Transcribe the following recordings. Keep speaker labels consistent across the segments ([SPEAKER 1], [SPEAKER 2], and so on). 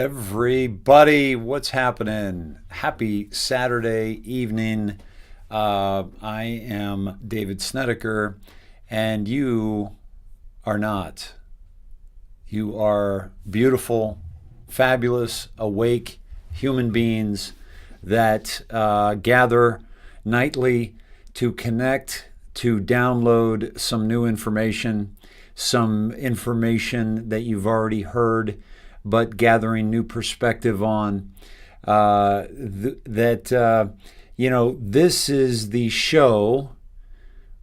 [SPEAKER 1] Everybody, what's happening? Happy Saturday evening. I am David Snedeker, and you are not. You are beautiful, fabulous, awake human beings that gather nightly to connect, to download some new information, some information that you've already heard, but gathering new perspective on this is the show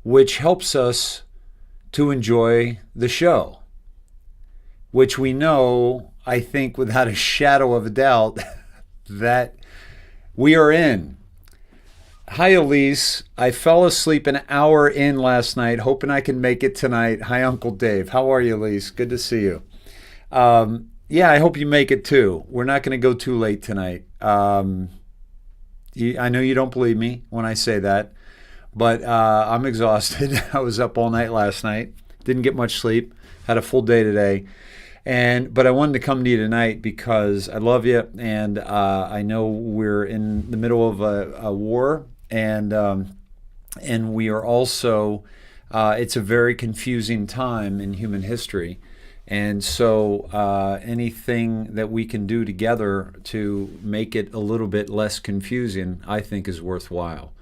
[SPEAKER 1] which helps us to enjoy the show, which we know, I think without a shadow of a doubt, that we are in. Hi, Elise. I fell asleep an hour in last night, hoping I can make it tonight. Hi, Uncle Dave. How are you, Elise? Good to see you. Yeah, I hope you make it too. We're not going to go too late tonight. I know you don't believe me when I say that, but I'm exhausted. I was up all night last night. Didn't get much sleep. Had a full day today. But I wanted to come to you tonight because I love you, and I know we're in the middle of a war, and we are also, it's a very confusing time in human history. And so anything that we can do together to make it a little bit less confusing, I think is worthwhile.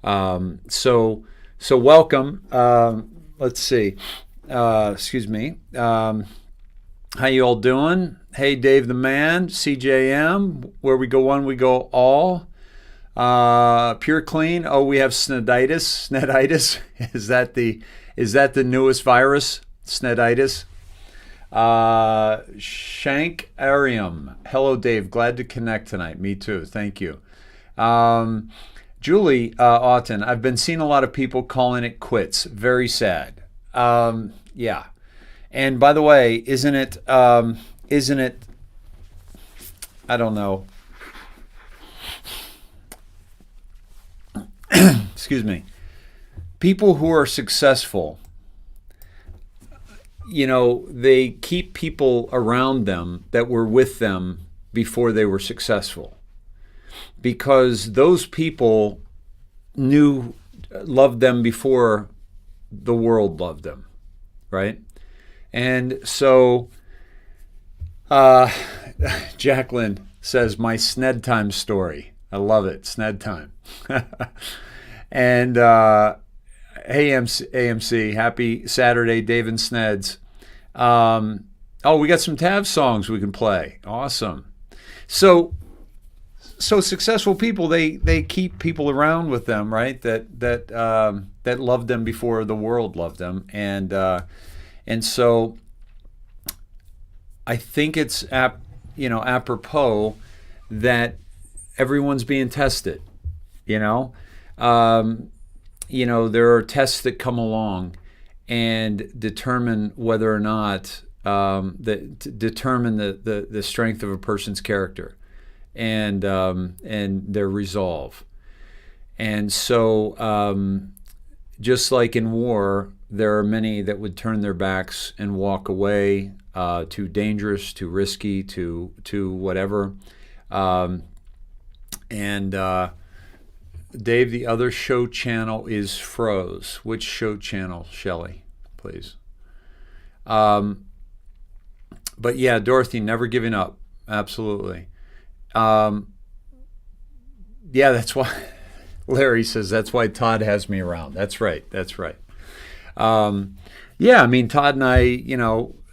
[SPEAKER 1] So welcome. Let's see. Excuse me. How you all doing? Hey, Dave the Man, CJM. Where we go one, we go all. Pure Clean. Oh, we have Sneditis. Sneditis. Is that the newest virus? Sneditis. Shank Arium. Hello, Dave. Glad to connect tonight. Me too. Thank you. Julie Auten. I've been seeing a lot of people calling it quits. Very sad. Yeah. And by the way, isn't it? I don't know. Excuse me. People who are successful, they keep people around them that were with them before they were successful, because those people loved them before the world loved them, right? And so Jacqueline says, my Sned time story. I love it. Sned time. And hey, AMC, happy Saturday, Dave and Sneds. We got some Tav songs we can play. Awesome. So successful people, they keep people around with them, right? That loved them before the world loved them. And so I think it's apropos that everyone's being tested. There are tests that come along and determine whether or not determine the strength of a person's character and their resolve. And so just like in war, there are many that would turn their backs and walk away, too dangerous, too risky, to whatever. Dave, the other show channel is froze. Which show channel, Shelley, please? But yeah, Dorothy, never giving up. Absolutely. Yeah, that's why Larry says that's why Todd has me around. That's right. Yeah, I mean, Todd and I,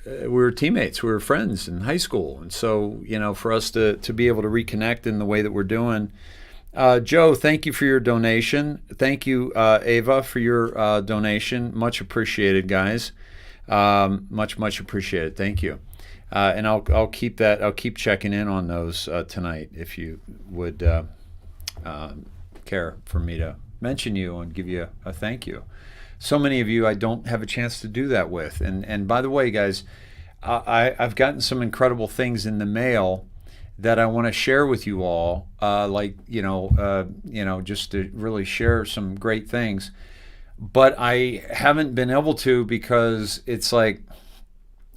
[SPEAKER 1] we were teammates. We were friends in high school. And so, for us to be able to reconnect in the way that we're doing. Joe, thank you for your donation. Thank you, Ava, for your donation. Much appreciated, guys. Much appreciated. Thank you. And I'll keep that. I'll keep checking in on those tonight if you would care for me to mention you and give you a thank you. So many of you I don't have a chance to do that with. And by the way, guys, I've gotten some incredible things in the mail that I want to share with you all, just to really share some great things. But I haven't been able to because it's like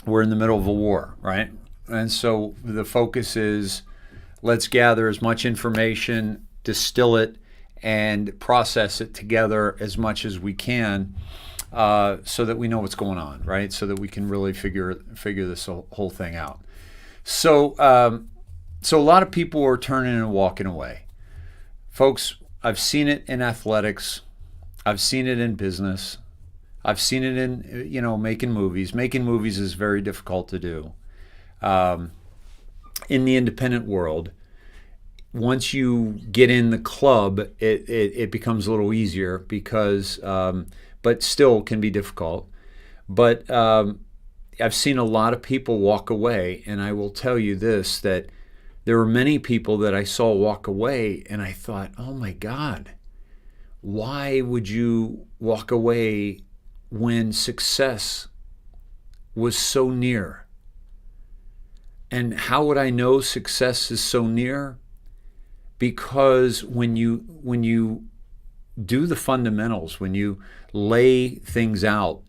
[SPEAKER 1] we're in the middle of a war, right? the focus is, let's gather as much information, distill it, and process it together as much as we can, so that we know what's going on, right? So that we can really figure this whole thing out. So a lot of people are turning and walking away. Folks, I've seen it in athletics. I've seen it in business. I've seen it in, making movies. Making movies is very difficult to do. In the independent world, once you get in the club, it becomes a little easier because, but still can be difficult. But I've seen a lot of people walk away, and I will tell you this, that there were many people that I saw walk away, and I thought, oh my God, why would you walk away when success was so near? And how would I know success is so near? Because when you do the fundamentals, when you lay things out,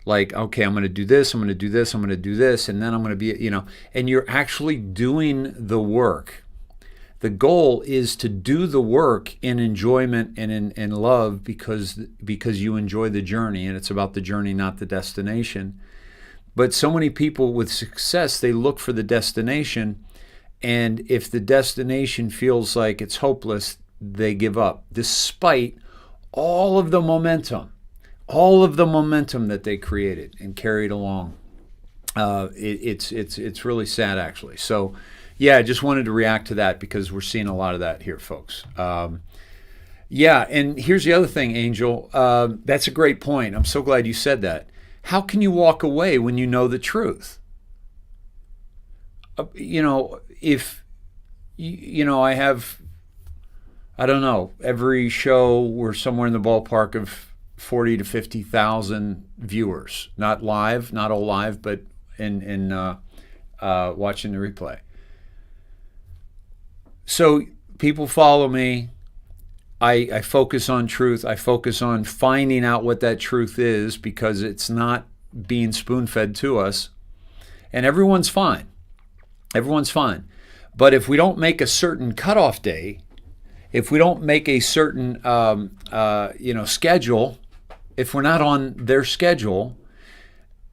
[SPEAKER 1] like, okay, I'm going to do this, I'm going to do this, I'm going to do this, and then I'm going to be, and you're actually doing the work. The goal is to do the work in enjoyment and in love, because you enjoy the journey, and it's about the journey, not the destination. But so many people with success, they look for the destination, and if the destination feels like it's hopeless, they give up, despite all of the momentum that they created and carried along. It's really sad, actually. So, yeah, I just wanted to react to that because we're seeing a lot of that here, folks. Yeah, and here's the other thing, Angel. That's a great point. I'm so glad you said that. How can you walk away when you know the truth? If I have, I don't know, every show we're somewhere in the ballpark of 40 to 50,000 viewers, not all live, but in watching the replay. So people follow me. I focus on truth. I focus on finding out what that truth is, because it's not being spoon-fed to us. And everyone's fine. Everyone's fine. But if we don't make a certain cutoff day, if we don't make a certain schedule, if we're not on their schedule,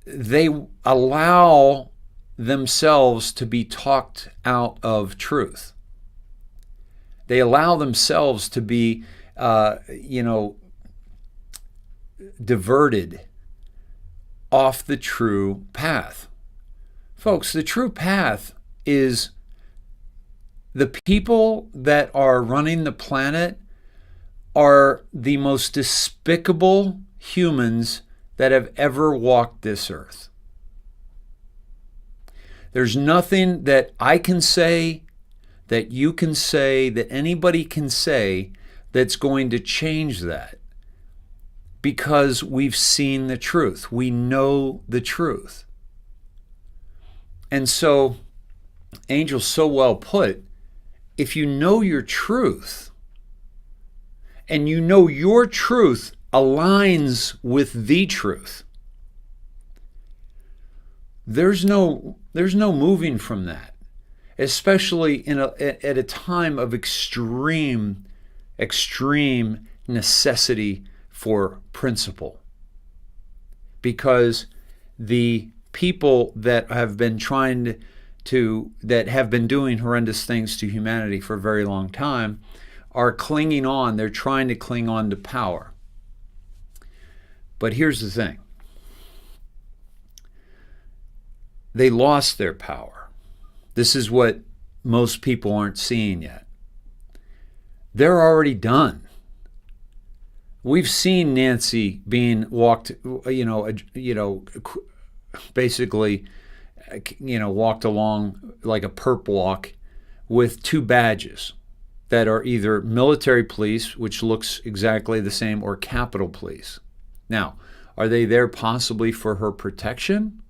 [SPEAKER 1] they allow themselves to be talked out of truth. They allow themselves to be, diverted off the true path. Folks, the true path is the people that are running the planet are the most despicable humans that have ever walked this earth. There's nothing that I can say, that you can say, that anybody can say that's going to change that, because we've seen the truth. We know the truth. And so, Angel, so well put, if you know your truth, and you know your truth aligns with the truth, there's no moving from that, especially at a time of extreme necessity for principle. Because the people that have been that have been doing horrendous things to humanity for a very long time are clinging on. They're trying to cling on to power. But here's the thing. They lost their power. This is what most people aren't seeing yet. They're already done. We've seen Nancy being walked, basically, walked along like a perp walk with two badges that are either military police, which looks exactly the same, or Capitol Police. Now, are they there possibly for her protection?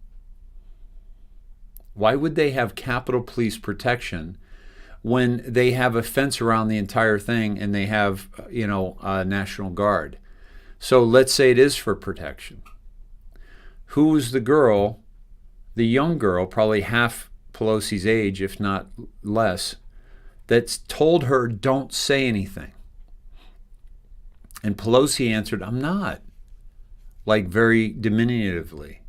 [SPEAKER 1] Why would they have Capitol Police protection when they have a fence around the entire thing and they have, a National Guard? So let's say it is for protection. Who was the girl, the young girl, probably half Pelosi's age, if not less, that's told her, don't say anything. And Pelosi answered, I'm not, like very diminutively.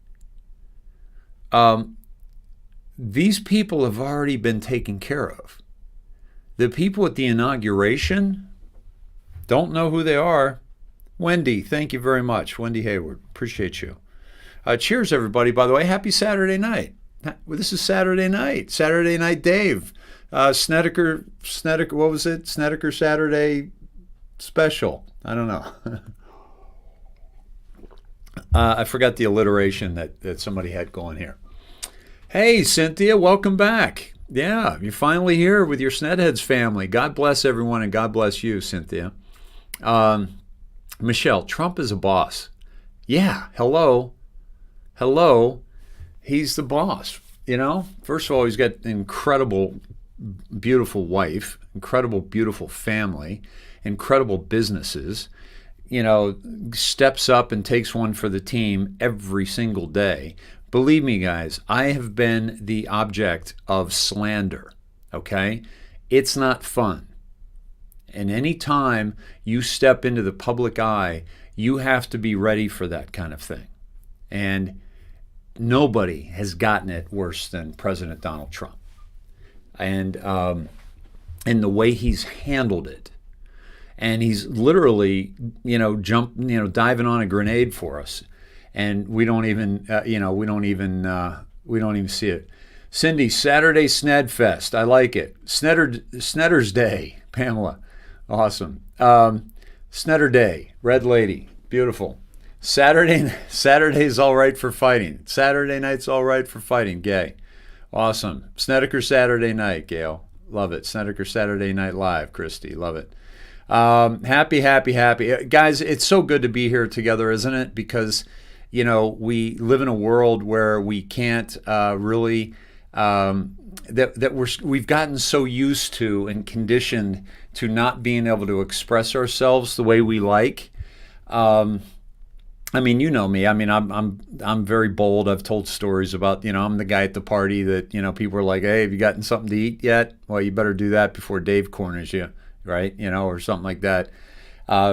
[SPEAKER 1] These people have already been taken care of. The people at the inauguration don't know who they are. Wendy, thank you very much. Wendy Hayward, appreciate you. Cheers, everybody. By the way, happy Saturday night. This is Saturday night. Saturday night, Dave. Snedeker, what was it? Snedeker Saturday special. I don't know. I forgot the alliteration that somebody had going here. Hey, Cynthia, welcome back. Yeah, you're finally here with your Snedheads family. God bless everyone, and God bless you, Cynthia. Michelle, Trump is a boss. Yeah, hello. He's the boss. You know, first of all, he's got an incredible, beautiful wife, incredible, beautiful family, incredible businesses. You know, steps up and takes one for the team every single day. Believe me, guys, I have been the object of slander, okay? It's not fun. And any time you step into the public eye, you have to be ready for that kind of thing. And nobody has gotten it worse than President Donald Trump. And the way he's handled it. And he's literally, diving on a grenade for us. And we don't even, we don't even see it. Cindy, Saturday Sned Fest. I like it. Snedder's Day, Pamela. Awesome. Snedder Day, Red Lady. Beautiful. Saturday's all right for fighting. Saturday night's all right for fighting. Gay. Awesome. Snedeker Saturday night, Gail. Love it. Snedeker Saturday Night Live, Christy. Love it. Happy. Guys, it's so good to be here together, isn't it? Because, we live in a world where we can't really, we've gotten so used to and conditioned to not being able to express ourselves the way we like. I mean, you know me. I mean, I'm very bold. I've told stories about, I'm the guy at the party that, people are like, hey, have you gotten something to eat yet? Well, you better do that before Dave corners you, right? Or something like that.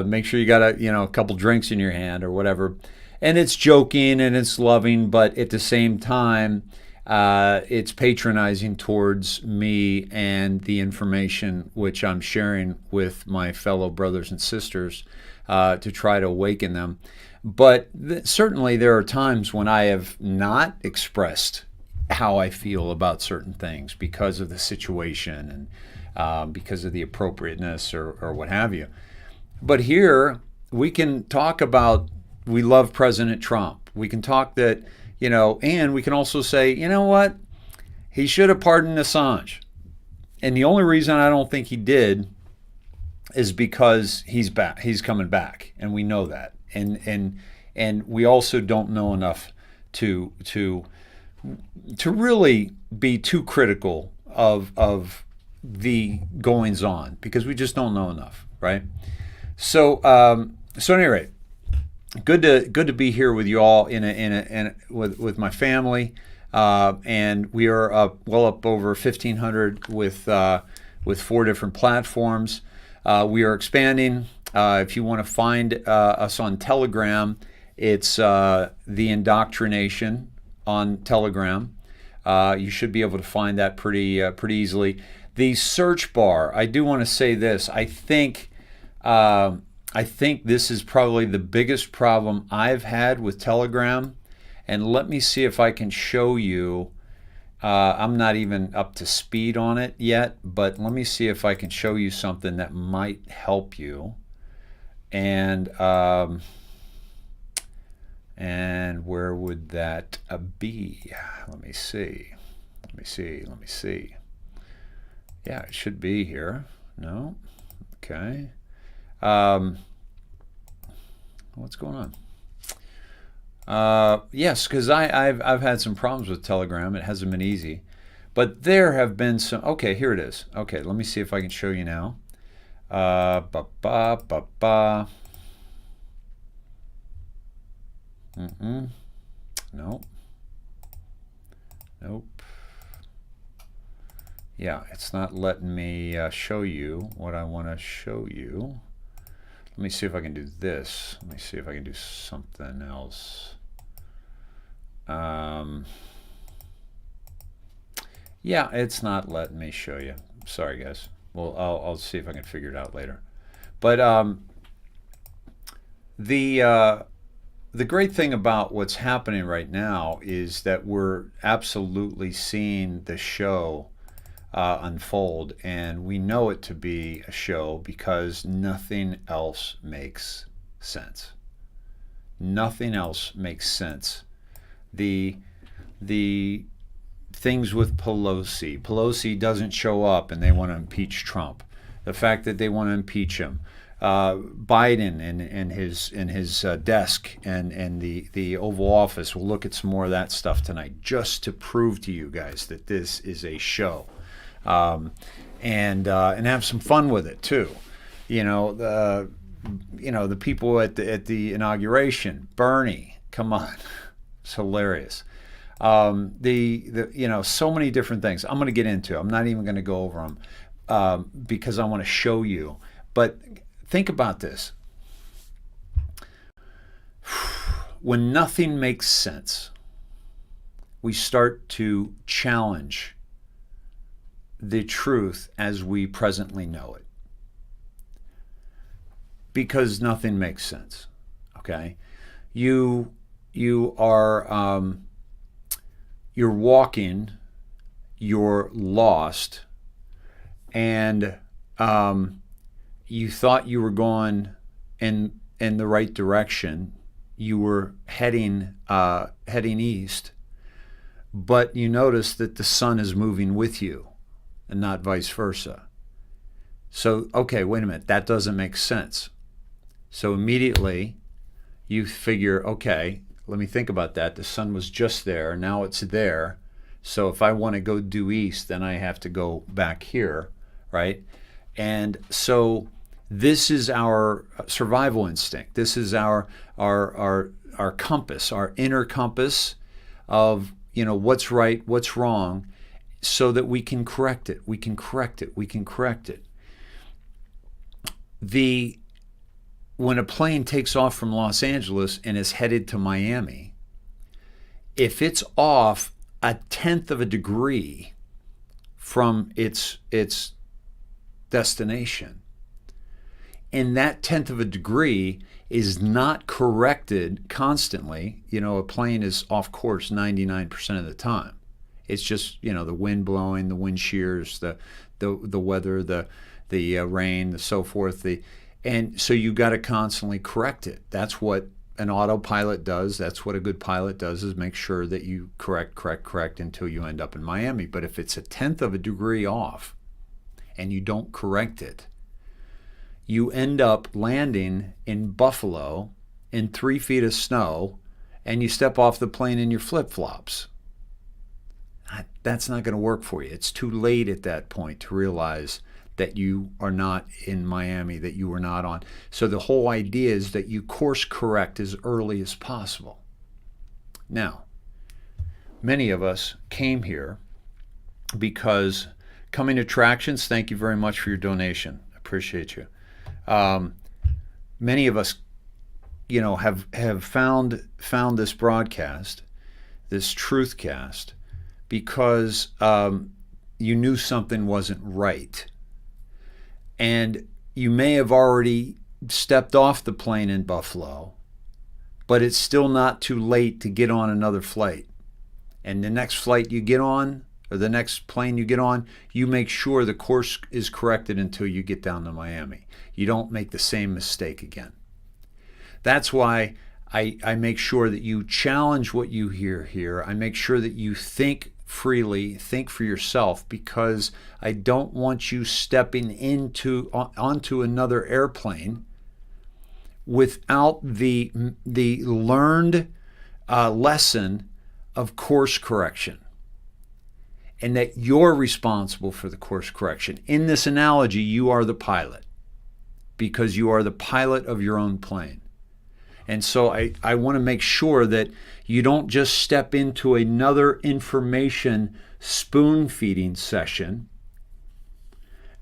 [SPEAKER 1] Make sure you got a couple drinks in your hand or whatever. And it's joking and it's loving, but at the same time, it's patronizing towards me and the information which I'm sharing with my fellow brothers and sisters to try to awaken them. But certainly there are times when I have not expressed how I feel about certain things because of the situation and because of the appropriateness or what have you. But here we can talk about we love President Trump. We can talk that, and we can also say, you know what? He should have pardoned Assange. And the only reason I don't think he did is because he's back. He's coming back, and we know that. And we also don't know enough to really be too critical of the goings on because we just don't know enough, right? So at any rate, good to be here with you all with my family, and we are up over 1,500 with 4 different platforms. We are expanding. If you want to find us on Telegram, it's the IndoctriNATION on Telegram. You should be able to find that pretty easily. The search bar, I do want to say this. I think this is probably the biggest problem I've had with Telegram. And let me see if I can show you. I'm not even up to speed on it yet, but let me see if I can show you something that might help you. And where would that be? Let me see. Yeah, it should be here. No? Okay. What's going on? Yes, because I've had some problems with Telegram. It hasn't been easy. But there have been some... Okay, here it is. Okay, let me see if I can show you now. Nope. Yeah, it's not letting me show you what I want to show you. Let me see if I can do this. Let me see if I can do something else. Yeah, it's not letting me show you. Sorry, guys. Well, I'll see if I can figure it out later. But the great thing about what's happening right now is that we're absolutely seeing the show unfold, and we know it to be a show because nothing else makes sense. Nothing else makes sense. The things with Pelosi. Pelosi doesn't show up, and they want to impeach Trump. The fact that they want to impeach him. Biden and his desk and the Oval Office. We'll look at some more of that stuff tonight, just to prove to you guys that this is a show, and have some fun with it too. The people at the inauguration. Bernie, come on, it's hilarious. So many different things I'm going to get into. I'm not even going to go over them because I want to show you, but. Think about this. When nothing makes sense, we start to challenge the truth as we presently know it. Because nothing makes sense. Okay? You are you're walking, you're lost, and you thought you were going in the right direction. You were heading east, but you notice that the sun is moving with you and not vice versa. So, okay, wait a minute, that doesn't make sense. So immediately you figure, okay, let me think about that. The sun was just there, now it's there. So if I want to go due east, then I have to go back here, right? And so this is our survival instinct. This is our compass, our inner compass of what's right, what's wrong, so that we can correct it. We can correct it. We can correct it. When a plane takes off from Los Angeles and is headed to Miami, if it's off 1/10 of a degree from its destination, and that 1/10 of a degree is not corrected constantly, a plane is off course 99% of the time. It's just, the wind blowing, the wind shears, the weather, the rain, the so forth. And so you got to constantly correct it. That's what an autopilot does. That's what a good pilot does, is make sure that you correct until you end up in Miami. But if it's 1/10 of a degree off and you don't correct it, you end up landing in Buffalo in 3 feet of snow, and you step off the plane in your flip-flops. That's not going to work for you. It's too late at that point to realize that you are not in Miami, that you were not on. So the whole idea is that you course correct as early as possible. Now, many of us came here because Coming Attractions, thank you very much for your donation. I appreciate you. Many of us, have found this broadcast, this truthcast, because you knew something wasn't right. And you may have already stepped off the plane in Buffalo, but it's still not too late to get on another flight. And the next flight you get on, or the next plane you get on, you make sure the course is corrected until you get down to Miami. You don't make the same mistake again. That's why I make sure that you challenge what you hear here. I make sure that you think freely, think for yourself, because I don't want you stepping onto another airplane without the learned lesson of course correction. And that you're responsible for the course correction. In this analogy, you are the pilot, because you are the pilot of your own plane. And so I want to make sure that you don't just step into another information spoon-feeding session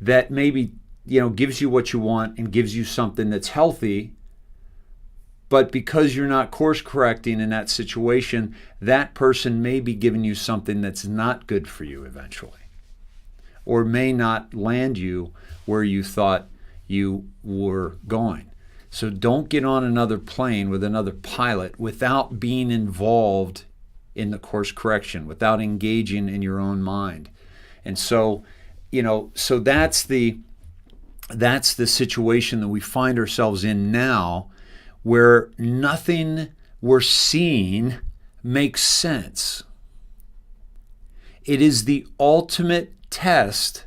[SPEAKER 1] that maybe, gives you what you want and gives you something that's healthy. But because you're not course correcting in that situation, that person may be giving you something that's not good for you eventually, or may not land you where you thought you were going. So don't get on another plane with another pilot without being involved in the course correction, without engaging in your own mind. And so, so that's the situation that we find ourselves in now, where nothing we're seeing makes sense. It is the ultimate test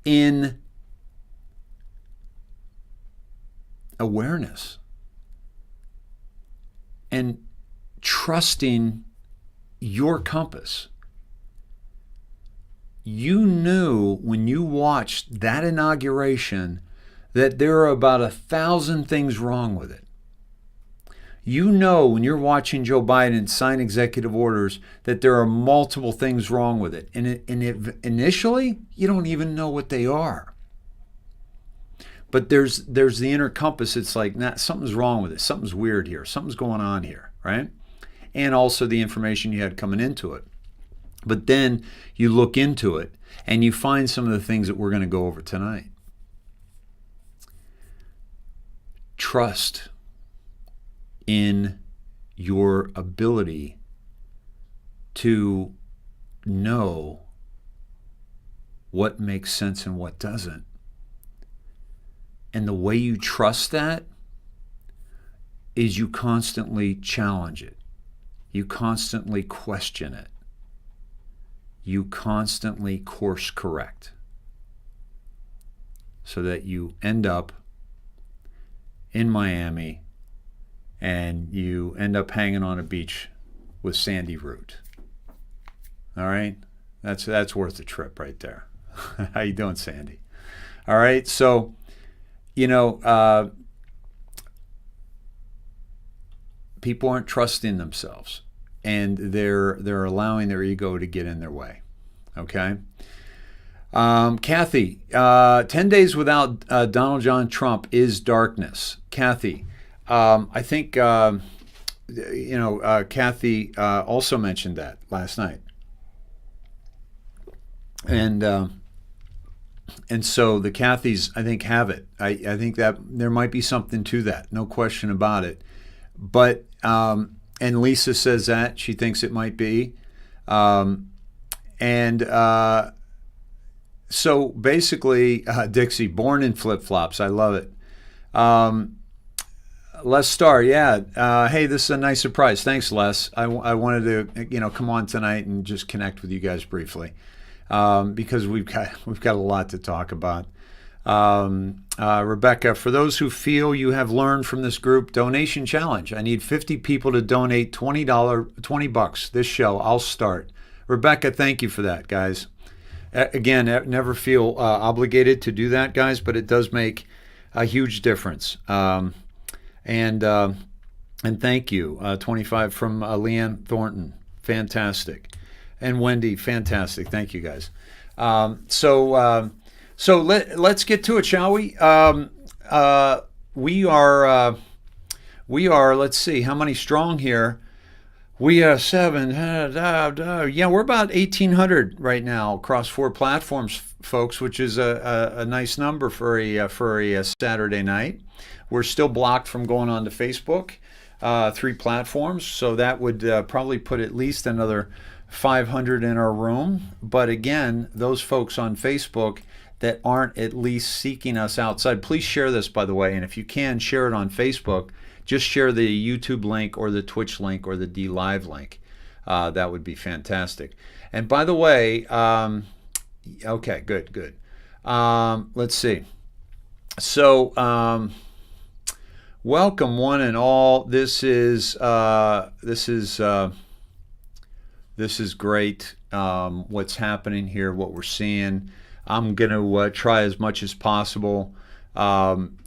[SPEAKER 1] in awareness and trusting your compass. You knew when you watched that inauguration that there are about 1,000 things wrong with it. You know when you're watching Joe Biden sign executive orders that there are multiple things wrong with it. And initially, you don't even know what they are. But there's the inner compass. It's like, nah, something's wrong with it. Something's weird here. Something's going on here, right? And also the information you had coming into it. But then you look into it and you find some of the things that we're going to go over tonight. Trust in your ability to know what makes sense and what doesn't. And the way you trust that is you constantly challenge it. You constantly question it. You constantly course correct so that you end up in Miami and you end up hanging on a beach with Sandy Root. All right? That's worth the trip right there. How you doing, Sandy? All right, so people aren't trusting themselves, and they're allowing their ego to get in their way. Okay. Kathy, 10 days without Donald John Trump is darkness. Kathy, I think Kathy also mentioned that last night, and so the Kathys, I think, have it. I think that there might be something to that, no question about it. But and Lisa says that she thinks it might be, so basically, Dixie, born in flip-flops. I love it. Les Starr, yeah. Hey, this is a nice surprise. Thanks, Les. I wanted to, come on tonight and just connect with you guys briefly, because we've got a lot to talk about. Rebecca, for those who feel you have learned from this group, donation challenge. I need 50 people to donate $20 this show. I'll start. Rebecca, thank you for that, guys. Again, never feel obligated to do that, guys, but it does make a huge difference. And thank you. 25 from Leanne Thornton, fantastic, and Wendy, fantastic. Thank you, guys. So let's get to it, shall we? We are. Let's see, how many strong here? We are 7. Yeah, we're about 1,800 right now across 4 platforms, folks, which is a nice number for a Saturday night. We're still blocked from going on to Facebook, 3 platforms, so that would probably put at least another 500 in our room. But again, those folks on Facebook that aren't at least seeking us outside, please share this, by the way, and if you can, share it on Facebook. Just share the YouTube link or the Twitch link or the DLive link. That would be fantastic. And by the way, okay, good. Let's see. So, welcome one and all. This is great. What's happening here? What we're seeing. I'm gonna try as much as possible.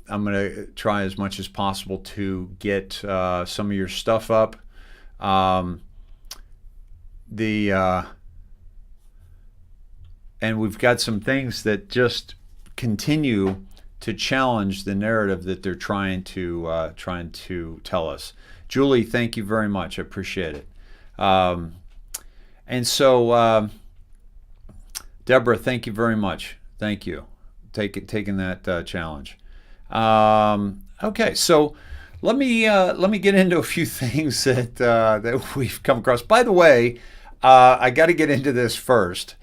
[SPEAKER 1] I'm going to try as much as possible to get some of your stuff up. and we've got some things that just continue to challenge the narrative that they're trying to tell us. Julie, thank you very much. I appreciate it. And so, Deborah, thank you very much. Thank you, taking that challenge. Okay, so let me get into a few things that we've come across. By the way, I got to get into this first.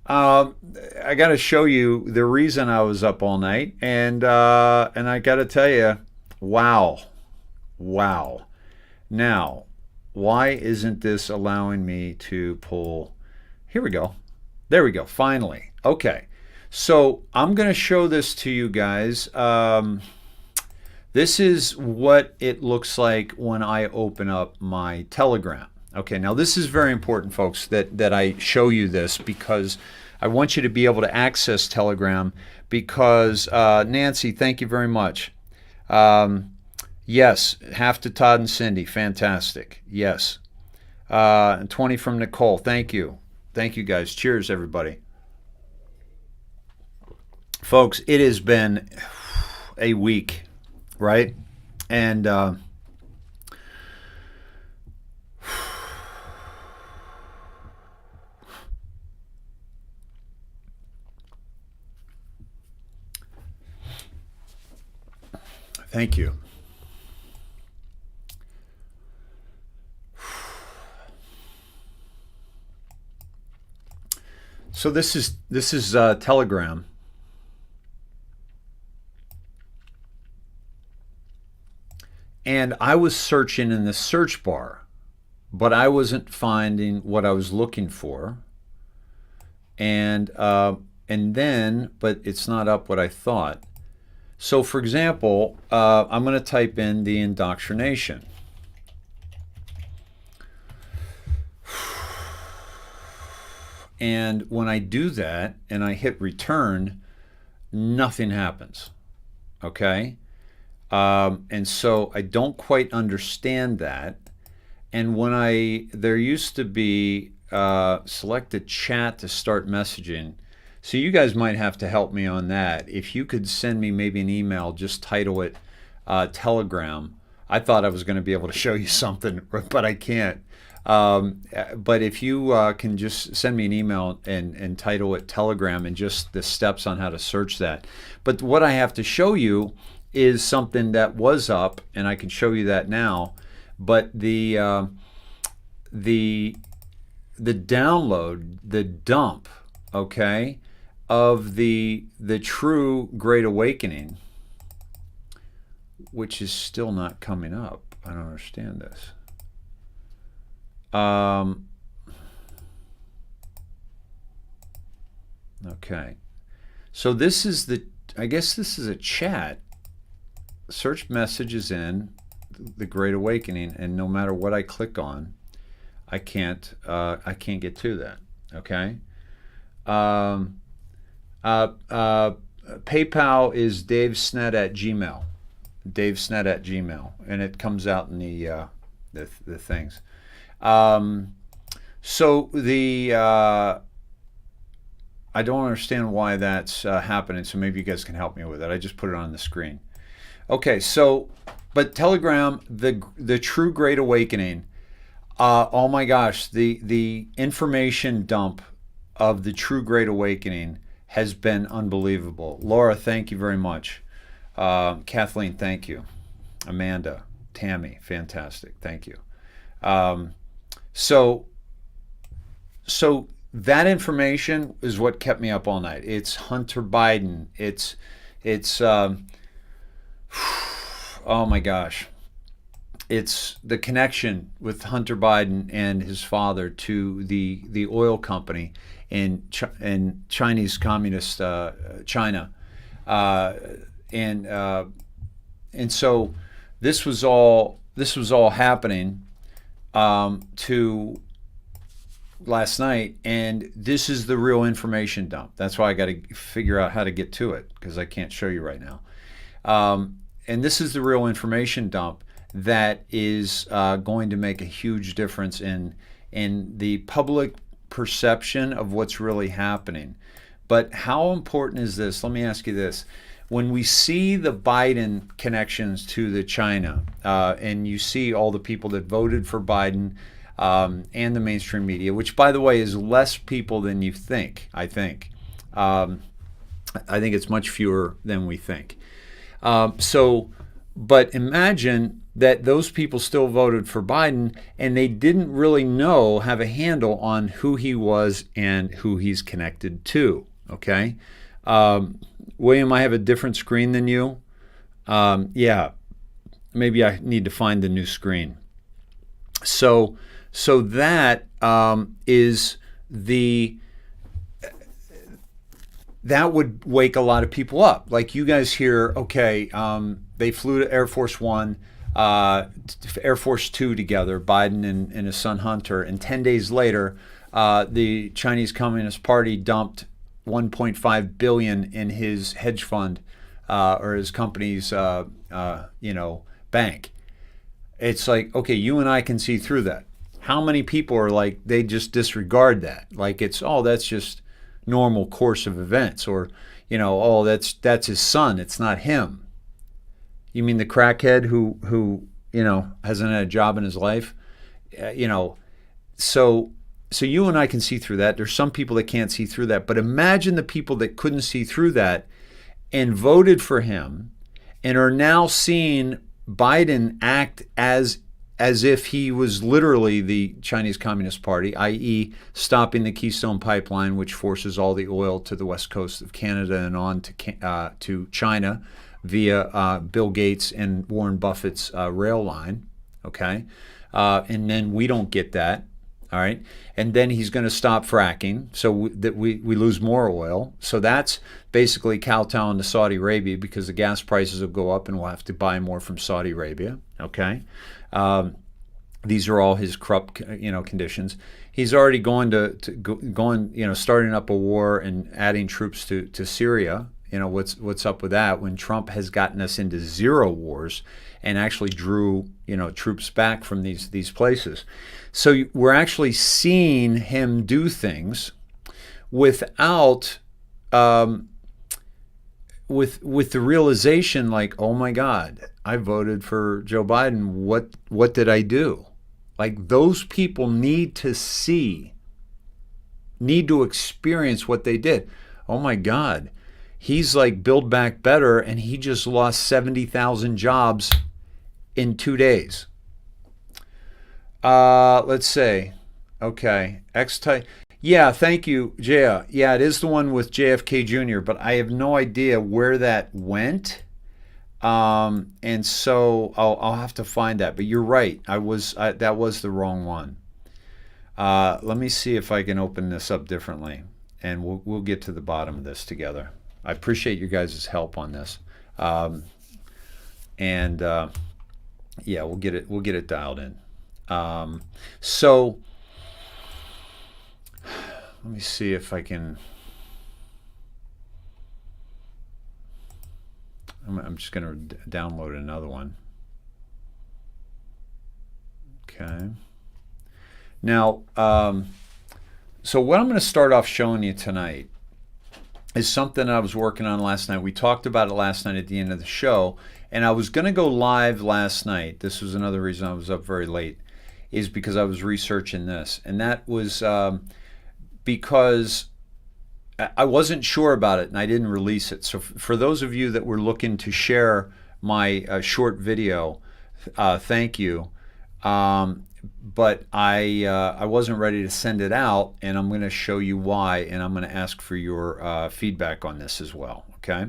[SPEAKER 1] I got to show you the reason I was up all night, and I got to tell you, wow. Now, why isn't this allowing me to pull? Here we go. There we go. Finally. Okay. So I'm going to show this to you guys. This is what it looks like when I open up my Telegram. Okay, now this is very important, folks, that I show you this, because I want you to be able to access Telegram, because, Nancy, thank you very much. Yes, half to Todd and Cindy, fantastic, yes. 20 from Nicole, thank you. Thank you, guys. Cheers, everybody. Folks, it has been a week, right? And thank you. So this is Telegram. And I was searching in the search bar, but I wasn't finding what I was looking for. And then, but it's not up what I thought. So for example, I'm going to type in the indoctrination. And when I do that and I hit return, nothing happens. Okay? And so I don't quite understand that. And when there used to be select a chat to start messaging. So you guys might have to help me on that. If you could send me maybe an email, just title it Telegram. I thought I was going to be able to show you something, but I can't. But if you can just send me an email and title it Telegram and just the steps on how to search that. But what I have to show you is something that was up, and I can show you that now. But the download, the dump, okay, of the true Great Awakening, which is still not coming up. I don't understand this. Okay, so this is I guess this is a chat. Search messages in the Great Awakening, and no matter what I click on, I can't get to that. Okay. PayPal is davesnet@gmail. davesnet@gmail, and it comes out in the things. So I don't understand why that's happening, so maybe you guys can help me with it. I just put it on the screen. Okay, so, but Telegram, the true Great Awakening, oh my gosh, the information dump of the true Great Awakening has been unbelievable. Laura, thank you very much. Kathleen, thank you. Amanda, Tammy, fantastic, thank you. So that information is what kept me up all night. It's Hunter Biden. It's oh my gosh. It's the connection with Hunter Biden and his father to the oil company in Chinese Communist China, and so this was all happening to last night, and this is the real information dump. That's why I got to figure out how to get to it, because I can't show you right now. And this is the real information dump that is going to make a huge difference in the public perception of what's really happening. But how important is this? Let me ask you this. When we see the Biden connections to the China, and you see all the people that voted for Biden and the mainstream media, which, by the way, is less people than you think, I think. I think it's much fewer than we think. But imagine that those people still voted for Biden and they didn't really have a handle on who he was and who he's connected to, okay? William, I have a different screen than you. Yeah, maybe I need to find the new screen. So that is that would wake a lot of people up. Like you guys hear, okay, they flew to Air Force One, Air Force Two together, Biden and his son Hunter, and 10 days later, the Chinese Communist Party dumped 1.5 billion in his hedge fund or his company's bank. It's like, okay, you and I can see through that. How many people are like, they just disregard that? Like it's, oh, that's just normal course of events, or oh, that's his son, it's not him. You mean the crackhead who hasn't had a job in his life? So you and I can see through that. There's some people that can't see through that, but imagine the people that couldn't see through that and voted for him and are now seeing Biden act as if he was literally the Chinese Communist Party, i.e. stopping the Keystone Pipeline, which forces all the oil to the west coast of Canada and on to China via Bill Gates and Warren Buffett's rail line, okay? And then we don't get that, all right? And then he's going to stop fracking so that we lose more oil. So that's basically kowtowing to Saudi Arabia because the gas prices will go up and we'll have to buy more from Saudi Arabia, okay? These are all his corrupt, conditions. He's already starting up a war and adding troops to Syria. What's up with that when Trump has gotten us into zero wars and actually drew, troops back from these places. So we're actually seeing him do things without, with the realization like, oh my God, I voted for Joe Biden. What did I do? Like those people need to experience what they did. Oh my God, he's like Build Back Better and he just lost 70,000 jobs in 2 days. Let's say, okay, X-type. Yeah, thank you, Jaya. Yeah, it is the one with JFK Jr., but I have no idea where that went. And so I'll have to find that. But you're right. That was the wrong one. Let me see if I can open this up differently, and we'll get to the bottom of this together. I appreciate you guys' help on this. Yeah, we'll get it dialed in. So let me see if I can. I'm just going to download another one. Okay. Now, so what I'm going to start off showing you tonight is something I was working on last night. We talked about it last night at the end of the show, and I was going to go live last night. This was another reason I was up very late, is because I was researching this. And that was because I wasn't sure about it and I didn't release it. So for those of you that were looking to share my short video, thank you. But I wasn't ready to send it out, and I'm going to show you why, and I'm going to ask for your feedback on this as well, okay?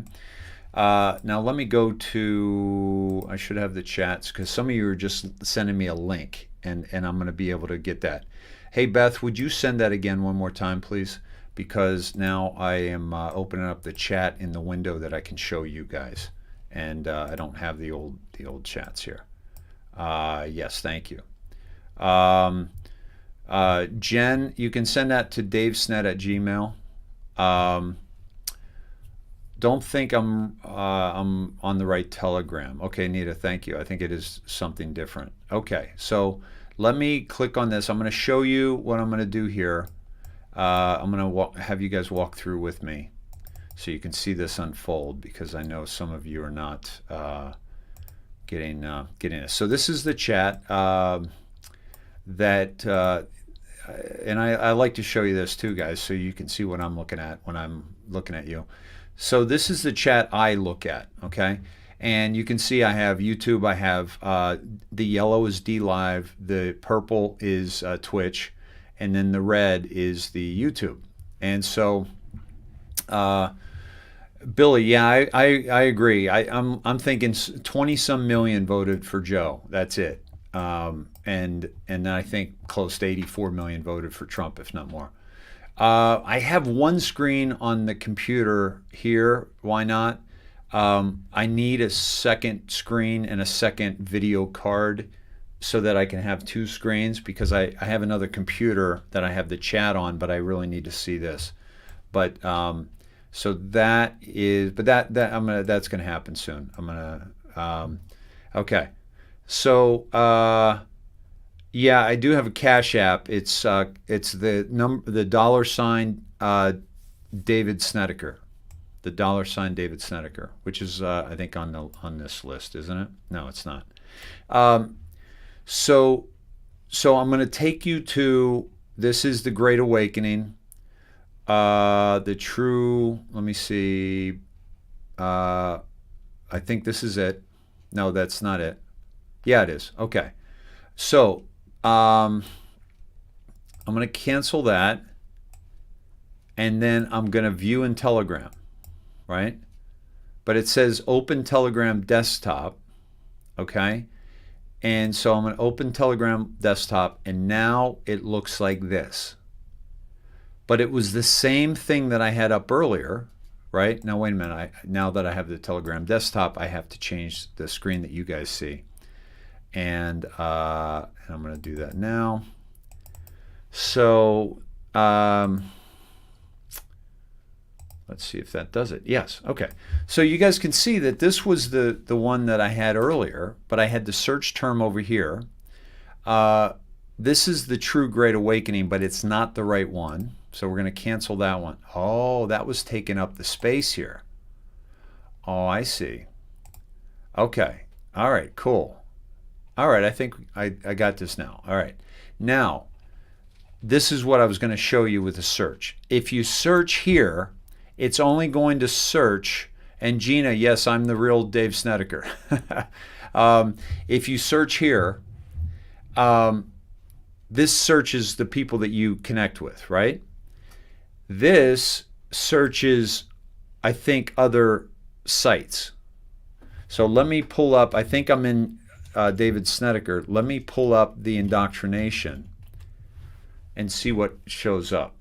[SPEAKER 1] Now let me go to, I should have the chats because some of you are just sending me a link, and I'm going to be able to get that. Hey Beth, would you send that again one more time, please? Because now I am opening up the chat in the window that I can show you guys, and I don't have the old chats here. Yes, thank you. Jen, you can send that to davesnet@gmail. Don't think I'm on the right Telegram. Okay, Nita, thank you. I think it is something different. Okay, so let me click on this. I'm going to show you what I'm going to do here. I'm going to have you guys walk through with me so you can see this unfold, because I know some of you are not getting this. So this is the chat that, and I like to show you this too, guys, so you can see what I'm looking at when I'm looking at you. So this is the chat I look at, okay? And you can see I have YouTube, I have the yellow is DLive, the purple is Twitch, and then the red is the YouTube. And so, Billy, yeah, I agree. I'm thinking 20-some million voted for Joe. That's it. And I think close to 84 million voted for Trump, if not more. I have one screen on the computer here. Why not? I need a second screen and a second video card so that I can have two screens, because I have another computer that I have the chat on, but I really need to see this. But so that is, but that's gonna happen soon. I'm gonna okay. So yeah, I do have a Cash App. It's the $, David Snedeker. The $, David Snedeker, which is I think on this list, isn't it? No, it's not. So I'm going to take you to, this is the Great Awakening. The true, let me see. I think this is it. No, that's not it. Yeah, it is. Okay. So I'm going to cancel that, and then I'm going to view in Telegram. Right? But it says open Telegram desktop, okay? And so I'm going to open Telegram desktop, and now it looks like this. But it was the same thing that I had up earlier, right? Now, wait a minute. Now that I have the Telegram desktop, I have to change the screen that you guys see. And I'm going to do that now. So, let's see if that does it. Yes. Okay. So you guys can see that this was the one that I had earlier, but I had the search term over here. This is the true Great Awakening, but it's not the right one. So we're going to cancel that one. Oh, that was taking up the space here. Oh, I see. Okay. All right. Cool. All right. I think I got this now. All right. Now, this is what I was going to show you with the search. If you search here, it's only going to search, and Gina, yes, I'm the real Dave Snedeker. If you search here, this searches the people that you connect with, right? This searches, I think, other sites. So let me pull up, I think I'm in David Snedeker. Let me pull up the Indoctrination and see what shows up.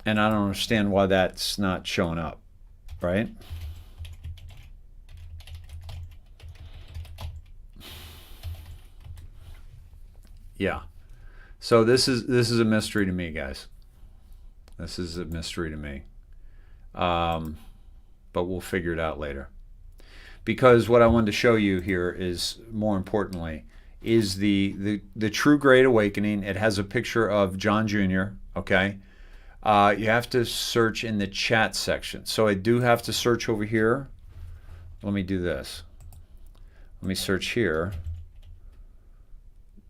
[SPEAKER 1] And I don't understand why that's not showing up, right? Yeah. So this is a mystery to me, guys. This is a mystery to me. But we'll figure it out later. Because what I wanted to show you here is, more importantly, is the true Great Awakening. It has a picture of John Jr., okay? You have to search in the chat section. So I do have to search over here. Let me do this. Let me search here.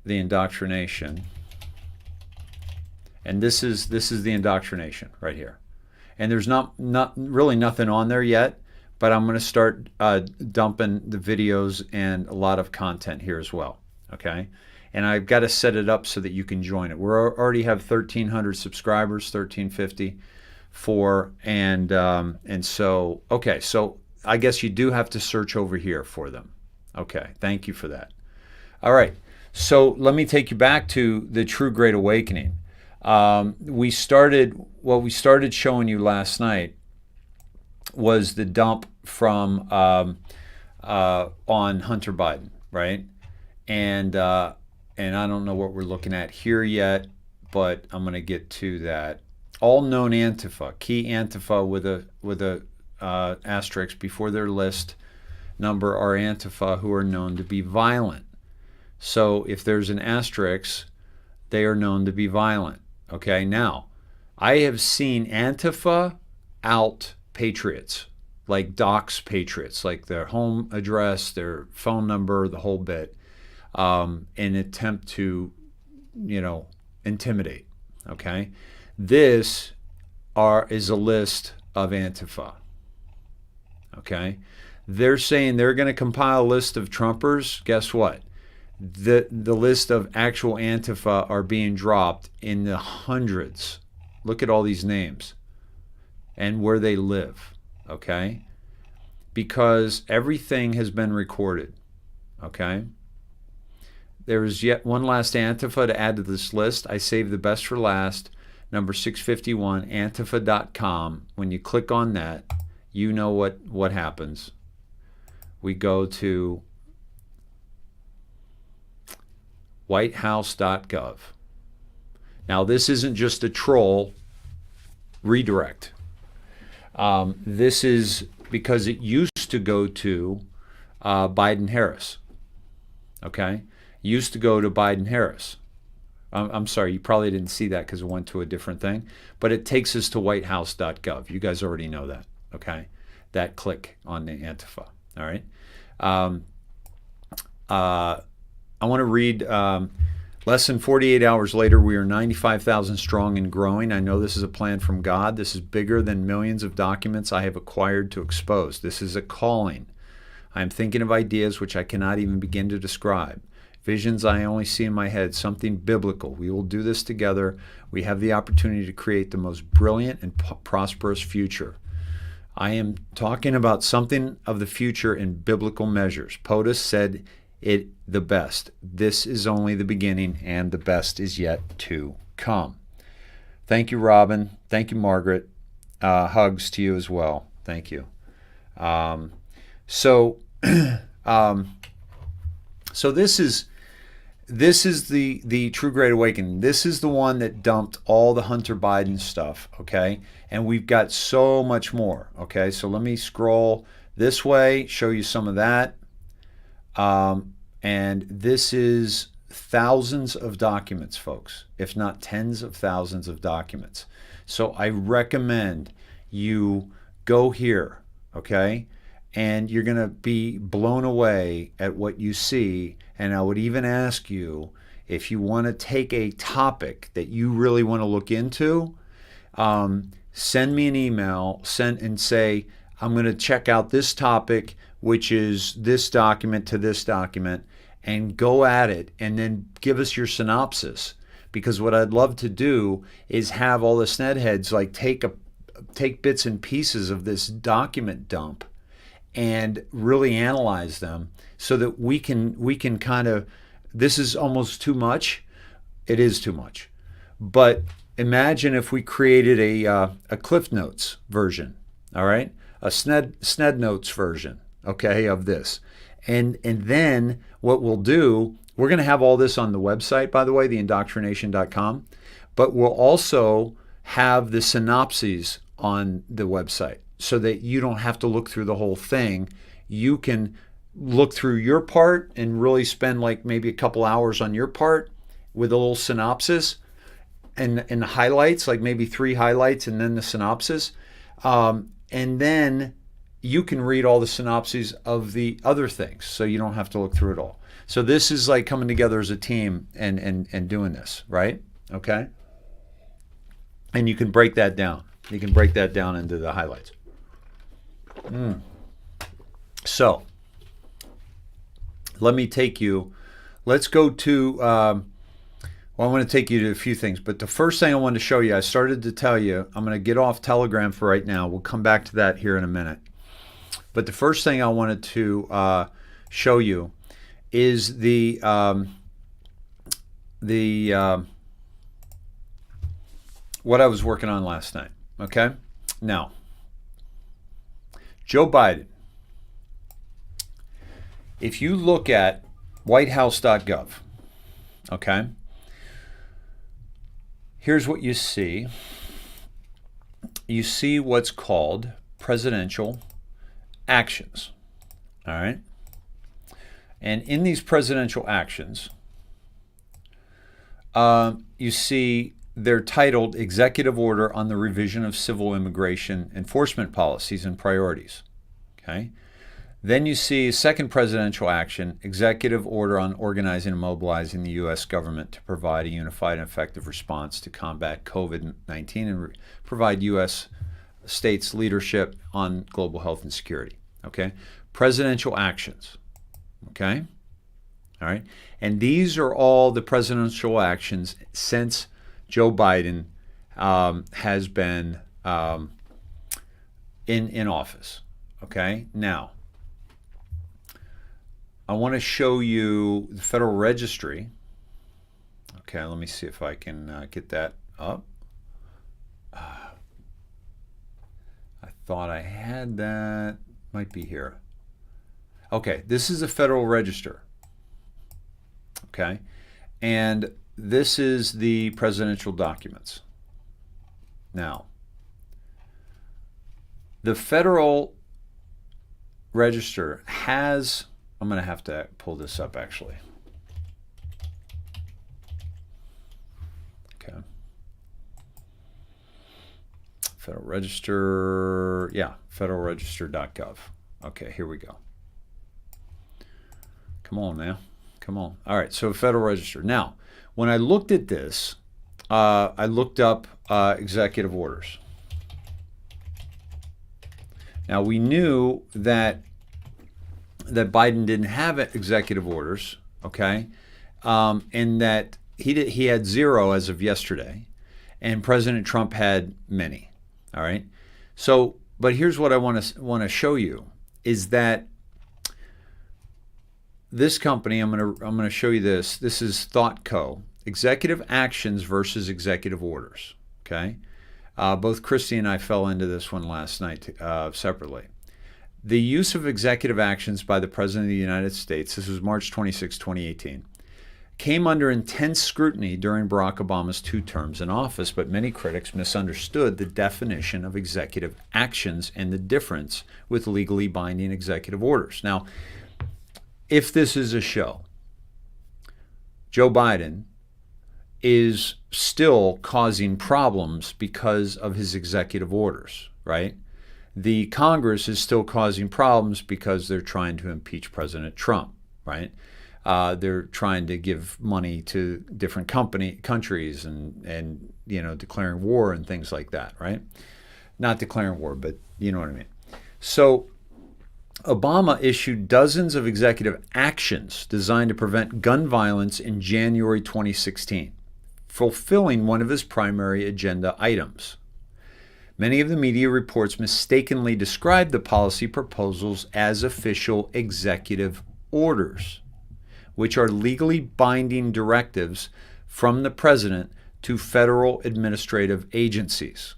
[SPEAKER 1] The Indoctrination. And this is the Indoctrination right here. And there's not really nothing on there yet, but I'm going to start dumping the videos and a lot of content here as well. Okay? And I've got to set it up so that you can join it. We already have 1,300 subscribers, 1,354, and so okay. So I guess you do have to search over here for them. Okay, thank you for that. All right. So let me take you back to the true Great Awakening. We started showing you last night was the dump from on Hunter Biden, right? And I don't know what we're looking at here yet, but I'm going to get to that. All known Antifa, key Antifa with a asterisk before their list number are Antifa who are known to be violent. So if there's an asterisk, they are known to be violent. Okay, now, I have seen Antifa out patriots, like dox patriots, like their home address, their phone number, the whole bit, in an attempt to, intimidate. Okay, this is a list of Antifa. Okay, they're saying they're going to compile a list of Trumpers. Guess what? The list of actual Antifa are being dropped in the hundreds. Look at all these names and where they live. Okay, because everything has been recorded. Okay. There is yet one last Antifa to add to this list. I saved the best for last, number 651, antifa.com. When you click on that, you know what happens. We go to whitehouse.gov. Now, this isn't just a troll redirect. This is because it used to go to Biden-Harris. Okay? Used to go to Biden-Harris. I'm sorry, you probably didn't see that because it went to a different thing. But it takes us to whitehouse.gov. You guys already know that. Okay? That click on the Antifa. All right? I want to read, less than 48 hours later, we are 95,000 strong and growing. I know this is a plan from God. This is bigger than millions of documents I have acquired to expose. This is a calling. I am thinking of ideas which I cannot even begin to describe. Visions I only see in my head, something biblical. We will do this together. We have the opportunity to create the most brilliant and prosperous future. I am talking about something of the future in biblical measures. POTUS said it the best. This is only the beginning, and the best is yet to come. Thank you, Robin. Thank you, Margaret. Hugs to you as well. Thank you. So this is the True Great Awakening. This is the one that dumped all the Hunter Biden stuff, okay? And we've got so much more, okay? So let me scroll this way, show you some of that. And this is thousands of documents, folks, if not tens of thousands of documents. So I recommend you go here, okay? And you're going to be blown away at what you see. And I would even ask you, if you want to take a topic that you really want to look into, send me an email, and say, I'm going to check out this topic, which is this document to this document, and go at it, and then give us your synopsis. Because what I'd love to do is have all the snedheads like take bits and pieces of this document dump and really analyze them, so that we can kind of, this is almost too much. It is too much. But imagine if we created a Cliff Notes version, all right? A Sned Notes version, okay, of this. And then what we'll do, we're going to have all this on the website, by the way, the IndoctriNATION.com, but we'll also have the synopses on the website, so that you don't have to look through the whole thing. You can look through your part and really spend like maybe a couple hours on your part with a little synopsis and the highlights, like maybe 3 highlights and then the synopsis. And then you can read all the synopses of the other things, so you don't have to look through it all. So this is like coming together as a team and doing this, right? Okay? And you can break that down. You can break that down into the highlights. So let me take you, let's go to, well, I want to take you to a few things, but the first thing I wanted to show you, I started to tell you, I'm going to get off Telegram for right now. We'll come back to that here in a minute. But the first thing I wanted to show you is what I was working on last night, okay? Now, Joe Biden, if you look at whitehouse.gov, okay, here's what you see. You see what's called presidential actions, all right? And in these presidential actions, you see they're titled Executive Order on the Revision of Civil Immigration Enforcement Policies and Priorities. Okay. Then you see second presidential action, Executive Order on Organizing and Mobilizing the U.S. government to provide a unified and effective response to combat COVID-19 and provide U.S. states leadership on global health and security. Okay. Presidential actions. Okay. All right. And these are all the presidential actions since Joe Biden has been in office. Okay. Now, I want to show you the Federal Registry. Okay, let me see if I can get that up. I thought I had that. Might be here. Okay, this is the Federal Register. Okay, and this is the presidential documents. Now, the Federal Register has, I'm going to have to pull this up actually. Okay. Federal Register, yeah, federalregister.gov. Okay, here we go. Come on now. Come on. All right, so Federal Register. Now, when I looked at this, I looked up executive orders. Now, we knew that Biden didn't have executive orders, okay, and that he had 0 as of yesterday, and President Trump had many. All right, so but here's what I want to show you is that this company, I'm gonna show you this. This is ThoughtCo, executive actions versus executive orders. Okay, both Christy and I fell into this one last night separately. The use of executive actions by the President of the United States, this was March 26, 2018, came under intense scrutiny during Barack Obama's 2 terms in office, but many critics misunderstood the definition of executive actions and the difference with legally binding executive orders. Now, if this is a show, Joe Biden is still causing problems because of his executive orders, right? The Congress is still causing problems because they're trying to impeach President Trump, right? They're trying to give money to different countries and declaring war and things like that, right? Not declaring war, but you know what I mean. So Obama issued dozens of executive actions designed to prevent gun violence in January 2016, fulfilling one of his primary agenda items. Many of the media reports mistakenly described the policy proposals as official executive orders, which are legally binding directives from the president to federal administrative agencies.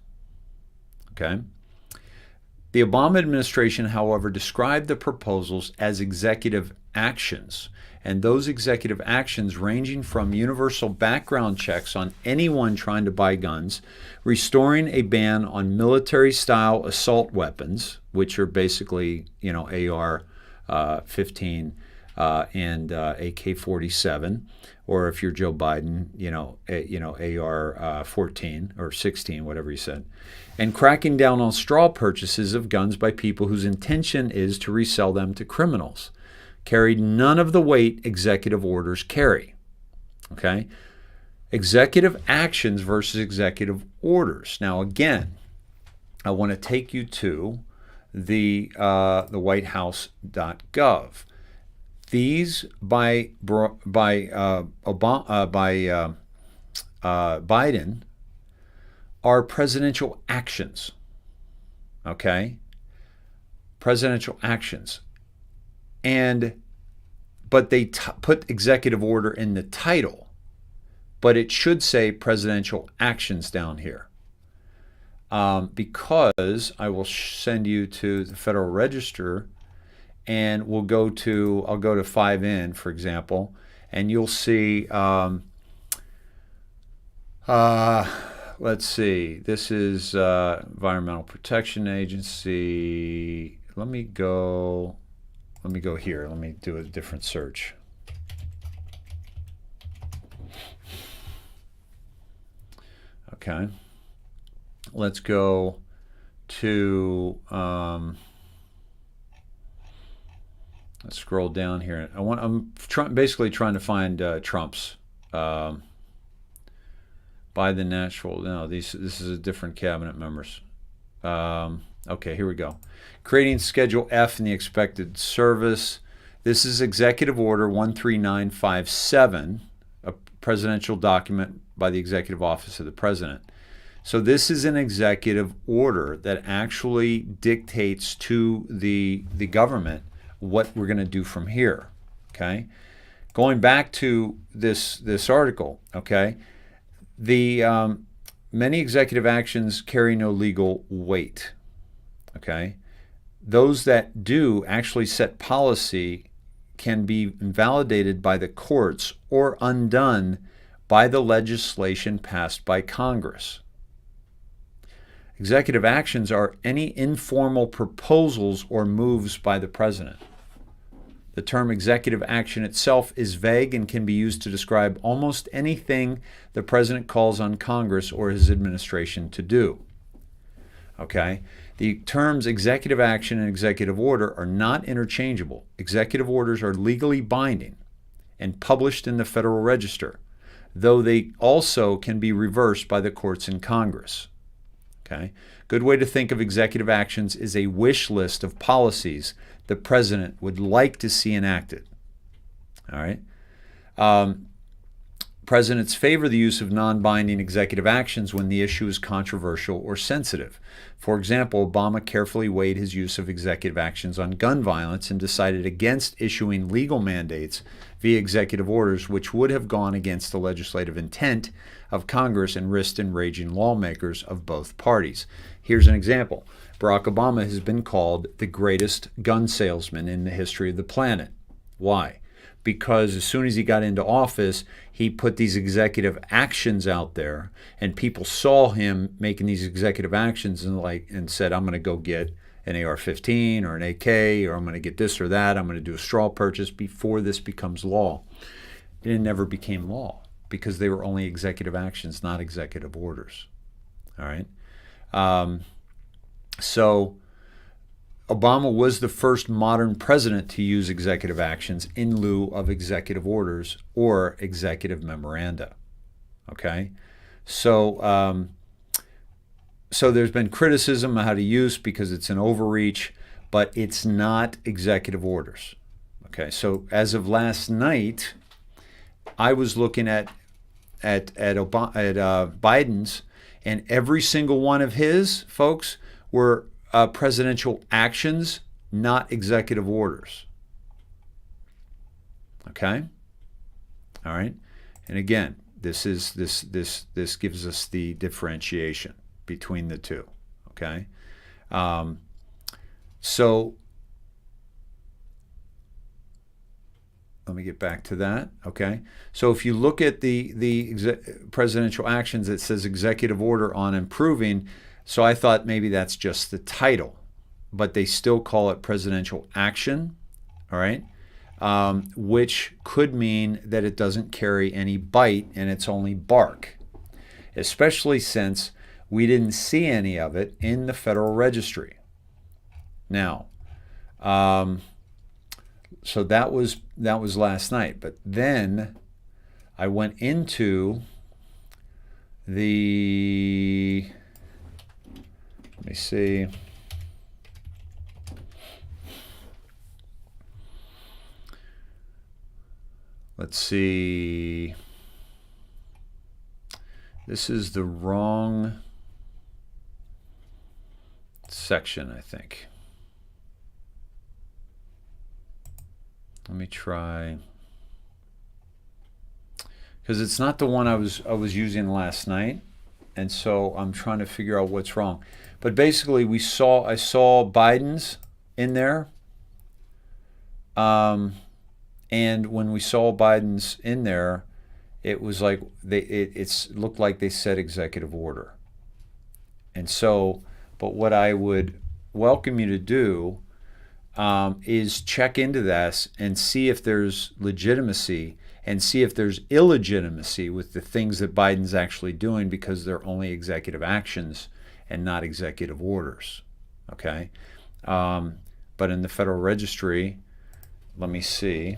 [SPEAKER 1] Okay? The Obama administration, however, described the proposals as executive actions, and those executive actions ranging from universal background checks on anyone trying to buy guns, restoring a ban on military-style assault weapons, which are basically, AR-15 and AK-47, or if you're Joe Biden, AR-14 or 16, whatever he said, and cracking down on straw purchases of guns by people whose intention is to resell them to criminals, carried none of the weight executive orders carry. Okay? Executive actions versus executive orders. Now, again, I want to take you to the whitehouse.gov. These by Biden are presidential actions. Okay? Presidential actions. But they put executive order in the title, but it should say presidential actions down here. Because I will send you to the Federal Register, and I'll go to 5N, for example, and you'll see, let's see, this is Environmental Protection Agency. Let me go here. Let me do a different search. Okay. Let's go to, let's scroll down here. Basically trying to find Trump's by the natural. No, this is a different cabinet members. Okay, here we go. Creating Schedule F in the expected service. This is Executive Order 13957, a presidential document by the Executive Office of the President. So this is an executive order that actually dictates to the government what we're going to do from here. Okay, going back to this article. Okay, the many executive actions carry no legal weight. Okay, those that do actually set policy can be invalidated by the courts or undone by the legislation passed by Congress. Executive actions are any informal proposals or moves by the president. The term executive action itself is vague and can be used to describe almost anything the president calls on Congress or his administration to do. Okay? The terms executive action and executive order are not interchangeable. Executive orders are legally binding and published in the Federal Register, though they also can be reversed by the courts and Congress. Okay? Good way to think of executive actions is a wish list of policies the president would like to see enacted. All right? Presidents favor the use of non-binding executive actions when the issue is controversial or sensitive. For example, Obama carefully weighed his use of executive actions on gun violence and decided against issuing legal mandates via executive orders, which would have gone against the legislative intent of Congress and risked enraging lawmakers of both parties. Here's an example. Barack Obama has been called the greatest gun salesman in the history of the planet. Why? Because as soon as he got into office, he put these executive actions out there, and people saw him making these executive actions and said, I'm going to go get an AR-15 or an AK, or I'm going to get this or that. I'm going to do a straw purchase before this becomes law. It never became law because they were only executive actions, not executive orders. All right. So Obama was the first modern president to use executive actions in lieu of executive orders or executive memoranda. Okay, so there's been criticism of how to use because it's an overreach, but it's not executive orders. Okay, so as of last night, I was looking at Biden's, and every single one of his folks were presidential actions, not executive orders. Okay? All right? And again, this gives us the differentiation between the two. Okay? So let me get back to that. Okay? So if you look at the presidential actions, it says executive order on improving. So I thought maybe that's just the title, but they still call it presidential action, all right, which could mean that it doesn't carry any bite and it's only bark, especially since we didn't see any of it in the Federal Registry. Now, so that was last night, but then I went into the... Let me see. Let's see. This is the wrong section, I think. Let me try. Because it's not the one I was using last night, and so I'm trying to figure out what's wrong. But basically, I saw Biden's in there, and when we saw Biden's in there, it was like it looked like they said executive order. And so, but what I would welcome you to do is check into this and see if there's legitimacy and see if there's illegitimacy with the things that Biden's actually doing because they're only executive actions and not executive orders. Okay? But in the Federal Registry, let me see.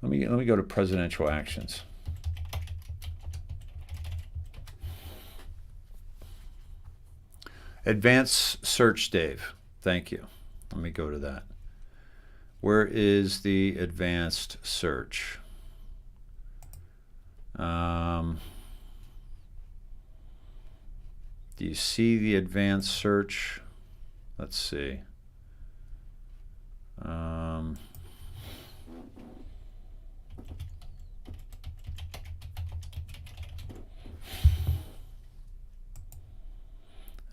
[SPEAKER 1] Let me go to presidential actions. Advanced search, Dave. Thank you. Let me go to that. Where is the advanced search? Do you see the advanced search? Let's see.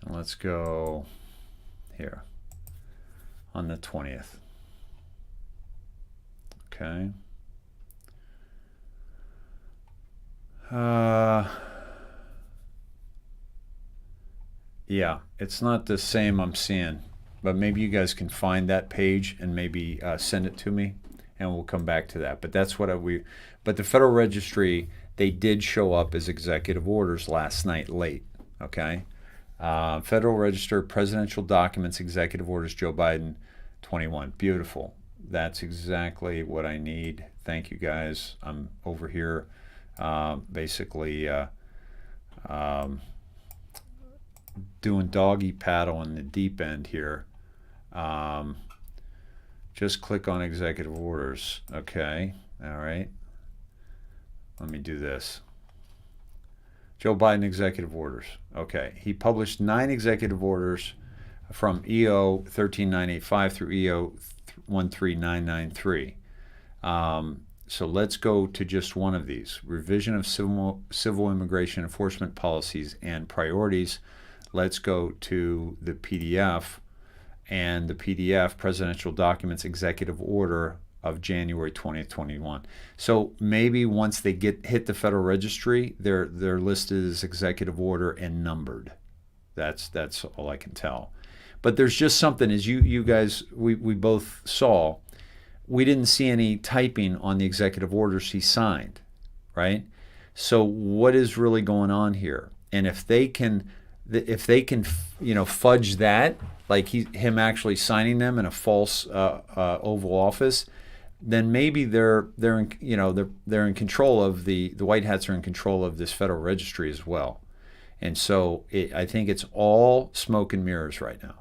[SPEAKER 1] Let's go here on the 20th. Okay. Yeah, it's not the same I'm seeing, but maybe you guys can find that page and maybe send it to me, and we'll come back to that. But that's what but the Federal Registry, they did show up as executive orders last night late. Okay. Federal Register, presidential documents, executive orders, Joe Biden, 21. Beautiful. That's exactly what I need. Thank you, guys. I'm over here basically doing doggy paddle in the deep end here. Just click on executive orders. Okay. All right. Let me do this. Joe Biden executive orders. Okay. He published 9 executive orders from EO 13985 through EO 13993. So let's go to just one of these. Revision of civil immigration enforcement policies and priorities. Let's go to the PDF, and the PDF, Presidential Documents Executive Order of January 2021. So maybe once they hit the Federal Registry, they're listed as executive order and numbered. That's all I can tell. But there's just something, as you guys, we both saw, we didn't see any typing on the executive orders he signed, right? So what is really going on here? And if they can fudge that, like him actually signing them in a false Oval Office, then maybe they're in control of the White Hats are in control of this Federal Registry as well. And so I think it's all smoke and mirrors right now.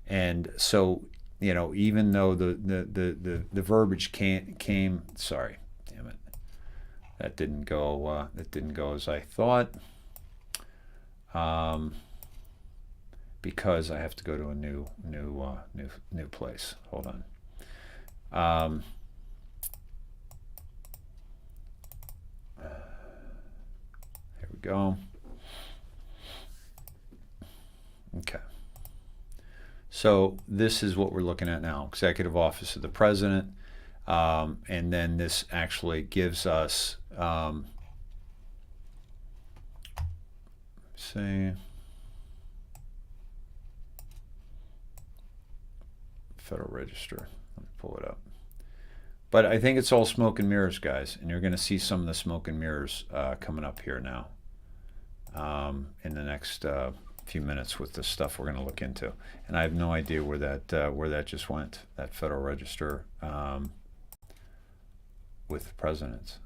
[SPEAKER 1] And so, even though the verbiage came, sorry, damn it, that didn't go as I thought, because I have to go to a new place. Hold on. Here we go. Okay. So this is what we're looking at now, Executive Office of the President, and then this actually gives us, say, Federal Register. Let me pull it up. But I think it's all smoke and mirrors, guys, and you're going to see some of the smoke and mirrors coming up here now in the next few minutes with the stuff we're going to look into. And I have no idea where that just went, that Federal Register with the President,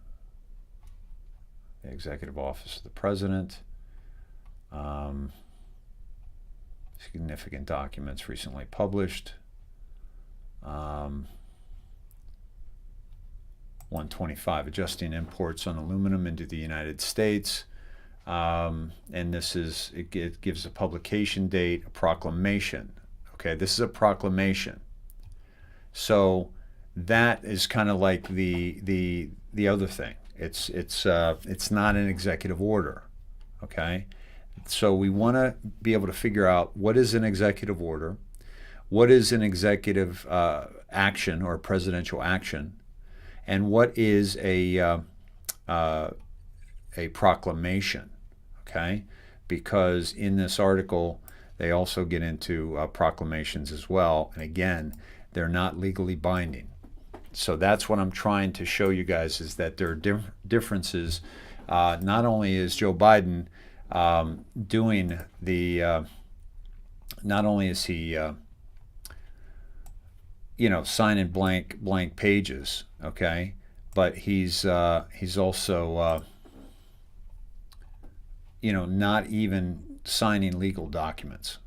[SPEAKER 1] the Executive Office of the President, significant documents recently published, 125, adjusting imports on aluminum into the United States. And this is, it gives a publication date, a proclamation. Okay, this is a proclamation. So that is kind of like the other thing. It's not an executive order. Okay, so we want to be able to figure out what is an executive order, what is an executive action or presidential action, and what is a proclamation. Okay, because in this article they also get into proclamations as well, and again, they're not legally binding. So that's what I'm trying to show you guys, is that there are differences. Not only is Joe Biden doing the, not only is he, signing blank pages, okay, but he's also, not even signing legal documents,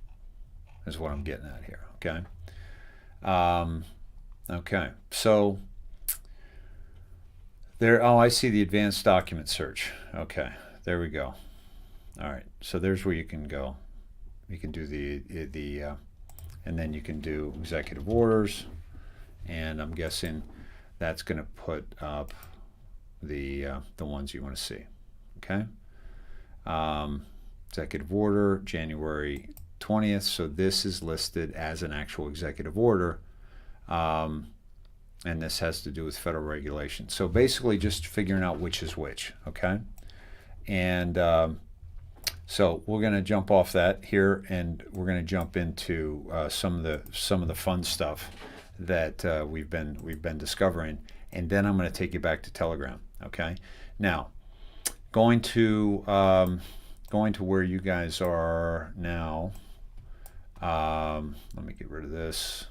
[SPEAKER 1] is what I'm getting at here, okay? Okay, so there, oh, I see the advanced document search. Okay, there we go. All right, so there's where you can go. You can do the and then you can do executive orders, and I'm guessing that's going to put up the ones you want to see. Okay, executive order, January 20th. So this is listed as an actual executive order, and this has to do with federal regulation. So basically, just figuring out which is which. Okay, and so we're going to jump off that here, and we're going to jump into some of the fun stuff that we've been discovering, and then I'm going to take you back to Telegram. Okay, now going to where you guys are now. Let me get rid of this.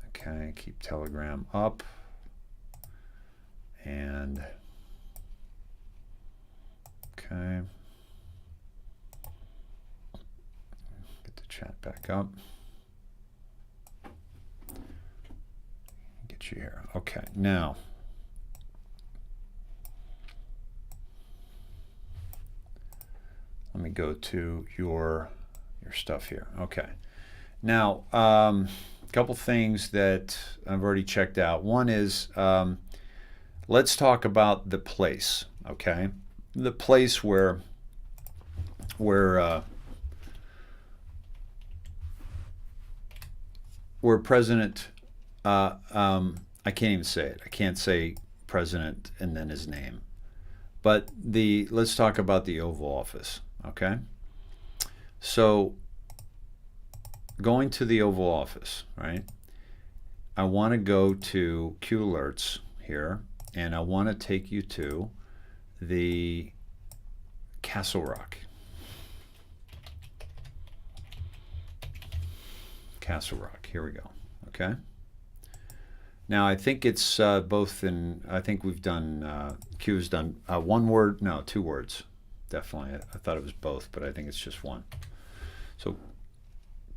[SPEAKER 1] Okay, keep Telegram up, and okay, get the chat back up. Get you here. Okay, now let me go to your stuff here. Okay, now a couple things that I've already checked out. One is let's talk about the place. Okay, the place where President I can't even say it. I can't say president and then his name. But let's talk about the Oval Office. Okay, so going to the Oval Office, right? I want to go to Q Alerts here, and I want to take you to the Castle Rock. Castle Rock, here we go. Okay. Now I think it's both in, I think we've done, Q's done one word, no, two words. Definitely. I thought it was both, but I think it's just one. So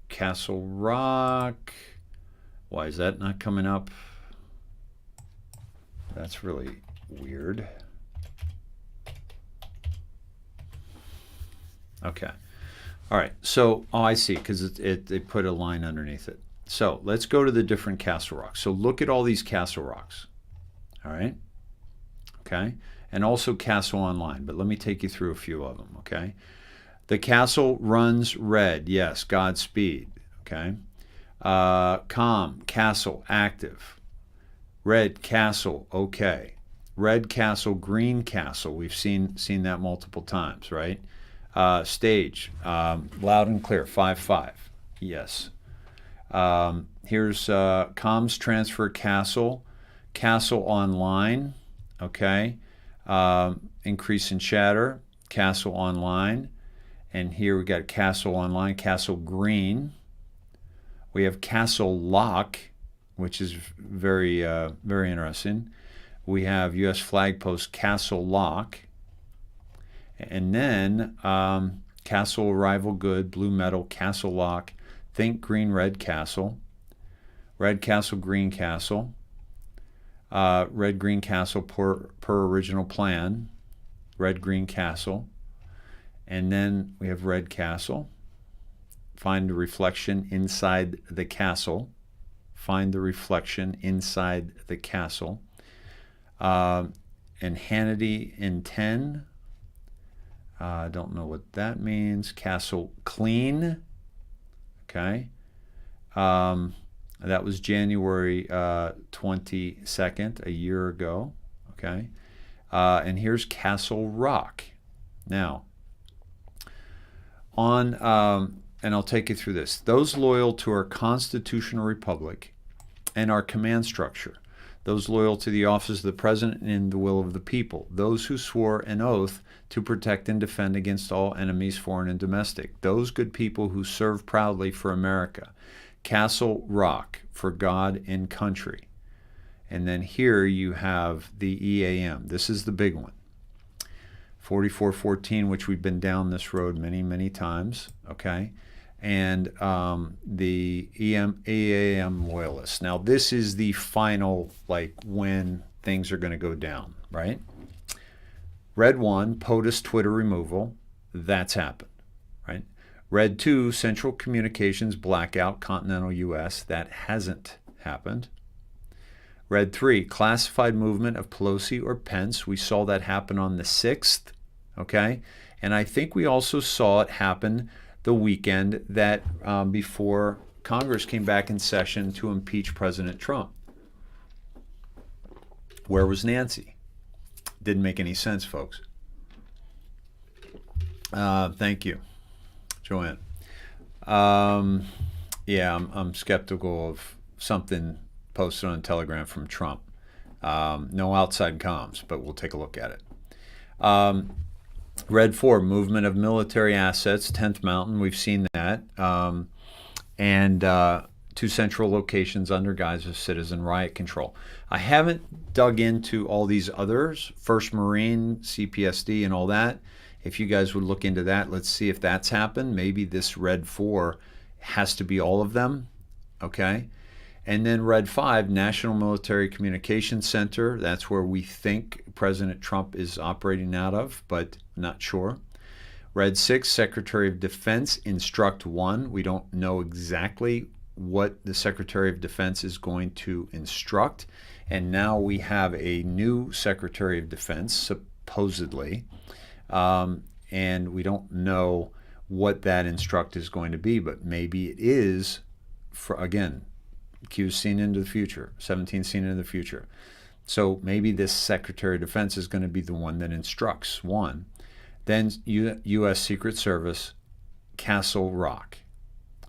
[SPEAKER 1] Castle Rock, why is that not coming up? That's really weird. Okay. All right. So, oh, I see, because they put a line underneath it. So let's go to the different Castle Rocks. So look at all these Castle Rocks. All right. Okay. And also Castle Online, but let me take you through a few of them. Okay. The castle runs red. Yes. Godspeed. Okay. Calm. Castle. Active. Red. Castle. Okay. Red castle. Green castle. We've seen that multiple times, right? Stage. Loud and clear. 5-5. Yes. Here's comms transfer castle. Castle online. Okay. Increase in chatter. Castle online. And here we got Castle Online, Castle Green. We have Castle Lock, which is very, very interesting. We have U.S. Flag Post Castle Lock. And then Castle Arrival Good, Blue Metal, Castle Lock, Think Green Red Castle, Red Castle Green Castle, Red Green Castle per original plan, Red Green Castle. And then we have Red Castle. Find the reflection inside the castle. Find the reflection inside the castle. And Hannity in 10. I don't know what that means. Castle Clean. Okay. That was January 22nd, a year ago. Okay. And here's Castle Rock. Now, and I'll take you through this. Those loyal to our constitutional republic and our command structure. Those loyal to the office of the president and the will of the people. Those who swore an oath to protect and defend against all enemies, foreign and domestic. Those good people who serve proudly for America. Castle Rock, for God and country. And then here you have the EAM. This is the big one. 4414, which we've been down this road many, many times, okay? And the EAM loyalists. Now, this is the final, like, when things are going to go down, right? Red 1, POTUS Twitter removal. That's happened, right? Red 2, Central Communications blackout, continental U.S. That hasn't happened. Red 3, classified movement of Pelosi or Pence. We saw that happen on the 6th, okay? And I think we also saw it happen the weekend that before Congress came back in session to impeach President Trump. Where was Nancy? Didn't make any sense, folks. Thank you, Joanne. Yeah, I'm skeptical of something posted on Telegram from Trump. No outside comms, but we'll take a look at it. Red 4, movement of military assets, 10th Mountain, we've seen that. And to central locations under guise of citizen riot control. I haven't dug into all these others, 1st Marine, CPSD, and all that. If you guys would look into that, let's see if that's happened. Maybe this Red 4 has to be all of them, okay? And then Red 5, National Military Communications Center. That's where we think President Trump is operating out of, but not sure. Red 6, Secretary of Defense, Instruct 1. We don't know exactly what the Secretary of Defense is going to instruct. And now we have a new Secretary of Defense, supposedly. And we don't know what that instruct is going to be, but maybe it is, for, again, Q's seen into the future, 17 seen into the future. So maybe this Secretary of Defense is going to be the one that instructs, one. Then U.S. Secret Service, Castle Rock,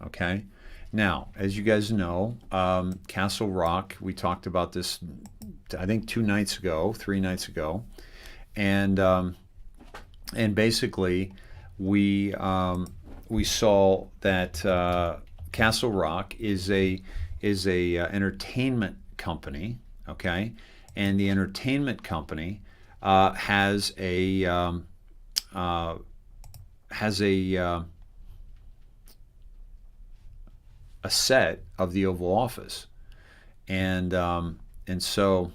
[SPEAKER 1] okay? Now, as you guys know, Castle Rock, we talked about this, I think 3 nights ago, and basically we saw that Castle Rock is a entertainment company, okay, and the entertainment company has a set of the Oval Office, and so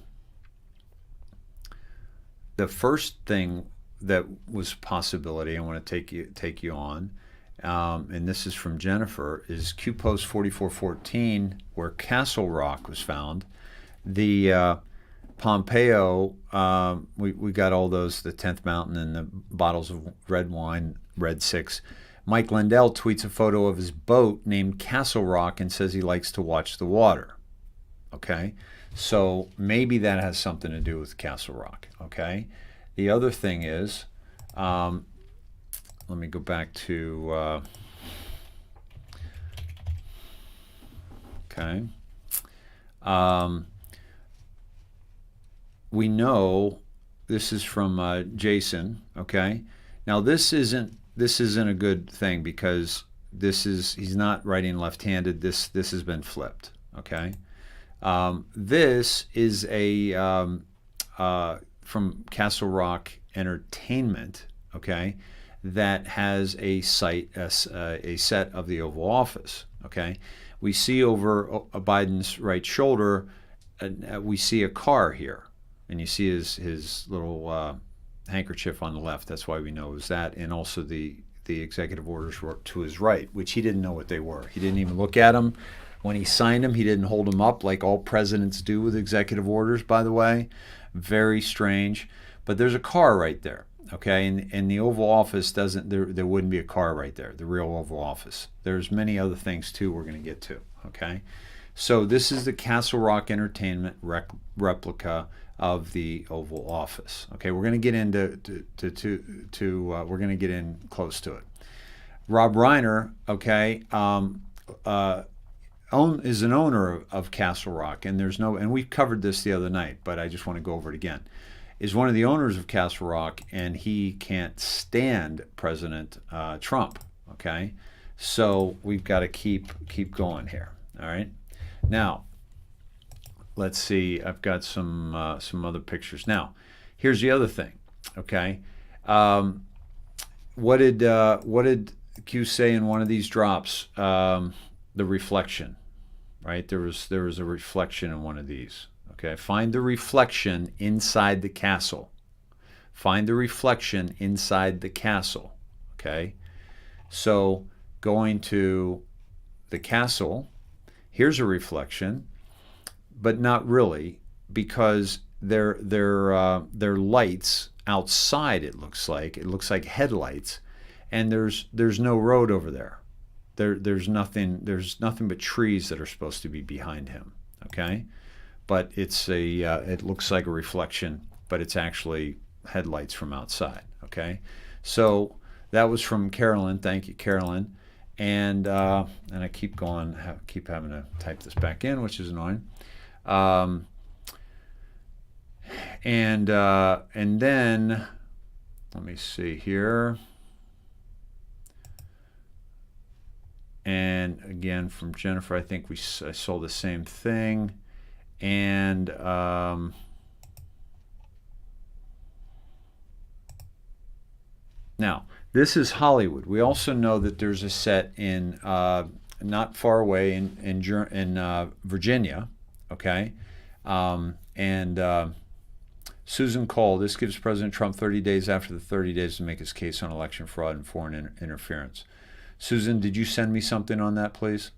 [SPEAKER 1] the first thing that was possibility I want to take you on, and this is from Jennifer, is Q Post 4414, where Castle Rock was found. The Pompeo, we got all those, the 10th Mountain and the bottles of red wine, Red 6. Mike Lindell tweets a photo of his boat named Castle Rock and says he likes to watch the water. Okay, so maybe that has something to do with Castle Rock. Okay, the other thing is, let me go back to, okay, we know, this is from Jason, okay, now this isn't a good thing because he's not writing left-handed, this has been flipped, okay. This is from Castle Rock Entertainment, okay, that has a set of the Oval Office, okay. We see over Biden's right shoulder, we see a car here, and you see his little handkerchief on the left. That's why we know it was that, and also the executive orders were to his right, which he didn't know what they were. He didn't even look at them. When he signed them, he didn't hold them up like all presidents do with executive orders, by the way. Very strange. But there's a car right there, okay? And the Oval Office doesn't, there wouldn't be a car right there, the real Oval Office. There's many other things, too, we're going to get to, okay? So this is the Castle Rock Entertainment replica of the Oval Office. Okay, we're going to get into we're going to get in close to it. Rob Reiner, okay, is an owner of Castle Rock, and there's no, and we covered this the other night, but I just want to go over it again. Is one of the owners of Castle Rock, and he can't stand President Trump. Okay, so we've got to keep going here. All right, now let's see. I've got some other pictures. Now, here's the other thing. Okay, what did Q say in one of these drops? The reflection, right? There was a reflection in one of these. Okay, find the reflection inside the castle. Find the reflection inside the castle. Okay, so going to the castle, here's a reflection, but not really, because they're lights outside. It looks like headlights, and there's no road over there. There's nothing but trees that are supposed to be behind him. Okay. But it looks like a reflection, but it's actually headlights from outside. Okay, so that was from Carolyn. Thank you, Carolyn. And I keep having to type this back in, which is annoying. And then let me see here. And again from Jennifer, I think I saw the same thing. And now this is Hollywood. We also know that there's a set in not far away in Virginia. Okay, and Susan Cole. This gives President Trump 30 days after the 30 days to make his case on election fraud and foreign interference. Susan, did you send me something on that, please?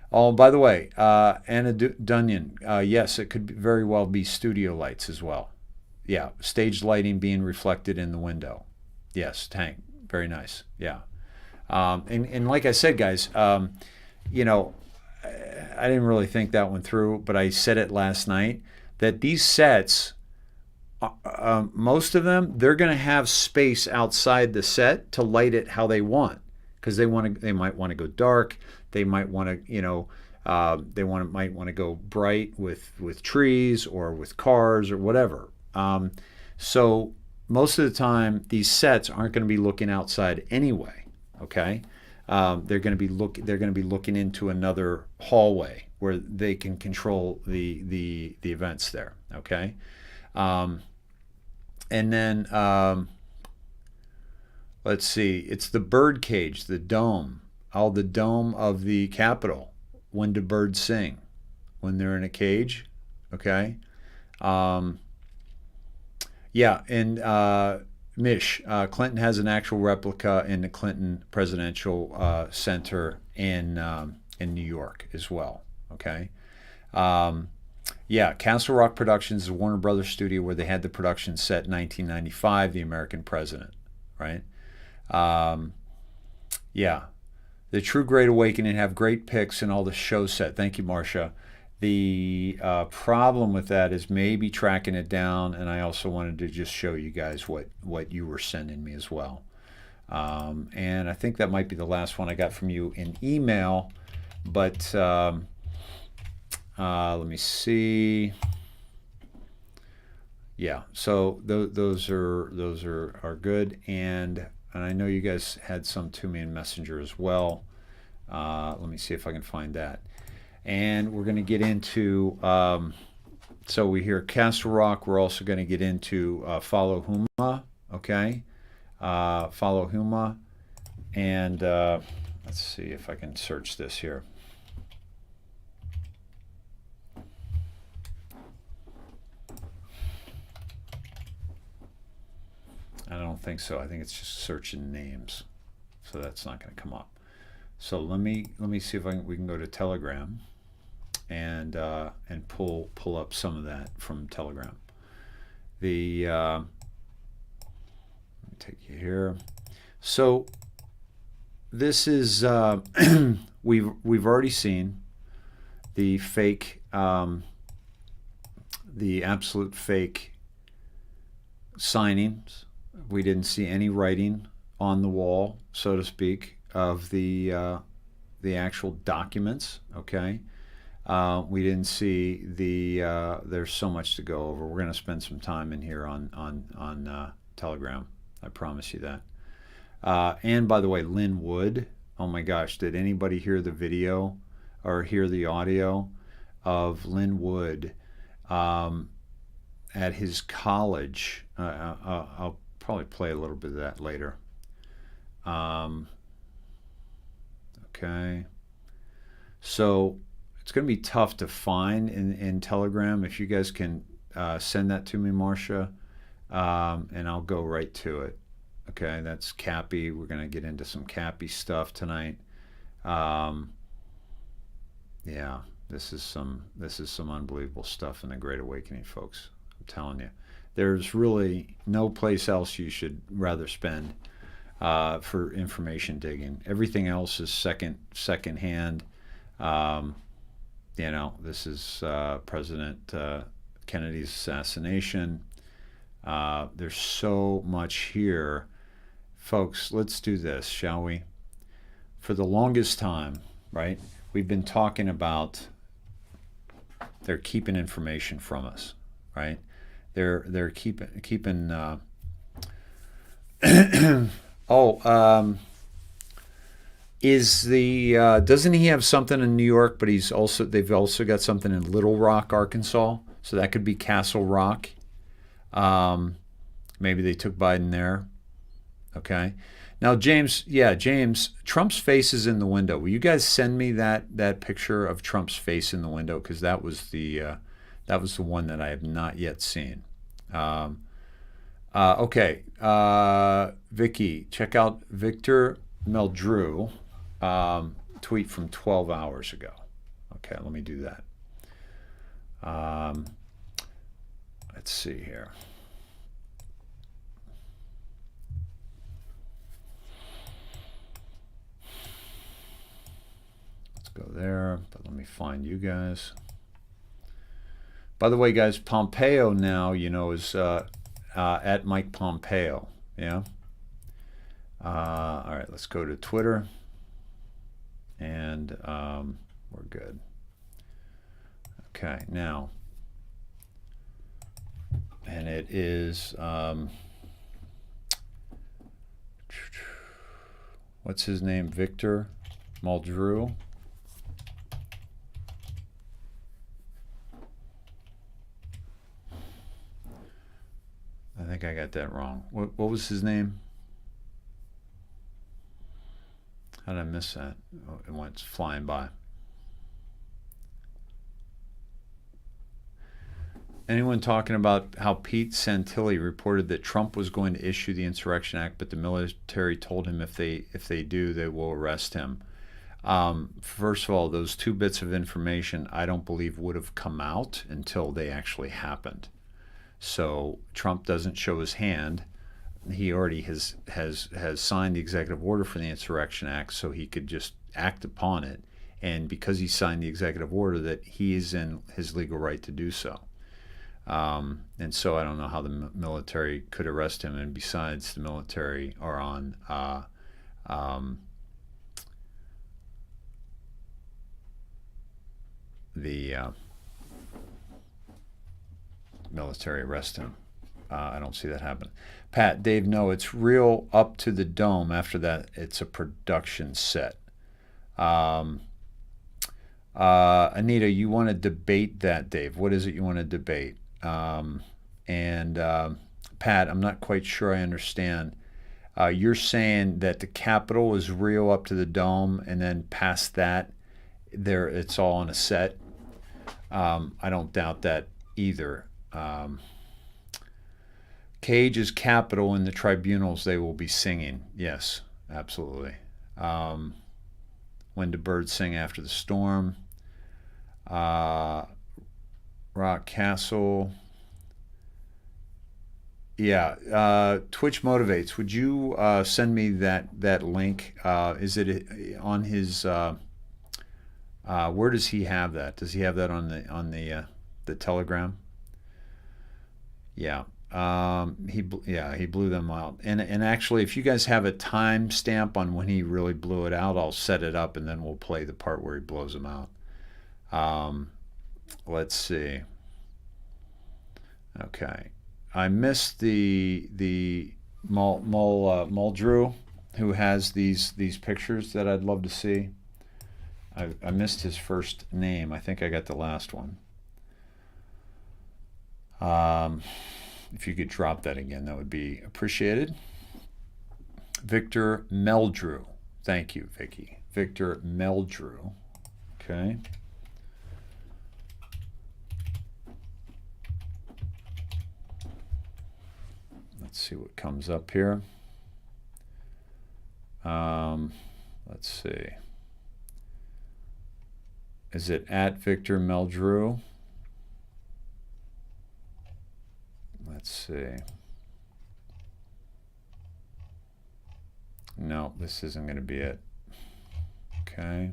[SPEAKER 1] Oh, by the way, Anna Dunyan, yes, it could very well be studio lights as well. Yeah, stage lighting being reflected in the window. Yes, Tank, very nice. Yeah, and like I said, guys, you know, I didn't really think that one through, but I said it last night that these sets, most of them, they're going to have space outside the set to light it how they want, because they might want to go dark. They might want to, you know, might want to go bright with trees or with cars or whatever. So most of the time, these sets aren't going to be looking outside anyway. Okay, they're going to be looking into another hallway where they can control the events there. Okay, and then let's see. It's the bird cage, the dome. The dome of the Capitol. When do birds sing? When they're in a cage. Okay. Yeah, and Mish, Clinton has an actual replica in the Clinton Presidential Center in New York as well. Okay. Yeah, Castle Rock Productions is a Warner Brothers studio where they had the production set in 1995, The American President. Right. Yeah. The True Great Awakening have great picks and all the show set. Thank you, Marcia. The problem with that is maybe tracking it down, and I also wanted to just show you guys what you were sending me as well. And I think that might be the last one I got from you in email, but let me see. Yeah, so those are good, and I know you guys had some to me in Messenger as well. Let me see if I can find that. And we're going to get into, so we hear Castle Rock. We're also going to get into Follow Huma, okay? Follow Huma. And let's see if I can search this here. I don't think so. I think it's just searching names, so that's not going to come up. So let me see if we can go to Telegram and pull up some of that from Telegram. Let me take you here. So this is we've already seen the fake, the absolute fake signings. We didn't see any writing on the wall, so to speak, of the the actual documents. Okay. We didn't see the. There's so much to go over. We're going to spend some time in here on Telegram. I promise you that. And by the way, Lynn Wood. Oh my gosh, did anybody hear the video or hear the audio of Lynn Wood at his college? I'll probably play a little bit of that later. Okay. So it's going to be tough to find in Telegram. If you guys can send that to me, Marcia, and I'll go right to it. Okay, that's Cappy. We're going to get into some Cappy stuff tonight. Yeah, this is some unbelievable stuff in the Great Awakening, folks. I'm telling you, there's really no place else you should rather spend for information digging. Everything else is second hand. This is President Kennedy's assassination. There's so much here. Folks, let's do this, shall we? For the longest time, right, we've been talking about they're keeping information from us, right? They're keeping is the doesn't he have something in New York, but they've also got something in Little Rock, Arkansas, so that could be Castle Rock. Maybe they took Biden there. Okay. Now, James, Trump's face is in the window. Will you guys send me that picture of Trump's face in the window? Because that was the one that I have not yet seen. Okay. Vicky, check out Victor Meldrew tweet from 12 hours ago. Okay, let me do that. Let's see here. Go there, but let me find you guys. By the way, guys, Pompeo now, is at Mike Pompeo. Yeah. All right, let's go to Twitter, and we're good. Okay, now, and it is what's his name? Victor Meldrew. I think I got that wrong. What was his name? How did I miss that? Oh, it went flying by. Anyone talking about how Pete Santilli reported that Trump was going to issue the Insurrection Act, but the military told him if they do, they will arrest him? First of all, those two bits of information I don't believe would have come out until they actually happened. So Trump doesn't show his hand. He already has signed the executive order for the Insurrection Act, so he could just act upon it. And because he signed the executive order, that he is in his legal right to do so. And so I don't know how the military could arrest him. And besides, the military are on military arrest him. I don't see that happen. Pat, Dave, no, it's real up to the dome. After that, it's a production set. Anita, you want to debate that, Dave? What is it you want to debate? Pat, I'm not quite sure I understand. You're saying that the Capitol is real up to the dome, and then past that, it's all on a set. I don't doubt that either. Cage is Capitol in the tribunals. They will be singing. Yes, absolutely. When do birds sing after the storm? Rock Castle. Yeah. Twitch Motivates. Would you send me that link? Is it on his? Where does he have that? Does he have that on the Telegram? Yeah. He blew them out. And actually, if you guys have a time stamp on when he really blew it out, I'll set it up and then we'll play the part where he blows them out. Let's see. Okay, I missed the Muldrew, who has these pictures that I'd love to see. I missed his first name. I think I got the last one. If you could drop that again, that would be appreciated. Victor Meldrew. Thank you, Vicky. Victor Meldrew. Okay. Let's see what comes up here. Let's see. Is it at Victor Meldrew? Let's see. No, this isn't going to be it. Okay.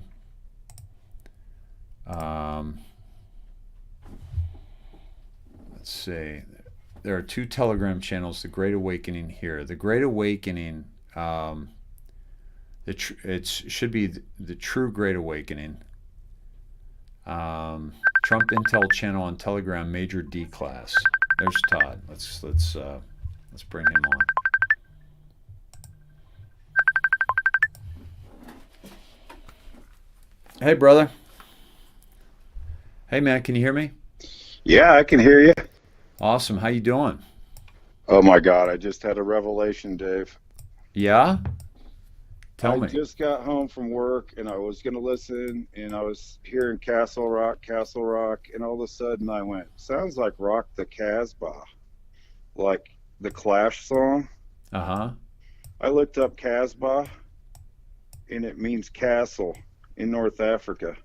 [SPEAKER 1] Let's see. There are two Telegram channels. The Great Awakening here. The Great Awakening. It should be the True Great Awakening. Trump Intel channel on Telegram, Major D class. There's Todd. Let's bring him on. Hey, brother. Hey, man. Can you hear me?
[SPEAKER 2] Yeah, I can hear you.
[SPEAKER 1] Awesome. How you doing?
[SPEAKER 2] Oh my God, I just had a revelation, Dave.
[SPEAKER 1] Yeah? Tell me.
[SPEAKER 2] I just got home from work and I was going to listen and I was hearing Castle Rock, and all of a sudden I went, sounds like Rock the Casbah, like the Clash song.
[SPEAKER 1] Uh-huh.
[SPEAKER 2] I looked up Casbah and it means castle in North Africa.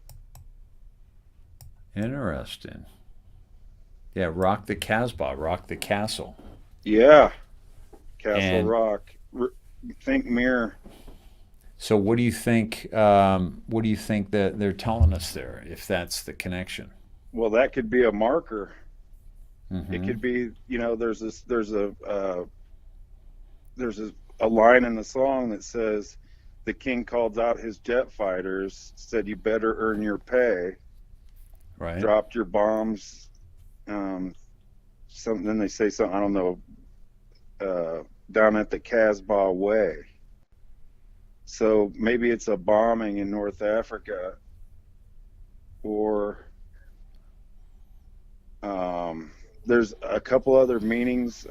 [SPEAKER 1] Interesting. Yeah, Rock the Casbah, Rock the Castle.
[SPEAKER 2] Yeah, Castle
[SPEAKER 1] And
[SPEAKER 2] Rock. Think mirror.
[SPEAKER 1] so what do you think that they're telling us there, if that's the connection?
[SPEAKER 2] Well, that could be a marker. It
[SPEAKER 1] Mm-hmm.
[SPEAKER 2] could be, there's a line in the song that says, the king called out his jet fighters, said, you better earn your pay,
[SPEAKER 1] Right?
[SPEAKER 2] dropped your bombs. Then they say something, I don't know, down at the Casbah Way. So maybe it's a bombing in North Africa, or there's a couple other meanings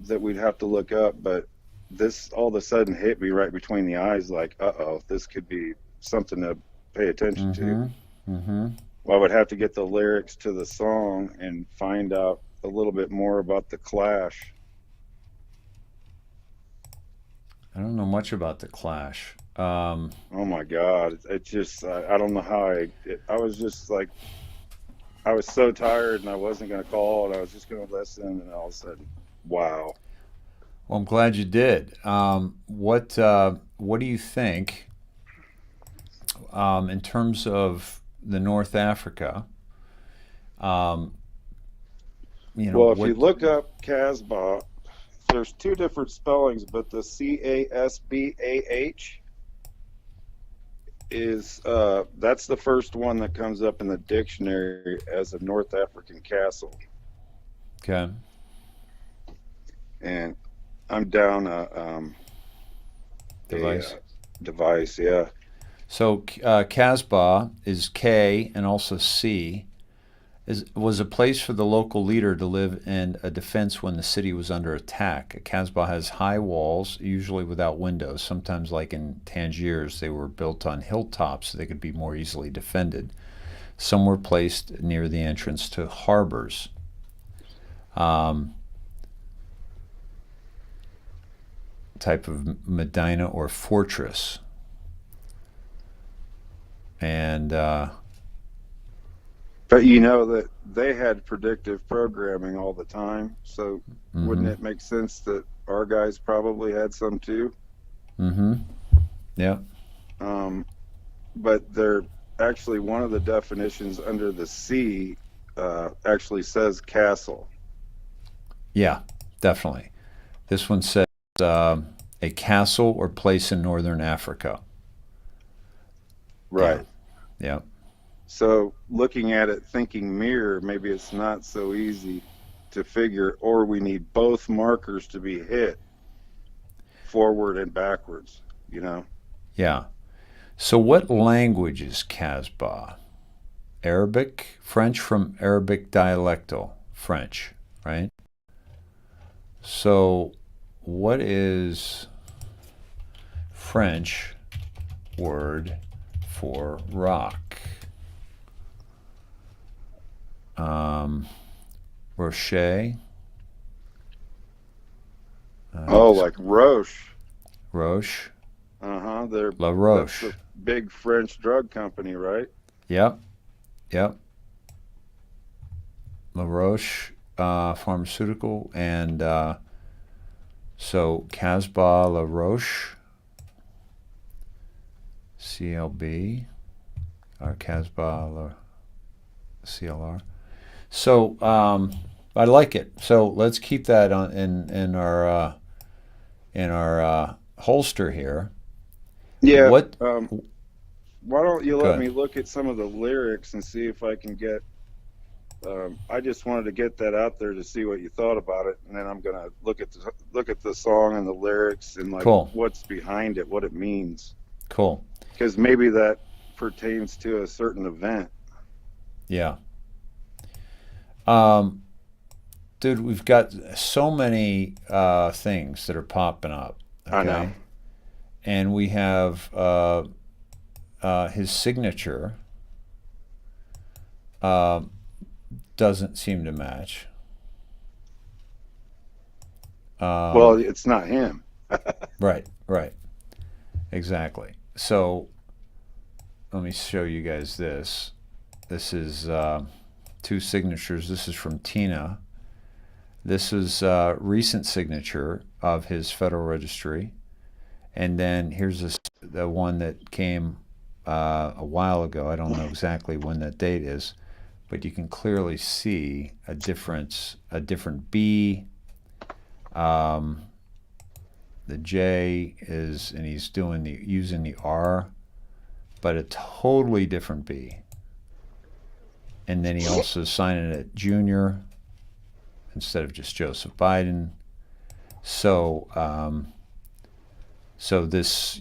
[SPEAKER 2] that we'd have to look up, but this all of a sudden hit me right between the eyes, like, uh-oh, this could be something to pay attention to.
[SPEAKER 1] Mm-hmm. Mm-hmm.
[SPEAKER 2] Well, I would have to get the lyrics to the song and find out a little bit more about the Clash.
[SPEAKER 1] I don't know much about the Clash.
[SPEAKER 2] Oh my God. It just, I don't know how I was just like, I was so tired and I wasn't going to call and I was just going to listen, and all of a sudden, wow.
[SPEAKER 1] Well, I'm glad you did. What do you think in terms of the North Africa? Um,
[SPEAKER 2] Well, if you
[SPEAKER 1] what?
[SPEAKER 2] look up Casbah, there's two different spellings, but the Casbah is that's the first one that comes up in the dictionary as a North African castle.
[SPEAKER 1] Okay.
[SPEAKER 2] And I'm down
[SPEAKER 1] Device.
[SPEAKER 2] device, yeah.
[SPEAKER 1] So Casbah is K and also C. Was a place for the local leader to live and a defense when the city was under attack. A Casbah has high walls, usually without windows. Sometimes, like in Tangiers, they were built on hilltops so they could be more easily defended. Some were placed near the entrance to harbors. Um, type of medina or fortress. And
[SPEAKER 2] But you know that they had predictive programming all the time, so wouldn't
[SPEAKER 1] mm-hmm,
[SPEAKER 2] it make sense that our guys probably had some too?
[SPEAKER 1] mm-hmm, yeah,
[SPEAKER 2] Um, but they're actually, one of the definitions under the C actually says castle.
[SPEAKER 1] Yeah, definitely. This one says a castle or place in northern Africa. Yeah,
[SPEAKER 2] Right.
[SPEAKER 1] yeah,
[SPEAKER 2] So looking at it, thinking mirror, maybe it's not so easy to figure, or we need both markers to be hit forward and backwards, you know?
[SPEAKER 1] yeah. So what language is Casbah? Arabic, French from Arabic dialectal, French, right? So what is French word for rock? Rocher,
[SPEAKER 2] Oh, like Roche.
[SPEAKER 1] Roche,
[SPEAKER 2] Uh-huh.
[SPEAKER 1] La
[SPEAKER 2] That's the
[SPEAKER 1] Roche.
[SPEAKER 2] big French drug company, right?
[SPEAKER 1] Yep, yep. La Roche pharmaceutical, and so Casbah La Roche, CLB, or Casbah La CLR. So I like it. So let's keep that on in our holster here.
[SPEAKER 2] Yeah.
[SPEAKER 1] What?
[SPEAKER 2] Why don't you let
[SPEAKER 1] Good.
[SPEAKER 2] me look at some of the lyrics and see if I can get I just wanted to get that out there to see what you thought about it, and then I'm gonna look at the song and the lyrics and like
[SPEAKER 1] Cool.
[SPEAKER 2] what's behind it, what it means,
[SPEAKER 1] Cool.
[SPEAKER 2] because maybe that pertains to a certain event.
[SPEAKER 1] Yeah. Um, dude, we've got so many things that are popping up.
[SPEAKER 2] I know.
[SPEAKER 1] Okay, and we have his signature uh, doesn't seem to match.
[SPEAKER 2] Well,
[SPEAKER 1] Um,
[SPEAKER 2] it's not him.
[SPEAKER 1] right, right, exactly. So let me show you guys this. This is two signatures. This is from Tina. This is recent signature of his Federal Registry. And then here's the one that came a while ago. I don't know exactly when that date is, but you can clearly see a difference, a different B. The J is, and he's doing using the R, but a totally different B. And then he also signing it Junior instead of just Joseph Biden. So, so this,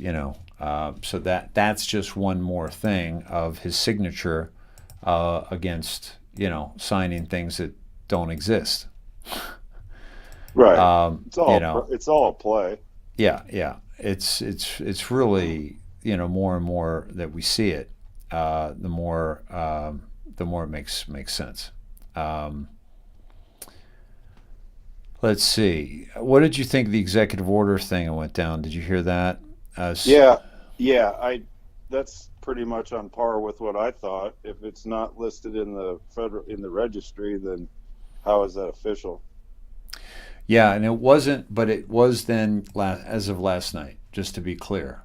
[SPEAKER 1] so that's just one more thing of his signature against, signing things that don't exist.
[SPEAKER 2] Right.
[SPEAKER 1] Um,
[SPEAKER 2] It's
[SPEAKER 1] you
[SPEAKER 2] all
[SPEAKER 1] know,
[SPEAKER 2] it's all play.
[SPEAKER 1] yeah, yeah. It's really, more and more that we see it, the more it makes sense. Um, let's see. What did you think of the executive order thing that went down? Did you hear that?
[SPEAKER 2] Yeah, yeah. I That's pretty much on par with what I thought. If it's not listed in the registry, then how is that official?
[SPEAKER 1] Yeah, and it wasn't, but it was then as of last night, just to be clear.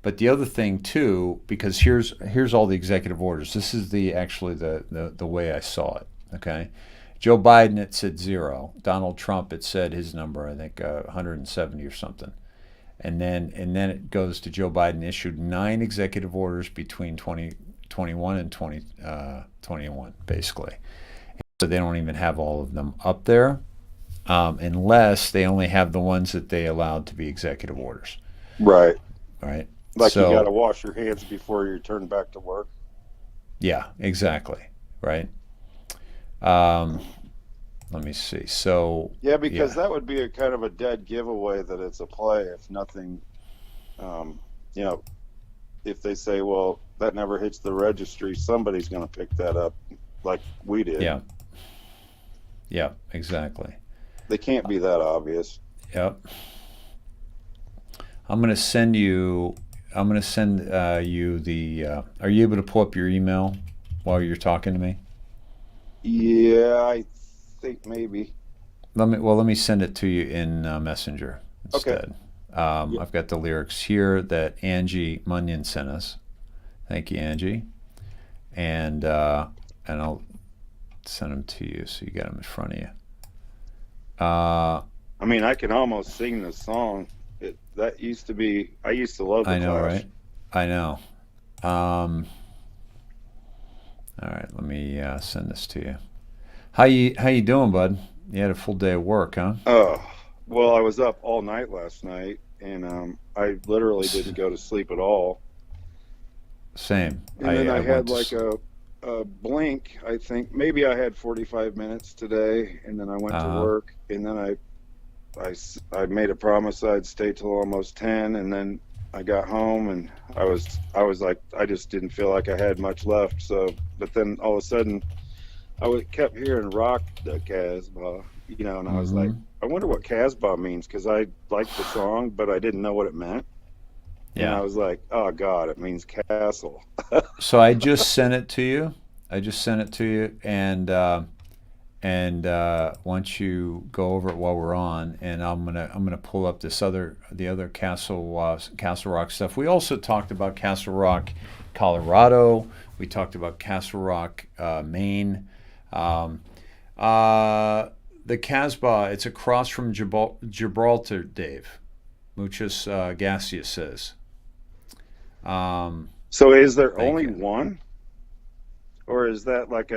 [SPEAKER 1] But the other thing too, because here's all the executive orders. This is the way I saw it. Okay, Joe Biden, it said 0. Donald Trump, it said his number, I think 170 or something. And then it goes to Joe Biden issued 9 executive orders between 2021 and 2021, basically. So they don't even have all of them up there, unless they only have the ones that they allowed to be executive orders.
[SPEAKER 2] Right.
[SPEAKER 1] Right.
[SPEAKER 2] Like you got to
[SPEAKER 1] So
[SPEAKER 2] wash your hands before you turn back to work.
[SPEAKER 1] yeah, exactly. Right. Um, let me see. So
[SPEAKER 2] Yeah, because
[SPEAKER 1] yeah,
[SPEAKER 2] that would be a kind of a dead giveaway that it's a play if nothing, um, you know, if they say, well, that never hits the registry, somebody's going to pick that up like we did.
[SPEAKER 1] yeah, yeah, exactly.
[SPEAKER 2] They can't be that obvious.
[SPEAKER 1] Yep. I'm gonna send you. I'm gonna send you the. Are you able to pull up your email while you're talking to me?
[SPEAKER 2] Yeah, I think maybe.
[SPEAKER 1] Let me send it to you in Messenger
[SPEAKER 2] Okay.
[SPEAKER 1] instead.
[SPEAKER 2] Yeah.
[SPEAKER 1] I've got the lyrics here that Angie Munyon sent us. Thank you, Angie. And I'll send them to you so you got them in front of you. Uh,
[SPEAKER 2] I mean, I can almost sing the song. That used to be. I used to love the
[SPEAKER 1] I know,
[SPEAKER 2] Clash.
[SPEAKER 1] right? I know. Um, all right, let me send this to you. How you doing, bud? You had a full day of work, huh?
[SPEAKER 2] Oh, well, I was up all night last night, and I literally didn't go to sleep at all.
[SPEAKER 1] Same.
[SPEAKER 2] And then
[SPEAKER 1] I
[SPEAKER 2] I
[SPEAKER 1] went
[SPEAKER 2] had
[SPEAKER 1] to
[SPEAKER 2] like a blink. I think maybe I had 45 minutes today, and then I went to
[SPEAKER 1] uh
[SPEAKER 2] work, and then I made a promise I'd stay till almost 10, and then I got home, and I was like, I just didn't feel like I had much left. So, but then all of a sudden, kept hearing rock the Casbah, and I was like,
[SPEAKER 1] hmm
[SPEAKER 2] I wonder what Casbah means, because I liked the song, but I didn't know what it meant. And I
[SPEAKER 1] Yeah.
[SPEAKER 2] was like, oh God, it means castle.
[SPEAKER 1] So I just sent it to you. I just sent it to you, and once you go over it while we're on, and I'm gonna pull up the other Castle Rock stuff. We also talked about Castle Rock, Colorado. We talked about Castle Rock, Maine. Um, the Casbah, it's across from Gibraltar, Dave. Muchas gracias says. Um,
[SPEAKER 2] So is there
[SPEAKER 1] thank
[SPEAKER 2] only
[SPEAKER 1] you.
[SPEAKER 2] one, or is that like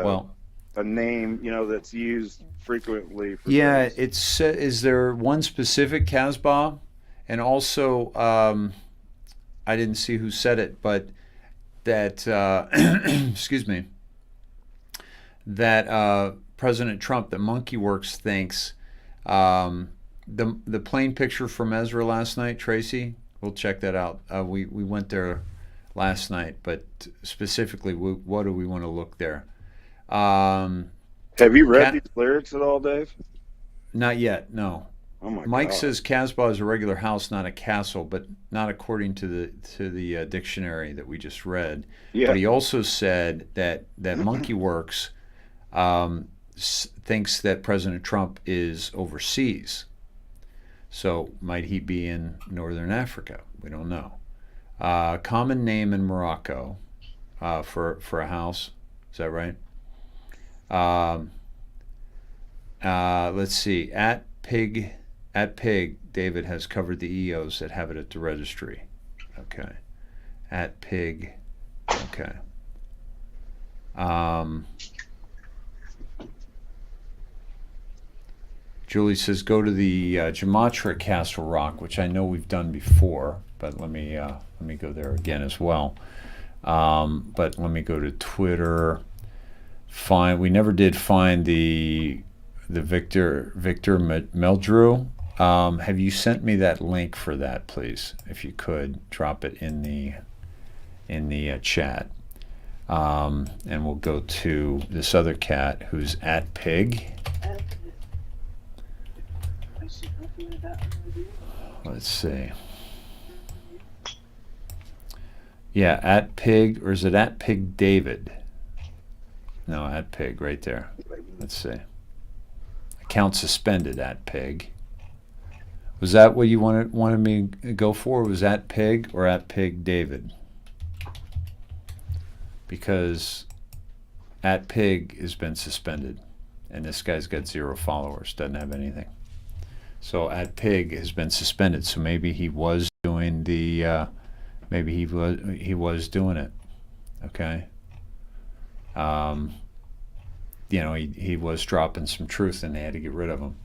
[SPEAKER 1] Well,
[SPEAKER 2] a name, that's used frequently for
[SPEAKER 1] yeah,
[SPEAKER 2] things?
[SPEAKER 1] it's is there one specific Casbah? And also, I didn't see who said it, but that excuse me, that President Trump, that MonkeyWorks thinks the plane picture from Ezra last night, Tracy. We'll check that out. We went there last night, but specifically, what do we want to look there? Um,
[SPEAKER 2] Have you read
[SPEAKER 1] cat,
[SPEAKER 2] these lyrics at all, Dave?
[SPEAKER 1] not yet. No.
[SPEAKER 2] Oh my
[SPEAKER 1] Mike
[SPEAKER 2] God.
[SPEAKER 1] says Casbah is a regular house, not a castle, but not according to the dictionary that we just read. But
[SPEAKER 2] Yeah.
[SPEAKER 1] he also said that MonkeyWorks thinks that President Trump is overseas. So might he be in northern Africa? We don't know. Common name in Morocco for a house. Is that right? Um, let's see. At Pig, David has covered the EOs that have it at the registry. Okay. At Pig. Okay. Um, Julie says go to the Gematria Castle Rock, which I know we've done before, but let me go there again as well. But let me go to Twitter. We never did find the Victor Meldrew. Have you sent me that link for that, please? If you could drop it in the chat, and we'll go to this other cat who's at Pig. Let's see. Yeah, at Pig, or is it at Pig David? No, at Pig, right there. Let's see. Account suspended at Pig. Was that what you wanted me to go for? Was at Pig or at Pig David? Because at Pig has been suspended, and this guy's got 0 followers, doesn't have anything. So at Pig has been suspended. So maybe he was doing he was doing it. Okay. He was dropping some truth, and they had to get rid of him.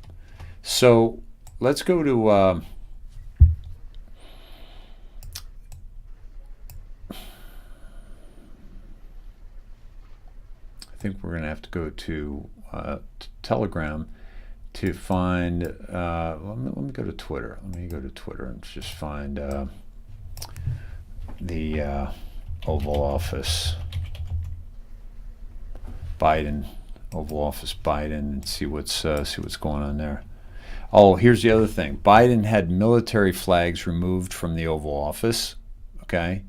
[SPEAKER 1] So let's go to. I think we're going to have to go to Telegram to find. Let me go to Twitter. Let me go to Twitter and just find the Oval Office Biden, and see what's going on there. Oh, here's the other thing. Biden had military flags removed from the Oval Office. Okay,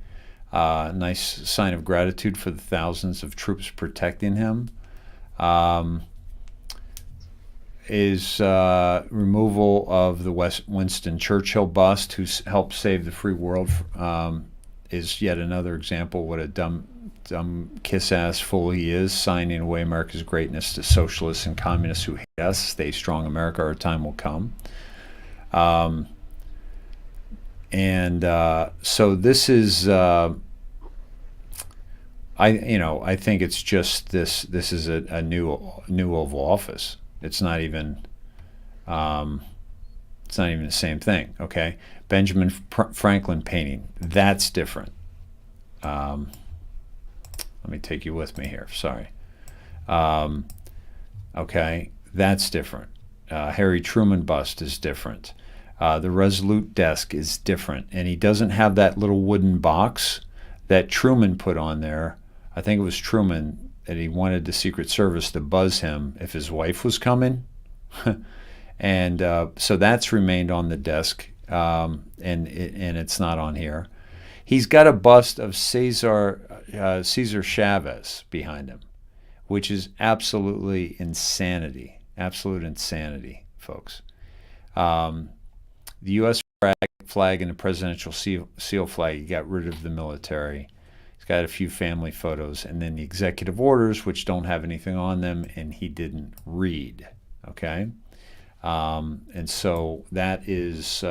[SPEAKER 1] nice sign of gratitude for the thousands of troops protecting him. Is removal of the Winston Churchill bust, who's helped save the free world, is yet another example what a dumb kiss ass fool he is, signing away America's greatness to socialists and communists who hate us. Stay strong, America. Our time will come. So this is, I think it's just this. This is a new Oval Office. It's not even. It's not even the same thing. Okay, Benjamin Franklin painting. That's different. Let me take you with me here. Sorry. Okay, that's different. Harry Truman bust is different. The Resolute desk is different, and he doesn't have that little wooden box that Truman put on there. I think it was Truman that he wanted the Secret Service to buzz him if his wife was coming. And so that's remained on the desk, and it's not on here. He's got a bust of Cesar Chavez behind him, which is absolutely insanity. Absolute insanity, folks. The U.S. flag and the presidential seal flag, he got rid of the military. He's got a few family photos, and then the executive orders, which don't have anything on them, and he didn't read. Okay? And so that is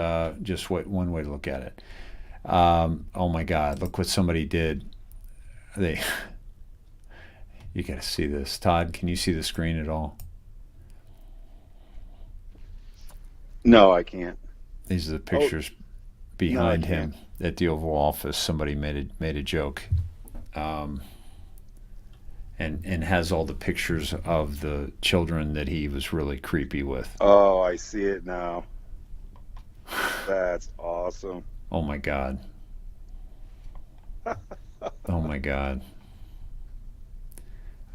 [SPEAKER 1] just one way to look at it. Oh my God, look what somebody did. You got to see this. Todd, can you see the screen at all?
[SPEAKER 2] No, I can't.
[SPEAKER 1] These are the pictures behind him at the Oval Office. Somebody made a joke, and has all the pictures of the children that he was really creepy with.
[SPEAKER 2] Oh, I see it now. That's awesome.
[SPEAKER 1] Oh my God. Oh my God.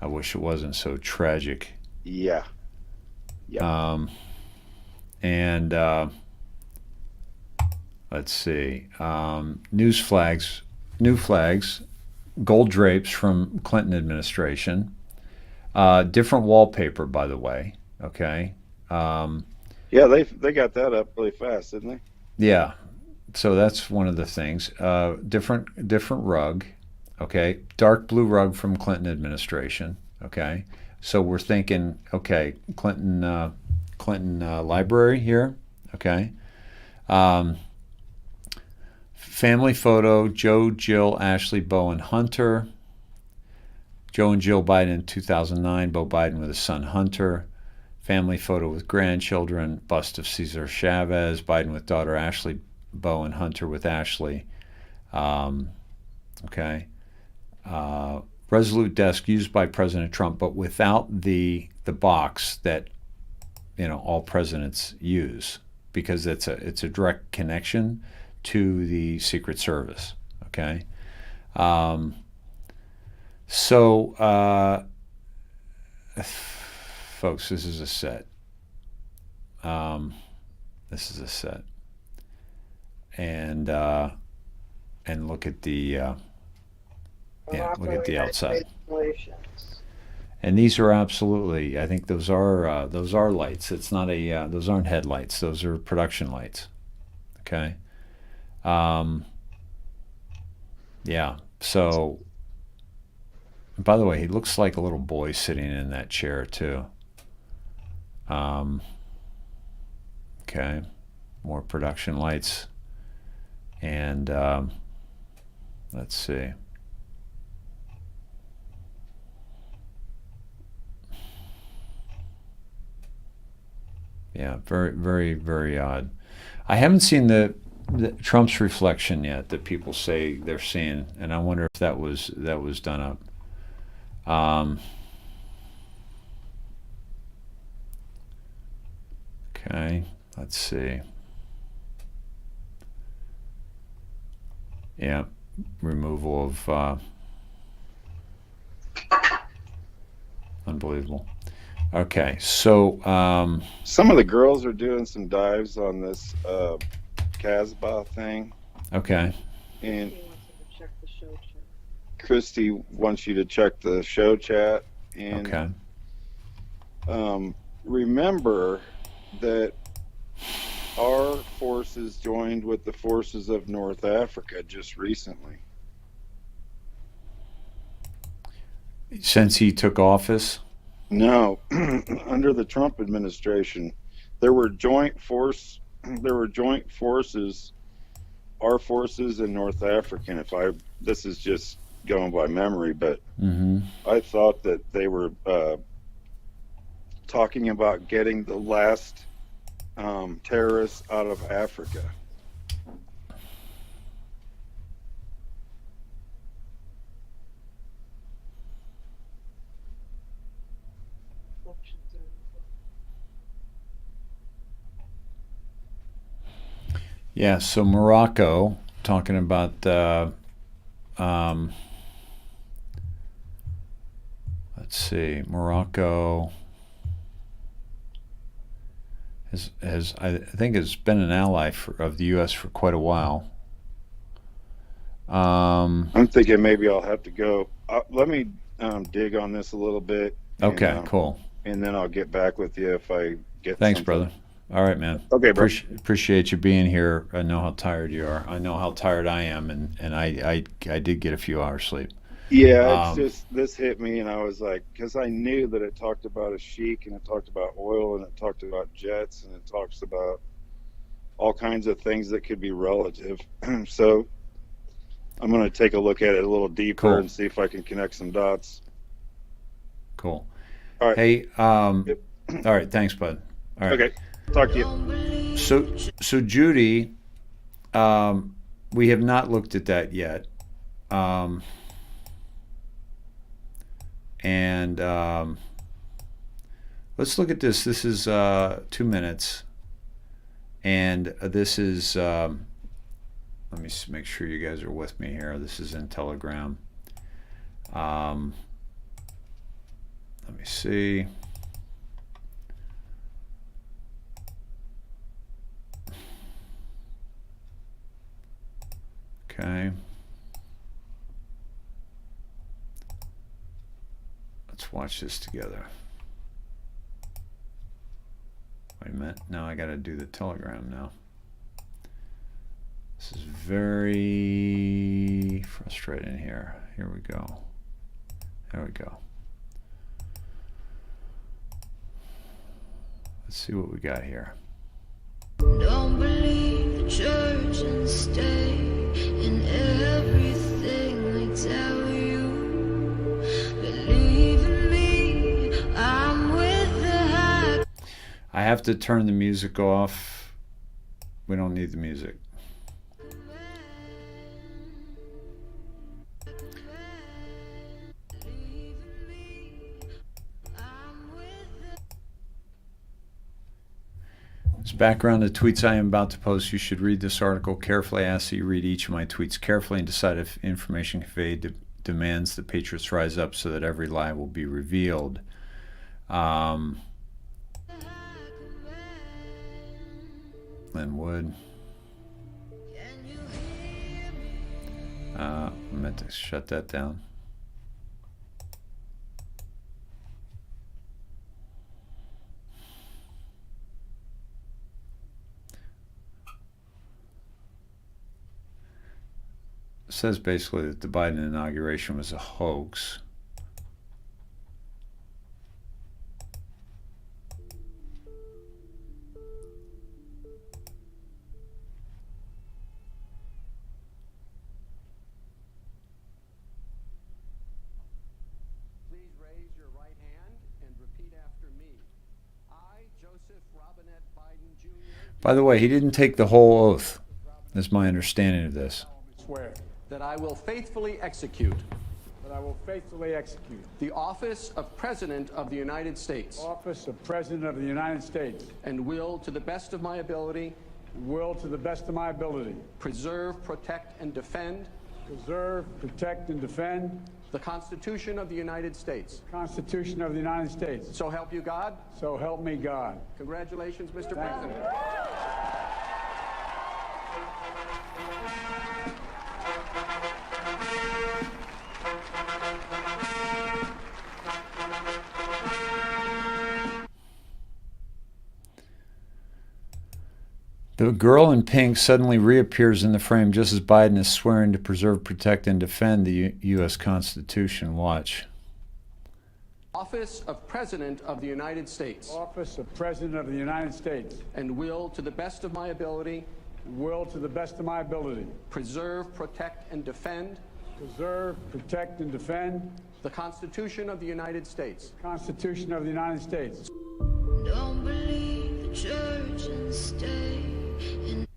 [SPEAKER 1] I wish it wasn't so tragic.
[SPEAKER 2] Yeah.
[SPEAKER 1] Let's see. New flags, gold drapes from Clinton administration. Different wallpaper, by the way. Okay.
[SPEAKER 2] Yeah, they got that up really fast, didn't they?
[SPEAKER 1] Yeah. So that's one of the things. Different rug. Okay. Dark blue rug from Clinton administration. Okay. So we're thinking, okay, Clinton library here. Okay. Family photo: Joe, Jill, Ashley, Bo, and Hunter. Joe and Jill Biden in 2009. Bo Biden with his son Hunter. Family photo with grandchildren. Bust of Cesar Chavez. Biden with daughter Ashley. Bo and Hunter with Ashley. Okay. Resolute desk used by President Trump, but without the box that all presidents use, because it's a direct connection to the Secret Service. Okay. So folks, this is a set. This is a set. And look at the look at the outside. And these are absolutely, I think those are lights. It's not those aren't headlights. Those are production lights. Okay. Yeah. So, by the way, he looks like a little boy sitting in that chair too. Okay. More production lights. And let's see. Yeah, very, very, very odd. I haven't seen the Trump's reflection yet that people say they're seeing, and I wonder if that was done up. Okay, let's see. Yeah, removal of unbelievable. Okay, so
[SPEAKER 2] some of the girls are doing some dives on this Casbah thing.
[SPEAKER 1] Okay.
[SPEAKER 2] And Christy wants you to check the show chat. And
[SPEAKER 1] okay.
[SPEAKER 2] Remember that our forces joined with the forces of North Africa just recently.
[SPEAKER 1] Since he took office?
[SPEAKER 2] No, under the Trump administration, there were joint force. There were joint forces, our forces in North Africa. And this is just going by memory, but
[SPEAKER 1] Mm-hmm.
[SPEAKER 2] I thought that they were talking about getting the last terrorists out of Africa.
[SPEAKER 1] Yeah, so Morocco, talking about, let's see, Morocco has I think has been an ally of the U.S. for quite a while.
[SPEAKER 2] I'm thinking maybe I'll have to go. Let me dig on this a little bit.
[SPEAKER 1] Okay, cool.
[SPEAKER 2] And then I'll get back with you if I get
[SPEAKER 1] Thanks,
[SPEAKER 2] something.
[SPEAKER 1] brother. All right, man.
[SPEAKER 2] Okay, bro.
[SPEAKER 1] Appreciate you being here. I know how tired you are. I know how tired I am, and I did get a few hours sleep.
[SPEAKER 2] Yeah, it's just this hit me, and I was like, because I knew that it talked about a sheik, and it talked about oil, and it talked about jets, and it talks about all kinds of things that could be relative. So I'm going to take a look at it a little deeper and see if I can connect some dots.
[SPEAKER 1] Cool.
[SPEAKER 2] All right.
[SPEAKER 1] Hey, all right. Thanks, bud. All right.
[SPEAKER 2] Okay. Talk to you.
[SPEAKER 1] So Judy, we have not looked at that yet. And let's look at this. This is 2 minutes. And this is, let me make sure you guys are with me here. This is in Telegram. Let me see. Okay. Let's watch this together. Wait a minute. Now I got to do the Telegram now. This is very frustrating here. Here we go. There we go. Let's see what we got here.
[SPEAKER 3] Don't believe the church and stay in everything they tell you. Believe in me, I'm with the high.
[SPEAKER 1] I have to turn the music off. We don't need the music. As background to tweets I am about to post, you should read this article carefully. I ask that you read each of my tweets carefully and decide if information conveyed demands the patriots rise up so that every lie will be revealed. Lynn Wood. I meant to shut that down. It says basically that the Biden inauguration was a hoax.
[SPEAKER 4] Please raise your right hand and repeat after me. I, Joseph Robinette Biden Jr.
[SPEAKER 1] By the way, he didn't take the whole oath. That's my understanding of this.
[SPEAKER 5] Swear
[SPEAKER 4] that I will faithfully execute
[SPEAKER 5] that I will faithfully execute
[SPEAKER 4] the office of President of the United States
[SPEAKER 5] the office of President of the United States,
[SPEAKER 4] and will, to the best of my ability,
[SPEAKER 5] to the best of my ability,
[SPEAKER 4] preserve, protect, and defend
[SPEAKER 5] preserve, protect, and defend
[SPEAKER 4] the Constitution of the United States.
[SPEAKER 5] the Constitution of the United States.
[SPEAKER 4] So help you God.
[SPEAKER 5] So help me God.
[SPEAKER 4] Congratulations, Mr.
[SPEAKER 5] Thank
[SPEAKER 4] President.
[SPEAKER 5] you.
[SPEAKER 1] The girl in pink suddenly reappears in the frame just as Biden is swearing to preserve, protect, and defend the U.S. Constitution. Watch.
[SPEAKER 4] office of President of the United States,
[SPEAKER 5] office of President of the United States,
[SPEAKER 4] and will, to the best of my ability,
[SPEAKER 5] will to the best of my ability
[SPEAKER 4] preserve, protect, and defend
[SPEAKER 5] preserve, protect, and defend
[SPEAKER 4] the Constitution of the United States,
[SPEAKER 5] the Constitution of the United States,
[SPEAKER 3] Don't believe the church and stay in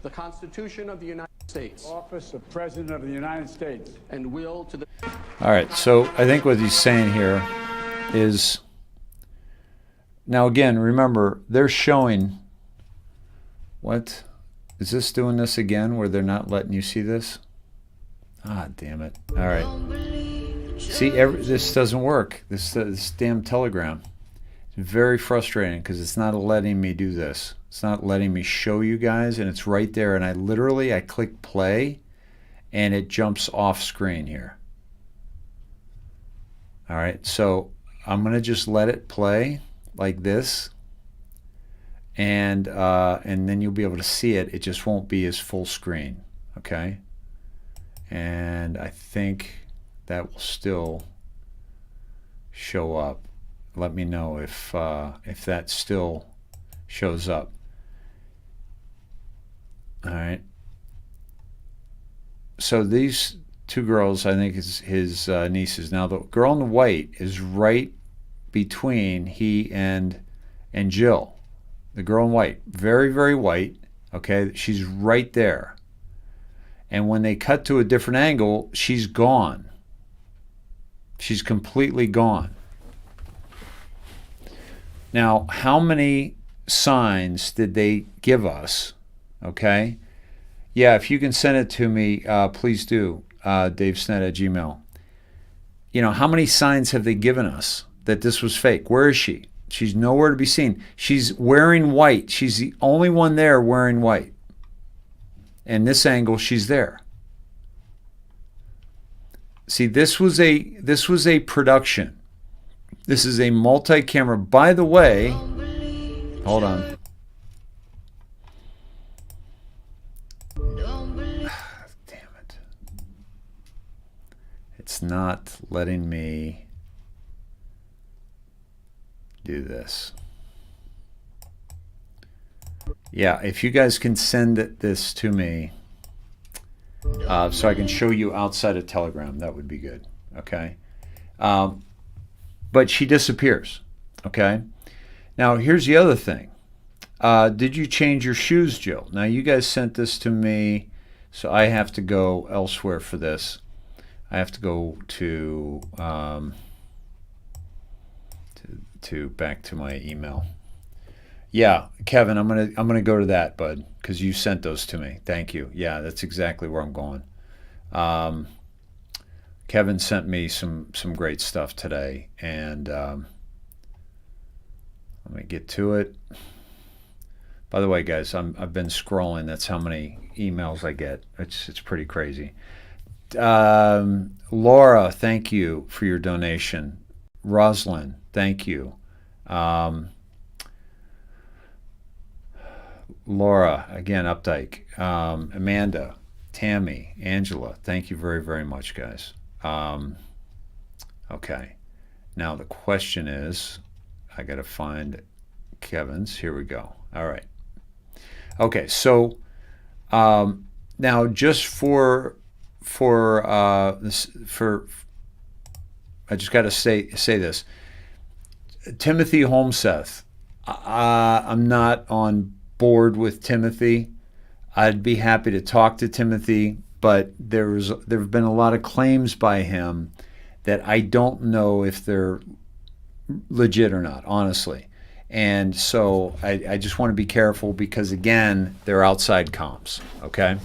[SPEAKER 4] the Constitution of the United States,
[SPEAKER 5] office of President of the United States.
[SPEAKER 4] and will, to the
[SPEAKER 1] All right, so I think what he's saying here is, now again, remember, they're showing, what? Is this doing this again where they're not letting you see this? Ah, damn it. All right.
[SPEAKER 3] don't believe the
[SPEAKER 1] See, this doesn't work. This damn Telegram. It's very frustrating because it's not letting me do this. It's not letting me show you guys, and it's right there. And I click play, and it jumps off screen here. All right, so I'm going to just let it play like this. And then you'll be able to see it. It just won't be as full screen, okay? And I think that will still show up. Let me know if that still shows up. All right. So these two girls, I think, is his nieces. Now the girl in the white is right between he and Jill. The girl in white, very, very white, okay? She's right there. And when they cut to a different angle, she's gone. She's completely gone. Now, how many signs did they give us, okay? Yeah, if you can send it to me, please do, davesnet@gmail.com. You know, how many signs have they given us that this was fake? Where is she? She's nowhere to be seen. She's wearing white. She's the only one there wearing white. And this angle, she's there. See, this was a production. This is a multi-camera. By the way, hold on. Damn it. It's not letting me do this. Yeah, if you guys can send this to me so I can show you outside of Telegram, that would be good, okay? But she disappears, okay? Now, here's the other thing. Did you change your shoes, Jill? Now, you guys sent this to me, so I have to go elsewhere for this. I have to go to back to my email. Yeah, Kevin, I'm gonna go to that, bud, because you sent those to me. Thank you. Yeah, that's exactly where I'm going. Kevin sent me some great stuff today, and let me get to it. By the way, guys, I've been scrolling. That's how many emails I get. It's pretty crazy. Laura, thank you for your donation. Roslyn, thank you. Laura, again, Updike. Amanda, Tammy, Angela, thank you very, very much, guys. Okay. Now the question is, I got to find Kevin's. Here we go. All right. Okay, so now just for I just got to say this. Timothy Holmseth, I'm not on board with Timothy. I'd be happy to talk to Timothy, but there have been a lot of claims by him that I don't know if they're legit or not, honestly. And so I just want to be careful because, again, they're outside comps, okay?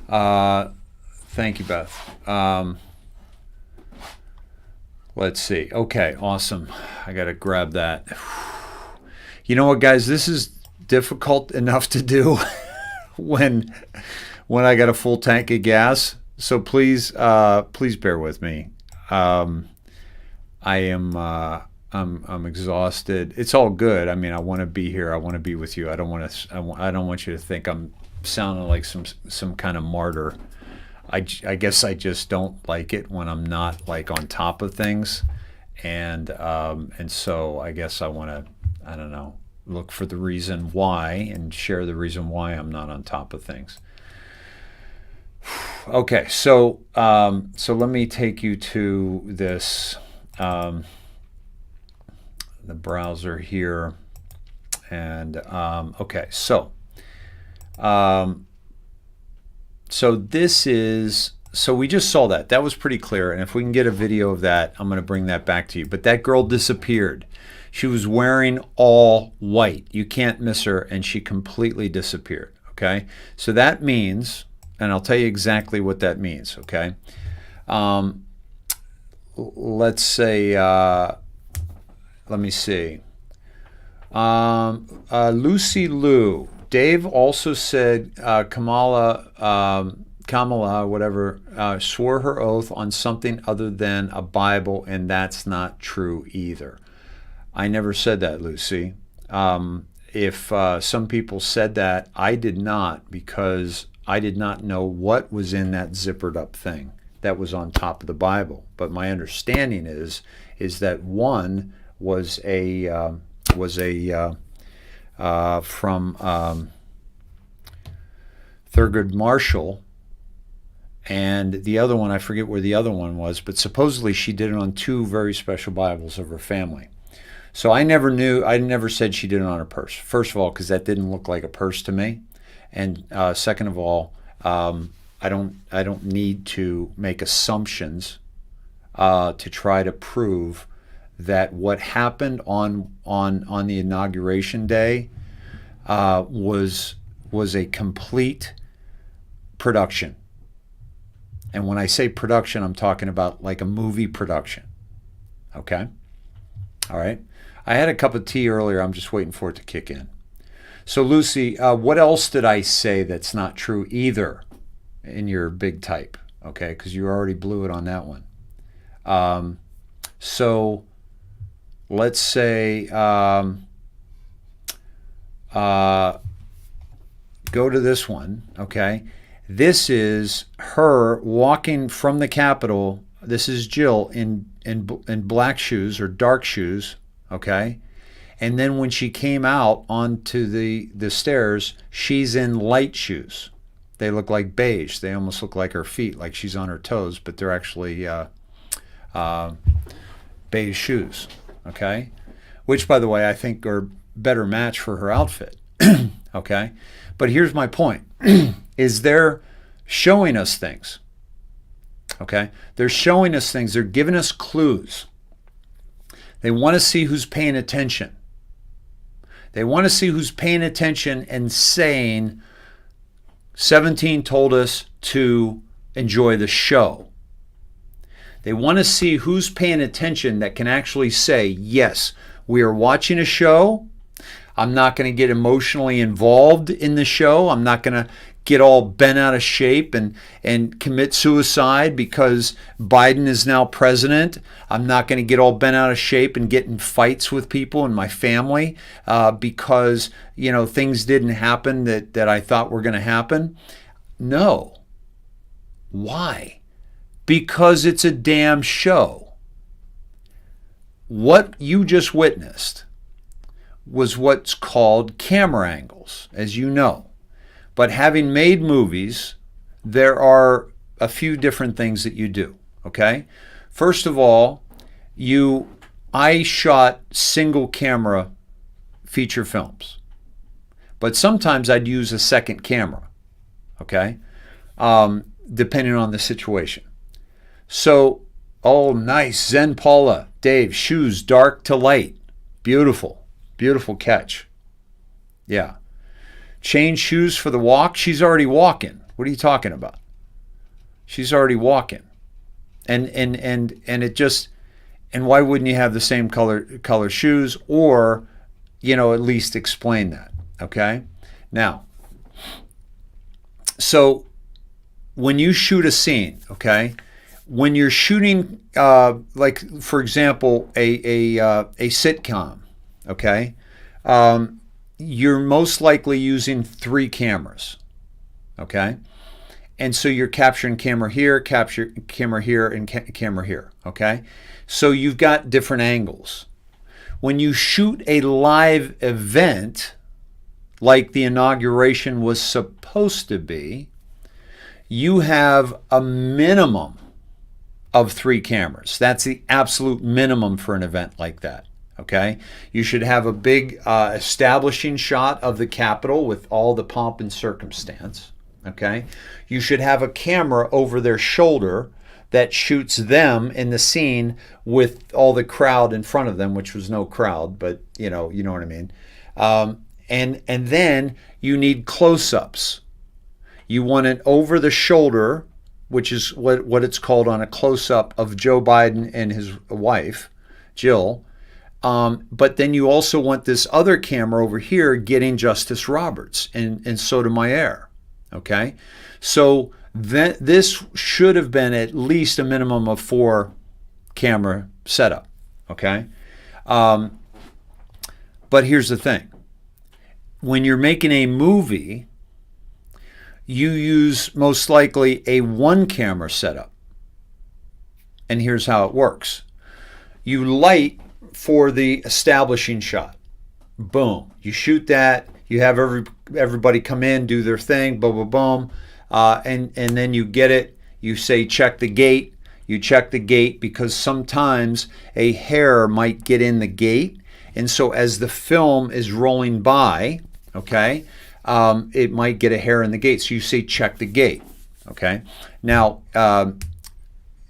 [SPEAKER 1] Thank you, Beth. Let's see. Okay, awesome. I got to grab that. You know what, guys? This is difficult enough to do when I got a full tank of gas. So please bear with me. I'm exhausted. It's all good. I mean, I want to be here. I want to be with you. I don't want you to think I'm sounding like some kind of martyr. I guess I just don't like it when I'm not like on top of things, And so I guess I want to, I don't know, look for the reason why and share the reason why I'm not on top of things. Okay, so let me take you to this, the browser here, and okay, so this is, so we just saw that. That was pretty clear, and if we can get a video of that, I'm going to bring that back to you. But that girl disappeared. She was wearing all white. You can't miss her, and she completely disappeared, okay? So that means, and I'll tell you exactly what that means, okay? Let's say, let me see. Lucy Liu. Dave also said Kamala, whatever, swore her oath on something other than a Bible, and that's not true either. I never said that, Lucy. If some people said that, I did not, because I did not know what was in that zippered up thing that was on top of the Bible. But my understanding is that one was from Thurgood Marshall, and the other one, I forget where the other one was, but supposedly she did it on 2 very special Bibles of her family. So I never said she did it on her purse. First of all, because that didn't look like a purse to me. And second of all, I don't need to make assumptions to try to prove that what happened on the inauguration day was a complete production. And when I say production, I'm talking about like a movie production. Okay? All right? I had a cup of tea earlier. I'm just waiting for it to kick in. So, Lucy, what else did I say that's not true either in your big type? Okay? Because you already blew it on that one. So, let's say, go to this one, okay? This is her walking from the Capitol. This is Jill in black shoes or dark shoes, okay? And then when she came out onto the stairs, she's in light shoes. They look like beige. They almost look like her feet, like she's on her toes, but they're actually beige shoes, okay? Which, by the way, I think are better match for her outfit, okay? But here's my point, is they're showing us things, okay? They're showing us things. They're giving us clues. They want to see who's paying attention. They want to see who's paying attention and saying, 17 told us to enjoy the show. They want to see who's paying attention that can actually say, yes, we are watching a show. I'm not going to get emotionally involved in the show. I'm not going to get all bent out of shape and commit suicide because Biden is now president. I'm not going to get all bent out of shape and get in fights with people in my family because, things didn't happen that I thought were going to happen. No. Why? Because it's a damn show. What you just witnessed was what's called camera angles, as you know. But having made movies, there are a few different things that you do, okay? First of all, I shot single camera feature films. But sometimes I'd use a second camera, okay? Depending on the situation. So, oh, nice. Zen Paula. Dave, shoes dark to light. Beautiful. Beautiful catch. Yeah. Change shoes for the walk. She's already walking. What are you talking about? She's already walking. And it just, and why wouldn't you have the same color shoes, or, at least explain that, okay? Now, so when you shoot a scene, okay, when you're shooting, like, for example, a sitcom, okay, you're most likely using 3 cameras, okay? And so you're capturing camera here, capture camera here, and camera here, okay? So you've got different angles. When you shoot a live event, like the inauguration was supposed to be, you have a minimum of 3 cameras. That's the absolute minimum for an event like that, okay? You should have a big establishing shot of the Capitol with all the pomp and circumstance, okay? You should have a camera over their shoulder that shoots them in the scene with all the crowd in front of them, which was no crowd, but you know what I mean. And then you need close-ups. You want an over the shoulder, which is what it's called on a close-up of Joe Biden and his wife, Jill. But then you also want this other camera over here getting Justice Roberts and Sotomayor. Okay? So this should have been at least a minimum of 4 camera setup. Okay? But here's the thing. When you're making a movie, you use most likely a 1 camera setup. And here's how it works. You light for the establishing shot. Boom. You shoot that. You have everybody come in, do their thing, boom, boom, boom. And then you get it. You say, check the gate. You check the gate because sometimes a hair might get in the gate. And so as the film is rolling by, okay, it might get a hair in the gate. So you say, check the gate. Okay. Now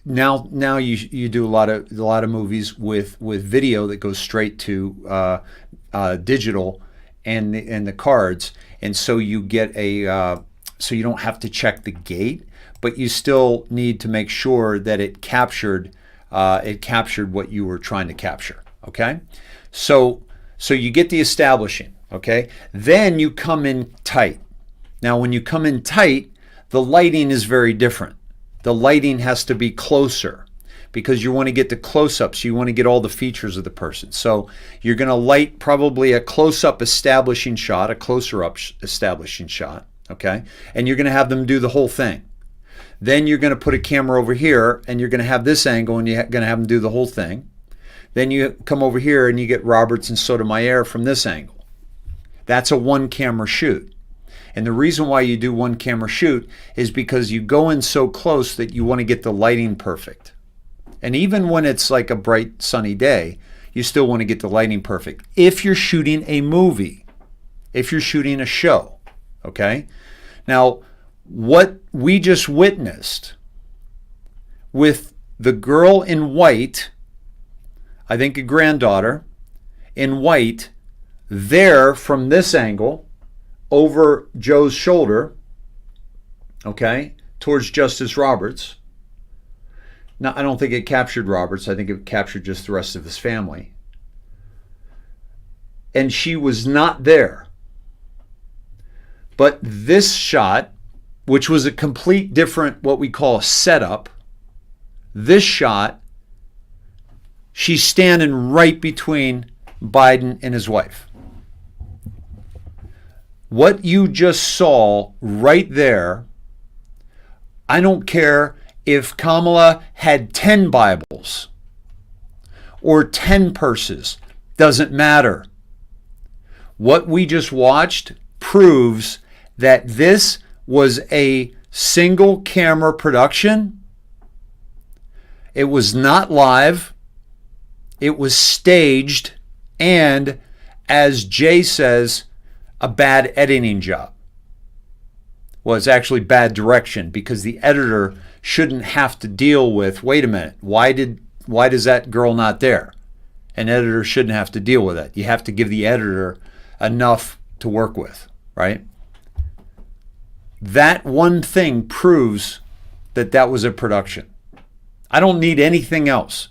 [SPEAKER 1] you do a lot of movies with video that goes straight to digital and the cards, and so you get so you don't have to check the gate, but you still need to make sure that it captured what you were trying to capture. Okay, so you get the establishing. Okay, then you come in tight. Now, when you come in tight, the lighting is very different. The lighting has to be closer because you want to get the close-ups. You want to get all the features of the person. So you're going to light probably a close-up establishing shot, a closer-up establishing shot, okay? And you're going to have them do the whole thing. Then you're going to put a camera over here, and you're going to have this angle, and you're going to have them do the whole thing. Then you come over here, and you get Roberts and Sotomayor from this angle. That's a 1-camera shoot. And the reason why you do 1-camera shoot is because you go in so close that you want to get the lighting perfect. And even when it's like a bright sunny day, you still want to get the lighting perfect. If you're shooting a movie, if you're shooting a show, okay? Now, what we just witnessed with the girl in white, I think a granddaughter, in white, there from this angle, over Joe's shoulder, okay, towards Justice Roberts. Now, I don't think it captured Roberts. I think it captured just the rest of his family. And she was not there. But this shot, which was a complete different, what we call a setup, this shot, she's standing right between Biden and his wife. What you just saw right there, I don't care if Kamala had 10 Bibles or 10 purses, doesn't matter. What we just watched proves that this was a single camera production. It was not live. It was staged, and as Jay says, a bad editing job. Well, it's actually bad direction because the editor shouldn't have to deal with, wait a minute, why is that girl not there? An editor shouldn't have to deal with that. You have to give the editor enough to work with, right? That one thing proves that that was a production. I don't need anything else.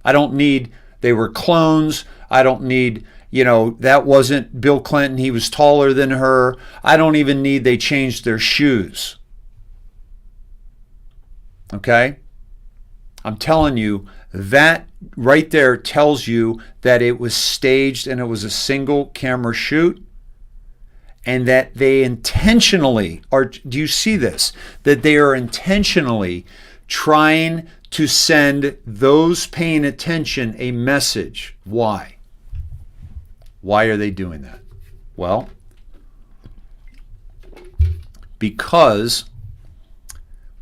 [SPEAKER 1] I don't need, they were clones. I don't need, that wasn't Bill Clinton. He was taller than her. I don't even need they changed their shoes. Okay? I'm telling you, that right there tells you that it was staged and it was a single camera shoot. and that they intentionally are, do you see this? That they are intentionally trying to send those paying attention a message. Why? Why are they doing that? Well, because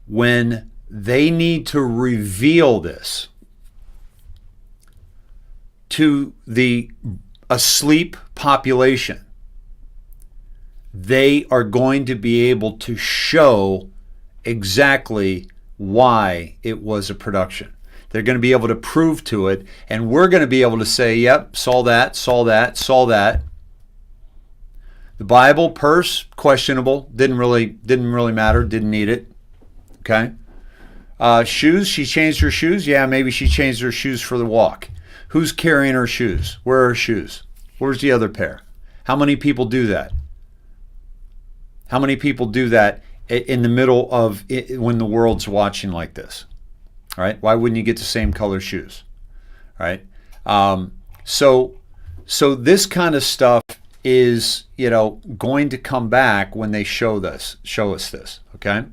[SPEAKER 1] when they need to reveal this to the asleep population, they are going to be able to show exactly why it was a production. They're going to be able to prove to it, and we're going to be able to say, yep, saw that, saw that, saw that. The Bible, purse, questionable, didn't really matter, didn't need it. Okay. Shoes, she changed her shoes. Yeah, maybe she changed her shoes for the walk. Who's carrying her shoes? Where are her shoes? Where's the other pair? How many people do that? How many people do that in the middle of it, when the world's watching like this? All right. Why wouldn't you get the same color shoes? All right. So this kind of stuff is, going to come back when they show us this. Okay.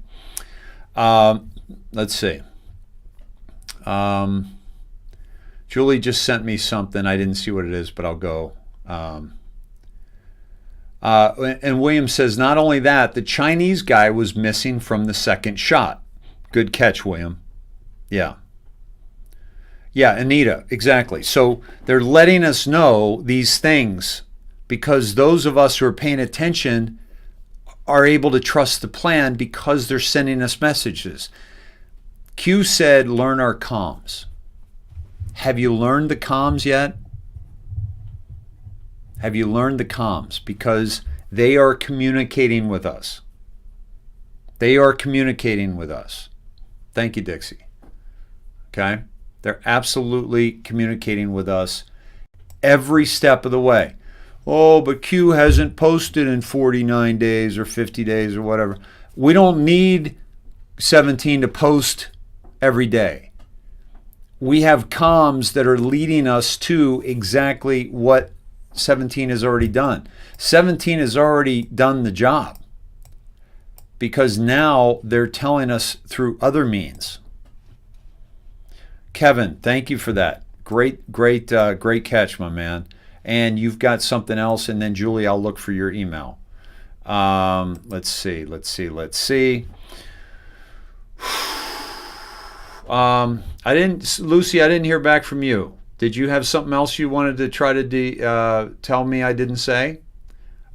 [SPEAKER 1] Let's see. Julie just sent me something. I didn't see what it is, but I'll go. And William says, not only that, the Chinese guy was missing from the second shot. Good catch, William. Yeah. Yeah, Anita, exactly. So they're letting us know these things because those of us who are paying attention are able to trust the plan because they're sending us messages. Q said, learn our comms. Have you learned the comms yet? Have you learned the comms? Because they are communicating with us. They are communicating with us. Thank you, Dixie. Okay? They're absolutely communicating with us every step of the way. Oh, but Q hasn't posted in 49 days or 50 days or whatever. We don't need 17 to post every day. We have comms that are leading us to exactly what 17 has already done. 17 has already done the job because now they're telling us through other means. Kevin, thank you for that. Great catch, my man. And you've got something else, and then Julie, I'll look for your email. Let's see. Lucy, I didn't hear back from you. Did you have something else you wanted to try to tell me I didn't say?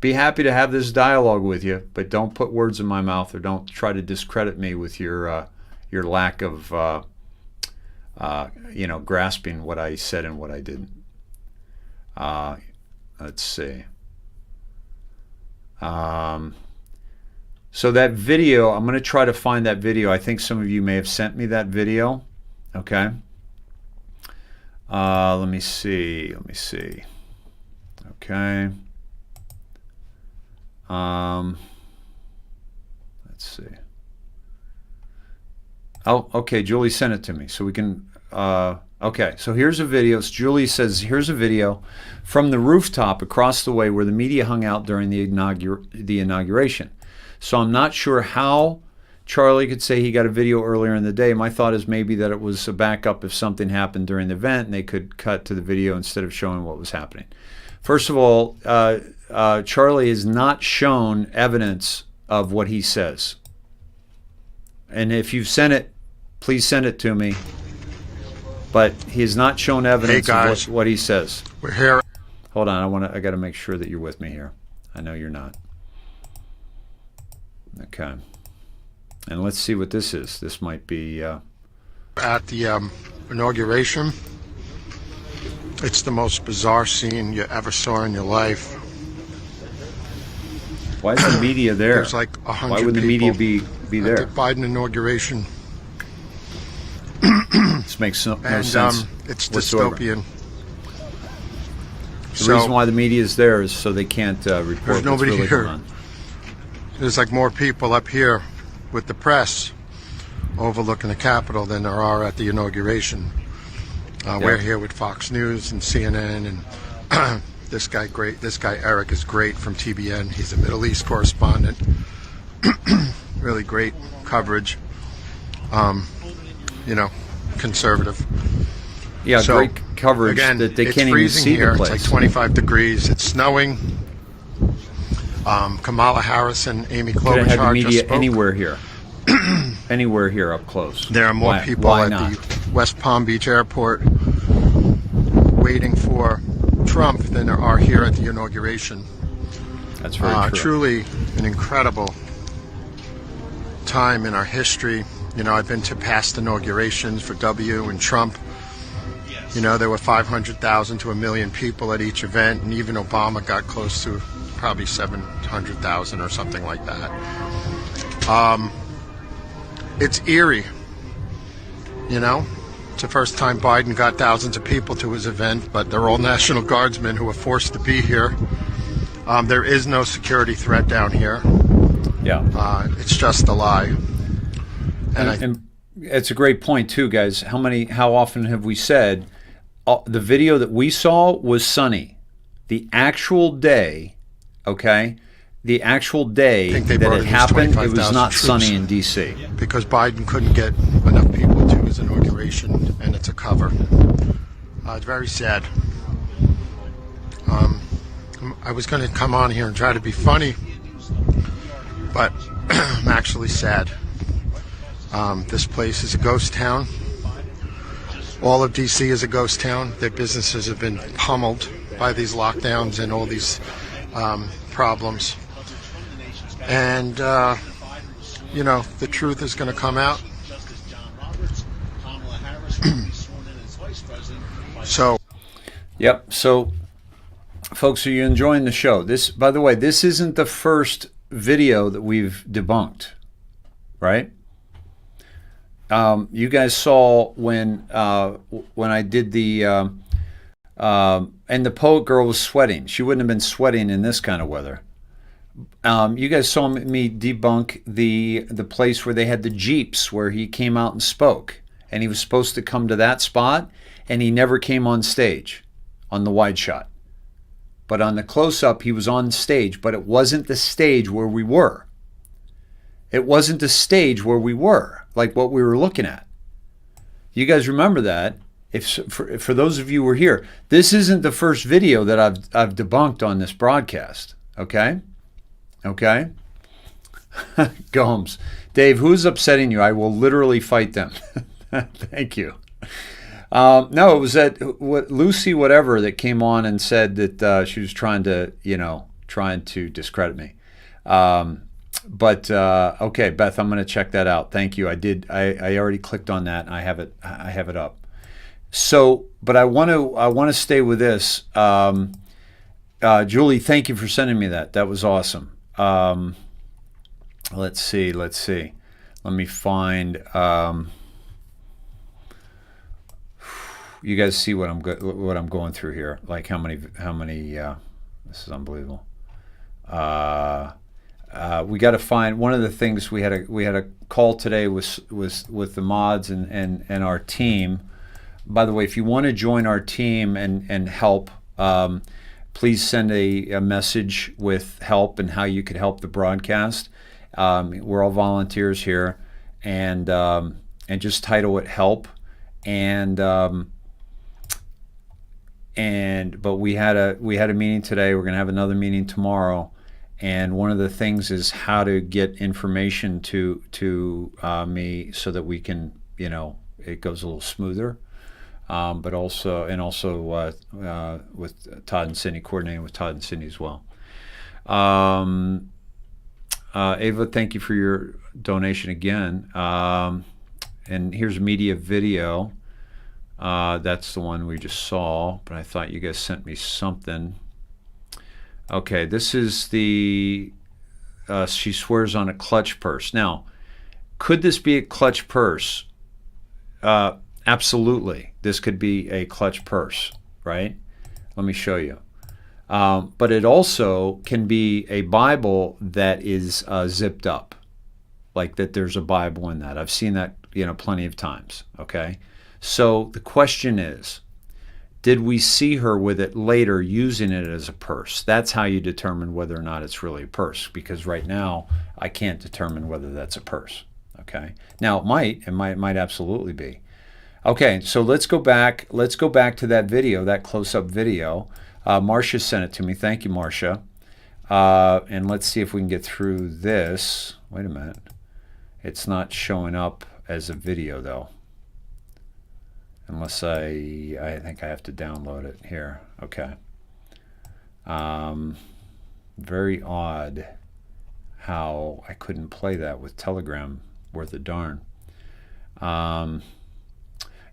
[SPEAKER 1] Be happy to have this dialogue with you, but don't put words in my mouth or don't try to discredit me with your lack of grasping what I said and what I didn't. Let's see. So that video, I'm going to try to find that video. I think some of you may have sent me that video. Okay. Let me see. Okay. Let's see. Oh, okay. Julie sent it to me, so we can. Okay, so here's a video. So Julie says, here's a video from the rooftop across the way where the media hung out during the inauguration. So I'm not sure how Charlie could say he got a video earlier in the day. My thought is maybe that it was a backup if something happened during the event and they could cut to the video instead of showing what was happening. First of all, Charlie has not shown evidence of what he says. And if you've sent it, please send it to me. But he has not shown evidence of what he says.
[SPEAKER 6] We're here.
[SPEAKER 1] Hold on, I got to make sure that you're with me here. I know you're not. Okay. And let's see what this is. This might be...
[SPEAKER 6] At the inauguration, it's the most bizarre scene you ever saw in your life.
[SPEAKER 1] Why is the media there?
[SPEAKER 6] There's like 100 people.
[SPEAKER 1] Why would the media be there?
[SPEAKER 6] At the Biden inauguration.
[SPEAKER 1] This makes no sense.
[SPEAKER 6] It's
[SPEAKER 1] whatsoever.
[SPEAKER 6] dystopian.
[SPEAKER 1] The reason why the media is there is so they can't report
[SPEAKER 6] there's nobody
[SPEAKER 1] what's really
[SPEAKER 6] here.
[SPEAKER 1] going on.
[SPEAKER 6] There's like more people up here with the press overlooking the Capitol than there are at the inauguration. We're here with Fox News and CNN and This guy great. This guy Eric is great from TBN. He's a Middle East correspondent. Really great coverage. You know, conservative.
[SPEAKER 1] Yeah,
[SPEAKER 6] So,
[SPEAKER 1] great coverage
[SPEAKER 6] again,
[SPEAKER 1] that they
[SPEAKER 6] it's
[SPEAKER 1] can't even
[SPEAKER 6] freezing
[SPEAKER 1] see
[SPEAKER 6] here.
[SPEAKER 1] the place.
[SPEAKER 6] It's like 25 degrees. It's snowing. Kamala Harris and Amy
[SPEAKER 1] Could have had the
[SPEAKER 6] Klobuchar just
[SPEAKER 1] media
[SPEAKER 6] spoke.
[SPEAKER 1] anywhere here. Anywhere here up close.
[SPEAKER 6] There are more people
[SPEAKER 1] why
[SPEAKER 6] at
[SPEAKER 1] not?
[SPEAKER 6] the West Palm Beach airport waiting for Trump than there are here at the inauguration.
[SPEAKER 1] That's very true.
[SPEAKER 6] Truly an incredible time in our history. You know, I've been to past inaugurations for W and Trump. You know, there were 500,000 to 1 million people at each event, and even Obama got close to probably 700,000 or something like that. It's eerie, you know. It's the first time Biden got thousands of people to his event, but they're all National Guardsmen who are forced to be here. There is no security threat down here.
[SPEAKER 1] Yeah.
[SPEAKER 6] It's just a lie.
[SPEAKER 1] And it's a great point too, guys. How often have we said the video that we saw was sunny? The actual day, okay? The actual day
[SPEAKER 6] think they
[SPEAKER 1] that
[SPEAKER 6] brought
[SPEAKER 1] it
[SPEAKER 6] in
[SPEAKER 1] happened, it was
[SPEAKER 6] 25,000
[SPEAKER 1] not
[SPEAKER 6] troops.
[SPEAKER 1] sunny in D.C.
[SPEAKER 6] Because Biden couldn't get enough people to his inauguration, and it's a cover. It's very sad. I was going to come on here and try to be funny, but I'm actually sad. This place is a ghost town. All of D.C. is a ghost town. Their businesses have been pummeled by these lockdowns and all these problems. And, you know, the truth is going to come out. So.
[SPEAKER 1] Yep. So, folks, are you enjoying the show? This, by the way, this isn't the first video that we've debunked, right? You guys saw when I did the and the poet girl was sweating. She wouldn't have been sweating in this kind of weather. You guys saw me debunk the place where they had the Jeeps where he came out and spoke, and he was supposed to come to that spot, and he never came on stage on the wide shot. But on the close-up, he was on stage, but it wasn't the stage where we were. It wasn't the stage where we were, like what we were looking at. You guys remember that? For those of you who were here, this isn't the first video that I've debunked on this broadcast. Okay? Okay? Gomes. Dave, who's upsetting you? I will literally fight them. Thank you. No, it was Lucy whatever that came on and said that she was trying to discredit me. But okay, Beth, I'm going to check that out. Thank you. I did. I already clicked on that. And I have it up. So, but I want to stay with this. Julie, thank you for sending me that. That was awesome. Let's see. Let me find. You guys see what I'm going through here? Like how many? This is unbelievable. We got to find one of the things we had a call today with the mods and our team. By the way, if you want to join our team and help, please send a message with help and how you could help the broadcast. We're all volunteers here, and just title it "Help." But we had a meeting today. We're going to have another meeting tomorrow. And one of the things is how to get information to me so that we can, it goes a little smoother. But also with Todd and Cindy, coordinating with Todd and Cindy as well. Ava, thank you for your donation again. And here's media video. That's the one we just saw, but I thought you guys sent me something. Okay, this is the, she swears on a clutch purse. Now, could this be a clutch purse? Absolutely. This could be a clutch purse, right? Let me show you. But it also can be a Bible that is zipped up, like that there's a Bible in that. I've seen that, plenty of times, okay? So the question is, Did we see her with it later using it as a purse? That's how you determine whether or not it's really a purse, because right now I can't determine whether that's a purse. Okay. Now it might absolutely be. Okay, so let's go back to that video, that close-up video. Marcia sent it to me. Thank you, Marcia. And let's see if we can get through this. Wait a minute. It's not showing up as a video, though. Unless I think I have to download it here. Okay. Very odd how I couldn't play that with Telegram worth a darn.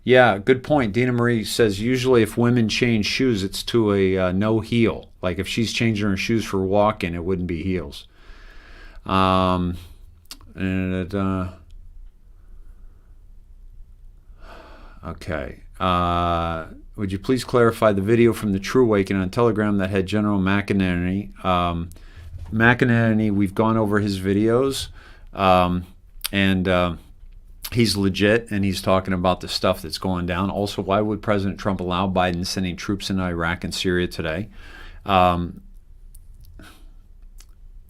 [SPEAKER 1] Yeah, good point. Dina Marie says usually if women change shoes, it's to a no heel. Like if she's changing her shoes for walking, it wouldn't be heels. Okay. Would you please clarify the video from the True Awakening on Telegram that had General McInerney? McInerney, we've gone over his videos, and he's legit, and he's talking about the stuff that's going down. Also, why would President Trump allow Biden sending troops into Iraq and Syria today?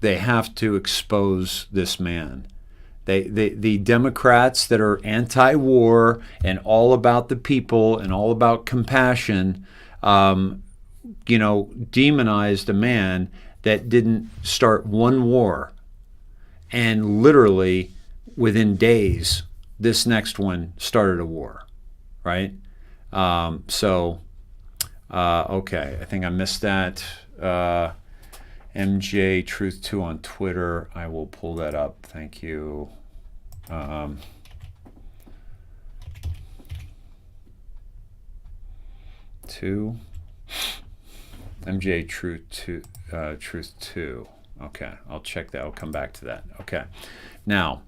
[SPEAKER 1] They have to expose this man. The Democrats that are anti-war and all about the people and all about compassion, demonized a man that didn't start one war, and literally within days, this next one started a war, right? Okay, I think I missed that. MJ Truth 2 on Twitter. I will pull that up. Thank you. MJ Truth 2. Truth 2. Okay, I'll check that. I'll come back to that. Okay, now.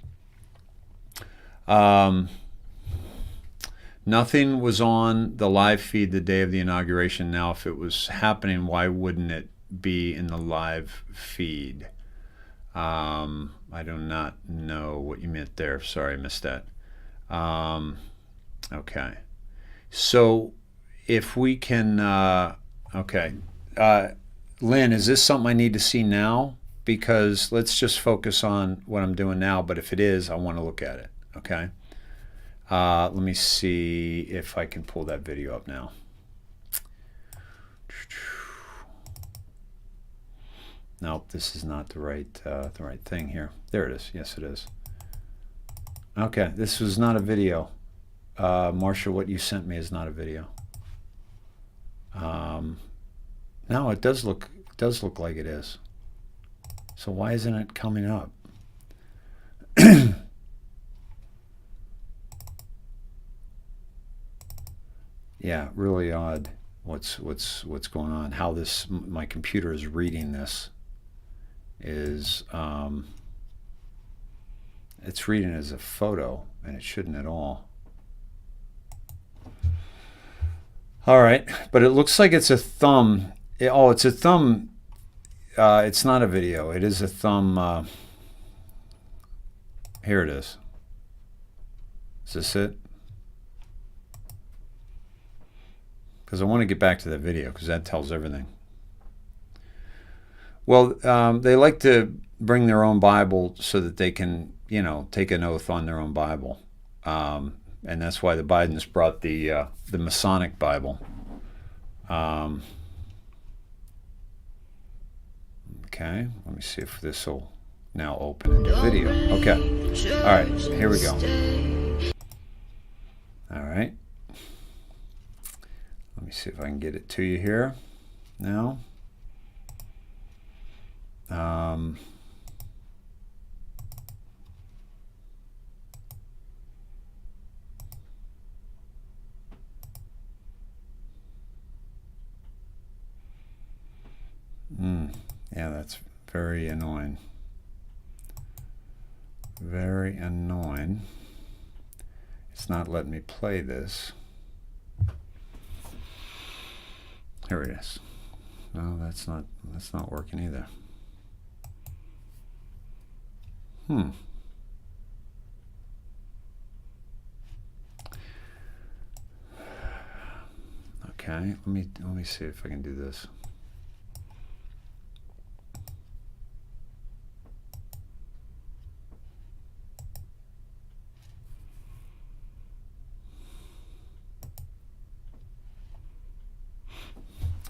[SPEAKER 1] Nothing was on the live feed the day of the inauguration. Now, if it was happening, why wouldn't it be in the live feed? I do not know what you meant there. Sorry, I missed that. Okay. So if we can, Lynn, is this something I need to see now? Because let's just focus on what I'm doing now. But if it is, I want to look at it. Okay. Let me see if I can pull that video up now. Nope, this is not the right thing here. There it is. Yes, it is. Okay, this was not a video. Marcia, what you sent me is not a video. No, it does look like it is. So why isn't it coming up? Yeah, really odd. What's going on? How my computer is reading this is it's reading as a photo, and it shouldn't at all. All right, but it looks like it's a thumb. It's a thumb. It's not a video. It is a thumb. Here it is. Is this it? Because I want to get back to that video because that tells everything. Well, they like to bring their own Bible so that they can, take an oath on their own Bible, and that's why the Bidens brought the Masonic Bible. Okay, let me see if this will now open in the video. Okay, all right, here we go. All right. Let me see if I can get it to you here now. Yeah, that's very annoying. Very annoying. It's not letting me play this. Here it is. No, that's not working either. Okay, let me see if I can do this.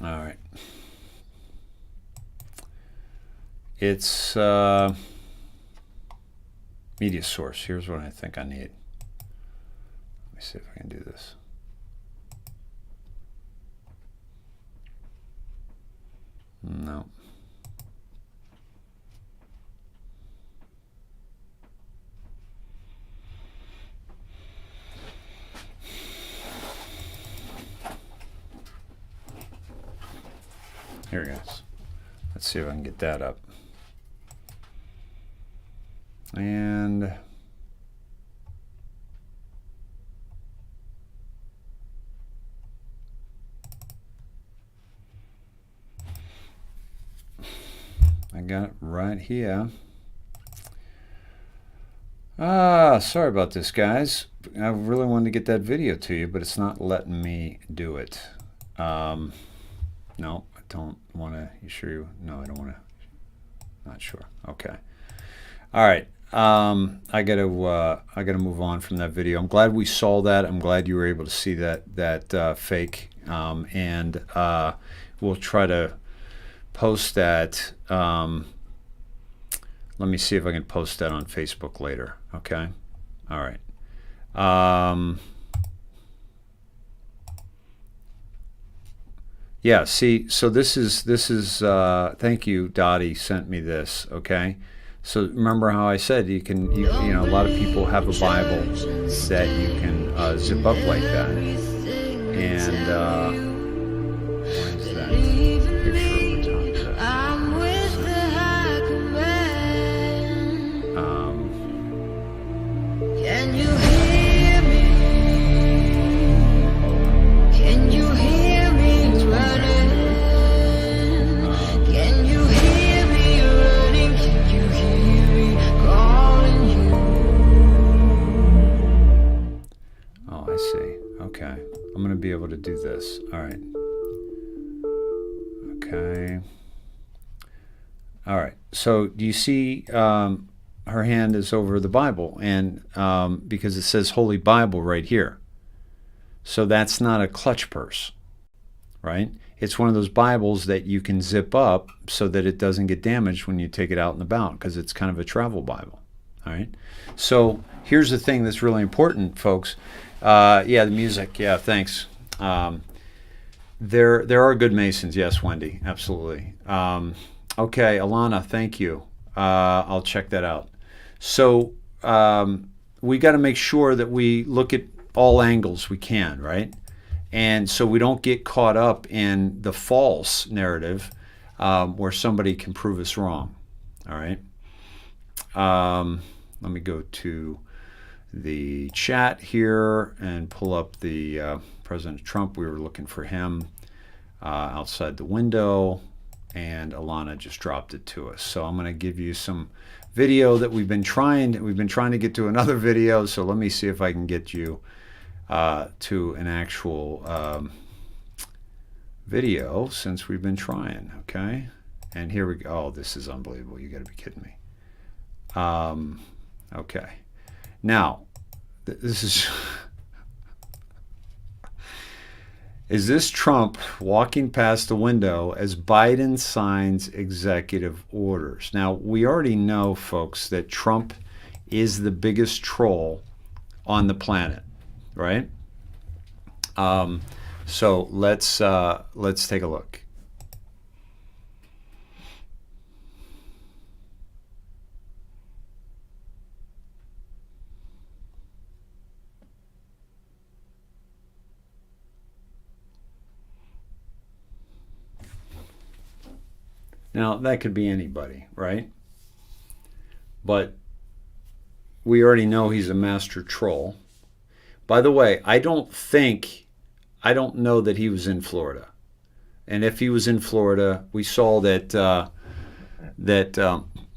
[SPEAKER 1] All right. It's media source. Here's what I think I need. Let me see if I can do this. No. Here it goes. Let's see if I can get that up. And I got it right here. Sorry about this, guys. I really wanted to get that video to you, but it's not letting me do it. No, I don't want to. You sure you? No, I don't want to. Not sure. Okay. All right. I gotta move on from that video. I'm glad we saw that. I'm glad you were able to see that fake. And we'll try to post that. Let me see if I can post that on Facebook later. Okay. All right. Yeah. See. So this is. Thank you, Dottie sent me this. Okay. So remember how I said you know, a lot of people have a Bible that you can zip up like that. And what is that picture over top of that?
[SPEAKER 3] Can you hear me? Can you hear me running? Can you hear me running? Can you hear me calling you?
[SPEAKER 1] Oh, I see. Okay. I'm going to be able to do this. All right. Okay. All right. So do you see her hand is over the Bible, and because it says Holy Bible right here. So that's not a clutch purse, right? It's one of those Bibles that you can zip up so that it doesn't get damaged when you take it out and about, because it's kind of a travel Bible. All right. So here's the thing that's really important, folks. Yeah, the music. Yeah, thanks. There are good Masons. Yes, Wendy. Absolutely. Okay, Alana, thank you. I'll check that out. So we got to make sure that we look at all angles we can, right? And so we don't get caught up in the false narrative where somebody can prove us wrong. All right. Let me go to the chat here and pull up the President Trump. We were looking for him outside the window, and Alana just dropped it to us. So I'm going to give you some video that we've been trying to get to another video. So let me see if I can get you to an actual video, since we've been trying. Okay, and here we go. Oh, this is unbelievable. You got to be kidding me. Okay, now this is this Trump walking past the window as Biden signs executive orders? Now, we already know, folks, that Trump is the biggest troll on the planet, right? So let's take a look. Now, that could be anybody, right? But we already know he's a master troll. By the way, I don't know that he was in Florida. And if he was in Florida, we saw that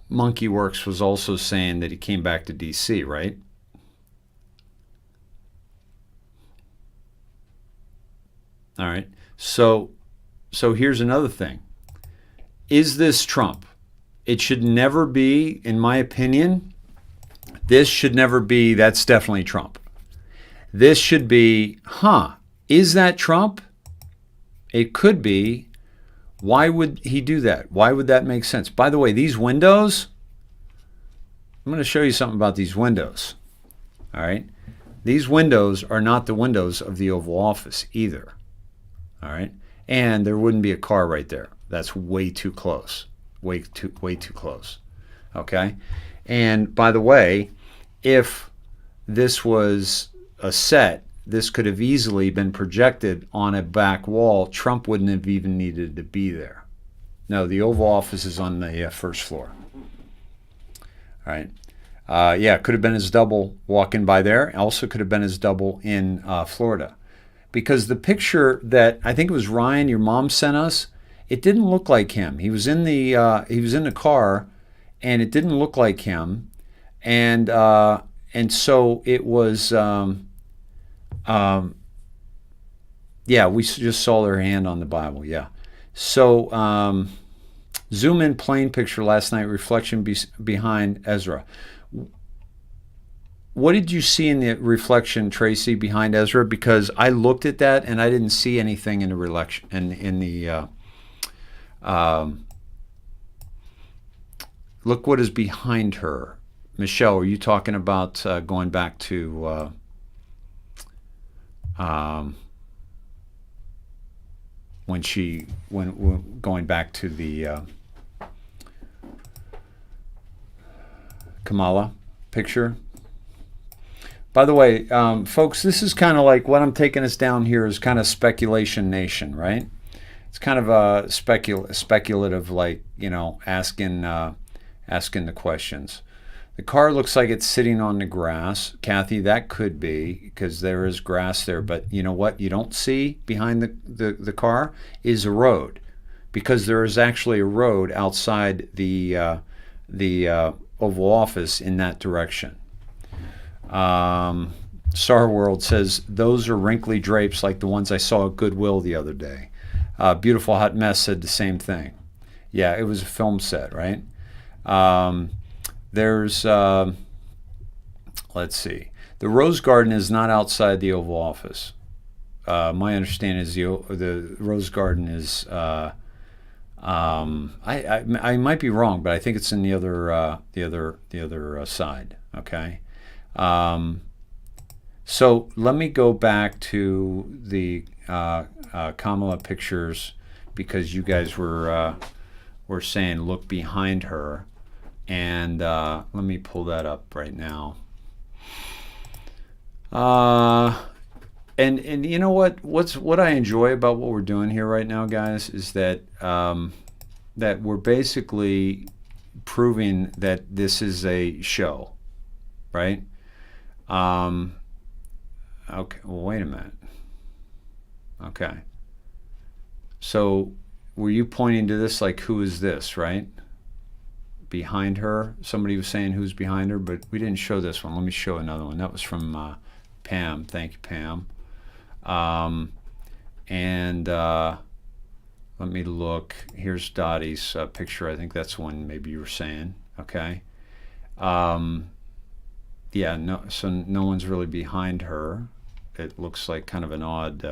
[SPEAKER 1] Monkey Works was also saying that he came back to D.C., right? All All right. So here's another thing. Is this Trump? It should never be, in my opinion, this should never be, that's definitely Trump. This should be, is that Trump? It could be. Why would he do that? Why would that make sense? By the way, these windows, I'm going to show you something about these windows. All right. These windows are not the windows of the Oval Office either. All right. And there wouldn't be a car right there. That's way too close. Way too close. Okay. And by the way, if this was a set, this could have easily been projected on a back wall. Trump wouldn't have even needed to be there. No, the Oval Office is on the first floor. All right. Yeah, could have been his double walking by there. Also could have been his double in Florida. Because the picture that I think it was Ryan, your mom sent us, it didn't look like him. He was in the car, and it didn't look like him, and so it was. Yeah, we just saw their hand on the Bible. Yeah, so zoom in plane picture last night. Reflection behind Ezra. What did you see in the reflection, Tracy, behind Ezra? Because I looked at that and I didn't see anything in the reflection. In the look what is behind her. Michelle, are you talking about going back to when going back to the Kamala picture? By the way, folks, this is kind of like what I'm taking us down here is kind of speculation nation, right? It's kind of a speculative, like, asking the questions. The car looks like it's sitting on the grass. Kathy, that could be because there is grass there. But you know what you don't see behind the car is a road, because there is actually a road outside the Oval Office in that direction. Star World says, those are wrinkly drapes like the ones I saw at Goodwill the other day. Beautiful Hot Mess said the same thing. Yeah, it was a film set, right? There's, let's see. The Rose Garden is not outside the Oval Office. My understanding is the Rose Garden is, I might be wrong, but I think it's in the other side. Okay. So let me go back to the Kamala pictures, because you guys were saying look behind her, and let me pull that up right now. And you know what I enjoy about what we're doing here right now, guys, is that that we're basically proving that this is a show, right? Okay, well, wait a minute. Okay. So were you pointing to this like, who is this, right? Behind her? Somebody was saying who's behind her, but we didn't show this one. Let me show another one. That was from Pam. Thank you, Pam. Let me look. Here's Dottie's picture. I think that's one maybe you were saying. Okay. Yeah, no, so no one's really behind her. It looks like kind of an odd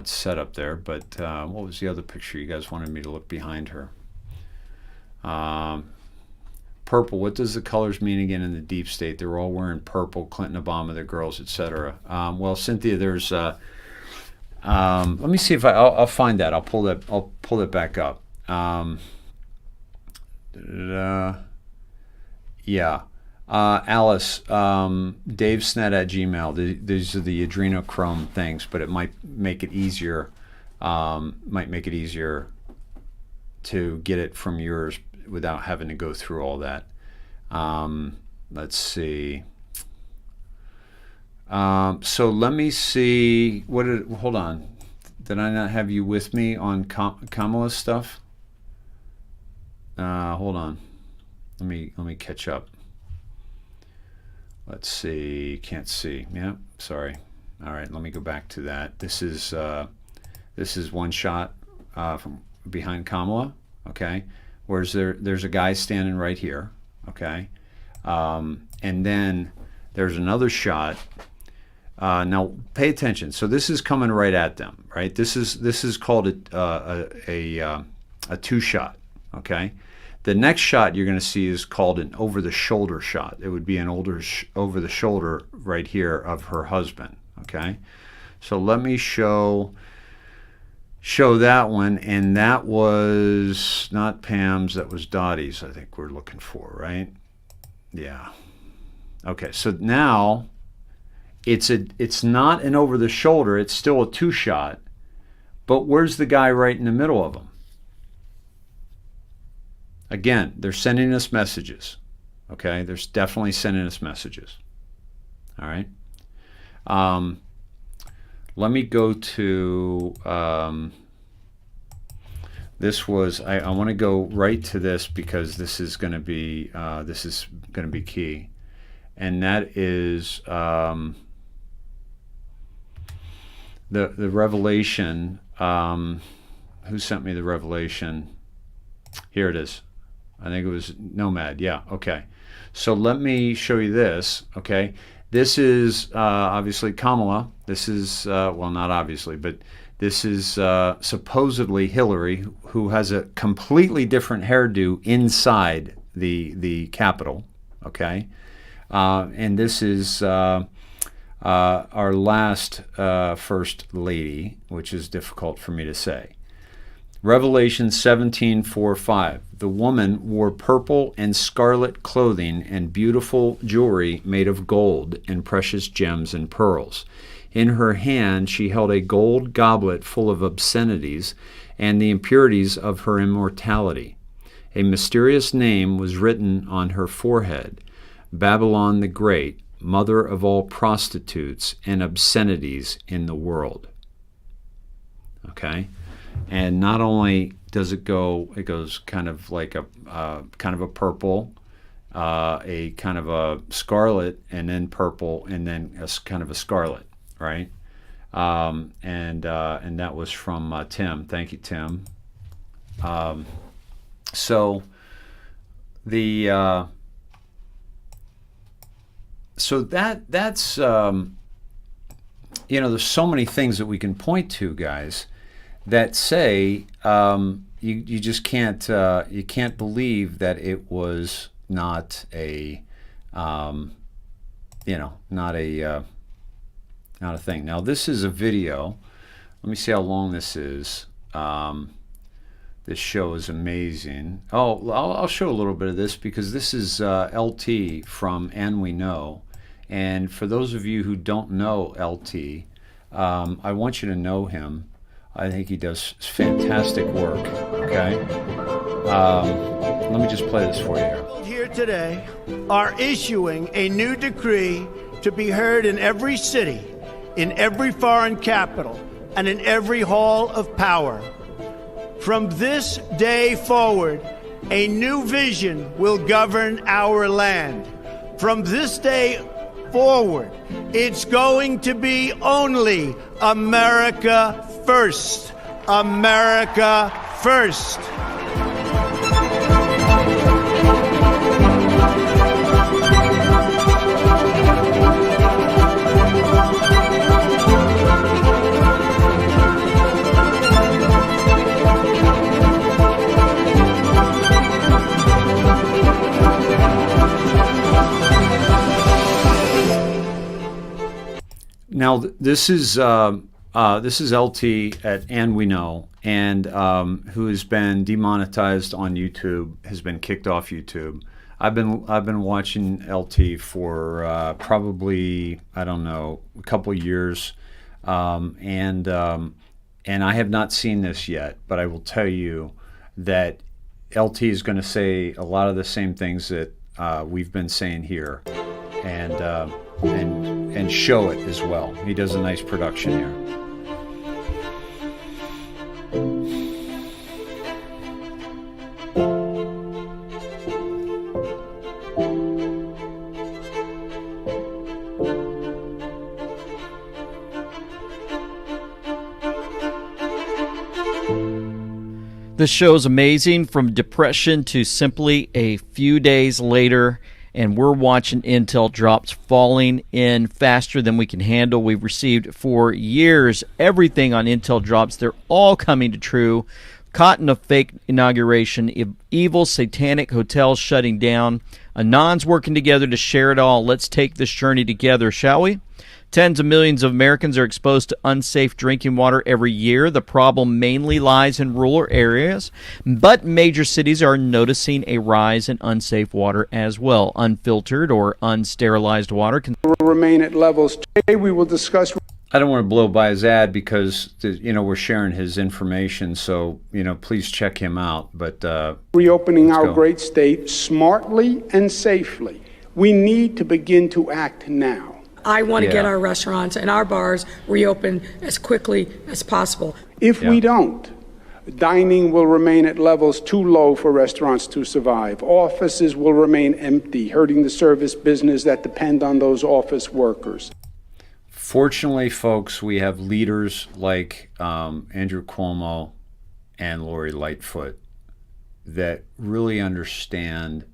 [SPEAKER 1] setup there, but what was the other picture you guys wanted me to look behind her? Purple, what does the colors mean again in the deep state? They're all wearing purple, Clinton, Obama, the girls, etc. Well, Cynthia, there's let me see if I'll find that. I'll pull that back up. Yeah. Alice, davesnet@gmail. These are the adrenochrome things, but it might make it easier. To get it from yours without having to go through all that. Let's see. So let me see. Hold on. Did I not have you with me on Kamala's stuff? Hold on. Let me catch up. Let's see. Can't see. Yeah, sorry. All right, let me go back to that. This is one shot from behind Kamala. Okay, where's there's a guy standing right here. Okay, and then there's another shot. Now pay attention. So this is coming right at them, right? This is called a two shot. Okay, the next shot you're going to see is called an over the shoulder shot. It would be an over the shoulder right here of her husband. Okay, so let me show that one, and that was not Pam's, that was Dottie's, I think we're looking for, right? Yeah. Okay, so now it's not an over the shoulder, it's still a two shot, but where's the guy right in the middle of them? Again, they're sending us messages. Okay, they're definitely sending us messages. All right. Let me go to this was I want to go right to this because this is going to be key, and that is the revelation. Who sent me the revelation? Here it is. I think it was Nomad. Yeah. Okay. So let me show you this. Okay. This is obviously Kamala. This is, well, not obviously, but this is supposedly Hillary, who has a completely different hairdo inside the Capitol. Okay. And this is our last First Lady, which is difficult for me to say. Revelation 17:4-5. The woman wore purple and scarlet clothing and beautiful jewelry made of gold and precious gems and pearls. In her hand she held a gold goblet full of obscenities and the impurities of her immortality. A mysterious name was written on her forehead: Babylon the Great, mother of all prostitutes and obscenities in the world. Okay? And not only does it goes kind of like a purple, a kind of a scarlet, and then purple, and then kind of a scarlet, right? And that was from Tim. Thank you, Tim. So that's there's so many things that we can point to, guys, that say you just can't believe that it was not a not a thing. Now this is a video. Let me see how long this is. This show is amazing. Oh, I'll show a little bit of this because this is LT from And We Know. And for those of you who don't know LT, I want you to know him. I think he does fantastic work, okay? Let me just play this for you here.
[SPEAKER 7] Here today are issuing a new decree to be heard in every city, in every foreign capital, and in every hall of power. From this day forward, a new vision will govern our land. From this day forward, it's going to be only America first. America first.
[SPEAKER 1] Now this is LT at And We Know, and who has been demonetized on YouTube, has been kicked off YouTube. I've been watching LT for probably, I don't know, a couple years, and I have not seen this yet. But I will tell you that LT is going to say a lot of the same things that we've been saying here, and show it as well. He does a nice production here.
[SPEAKER 8] This show is amazing, from depression to simply a few days later, and we're watching Intel drops falling in faster than we can handle. We've received for years everything on Intel drops. They're all coming to true. Caught in a fake inauguration, evil satanic hotels shutting down, Anons working together to share it all. Let's take this journey together, shall we? Tens of millions of Americans are exposed to unsafe drinking water every year. The problem mainly lies in rural areas, but major cities are noticing a rise in unsafe water as well. Unfiltered or unsterilized water can
[SPEAKER 5] Remain at levels. Today we will discuss
[SPEAKER 1] I don't want to blow by his ad because, we're sharing his information, so, please check him out. But
[SPEAKER 5] reopening
[SPEAKER 1] let's
[SPEAKER 5] our
[SPEAKER 1] go.
[SPEAKER 5] great state smartly and safely. We need to begin to act now.
[SPEAKER 9] I want to
[SPEAKER 1] Yeah.
[SPEAKER 9] get our restaurants and our bars reopened as quickly as possible.
[SPEAKER 5] If
[SPEAKER 1] Yeah.
[SPEAKER 5] we don't, dining will remain at levels too low for restaurants to survive. Offices will remain empty, hurting the service business that depend on those office workers.
[SPEAKER 1] Fortunately, folks, we have leaders like Andrew Cuomo and Lori Lightfoot that really understand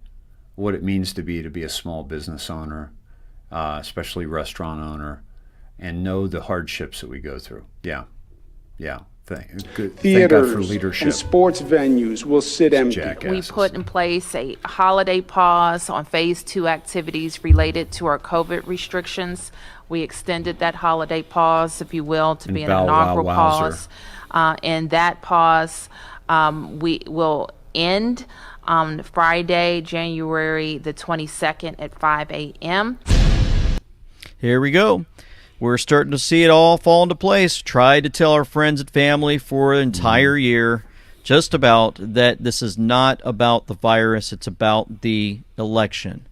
[SPEAKER 1] what it means to be a small business owner, especially restaurant owner, and know the hardships that we go through. Yeah. Thank God for
[SPEAKER 5] Theaters
[SPEAKER 1] leadership.
[SPEAKER 5] and sports venues will sit empty.
[SPEAKER 1] Jackasses.
[SPEAKER 10] We put in place a holiday pause on phase 2 activities related to our COVID restrictions. We extended that holiday pause, if you will, to be an
[SPEAKER 1] Bow Wow
[SPEAKER 10] inaugural
[SPEAKER 1] Wowzer.
[SPEAKER 10] pause. And that pause we will end on Friday, January the 22nd at 5 a.m.
[SPEAKER 8] Here we go. We're starting to see it all fall into place. Tried to tell our friends and family for an entire year just about that this is not about the virus, it's about the election.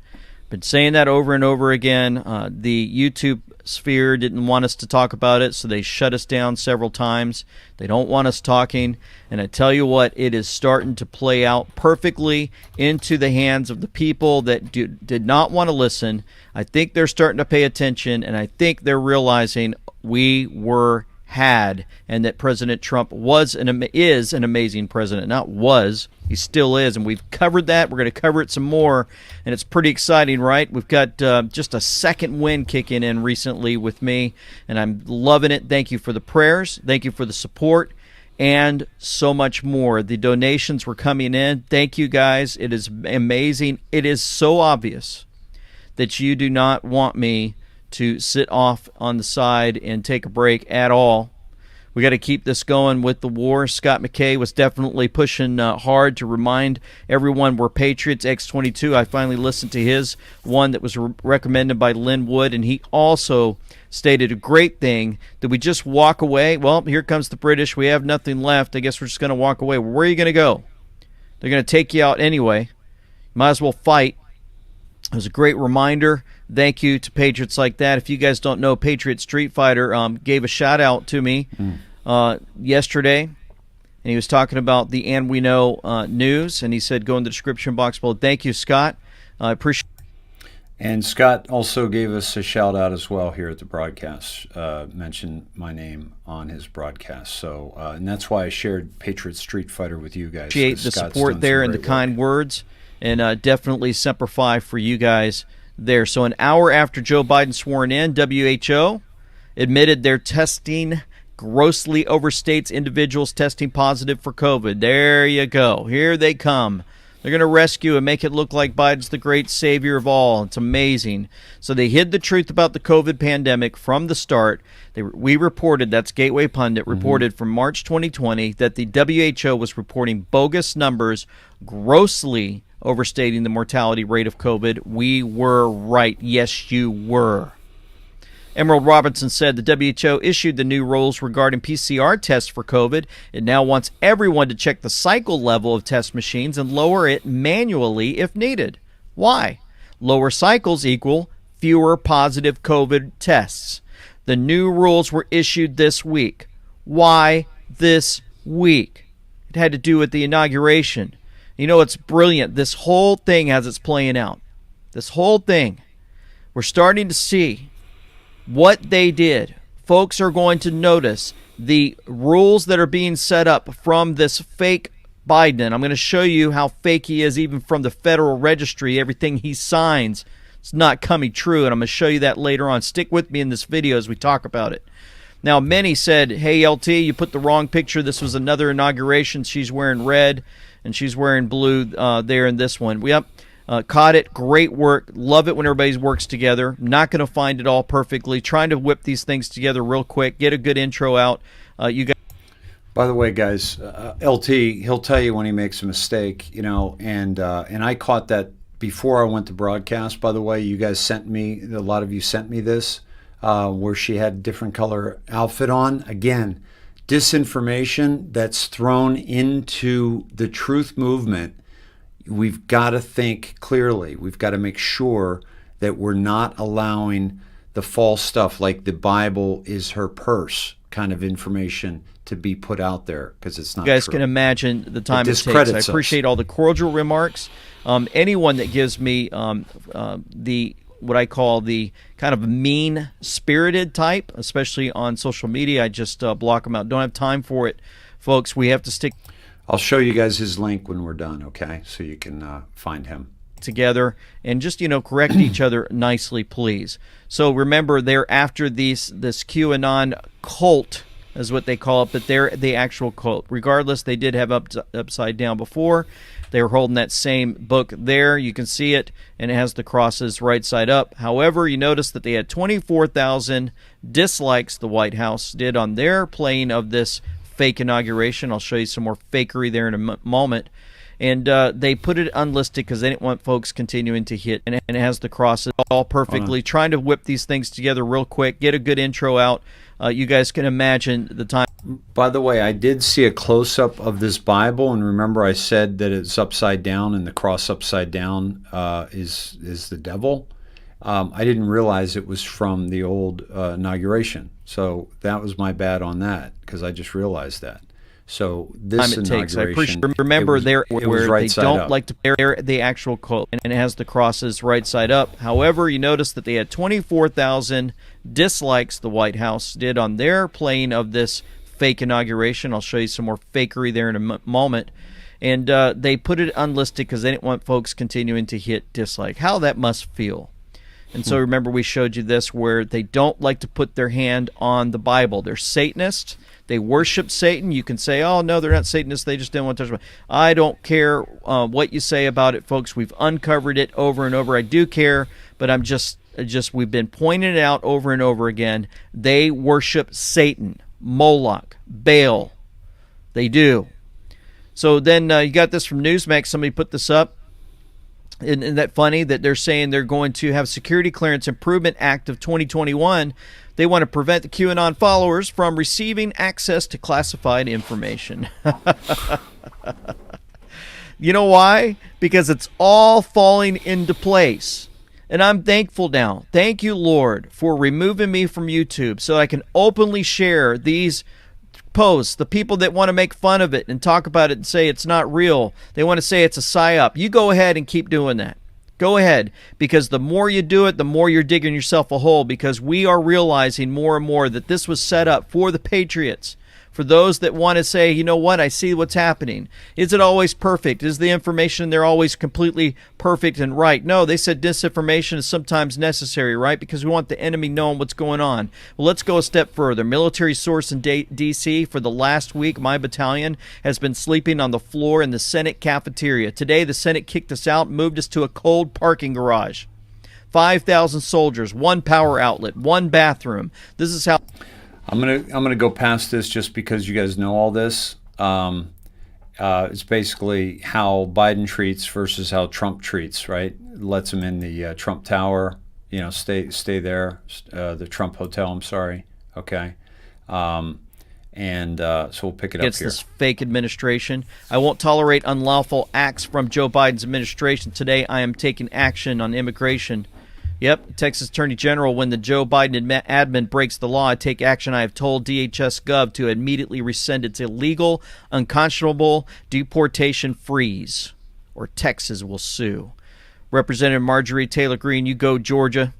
[SPEAKER 8] Been saying that over and over again. The YouTube sphere didn't want us to talk about it, so they shut us down several times. They don't want us talking. And I tell you what, it is starting to play out perfectly into the hands of the people that did not want to listen. I think they're starting to pay attention, and I think they're realizing we were had, and that President Trump is an amazing president. Not was, he still is, and we've covered that. We're going to cover it some more, and it's pretty exciting, right? We've got just a second win kicking in recently with me, and I'm loving it. Thank you for the prayers. Thank you for the support, and so much more. The donations were coming in. Thank you, guys. It is amazing. It is so obvious that you do not want me to sit off on the side and take a break at all. We got to keep this going with the war. Scott McKay was definitely pushing hard to remind everyone we're patriots. X22, I finally listened to his one that was recommended by Lynn Wood, and he also stated a great thing, that we just walk away. Well, here comes the British. We have nothing left. I guess we're just going to walk away. Well, where are you going to go? They're going to take you out anyway. Might as well fight. It was a great reminder. Thank you to patriots like that. If you guys don't know, Patriot Street Fighter gave a shout out to me yesterday, and he was talking about the And We Know news, and he said go in the description box below. Thank you, Scott. I appreciate.
[SPEAKER 1] And Scott also gave us a shout out as well here at the broadcast. Mentioned my name on his broadcast. So, and that's why I shared Patriot Street Fighter with you guys.
[SPEAKER 8] Appreciate the support there and the kind words, and definitely Semper Fi for you guys there. So an hour after Joe Biden sworn in, WHO admitted their testing grossly overstates individuals testing positive for COVID. There you go. Here they come. They're going to rescue and make it look like Biden's the great savior of all. It's amazing. So they hid the truth about the COVID pandemic from the start. We reported, that's Gateway Pundit, reported from March 2020 that the WHO was reporting bogus numbers, grossly overstating the mortality rate of COVID. We were right. Yes, you were. Emerald Robinson said the WHO issued the new rules regarding PCR tests for COVID. It now wants everyone to check the cycle level of test machines and lower it manually if needed. Why? Lower cycles equal fewer positive COVID tests. The new rules were issued this week. Why this week? It had to do with the inauguration. You know, it's brilliant. This whole thing as it's playing out. This whole thing. We're starting to see what they did. Folks are going to notice the rules that are being set up from this fake Biden. And I'm going to show you how fake he is, even from the Federal Registry. Everything he signs, it's not coming true, and I'm going to show you that later on. Stick with me in this video as we talk about it. Now, many said, hey, LT, you put the wrong picture. This was another inauguration. She's wearing red, and she's wearing blue there in this one. Yep, caught it. Great work. Love it when everybody works together. Not going to find it all perfectly. Trying to whip these things together real quick. Get a good intro out. You guys.
[SPEAKER 1] By the way, guys, LT, he'll tell you when he makes a mistake, you know, and I caught that before I went to broadcast. By the way, you guys sent me, a lot of you sent me this, where she had a different color outfit on. Again, disinformation that's thrown into the truth movement. We've got to think clearly. We've got to make sure that we're not allowing the false stuff like the Bible is her purse kind of information to be put out there, because it's not
[SPEAKER 8] You guys
[SPEAKER 1] true.
[SPEAKER 8] can imagine the time it takes. I
[SPEAKER 1] discredits
[SPEAKER 8] appreciate all the cordial remarks. Anyone that gives me the what I call the kind of mean-spirited type, especially on social media, I just block them out. Don't have time for it, folks. We have to stick
[SPEAKER 1] I'll show you guys his link when we're done, okay? So you can find him.
[SPEAKER 8] together and just, you know, correct each other nicely, please. So remember, they're after this QAnon cult, is what they call it, but they're the actual cult. Regardless, they did have upside down before. They were holding that same book there. You can see it, and it has the crosses right side up. However, you notice that they had 24,000 dislikes, the White House did, on their playing of this fake inauguration. I'll show you some more fakery there in a moment. And they put it unlisted because they didn't want folks continuing to hit. And it has the crosses all perfectly. Trying to whip these things together real quick. Get a good intro out. You guys can imagine the time.
[SPEAKER 1] By the way, I did see a close-up of this Bible, and remember I said that it's upside down, and the cross upside down is the devil. I didn't realize it was from the old inauguration. So that was my bad on that, because I just realized that. So this
[SPEAKER 8] time it takes. I
[SPEAKER 1] inauguration,
[SPEAKER 8] appreciate. Remember,
[SPEAKER 1] it was
[SPEAKER 8] where
[SPEAKER 1] right
[SPEAKER 8] they
[SPEAKER 1] side
[SPEAKER 8] don't
[SPEAKER 1] up.
[SPEAKER 8] like to bear the actual quote, and it has the crosses right side up. However, you notice that they had 24,000 dislikes, the White House did, on their playing of this fake inauguration. I'll show you some more fakery there in a moment. And they put it unlisted because they didn't want folks continuing to hit dislike. How that must feel. And so remember, we showed you this where they don't like to put their hand on the Bible. They're Satanists. They worship Satan. You can say, oh, no, they're not Satanists. They just didn't want to touch it. I don't care what you say about it, folks. We've uncovered it over and over. I do care, but I'm just we've been pointing it out over and over again. They worship Satan, Moloch, Baal. They do. So then you got this from Newsmax. Somebody put this up. Isn't that funny that they're saying they're going to have Security Clearance Improvement Act of 2021? They want to prevent the QAnon followers from receiving access to classified information. You know why? Because it's all falling into place. And I'm thankful now. Thank you, Lord, for removing me from YouTube so I can openly share these posts. The people that want to make fun of it and talk about it and say it's not real, they want to say it's a psyop. You go ahead and keep doing that. Go ahead, because the more you do it, the more you're digging yourself a hole, because we are realizing more and more that this was set up for the patriots, for those that want to say, you know what, I see what's happening. Is it always perfect? Is the information there always completely perfect and right? No, they said disinformation is sometimes necessary, right? Because we want the enemy knowing what's going on. Well, let's go a step further. Military source in D.C. for the last week, my battalion has been sleeping on the floor in the Senate cafeteria. Today, the Senate kicked us out, moved us to a cold parking garage. 5,000 soldiers, one power outlet, one bathroom. This is how...
[SPEAKER 1] I'm gonna go past this just because you guys know all this. It's basically how Biden treats versus how Trump treats, right? Lets him in the Trump Tower, you know, stay there, the Trump Hotel. I'm sorry, okay. So we'll pick it up
[SPEAKER 8] against
[SPEAKER 1] here.
[SPEAKER 8] This fake administration. I won't tolerate unlawful acts from Joe Biden's administration. Today, I am taking action on immigration. Yep, Texas Attorney General, when the Joe Biden admin breaks the law, I take action. I have told DHS Gov to immediately rescind its illegal, unconscionable deportation freeze, or Texas will sue. Representative Marjorie Taylor Greene, you go, Georgia.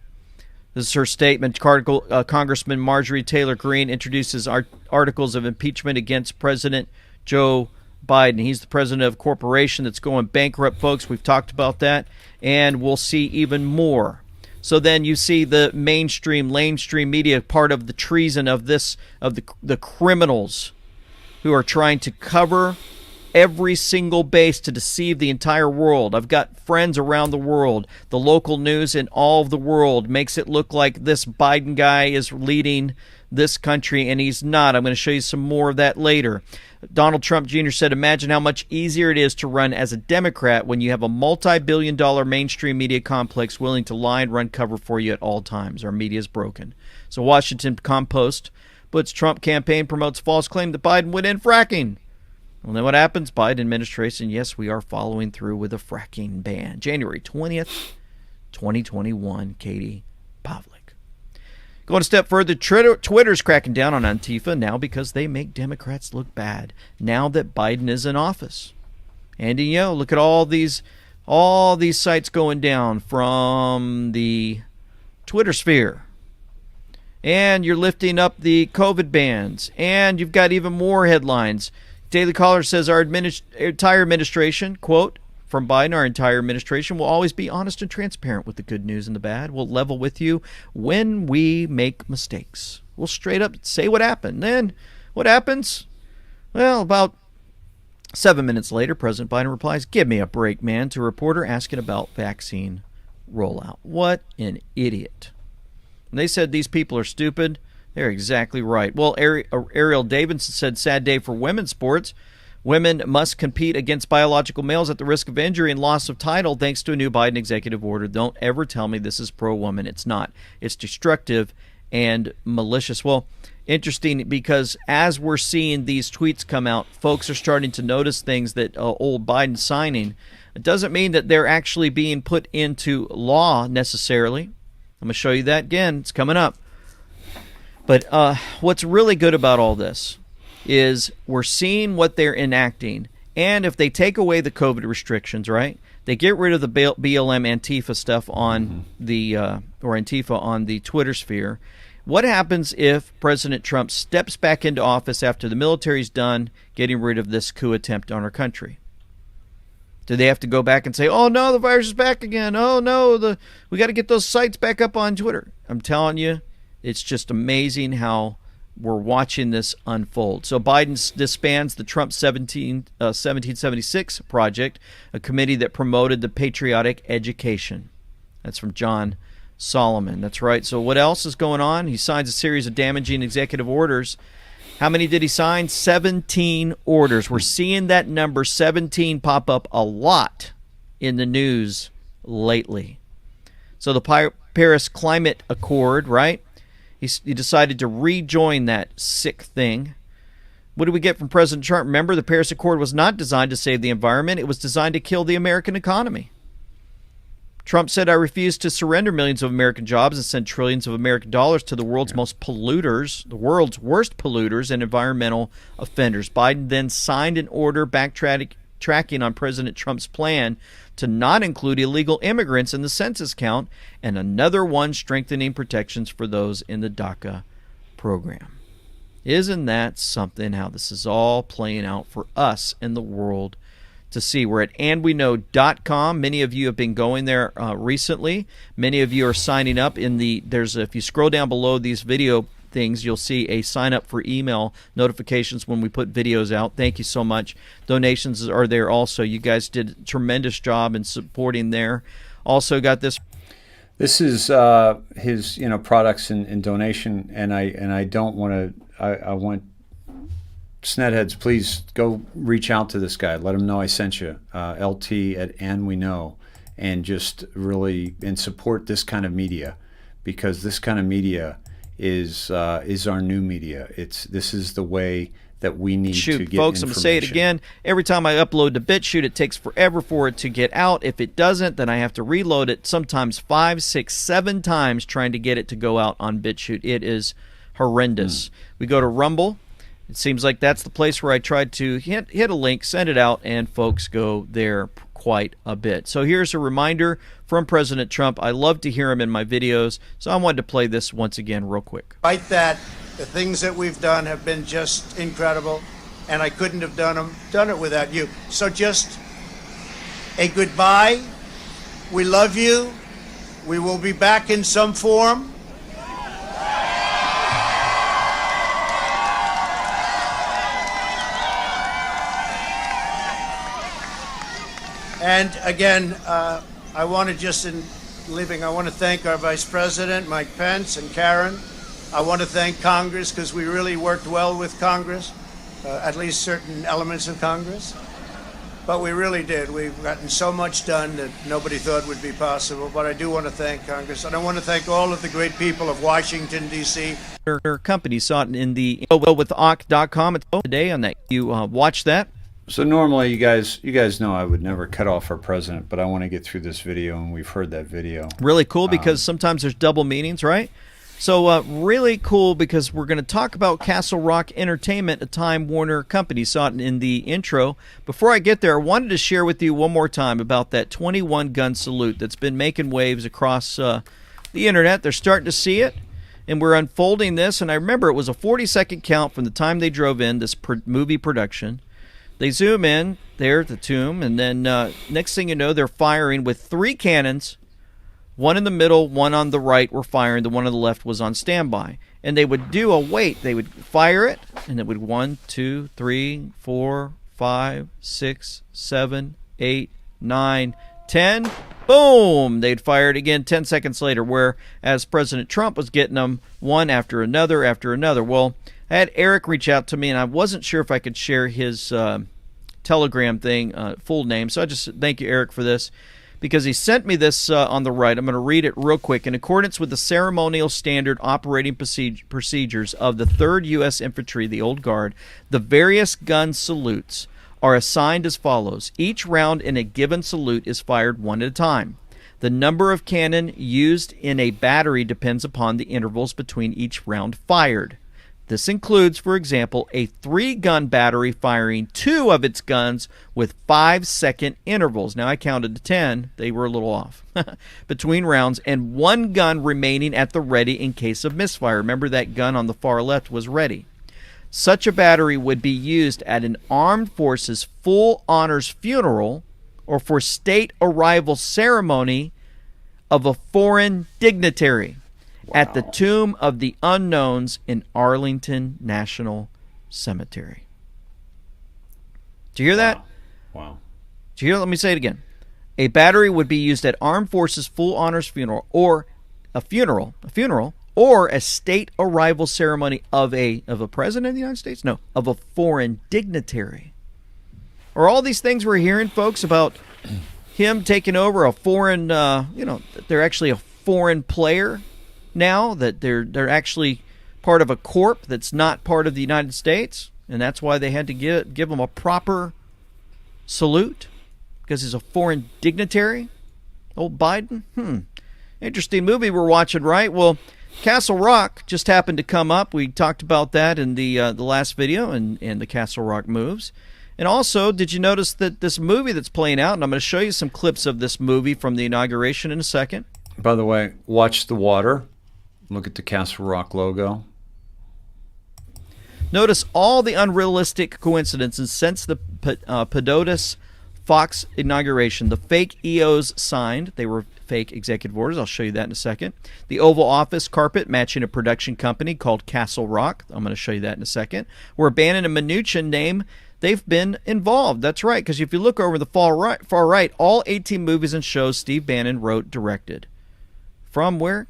[SPEAKER 8] This is her statement. Congressman Marjorie Taylor Greene introduces articles of impeachment against President Joe Biden. He's the president of a corporation that's going bankrupt, folks. We've talked about that, and we'll see even more. So then you see the mainstream media part of the treason of the criminals who are trying to cover every single base to deceive the entire world. I've got friends around the world. The local news in all of the world makes it look like this Biden guy is leading this country, and he's not. I'm going to show you some more of that later. Donald Trump Jr. said, imagine how much easier it is to run as a Democrat when you have a multi-billion-dollar mainstream media complex willing to lie and run cover for you at all times. Our media is broken. So Washington Post puts Trump campaign promotes false claim that Biden would end fracking. Well, then what happens? Biden administration, yes, we are following through with a fracking ban. January 20th, 2021, Katie Pavlik. Going a step further, Twitter's cracking down on Antifa now because they make Democrats look bad now that Biden is in office. And you know, look at all these sites going down from the Twitter sphere. And you're lifting up the COVID bans. And you've got even more headlines. Daily Caller says our entire administration, quote, from Biden, our entire administration will always be honest and transparent with the good news and the bad. We'll level with you when we make mistakes. We'll straight up say what happened. Then what happens? Well, about 7 minutes later, President Biden replies, give me a break, man, to a reporter asking about vaccine rollout. What an idiot. When they said these people are stupid, they're exactly right. Well, Ariel Davidson said, sad day for women's sports. Women must compete against biological males at the risk of injury and loss of title thanks to a new Biden executive order. Don't ever tell me this is pro-woman. It's not. It's destructive and malicious. Well, interesting because as we're seeing these tweets come out, folks are starting to notice things that old Biden's signing. It doesn't mean that they're actually being put into law necessarily. I'm going to show you that again. It's coming up. But what's really good about all this is we're seeing what they're enacting. And if they take away the COVID restrictions, right, they get rid of the BLM Antifa stuff on or Antifa on the Twitter sphere. What happens if President Trump steps back into office after the military's done getting rid of this coup attempt on our country? Do they have to go back and say, oh, no, the virus is back again. Oh, no, we got to get those sites back up on Twitter. I'm telling you, it's just amazing how we're watching this unfold. So Biden disbands the Trump 1776 Project, a committee that promoted the patriotic education. That's from John Solomon. That's right. So what else is going on? He signs a series of damaging executive orders. How many did he sign? 17 orders. We're seeing that number 17 pop up a lot in the news lately. So the Paris Climate Accord, right? He decided to rejoin that sick thing. What did we get from President Trump? Remember, the Paris Accord was not designed to save the environment. It was designed to kill the American economy. Trump said, I refuse to surrender millions of American jobs and send trillions of American dollars to the world's most polluters, the world's worst polluters and environmental offenders. Biden then signed an order backtracking on President Trump's plan to not include illegal immigrants in the census count, and another one strengthening protections for those in the DACA program. Isn't that something, how this is all playing out for us in the world to see? We're at andweknow.com. Many of you have been going there recently. Many of you are signing up in if you scroll down below these video things, you'll see a sign up for email notifications when we put videos out. Thank you so much. Donations are there also. You guys did a tremendous job in supporting there. Also got this.
[SPEAKER 1] This is his products and donation, and I don't want to. I want Snedheads, please go reach out to this guy. Let him know I sent you. LT at andweknow, and just really support this kind of media, because this kind of media is our new media. This is the way that we need to get
[SPEAKER 8] folks,
[SPEAKER 1] information.
[SPEAKER 8] I'm going to say it again. Every time I upload to BitChute, it takes forever for it to get out. If it doesn't, then I have to reload it sometimes 5, 6, 7 times trying to get it to go out on BitChute. It is horrendous. We go to Rumble. It seems like that's the place where I tried to hit a link, send it out, and folks go there quite a bit. So here's a reminder from President Trump. I love to hear him in my videos, so I wanted to play this once again real quick.
[SPEAKER 7] Despite that, the things that we've done have been just incredible. and I couldn't have done it without you. So just a goodbye. We love you. We will be back in some form. And again, I want to just, in leaving, I want to thank our Vice President, Mike Pence, and Karen. I want to thank Congress, because we really worked well with Congress, at least certain elements of Congress. But we really did. We've gotten so much done that nobody thought would be possible. But I do want to thank Congress. And I want to thank all of the great people of Washington, D.C.
[SPEAKER 8] Her company saw it in the wellwithok.com today on that. You watch that.
[SPEAKER 1] So normally you guys know I would never cut off our president, but I want to get through this video, and we've heard that video.
[SPEAKER 8] Really cool, because sometimes there's double meanings, right? So really cool, because we're going to talk about Castle Rock Entertainment, a Time Warner company. Saw it in the intro. Before I get there, I wanted to share with you one more time about that 21-gun salute that's been making waves across the internet. They're starting to see it, and we're unfolding this. And I remember it was a 40-second count from the time they drove in, this movie production. They zoom in there at the tomb, and then next thing you know, they're firing with 3 cannons. One in the middle, one on the right were firing. The one on the left was on standby. And they would do a wait. They would fire it, and it would 1, 2, 3, 4, 5, 6, 7, 8, 9, 10. Boom! They'd fire it again 10 seconds later, whereas President Trump was getting them one after another after another. Well, I had Eric reach out to me, and I wasn't sure if I could share his Telegram thing, full name. So I just thank you, Eric, for this, because he sent me this on the right. I'm going to read it real quick. In accordance with the ceremonial standard operating procedures of the 3rd U.S. Infantry, the Old Guard, the various gun salutes are assigned as follows. Each round in a given salute is fired one at a time. The number of cannon used in a battery depends upon the intervals between each round fired. This includes, for example, a 3-gun battery firing 2 of its guns with 5-second intervals. Now, I counted to 10. They were a little off. Between rounds, and 1 gun remaining at the ready in case of misfire. Remember, that gun on the far left was ready. Such a battery would be used at an armed forces full honors funeral or for state arrival ceremony of a foreign dignitary. Wow. At the Tomb of the Unknowns in Arlington National Cemetery. Did you hear that?
[SPEAKER 1] Wow.
[SPEAKER 8] Did you hear? Let me say it again. A battery would be used at Armed Forces Full Honors Funeral, or a funeral, or a state arrival ceremony of a president of the United States? No, of a foreign dignitary. Are all these things we're hearing, folks, about him taking over a foreign, they're actually a foreign player now, that they're actually part of a corp that's not part of the United States, and that's why they had to give him a proper salute, because he's a foreign dignitary? Old Biden? Interesting movie we're watching, right? Well, Castle Rock just happened to come up. We talked about that in the last video, and the Castle Rock moves. And also, did you notice that this movie that's playing out, and I'm going to show you some clips of this movie from the inauguration in a second.
[SPEAKER 1] By the way, watch the water. Look at the Castle Rock logo.
[SPEAKER 8] Notice all the unrealistic coincidences since the Pedotas Fox inauguration. The fake EOs signed. They were fake executive orders. I'll show you that in a second. The Oval Office carpet matching a production company called Castle Rock. I'm going to show you that in a second. Where Bannon and Mnuchin name, they've been involved. That's right, because if you look over the far right, all 18 movies and shows Steve Bannon wrote, directed. From where?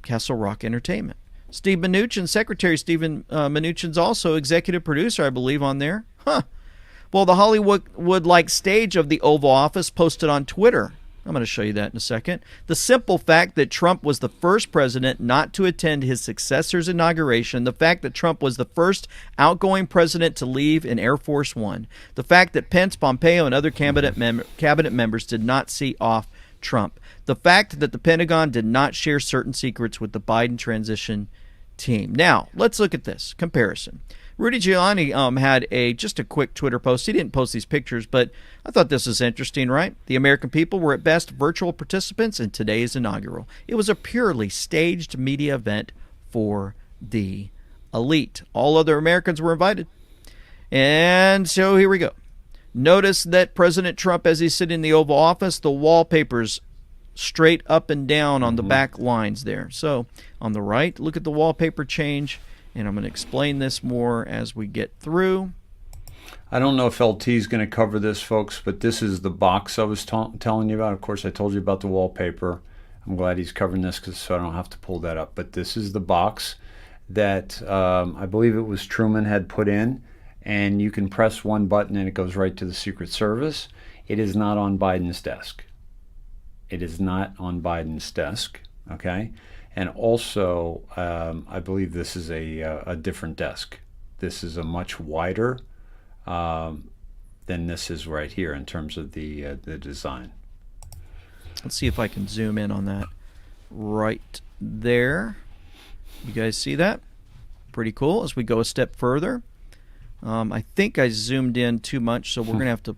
[SPEAKER 8] Castle Rock Entertainment. Steve Mnuchin, Secretary Stephen Mnuchin's also executive producer, I believe, on there. Well, the Hollywood-like stage of the Oval Office posted on Twitter. I'm going to show you that in a second. The simple fact that Trump was the first president not to attend his successor's inauguration, the fact that Trump was the first outgoing president to leave in Air Force One, the fact that Pence, Pompeo, and other cabinet members did not see off Trump, the fact that the Pentagon did not share certain secrets with the Biden transition team. Now, let's look at this comparison. Rudy Giuliani had just a quick Twitter post. He didn't post these pictures, but I thought this was interesting, right? The American people were at best virtual participants in today's inaugural. It was a purely staged media event for the elite. All other Americans were invited. And so here we go. Notice that President Trump, as he's sitting in the Oval Office, the wallpaper's straight up and down on the back lines there. So on the right, look at the wallpaper change, and I'm going to explain this more as we get through.
[SPEAKER 1] I don't know if LT is going to cover this, folks, but this is the box I was telling you about. Of course, I told you about the wallpaper. I'm glad he's covering this so I don't have to pull that up. But this is the box that I believe it was Truman had put in, and you can press one button and it goes right to the Secret Service. It is not on Biden's desk. It is not on Biden's desk, okay? And also, I believe this is a different desk. This is a much wider than this is right here in terms of the design.
[SPEAKER 8] Let's see if I can zoom in on that right there. You guys see that? Pretty cool. As we go a step further, I think I zoomed in too much, so we're going to have to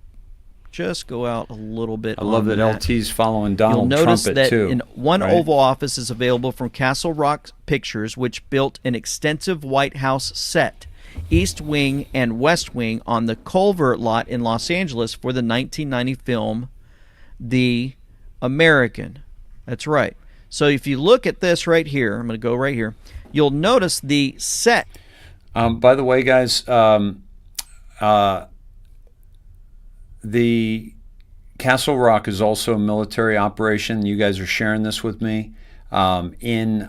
[SPEAKER 8] just go out a little bit.
[SPEAKER 1] I love that LT's following Donald
[SPEAKER 8] You'll notice
[SPEAKER 1] Trump
[SPEAKER 8] that
[SPEAKER 1] too.
[SPEAKER 8] in one
[SPEAKER 1] right?
[SPEAKER 8] Oval Office is available from Castle Rock Pictures, which built an extensive White House set, East Wing and West Wing, on the Culver lot in Los Angeles for the 1990 film The American. That's right. So if you look at this right here, I'm going to go right here, you'll notice the set.
[SPEAKER 1] By the way, guys, the Castle Rock is also a military operation. You guys are sharing this with me. In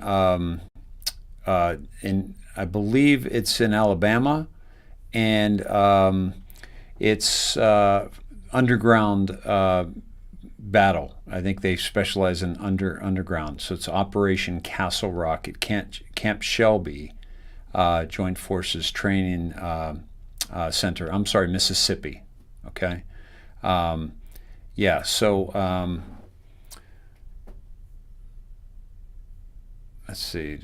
[SPEAKER 1] I believe it's in Alabama, and it's underground battle. I think they specialize in underground. So it's Operation Castle Rock at Camp Shelby Joint Forces Training Center. I'm sorry, Mississippi. Okay. Yeah. So let's see.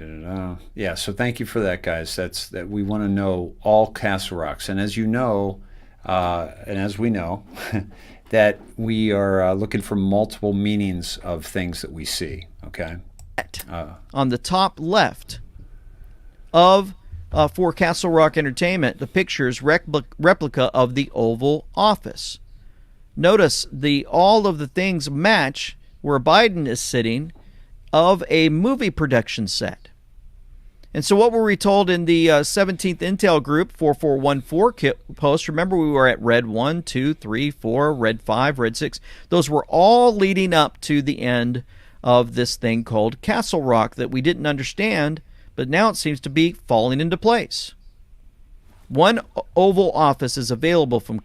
[SPEAKER 1] Yeah. So thank you for that, guys. That's that. We want to know all Castle Rocks, and as you know, and as we know, that we are looking for multiple meanings of things that we see. Okay.
[SPEAKER 8] On the top left of for Castle Rock Entertainment, the picture's replica of the Oval Office. Notice all of the things match where Biden is sitting of a movie production set. And so what were we told in the 17th Intel Group 4414 post? Remember, we were at Red 1, 2, 3, 4, Red 5, Red 6. Those were all leading up to the end of this thing called Castle Rock that we didn't understand, but now it seems to be falling into place. One Oval Office is available from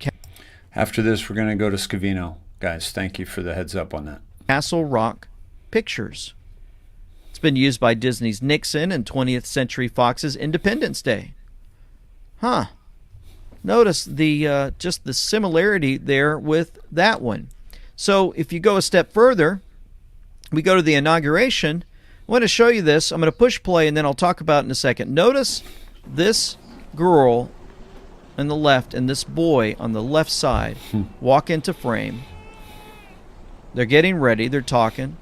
[SPEAKER 1] After this, we're going to go to Scavino. Guys, thank you for the heads up on that.
[SPEAKER 8] Castle Rock Pictures. It's been used by Disney's Nixon and 20th Century Fox's Independence Day. Huh. Notice the just the similarity there with that one. So if you go a step further, we go to the inauguration. I want to show you this. I'm going to push play and then I'll talk about it in a second. Notice this girl on the left and this boy on the left side walk into frame. They're getting ready. They're talking.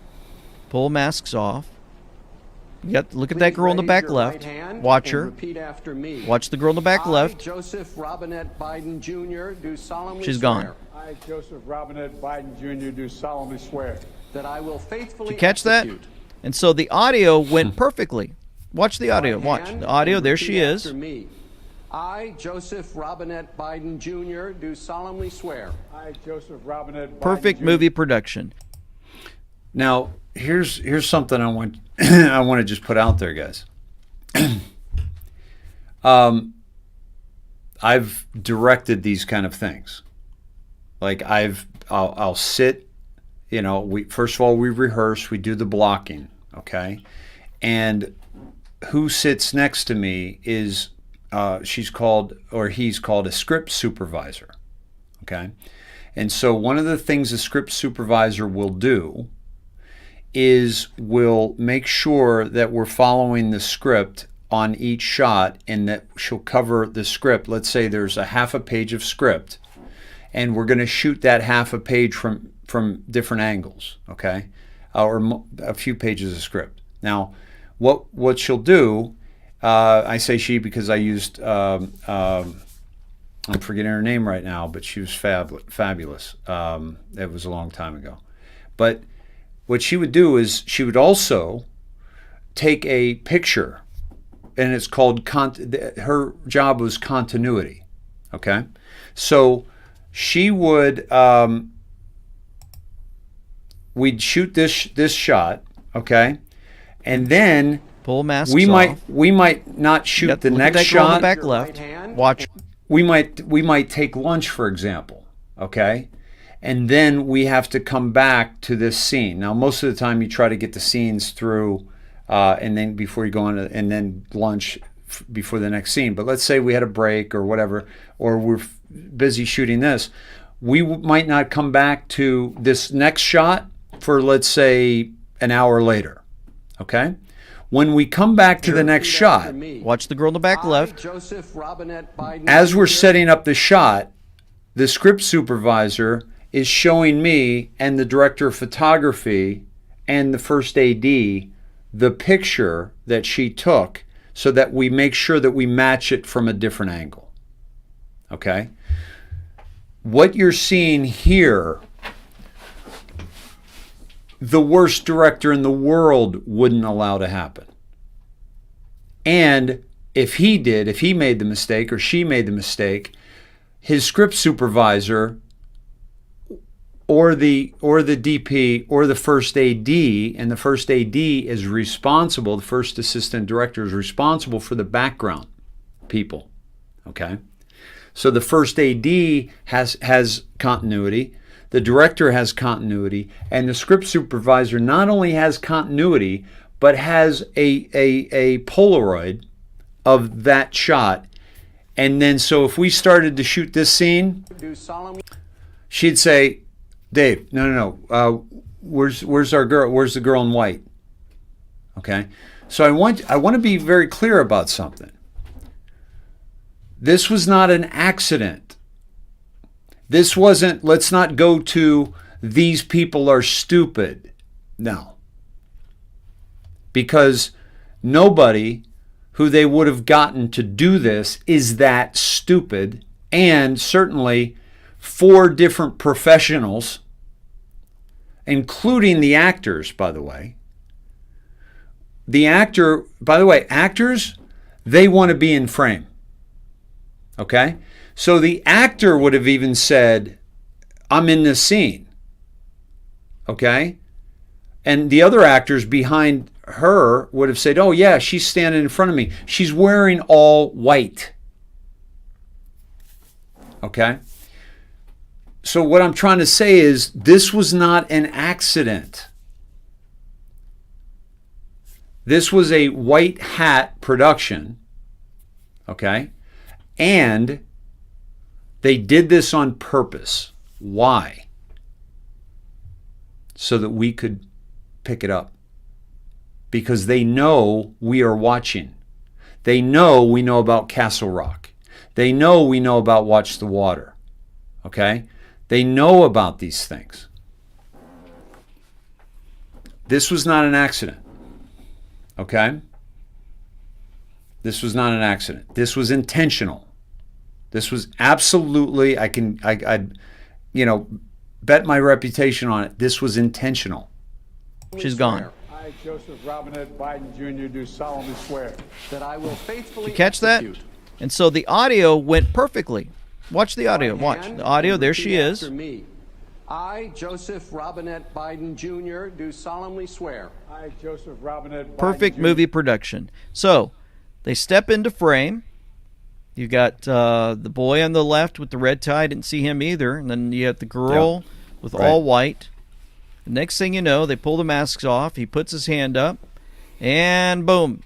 [SPEAKER 8] Pull masks off. You got look at that girl in the back left. Watch her.
[SPEAKER 4] Repeat after me.
[SPEAKER 8] Watch the girl in the back left.
[SPEAKER 4] Joseph Robinette Biden Jr. do solemnly
[SPEAKER 8] She's
[SPEAKER 4] swear.
[SPEAKER 8] gone.
[SPEAKER 5] I, Joseph Robinette Biden Jr., do solemnly swear
[SPEAKER 4] That I will faithfully
[SPEAKER 8] Did you catch that?
[SPEAKER 4] execute.
[SPEAKER 8] And so the audio went perfectly. Watch the audio. Watch the audio. There she is.
[SPEAKER 4] After me. I, Joseph Robinette Biden Jr., do solemnly swear.
[SPEAKER 5] I, Joseph Robinette Biden
[SPEAKER 8] Perfect
[SPEAKER 5] Jr.
[SPEAKER 8] movie production.
[SPEAKER 1] Now, here's something I want I want to just put out there, guys. I've directed these kind of things. Like I'll sit, you know, we first of all we rehearse, we do the blocking, okay? And who sits next to me is he's called a script supervisor, okay? And so one of the things a script supervisor will do is will make sure that we're following the script on each shot and that she'll cover the script. Let's say there's a half a page of script and we're going to shoot that half a page from different angles, okay? Or a few pages of script. Now, what she'll do, I say she because I used I'm forgetting her name right now, but she was fabulous. It was a long time ago. But what she would do is she would also take a picture, and it's called, her job was continuity, okay? So she would, we'd shoot this shot, okay? And then
[SPEAKER 8] Pull masks
[SPEAKER 1] we
[SPEAKER 8] off.
[SPEAKER 1] might not shoot the next shot.
[SPEAKER 8] Back left. Watch.
[SPEAKER 1] We might take lunch, for example, okay? And then we have to come back to this scene. Now, most of the time you try to get the scenes through and then before you go on, and then lunch before the next scene. But let's say we had a break or whatever, or we're busy shooting this. We might not come back to this next shot for, let's say, an hour later, okay? When we come back to the next shot,
[SPEAKER 8] Watch the girl in the back left.
[SPEAKER 4] Joseph Robinette Biden.
[SPEAKER 1] as we're setting up the shot, the script supervisor is showing me and the director of photography and the first AD the picture that she took so that we make sure that we match it from a different angle. Okay? What you're seeing here, the worst director in the world wouldn't allow to happen. And if he made the mistake or she made the mistake, his script supervisor or the DP or the first AD, and the first AD is responsible, the first assistant director is responsible for the background people, okay? So the first AD has continuity, the director has continuity, and the script supervisor not only has continuity, but has a Polaroid of that shot. And then so if we started to shoot this scene, she'd say, Dave, no. Where's our girl? Where's the girl in white? Okay. So I want to be very clear about something. This was not an accident. This wasn't, let's not go to these people are stupid. No. Because nobody who they would have gotten to do this is that stupid, and certainly 4 different professionals, including the actors, by the way. Actors, they want to be in frame. Okay? So the actor would have even said, I'm in this scene. Okay? And the other actors behind her would have said, oh yeah, she's standing in front of me. She's wearing all white. Okay? So what I'm trying to say is this was not an accident. This was a white hat production, okay? And they did this on purpose. Why? So that we could pick it up. Because they know we are watching. They know we know about Castle Rock. They know we know about Watch the Water, okay? They know about these things. This was not an accident. Okay? This was not an accident. This was intentional. This was absolutely, I bet my reputation on it. This was intentional.
[SPEAKER 8] She's gone.
[SPEAKER 5] I, Joseph Robinette Biden Jr., do solemnly swear
[SPEAKER 4] That I will faithfully
[SPEAKER 8] Did you catch that?
[SPEAKER 4] execute.
[SPEAKER 8] And so the audio went perfectly. Watch the audio. Watch the audio. There she is.
[SPEAKER 4] After me. I, Joseph Robinette Biden Jr., do solemnly swear.
[SPEAKER 5] I, Joseph Robinette Biden
[SPEAKER 8] Perfect
[SPEAKER 5] Jr.
[SPEAKER 8] movie production. So they step into frame. You got the boy on the left with the red tie. Didn't see him either. And then you have the girl with all white. The next thing you know, they pull the masks off. He puts his hand up, and boom.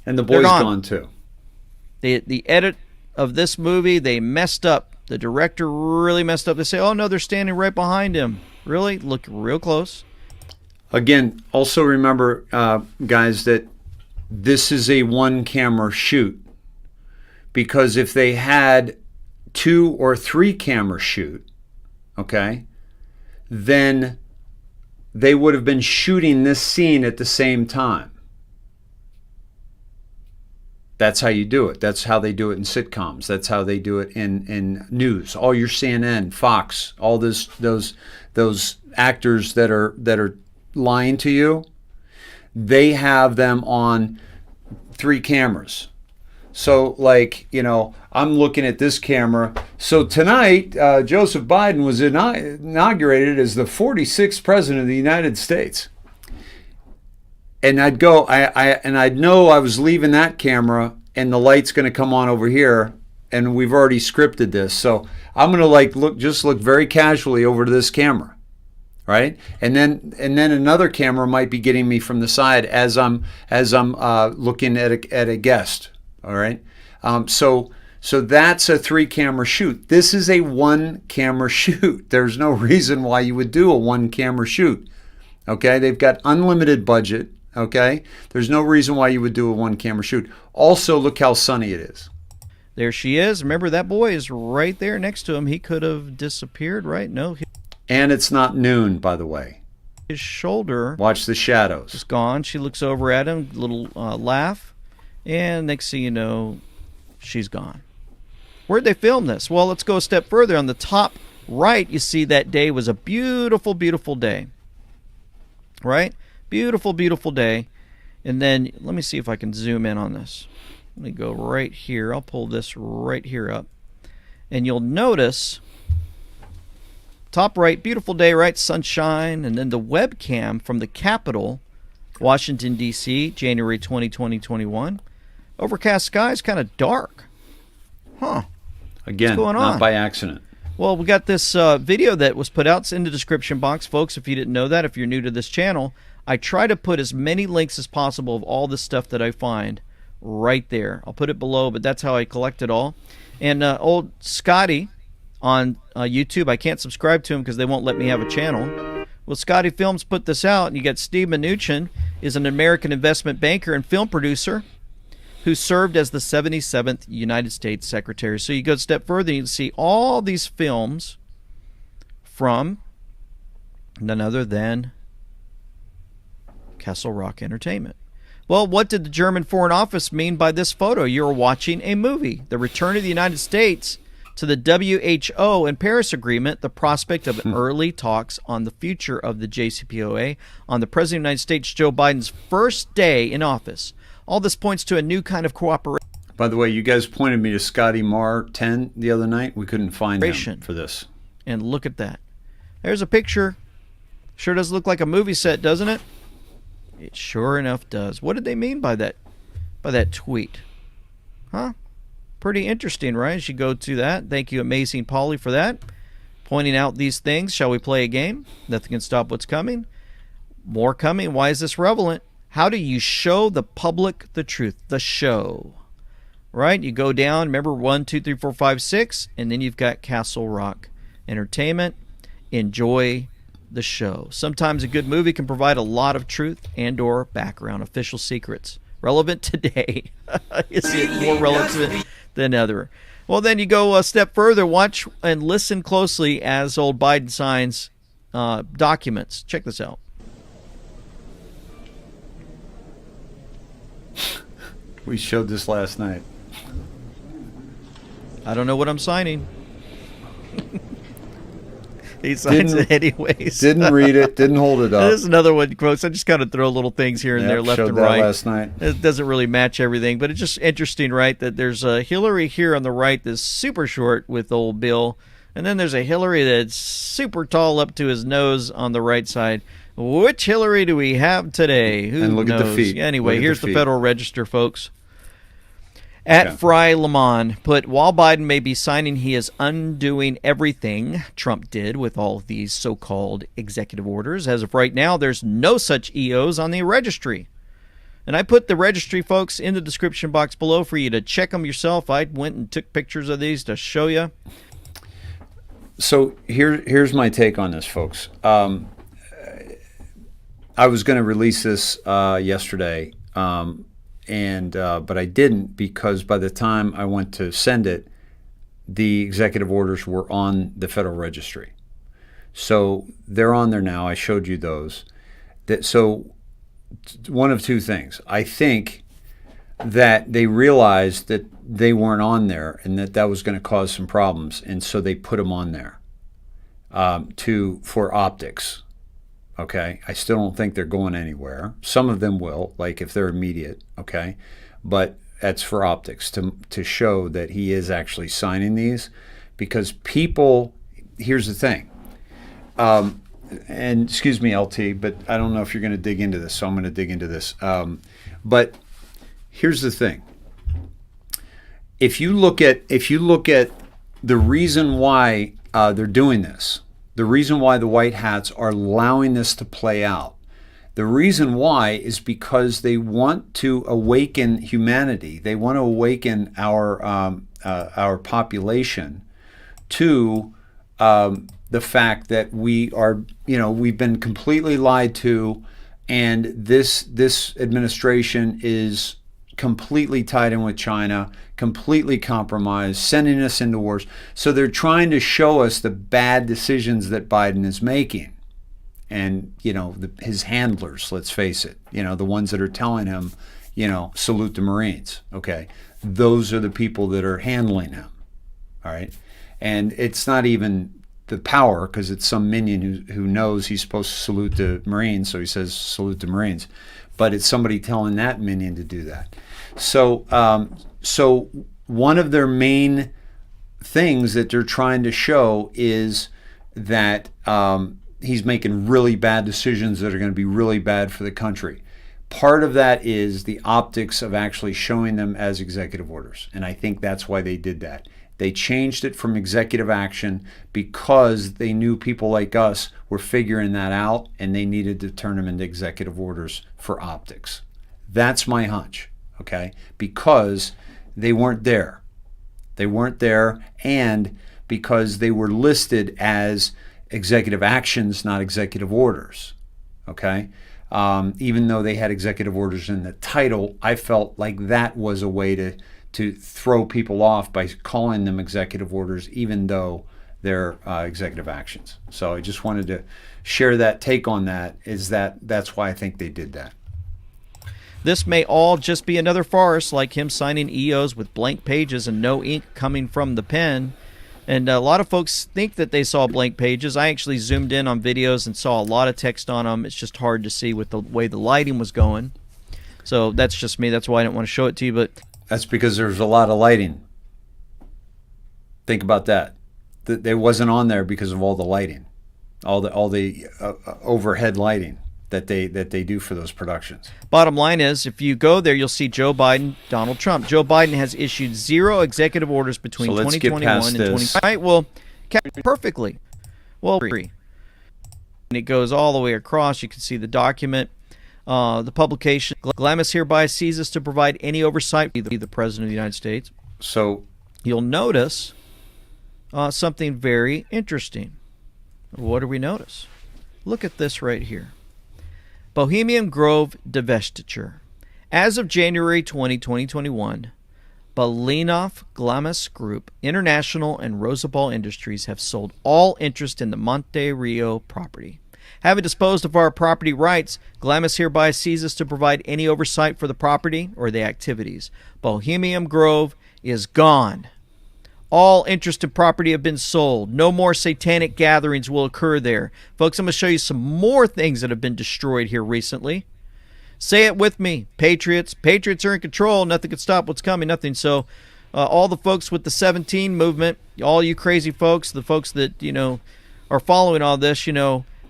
[SPEAKER 1] And the
[SPEAKER 8] They're
[SPEAKER 1] boy's
[SPEAKER 8] gone.
[SPEAKER 1] gone too.
[SPEAKER 8] The edit of this movie, they messed up. The director really messed up. They say, oh, no, they're standing right behind him. Really? Look real close.
[SPEAKER 1] Again, also remember, guys, that this is a one-camera shoot. Because if they had 2 or 3 camera shoot, okay, then they would have been shooting this scene at the same time. That's how you do it. That's how they do it in sitcoms. That's how they do it in news. All your CNN, Fox, all those actors that are lying to you, they have them on 3 cameras. So, like, I'm looking at this camera. So tonight, Joseph Biden was inaugurated as the 46th president of the United States. And I'd go, and I'd know I was leaving that camera, and the light's going to come on over here, and we've already scripted this. So I'm going to look very casually over to this camera, right? And then another camera might be getting me from the side as I'm looking at a guest. All right. So that's a 3-camera shoot. This is a 1-camera shoot. There's no reason why you would do a 1-camera shoot. Okay. They've got unlimited budget. Okay. There's no reason why you would do a 1-camera shoot. Also, look how sunny it is.
[SPEAKER 8] There she is. Remember, that boy is right there next to him. He could have disappeared, right? No.
[SPEAKER 1] And it's not noon, by the way.
[SPEAKER 8] His shoulder.
[SPEAKER 1] Watch the shadows.
[SPEAKER 8] Is gone. She looks over at him, little laugh. And next thing you know, she's gone. Where'd they film this? Well, let's go a step further. On the top right, you see that day was a beautiful, beautiful day. Right? Beautiful, beautiful day. And then, let me see if I can zoom in on this. Let me go right here. I'll pull this right here up. And you'll notice, top right, beautiful day, right? Sunshine. And then the webcam from the Capitol, Washington, D.C., January 20, 2021. Overcast skies, kind of dark. Huh.
[SPEAKER 1] Again,
[SPEAKER 8] what's going on?
[SPEAKER 1] Not by accident.
[SPEAKER 8] Well, we got this video that was put out. It's in the description box, folks, if you didn't know that, if you're new to this channel. I try to put as many links as possible of all the stuff that I find right there. I'll put it below, but that's how I collect it all. And old Scotty on YouTube, I can't subscribe to him because they won't let me have a channel. Well, Scotty Films put this out, and you got Steve Mnuchin, is an American investment banker and film producer who served as the 77th United States Secretary. So you go a step further, and you can see all these films from none other than Castle Rock Entertainment. Well, what did the German Foreign Office mean by this photo? You're watching a movie. The return of the United States to the WHO and Paris Agreement, the prospect of early talks on the future of the JCPOA on the President of the United States, Joe Biden's first day in office. All this points to a new kind of cooperation.
[SPEAKER 1] By the way, you guys pointed me to Scotty Marr 10 the other night. We couldn't find him for this.
[SPEAKER 8] And look at that. There's a picture. Sure does look like a movie set, doesn't it? It sure enough does. What did they mean by that tweet? Huh? Pretty interesting, right? As you go to that. Thank you, Amazing Polly, for that. Pointing out these things. Shall we play a game? Nothing can stop what's coming. More coming. Why is this relevant? How do you show the public the truth? The show. Right? You go down. Remember 1, 2, 3, 4, 5, 6. And then you've got Castle Rock Entertainment. Enjoy the show. Sometimes a good movie can provide a lot of truth and or background, official secrets. Relevant today. Is it more relevant than ever? Well, then you go a step further. Watch and listen closely as old Biden signs documents. Check this out.
[SPEAKER 1] We showed this last night.
[SPEAKER 8] I don't know what I'm signing. He signs it anyways.
[SPEAKER 1] Didn't read it. Didn't hold it up.
[SPEAKER 8] This is another one, folks. I just kind of throw little things here and there, left and right.
[SPEAKER 1] Last night.
[SPEAKER 8] It doesn't really match everything, but it's just interesting, right? That there's a Hillary here on the right that's super short with old Bill, and then there's a Hillary that's super tall up to his nose on the right side. Which Hillary do we have today? Who
[SPEAKER 1] and look
[SPEAKER 8] knows?
[SPEAKER 1] At the feet.
[SPEAKER 8] Anyway, here's the
[SPEAKER 1] feet.
[SPEAKER 8] Federal Register, folks. At Fry Lamont put, while Biden may be signing, he is undoing everything Trump did with all of these so-called executive orders. As of right now, there's no such EOs on the registry. And I put the registry, folks, in the description box below for you to check them yourself. I went and took pictures of these to show you.
[SPEAKER 1] So here's my take on this, folks. I was going to release this yesterday, but I didn't because by the time I went to send it, the executive orders were on the Federal Registry. So they're on there now. I showed you those. So one of two things. I think that they realized that they weren't on there and that was going to cause some problems, and so they put them on there for optics. Okay, I still don't think they're going anywhere. Some of them will, like if they're immediate. Okay, but that's for optics to show that he is actually signing these, because people. Here's the thing. And excuse me, LT, but I don't know if you're going to dig into this, so I'm going to dig into this. But here's the thing. If you look at the reason why they're doing this, the reason why the white hats are allowing this to play out, the reason why is because they want to awaken humanity. They want to awaken our population to the fact that we are, we've been completely lied to, and this administration is completely tied in with China, completely compromised, sending us into wars. So they're trying to show us the bad decisions that Biden is making. And, his handlers, let's face it, the ones that are telling him, salute the Marines. Okay. Those are the people that are handling him. All right. And it's not even the power, because it's some minion who knows he's supposed to salute the Marines, so he says salute the Marines. But it's somebody telling that minion to do that. So one of their main things that they're trying to show is that he's making really bad decisions that are going to be really bad for the country. Part of that is the optics of actually showing them as executive orders, and I think that's why they did that. They changed it from executive action because they knew people like us were figuring that out, and they needed to turn them into executive orders for optics. That's my hunch, okay? Because they weren't there. They weren't there, and because they were listed as executive actions, not executive orders, okay? Even though they had executive orders in the title, I felt like that was a way to throw people off by calling them executive orders, even though they're executive actions. So I just wanted to share that take on that, that's why I think they did that.
[SPEAKER 8] This may all just be another farce, like him signing EOs with blank pages and no ink coming from the pen. And a lot of folks think that they saw blank pages. I actually zoomed in on videos and saw a lot of text on them. It's just hard to see with the way the lighting was going. So that's just me. That's why I didn't want to show it to you. But
[SPEAKER 1] that's because there's a lot of lighting. Think about that. It wasn't on there because of all the lighting, all the overhead lighting that they do for those productions.
[SPEAKER 8] Bottom line is, if you go there, you'll see Joe Biden, Donald Trump. Joe Biden has issued 0 executive orders between 2021 and 2020. Right, well, perfectly. Well, and it goes all the way across. You can see the document. The publication, Glamis hereby ceases to provide any oversight by the President of the United States.
[SPEAKER 1] So
[SPEAKER 8] you'll notice something very interesting. What do we notice? Look at this right here. Bohemian Grove divestiture. As of January 20, 2021, Balinov Glamis Group International and Rosabal Industries have sold all interest in the Monte Rio property. Having disposed of our property rights, Glamis hereby ceases to provide any oversight for the property or the activities. Bohemian Grove is gone. All interest in property have been sold. No more satanic gatherings will occur there. Folks, I'm going to show you some more things that have been destroyed here recently. Say it with me. Patriots. Patriots are in control. Nothing can stop what's coming. Nothing. So all the folks with the 17 movement, all you crazy folks, the folks that, are following all this,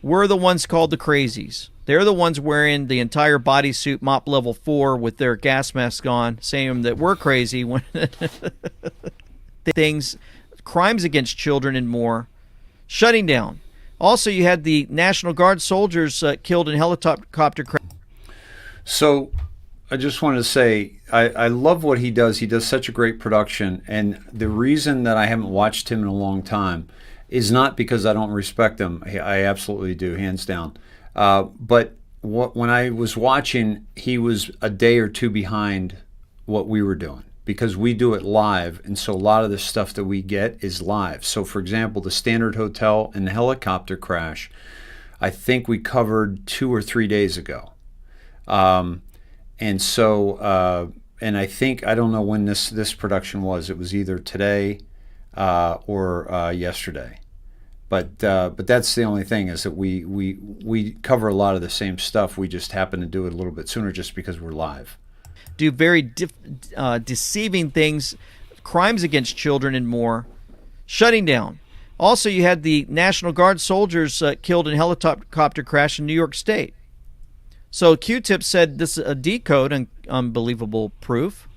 [SPEAKER 8] we're the ones called the crazies. They're the ones wearing the entire bodysuit mop level 4 with their gas mask on, saying that we're crazy when things, crimes against children and more, shutting down. Also, you had the National Guard soldiers killed in helicopter crash.
[SPEAKER 1] So I just wanted to say, I love what he does. He does such a great production. And the reason that I haven't watched him in a long time is not because I don't respect him. I absolutely do, hands down. But when I was watching, he was a day or two behind what we were doing, because we do it live, and so a lot of the stuff that we get is live. So, for example, the Standard Hotel and the helicopter crash, I think we covered 2 or 3 days ago. And and I think, I don't know when this production was. It was either today or yesterday. But that's the only thing, is that we cover a lot of the same stuff. We just happen to do it a little bit sooner just because we're live.
[SPEAKER 8] Do very deceiving things, crimes against children and more, shutting down. Also, you had the National Guard soldiers killed in a helicopter crash in New York State. So Q-Tip said this is a decode, unbelievable proof.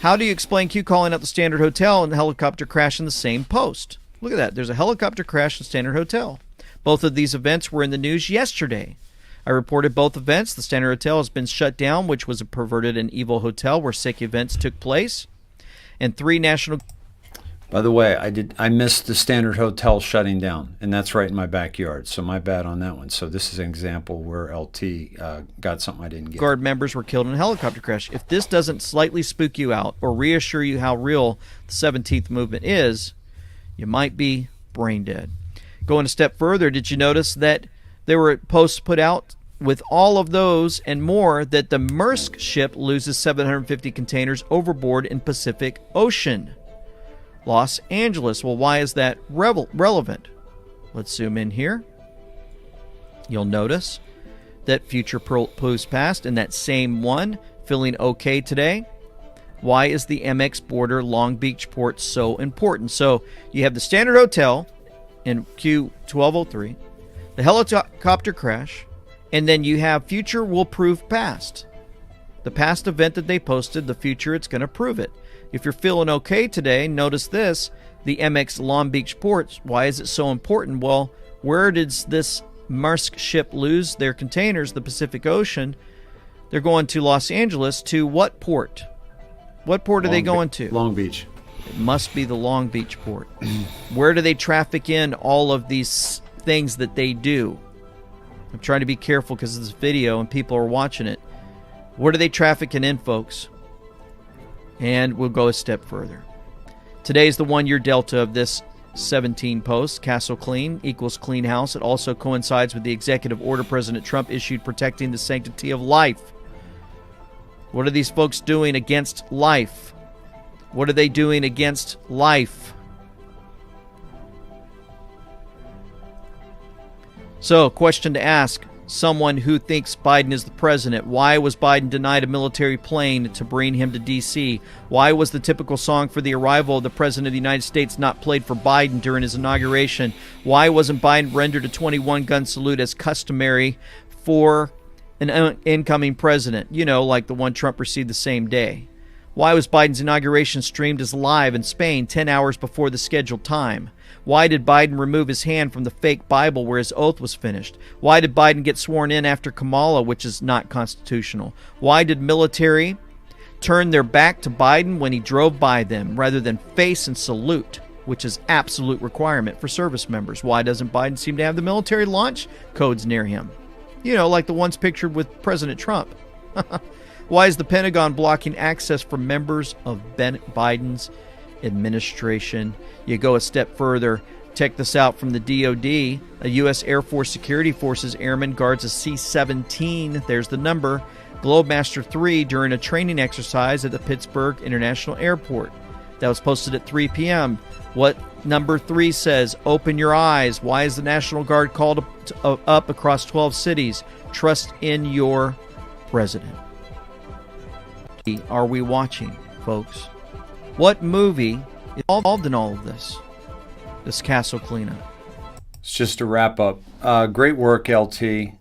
[SPEAKER 8] How do you explain Q calling out the Standard Hotel and the helicopter crash in the same post? Look at that. There's a helicopter crash in Standard Hotel. Both of these events were in the news yesterday. I reported both events. The Standard Hotel has been shut down, which was a perverted and evil hotel where sick events took place. And 3 national...
[SPEAKER 1] By the way, I missed the Standard Hotel shutting down, and that's right in my backyard, so my bad on that one. So this is an example where LT got something I didn't get.
[SPEAKER 8] Guard members were killed in a helicopter crash. If this doesn't slightly spook you out or reassure you how real the 17th movement is, you might be brain dead. Going a step further, did you notice that there were posts put out with all of those and more that the Maersk ship loses 750 containers overboard in Pacific Ocean? Los Angeles. Well, why is that relevant? Let's zoom in here. You'll notice that future proves past, and that same one feeling okay today. Why is the MX border Long Beach port so important? So you have the Standard Hotel in Q1203, the helicopter crash, and then you have future will prove past. The past event that they posted, the future, it's going to prove it. If you're feeling okay today, notice this, the MX Long Beach port. Why is it so important? Well, where does this Maersk ship lose their containers, the Pacific Ocean? They're going to Los Angeles. To what port? What port are they going to?
[SPEAKER 1] Long Beach.
[SPEAKER 8] It must be the Long Beach port. Where do they traffic in all of these things that they do? I'm trying to be careful because of this video and people are watching it. Where are they trafficking in, folks? And we'll go a step further. Today's the 1-year delta of this 17 posts. Castle clean equals clean house. It also coincides with the executive order President Trump issued protecting the sanctity of life. What are these folks doing against life? What are they doing against life? So, question to ask someone who thinks Biden is the president. Why was Biden denied a military plane to bring him to D.C.? Why was the typical song for the arrival of the President of the United States not played for Biden during his inauguration? Why wasn't Biden rendered a 21-gun salute as customary for an incoming president? You know, like the one Trump received the same day. Why was Biden's inauguration streamed as live in Spain 10 hours before the scheduled time? Why did Biden remove his hand from the fake Bible where his oath was finished? Why did Biden get sworn in after Kamala, which is not constitutional? Why did military turn their back to Biden when he drove by them rather than face and salute, which is absolute requirement for service members? Why doesn't Biden seem to have the military launch codes near him? You know, like the ones pictured with President Trump. Why is the Pentagon blocking access for members of Biden's administration? You go a step further. Check this out from the DOD. A U.S. Air Force Security Forces airman guards a C-17. There's the number. Globemaster 3 during a training exercise at the Pittsburgh International Airport. That was posted at 3 p.m. What number 3 says, open your eyes. Why is the National Guard called up across 12 cities? Trust in your president. Are we watching, folks? What movie is involved in all of this? This castle cleanup.
[SPEAKER 1] It's just a wrap up. Great work, LT.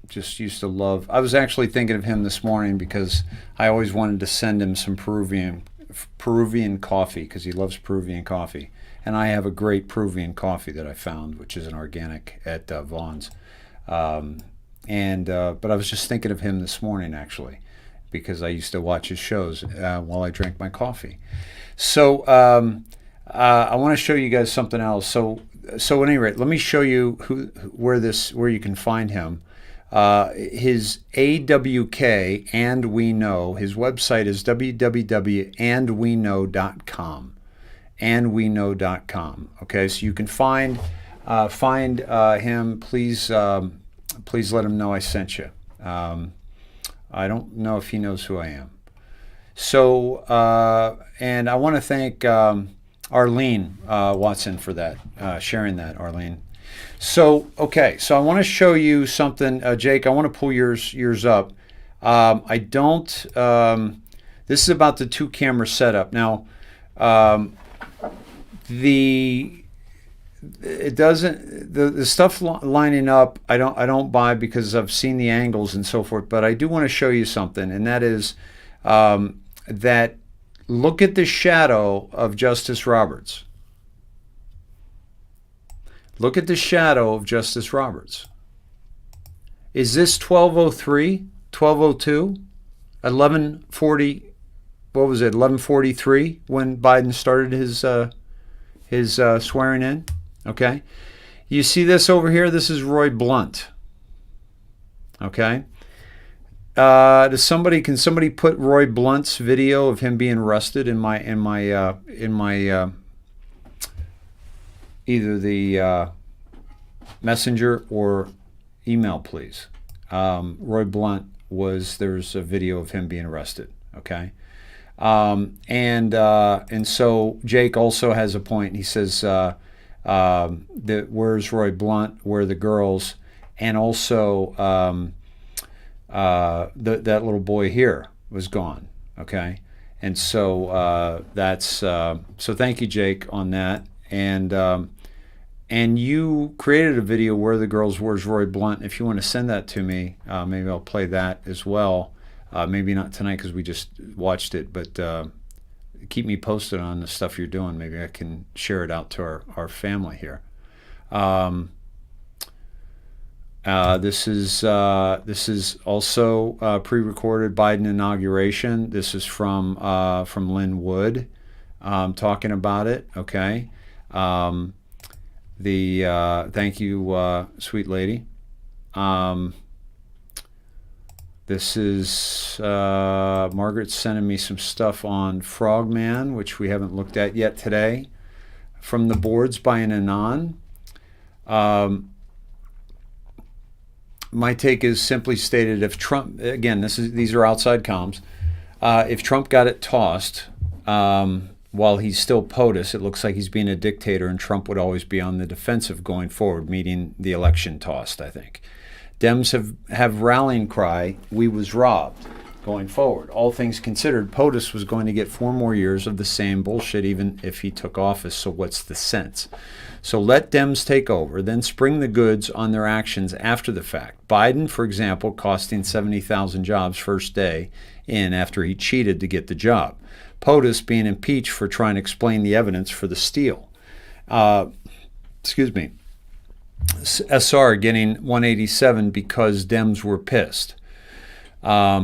[SPEAKER 1] Just used to love. I was actually thinking of him this morning because I always wanted to send him some Peruvian coffee because he loves Peruvian coffee, and I have a great Peruvian coffee that I found, which is an organic at Vaughn's. But I was just thinking of him this morning, actually, because I used to watch his shows while I drank my coffee. So I want to show you guys something else. So at any rate, let me show you where you can find him. His AWK and We Know. His website is www.andweknow.com. andweknow.com. Okay, so you can find him. Please. please let him know I sent you. I don't know if he knows who I am. So, and I want to thank Arlene Watson for that, sharing that, Arlene. So, okay, so I want to show you something. Jake, I want to pull yours up. I don't, this is about the 2-camera setup. Now, it doesn't, the stuff lining up, I don't buy because I've seen the angles and so forth, but I do want to show you something, and that is that look at the shadow of Justice Roberts. Look at the shadow of Justice Roberts. Is this 1203, 1202, 1140, what was it, 1143 when Biden started his swearing in? Okay. You see this over here? This is Roy Blunt. Okay. Can somebody put Roy Blunt's video of him being arrested in my either the messenger or email, please? Roy Blunt there's a video of him being arrested. Okay. And so Jake also has a point. He says that where's Roy Blunt? Where are the girls? And also that little boy here was gone. Okay, and so so thank you, Jake, on that. And you created a video, Where are the Girls, Where's Roy Blunt? If you want to send that to me, maybe I'll play that as well. Maybe not tonight because we just watched it, but keep me posted on the stuff you're doing. Maybe I can share it out to our family here. This is also pre-recorded Biden inauguration. This is from Lynn Wood talking about it. Okay. Thank you, sweet lady. This is Margaret's sending me some stuff on Frogman, which we haven't looked at yet today, from the boards by an Anon. My take is simply stated: if Trump, again, these are outside comms, if Trump got it tossed while he's still POTUS, it looks like he's being a dictator, and Trump would always be on the defensive going forward, meaning the election tossed, I think. Dems have rallying cry, we was robbed, going forward. All things considered, POTUS was going to get 4 more years of the same bullshit even if he took office, so what's the sense? So let Dems take over, then spring the goods on their actions after the fact. Biden, for example, costing 70,000 jobs first day in after he cheated to get the job. POTUS being impeached for trying to explain the evidence for the steal. Excuse me. SR getting 187 because Dems were pissed. SR.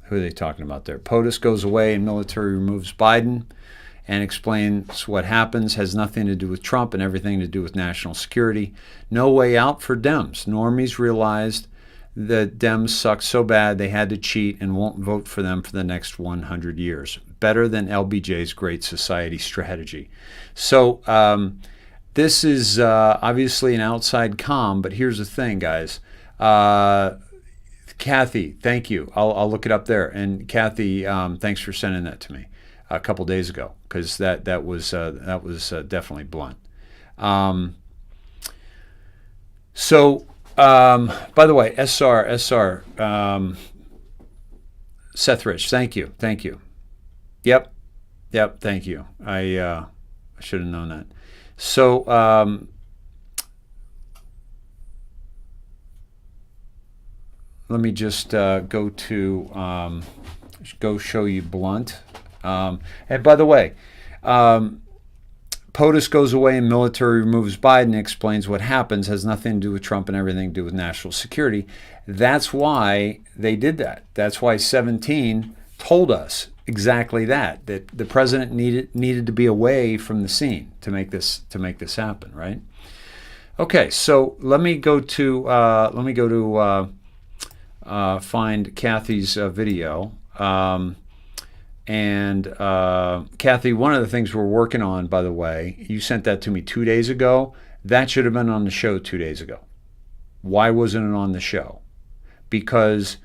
[SPEAKER 1] Who are they talking about there? POTUS goes away and military removes Biden and explains what happens has nothing to do with Trump and everything to do with national security. No way out for Dems. Normies realized that Dems suck so bad they had to cheat and won't vote for them for the next 100 years. Better than LBJ's Great Society strategy. So this is obviously an outside comm, but here's the thing, guys. Kathy, thank you. I'll look it up there. And Kathy, thanks for sending that to me a couple days ago, because that was definitely blunt. By the way, SR, Seth Rich, thank you. Yep, thank you. I should have known that. So, let me just go show you Blunt. And by the way, POTUS goes away and military removes Biden, explains what happens, has nothing to do with Trump and everything to do with national security. That's why they did that. That's why 17 told us exactly that the president needed to be away from the scene to make this happen, right? Okay, so let me go to find Kathy's video. And Kathy, one of the things we're working on, by the way, you sent that to me 2 days ago. That should have been on the show 2 days ago. Why wasn't it on the show? Because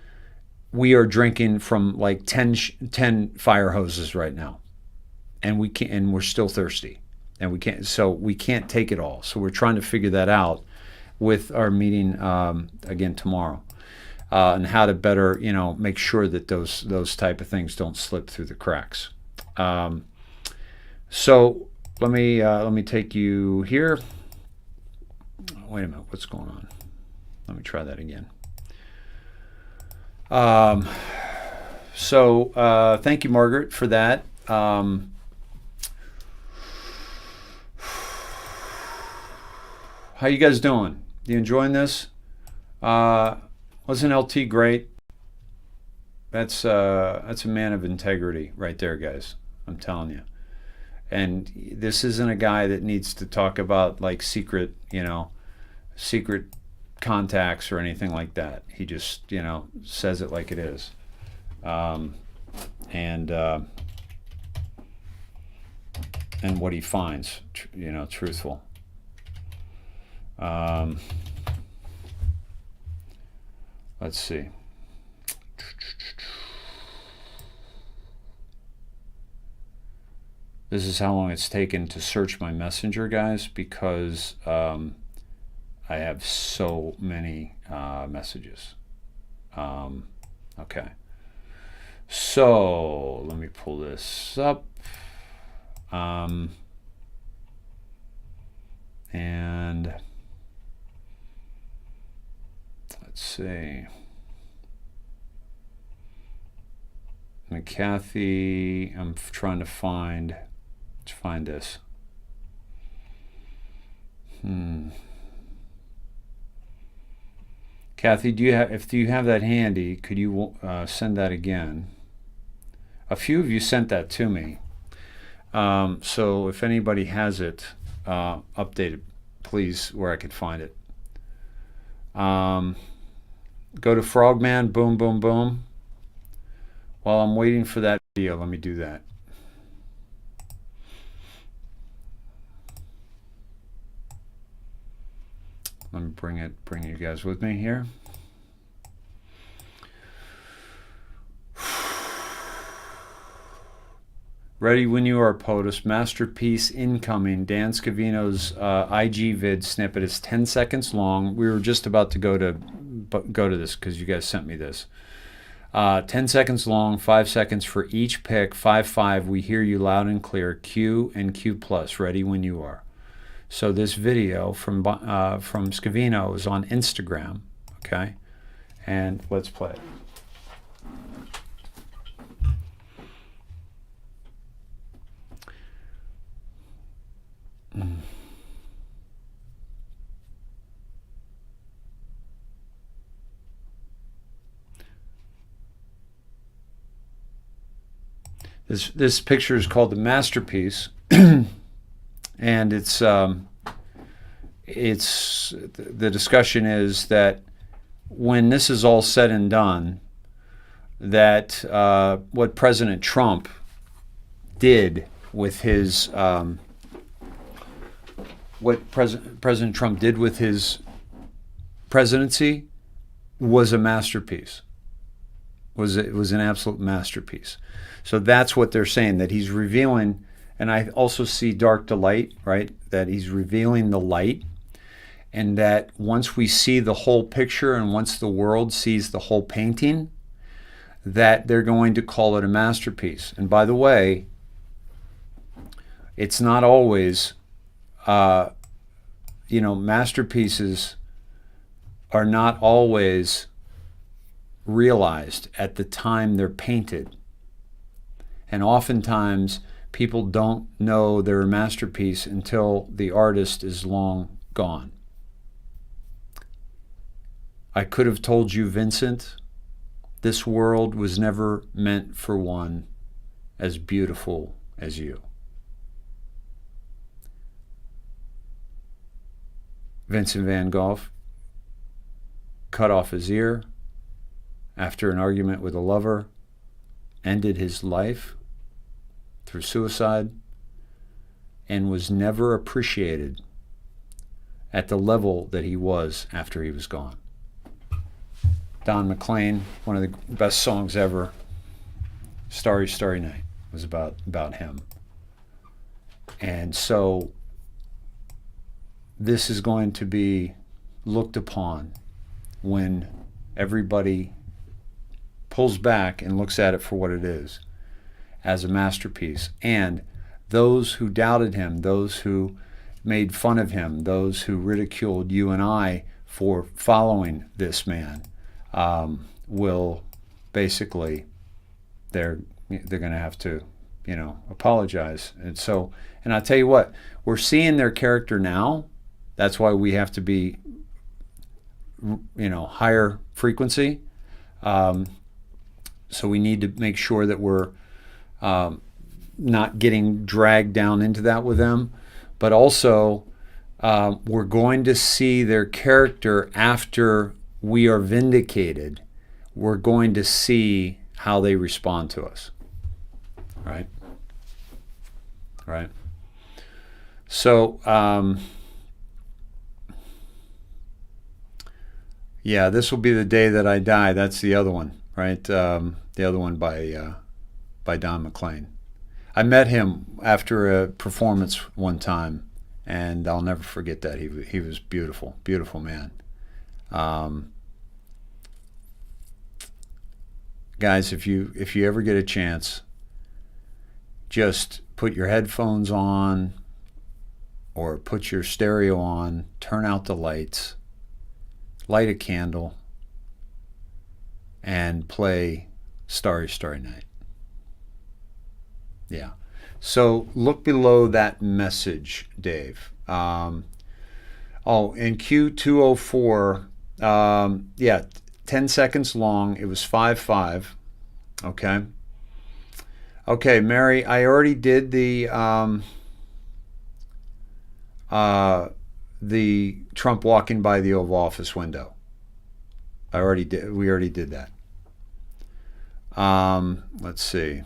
[SPEAKER 1] we are drinking from like 10 fire hoses right now, and we can't, and we're still thirsty, and we can't take it all. So we're trying to figure that out with our meeting again tomorrow, and how to better, make sure that those type of things don't slip through the cracks. So let me take you here. Wait a minute, what's going on? Let me try that again. So thank you, Margaret, for that. How you guys doing? You enjoying this? Wasn't LT great? That's a man of integrity right there, guys. I'm telling you. And this isn't a guy that needs to talk about like secret contacts or anything like that. He just, says it like it is. And what he finds, truthful. Let's see. This is how long it's taken to search my messenger, guys, because I have so many messages. Okay. So let me pull this up. And let's see. And Kathy, I'm trying to find. Let's find this. Kathy, if you have that handy, could you send that again? A few of you sent that to me. So if anybody has it, update it, please, where I could find it. Go to Frogman, boom, boom, boom. While I'm waiting for that video, let me do that. Let me bring you guys with me here. Ready when you are, POTUS. Masterpiece incoming. Dan Scavino's IG vid snippet is 10 seconds long. We were just about to go to this because you guys sent me this. 10 seconds long, 5 seconds for each pick. 5-5. We hear you loud and clear. Q and Q+. Ready when you are. So this video from Scavino is on Instagram, okay? And let's play it. This picture is called The Masterpiece. And it's the discussion is that when this is all said and done, that what President Trump did with his President Trump did with his presidency was a masterpiece. It was an absolute masterpiece. So that's what they're saying, that he's revealing. And I also see dark to light, right? That he's revealing the light. And that once we see the whole picture and once the world sees the whole painting, that they're going to call it a masterpiece. And by the way, it's not always, masterpieces are not always realized at the time they're painted. And oftentimes, people don't know they're a masterpiece until the artist is long gone. I could have told you, Vincent, this world was never meant for one as beautiful as you. Vincent van Gogh cut off his ear after an argument with a lover, ended his life through suicide and was never appreciated at the level that he was after he was gone. Don McLean, one of the best songs ever, Starry, Starry Night, was about him. And so this is going to be looked upon when everybody pulls back and looks at it for what it is, as a masterpiece. And those who doubted him, those who made fun of him, those who ridiculed you and I for following this man, will basically, they're going to have to, apologize. And so, and I'll tell you what, we're seeing their character now. That's why we have to be, higher frequency. So we need to make sure that we're not getting dragged down into that with them. But also, we're going to see their character after we are vindicated. We're going to see how they respond to us. Right? Right? So, yeah, this will be the day that I die. That's the other one, right? The other one by Don McLean. I met him after a performance one time, and I'll never forget that. He was beautiful, beautiful man. Guys, if you ever get a chance, just put your headphones on or put your stereo on, turn out the lights, light a candle, and play Starry, Starry Night. Yeah. So look below that message, Dave. In Q204, 10 seconds long. It was 5-5. Okay. Okay, Mary, I already did the Trump walking by the Oval Office window. We already did that. Let's see.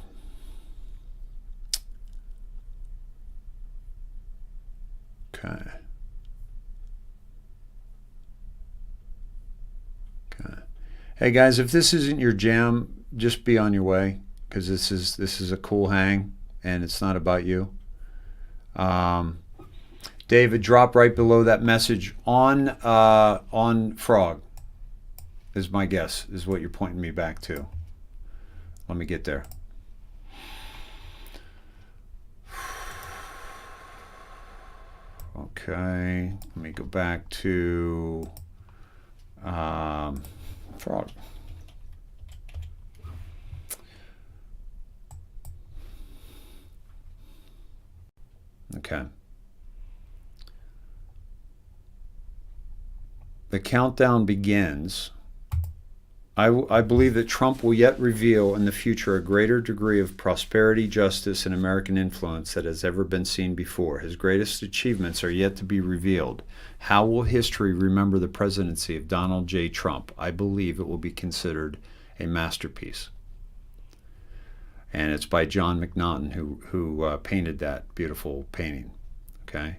[SPEAKER 1] Okay. Hey guys, if this isn't your jam, just be on your way, because this is a cool hang and it's not about you. David, drop right below that message on Frog, is my guess, is what you're pointing me back to. Let me get there. Okay, let me go back to Frog. Okay. The countdown begins. I believe that Trump will yet reveal in the future a greater degree of prosperity, justice, and American influence that has ever been seen before. His greatest achievements are yet to be revealed. How will history remember the presidency of Donald J. Trump? I believe it will be considered a masterpiece. And it's by John McNaughton, who painted that beautiful painting. Okay.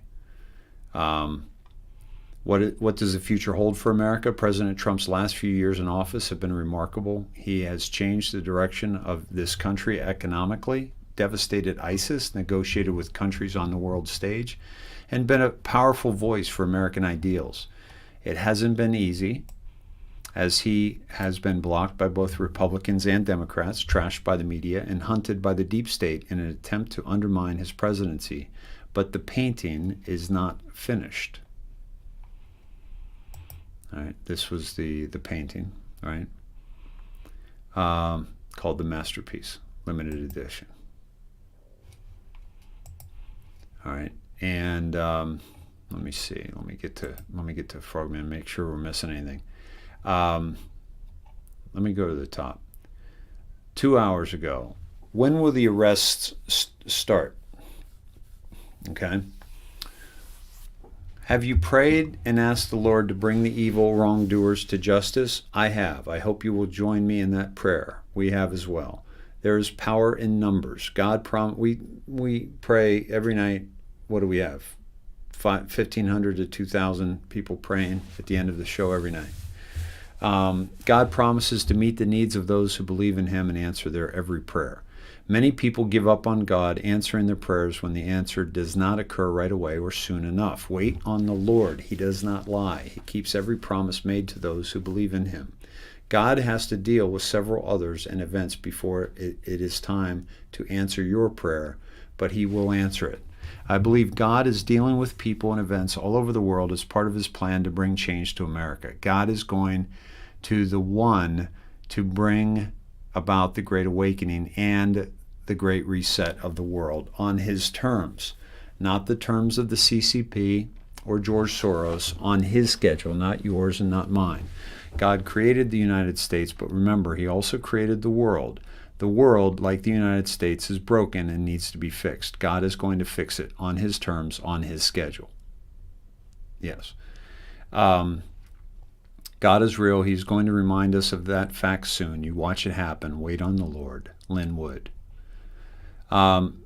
[SPEAKER 1] What does the future hold for America? President Trump's last few years in office have been remarkable. He has changed the direction of this country economically, devastated ISIS, negotiated with countries on the world stage, and been a powerful voice for American ideals. It hasn't been easy, as he has been blocked by both Republicans and Democrats, trashed by the media, and hunted by the deep state in an attempt to undermine his presidency. But the painting is not finished. All right, this was the painting, right? Called The Masterpiece, limited edition. All right, and let me see. Let me get to Frogman. Make sure we're missing anything. Let me go to the top. 2 hours ago. When will the arrests start? Okay. Have you prayed and asked the Lord to bring the evil wrongdoers to justice? I have. I hope you will join me in that prayer. We have as well. There's power in numbers. We pray every night. What do we have? 1,500 to 2,000 people praying at the end of the show every night. God promises to meet the needs of those who believe in him and answer their every prayer. Many people give up on God answering their prayers when the answer does not occur right away or soon enough. Wait on the Lord. He does not lie. He keeps every promise made to those who believe in him. God has to deal with several others and events before it is time to answer your prayer, but he will answer it. I believe God is dealing with people and events all over the world as part of his plan to bring change to America. God is going to the one to bring about the Great Awakening and the Great Reset of the world on his terms, not the terms of the CCP or George Soros, on his schedule, not yours and not mine. God created the United States, but remember, he also created the world. The world, like the United States, is broken and needs to be fixed. God is going to fix it on his terms, on his schedule. Yes. God is real. He's going to remind us of that fact soon. You watch it happen. Wait on the Lord. Lynn Wood. And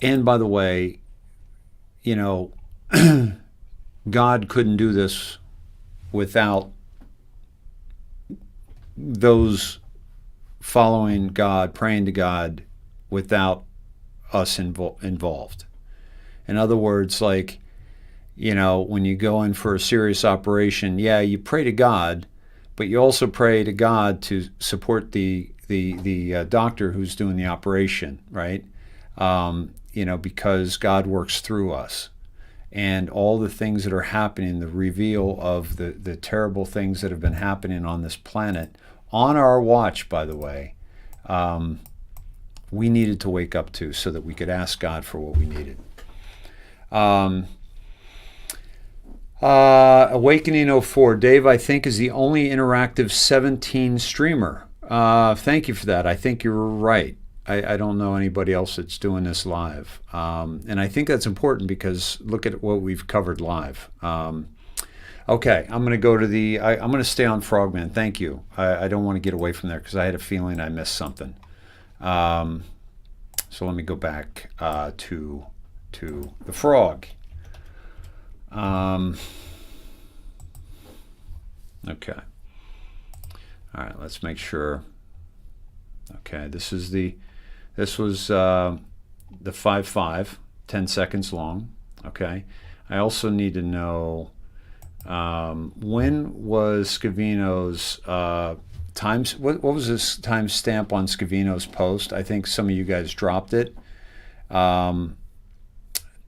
[SPEAKER 1] by the way, you know, God couldn't do this without those following God, praying to God, without us involved. In other words, like, you know, when you go in for a serious operation, yeah, you pray to God, but you also pray to God to support the doctor who's doing the operation, right? You know, because God works through us. And all the things that are happening, the reveal of the terrible things that have been happening on this planet, on our watch, by the way, we needed to wake up to so that we could ask God for what we needed. Awakening 04, Dave, I think, is the only interactive 17 streamer. Thank you for that. I think you're right. I don't know anybody else that's doing this live. And I think that's important because look at what we've covered live. Okay, I'm going to go to I'm going to stay on Frogman. Thank you. I don't want to get away from there because I had a feeling I missed something. So let me go back to the frog. Okay. All right, let's make sure. Okay, this was the 5-5, 10 seconds long. Okay. I also need to know when was Scavino's times. What was this time stamp on Scavino's post? I think some of you guys dropped it. Do I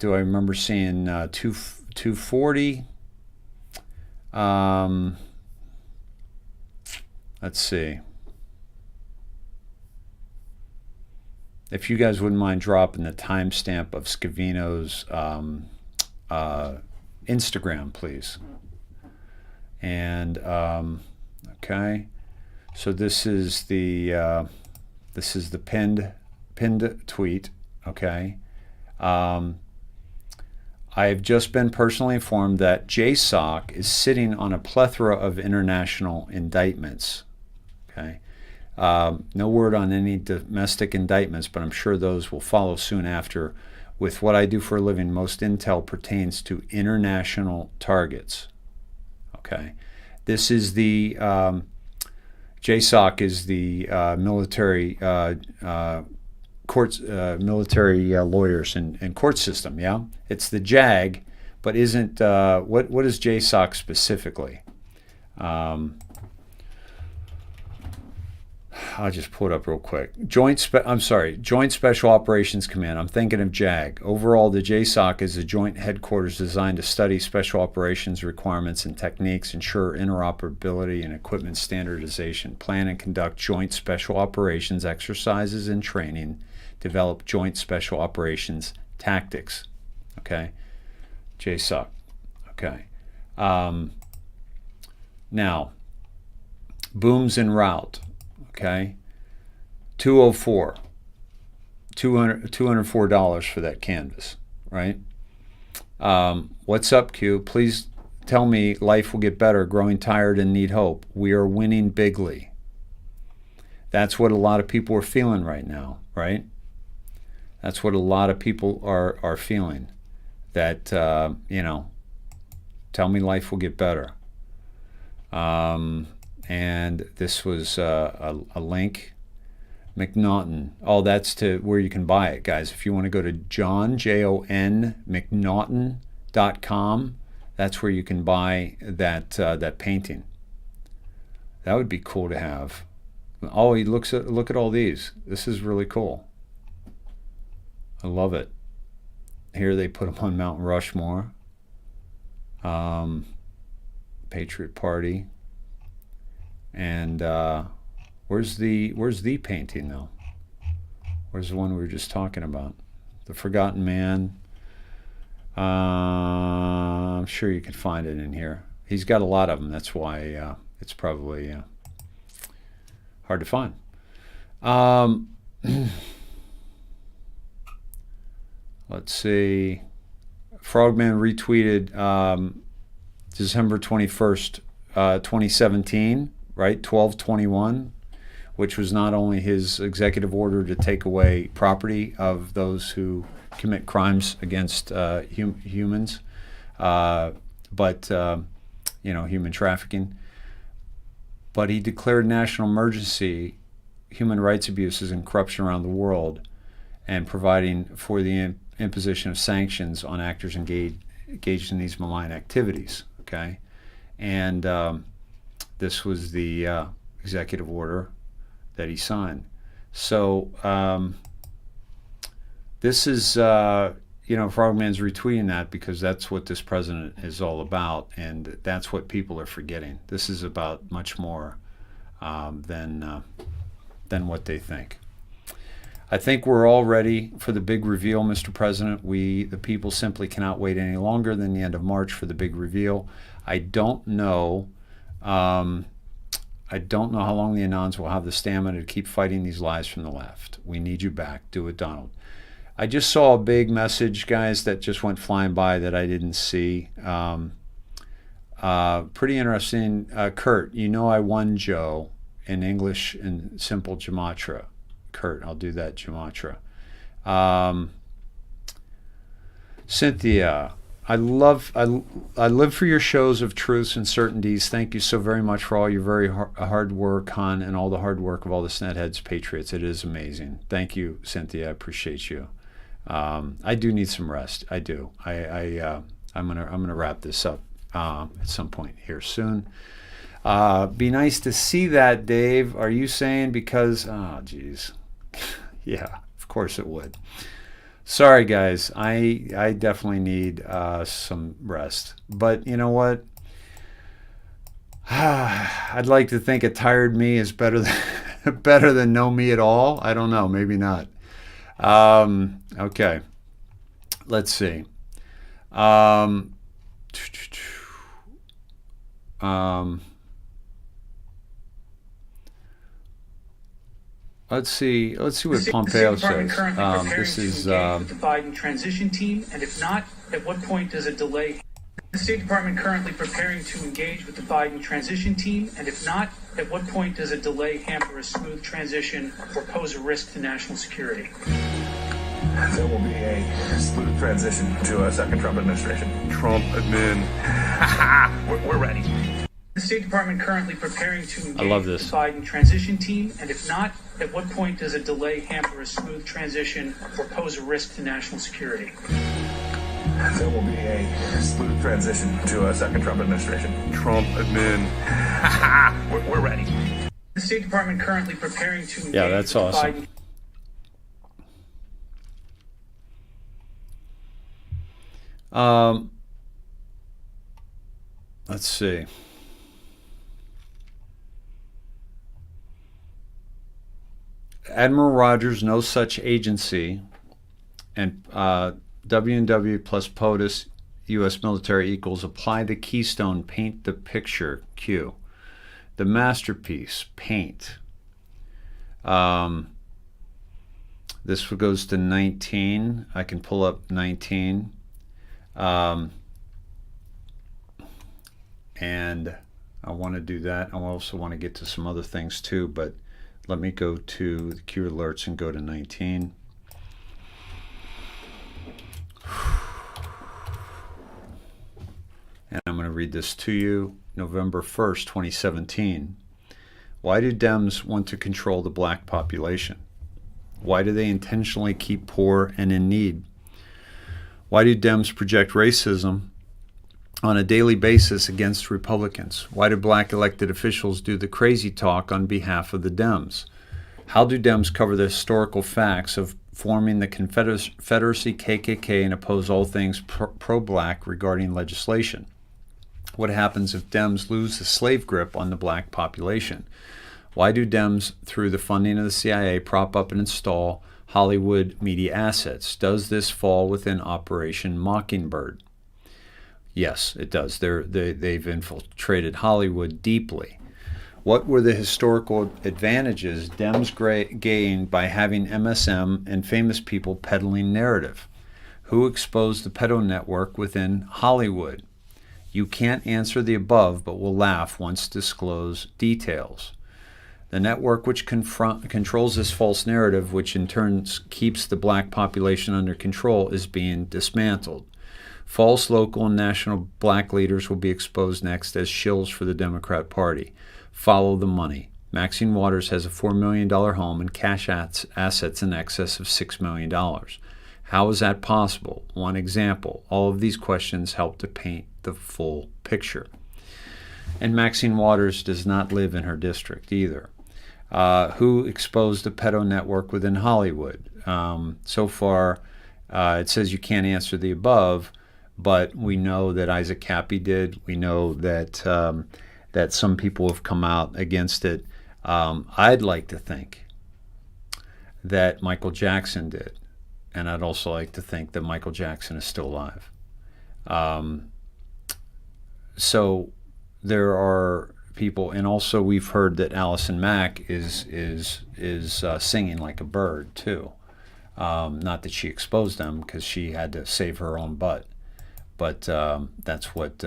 [SPEAKER 1] remember seeing 240? Let's see. If you guys wouldn't mind dropping the timestamp of Scavino's Instagram, please. And okay, so this is the pinned tweet. Okay. I have just been personally informed that JSOC is sitting on a plethora of international indictments. Okay. No word on any domestic indictments, but I'm sure those will follow soon after. With what I do for a living, most intel pertains to international targets. Okay. This is the JSOC is the military courts, military lawyers and court system. Yeah, it's the JAG, but isn't what is JSOC specifically? I'll just pull it up real quick. Joint Special Operations Command. I'm thinking of JAG. Overall, the JSOC is a joint headquarters designed to study special operations requirements and techniques, ensure interoperability and equipment standardization, plan and conduct joint special operations exercises and training, develop joint special operations tactics. Okay, JSOC. Okay. Now, booms en route. Okay, 204, $204 for that canvas, right? What's up, Q? Please tell me life will get better, growing tired and need hope. We are winning bigly. That's what a lot of people are feeling right now, right? That's what a lot of people are feeling. That, tell me life will get better. And this was a link. McNaughton. Oh, that's to where you can buy it, guys. If you want to go to Jon McNaughton.com, that's where you can buy that painting. That would be cool to have. Oh, look at all these. This is really cool. I love it. Here they put them on Mount Rushmore. Patriot Party. And where's the painting though? Where's the one we were just talking about? The Forgotten Man. I'm sure you can find it in here. He's got a lot of them. That's why it's probably hard to find. Let's see. Frogman retweeted December 21st, 2017, right? 12/21, which was not only his executive order to take away property of those who commit crimes against humans, but human trafficking. But he declared national emergency, human rights abuses and corruption around the world, and providing for the imposition of sanctions on actors engaged in these malign activities. Okay, and this was the executive order that he signed. So this is, Frogman's retweeting that because that's what this president is all about, and that's what people are forgetting. This is about much more than what they think. I think we're all ready for the big reveal, Mr. President. We, the people, simply cannot wait any longer than the end of March for the big reveal. I don't know how long the Anons will have the stamina to keep fighting these lies from the left. We need you back. Do it, Donald. I just saw a big message, guys, that just went flying by that I didn't see. Pretty interesting. Kurt, I won Joe in English and simple Gematria. Kurt, I'll do that Gematria. Cynthia, I live for your shows of truths and certainties. Thank you so very much for all your very hard work, hon, and all the hard work of all the Snetheads Patriots. It is amazing. Thank you, Cynthia. I appreciate you. I do need some rest. I do. I'm gonna wrap this up at some point here soon. Be nice to see that, Dave. Are you saying because? Oh, geez. Yeah, of course it would. Sorry, guys. I definitely need some rest. But you know what? I'd like to think a tired me is better than no me at all. I don't know. Maybe not. Okay. Let's see. Let's see what Pompeo says. This is
[SPEAKER 11] with the Biden transition team, and if not, at what point does it delay? The State Department currently preparing to engage with the Biden transition team, and if not, at what point does a delay hamper a smooth transition or pose a risk to national security?
[SPEAKER 12] There will be a smooth transition to a second Trump administration.
[SPEAKER 13] Trump admin.
[SPEAKER 12] We're ready.
[SPEAKER 11] The State Department currently preparing to engage
[SPEAKER 1] with the
[SPEAKER 11] Biden transition team, and if not, at what point does a delay hamper a smooth transition or pose a risk to national security?
[SPEAKER 12] There will be a smooth transition to a second Trump administration.
[SPEAKER 13] Trump admin.
[SPEAKER 12] We're ready.
[SPEAKER 11] The State Department currently preparing to engage
[SPEAKER 1] that's
[SPEAKER 11] with
[SPEAKER 1] awesome.
[SPEAKER 11] Biden.
[SPEAKER 1] Let's see. Admiral Rogers, no such agency, and W&W plus POTUS, U.S. military equals apply the keystone, paint the picture, Q. The masterpiece, paint. This goes to 19. I can pull up 19. And I want to do that. I also want to get to some other things too, but Let me go to the Q alerts and go to 19. And I'm going to read this to you. November 1st, 2017. Why do Dems want to control the black population? Why do they intentionally keep poor and in need? Why do Dems project racism on a daily basis against Republicans? Why do black elected officials do the crazy talk on behalf of the Dems? How do Dems cover the historical facts of forming the Confederacy, KKK, and oppose all things pro-black regarding legislation? What happens if Dems lose the slave grip on the black population? Why do Dems, through the funding of the CIA, prop up and install Hollywood media assets? Does this fall within Operation Mockingbird? Yes, it does. They've infiltrated Hollywood deeply. What were the historical advantages Dems gained by having MSM and famous people peddling narrative? Who exposed the pedo network within Hollywood? You can't answer the above, but will laugh once disclose details. The network which controls this false narrative, which in turn keeps the black population under control, is being dismantled. False local and national black leaders will be exposed next as shills for the Democrat Party. Follow the money. Maxine Waters has a $4 million home and cash assets in excess of $6 million. How is that possible? One example. All of these questions help to paint the full picture. And Maxine Waters does not live in her district either. Who exposed the pedo network within Hollywood? So far, it says you can't answer the above, but we know that Isaac Cappy did. We know that that some people have come out against it. I'd like to think that Michael Jackson did, and I'd also like to think that Michael Jackson is still alive. So there are people, and also we've heard that Allison Mack is singing like a bird too. Not that she exposed them, because she had to save her own butt, but that's what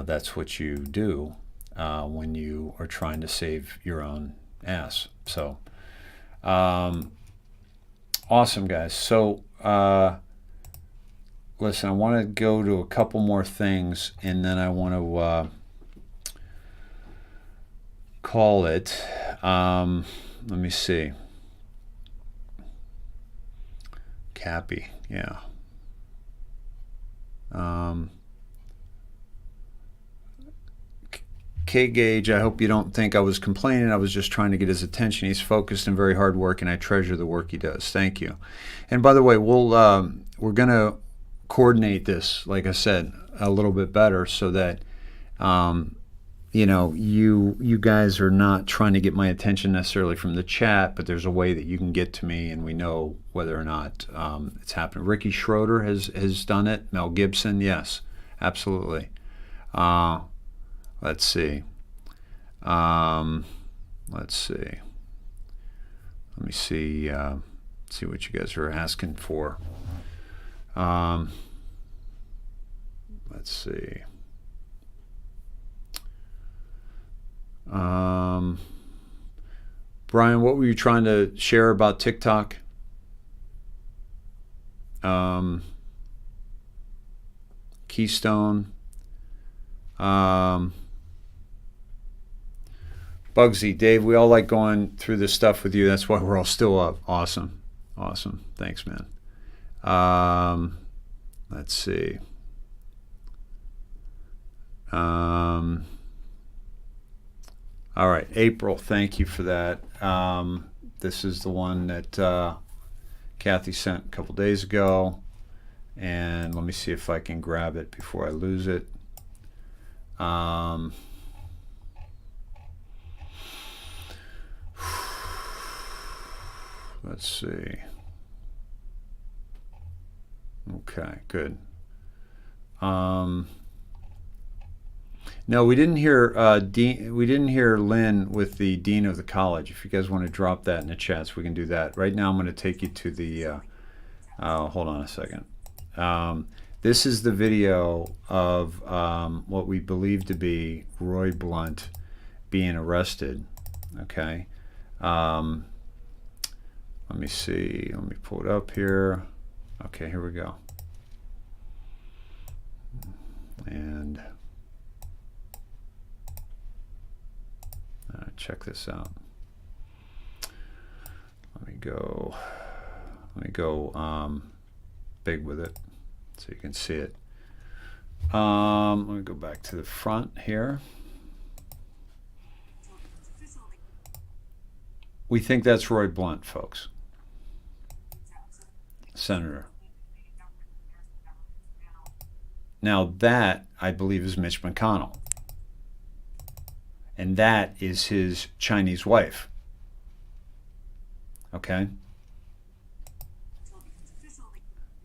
[SPEAKER 1] that's what you do when you are trying to save your own ass. So awesome, guys. So listen, I want to go to a couple more things, and then I want to call it. Let me see. Cappy, yeah. K-Gage, I hope you don't think I was complaining. I was just trying to get his attention. He's focused and very hard work, and I treasure the work he does. Thank you. And by the way, we're going to coordinate this, like I said, a little bit better, so that you guys are not trying to get my attention necessarily from the chat, but there's a way that you can get to me, and we know whether or not it's happening. Ricky Schroeder has done it. Mel Gibson, yes, absolutely. Let's see. Let's see. Let me see. See what you guys are asking for. Let's see. Brian, what were you trying to share about TikTok? Keystone. Bugsy, Dave, we all like going through this stuff with you. That's why we're all still up. Awesome. Awesome. Thanks, man. Let's see. All right, April, thank you for that. This is the one that Kathy sent a couple days ago. And let me see if I can grab it before I lose it. Let's see. Okay, good. No, we didn't hear we didn't hear Lynn with the dean of the college. If you guys want to drop that in the chats, we can do that. Right now, I'm going to take you to the. Hold on a second. This is the video of what we believe to be Roy Blunt being arrested Okay. Let me see. Let me pull it up here. Okay, here we go. And check this out. Let me go big with it so you can see it. Let me go back to the front here. We think that's Roy Blunt, folks. Senator. Now that, I believe, is Mitch McConnell. And that is his Chinese wife. Okay?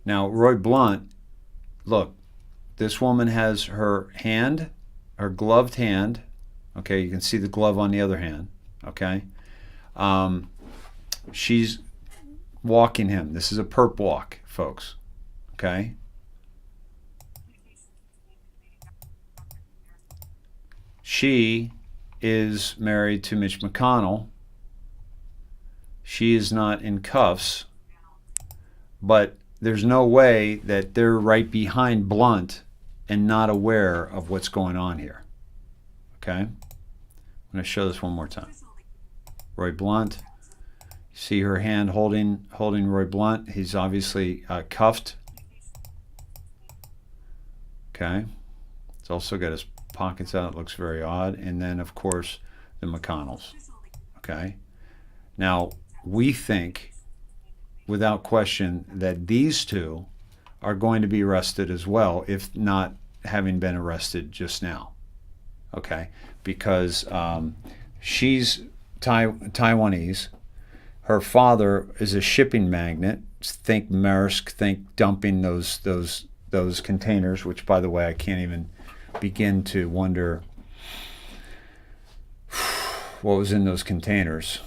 [SPEAKER 1] Now, Roy Blunt, look, this woman has her hand, her gloved hand. Okay, you can see the glove on the other hand. Okay? She's walking him. This is a perp walk, folks. Okay? She is married to Mitch McConnell. She is not in cuffs, but there's no way that they're right behind Blunt and not aware of what's going on here. Okay? I'm going to show this one more time. Roy Blunt. You see her hand holding Roy Blunt. He's obviously cuffed. Okay. It's also got his pockets out. It looks very odd. And then, of course, the McConnells. Okay. Now, we think, without question, that these two are going to be arrested as well, if not having been arrested just now. Okay. Because she's Taiwanese. Her father is a shipping magnate. Think Maersk, think dumping those containers, which, by the way, I can't even begin to wonder what was in those containers.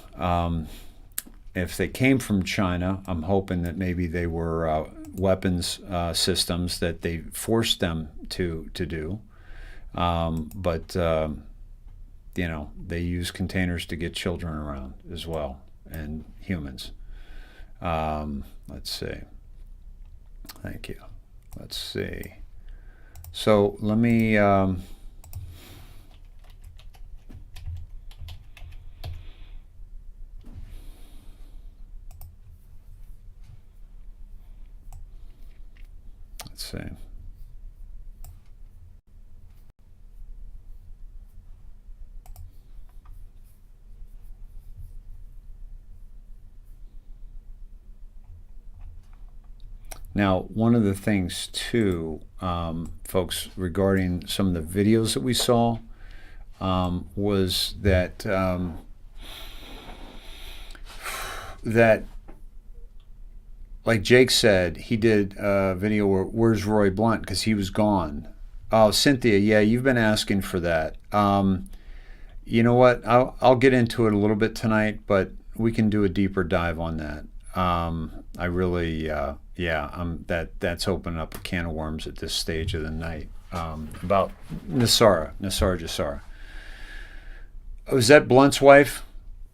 [SPEAKER 1] If they came from China, I'm hoping that maybe they were weapons systems that they forced them to do. But you know, they use containers to get children around as well, and humans. Let's see. Thank you. Let's see. So let me let's see. Now, one of the things, too, folks, regarding some of the videos that we saw, was that like Jake said, he did a video where, where's Roy Blunt? Because he was gone. Oh, Cynthia, yeah, you've been asking for that. You know what? I'll get into it a little bit tonight, but we can do a deeper dive on that. I really... that's opening up a can of worms at this stage of the night. About Nassara Jassara. Was that Blunt's wife?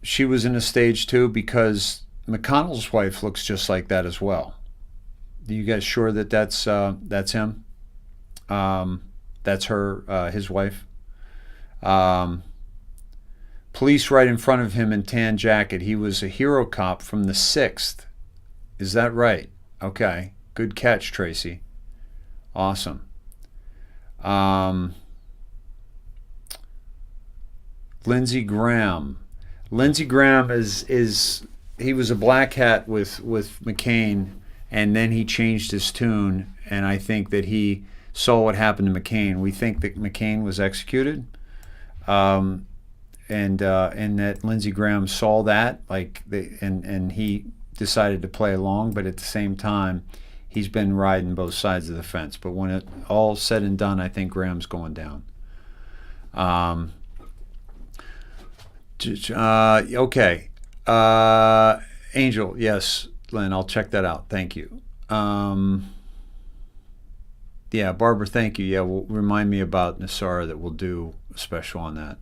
[SPEAKER 1] She was in a stage too, because McConnell's wife looks just like that as well. Are you guys sure that that's him? That's her, his wife. Police right in front of him in tan jacket. He was a hero cop from the 6th. Is that right? Okay, good catch, Tracy. Awesome. Lindsey Graham. Lindsey Graham is he was a black hat with McCain, and then he changed his tune, and I think that he saw what happened to McCain. We think that McCain was executed, and that Lindsey Graham saw that, and he decided to play along, but at the same time, he's been riding both sides of the fence. But when it all said and done, I think Graham's going down. Okay. Angel, yes, Lynn, I'll check that out. Thank you. Yeah, Barbara, thank you. Yeah, well, remind me about Nassara that we'll do a special on that.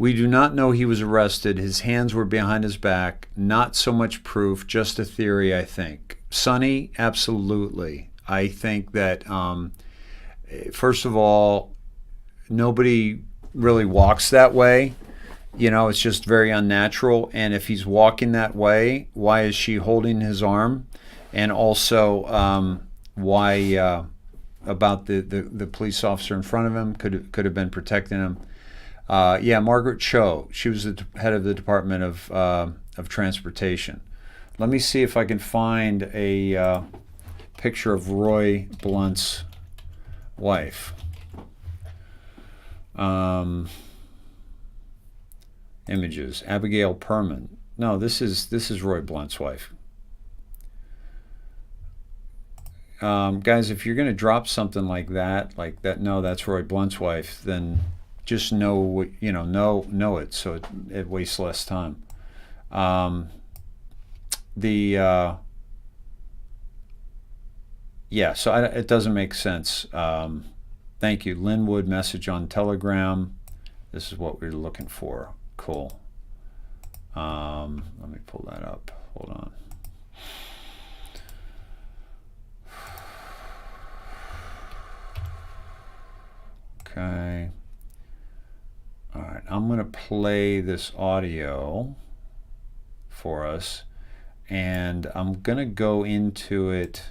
[SPEAKER 1] We do not know he was arrested. His hands were behind his back. Not so much proof, just a theory, I think. Sonny, absolutely. I think that, first of all, nobody really walks that way. You know, it's just very unnatural. And if he's walking that way, why is she holding his arm? And also, why about the police officer in front of him could have been protecting him. Yeah, Margaret Cho. She was the head of the Department of Transportation. Let me see if I can find a picture of Roy Blunt's wife. Images. Abigail Perman. No, this is Roy Blunt's wife. Guys, if you're going to drop something like that, no, that's Roy Blunt's wife, then just know it, so it wastes less time. So it doesn't make sense. Thank you. Linwood message on Telegram. This is what we're looking for. Cool. Let me pull that up. Hold on. Okay. All right. I'm going to play this audio for us, and I'm going to go into it.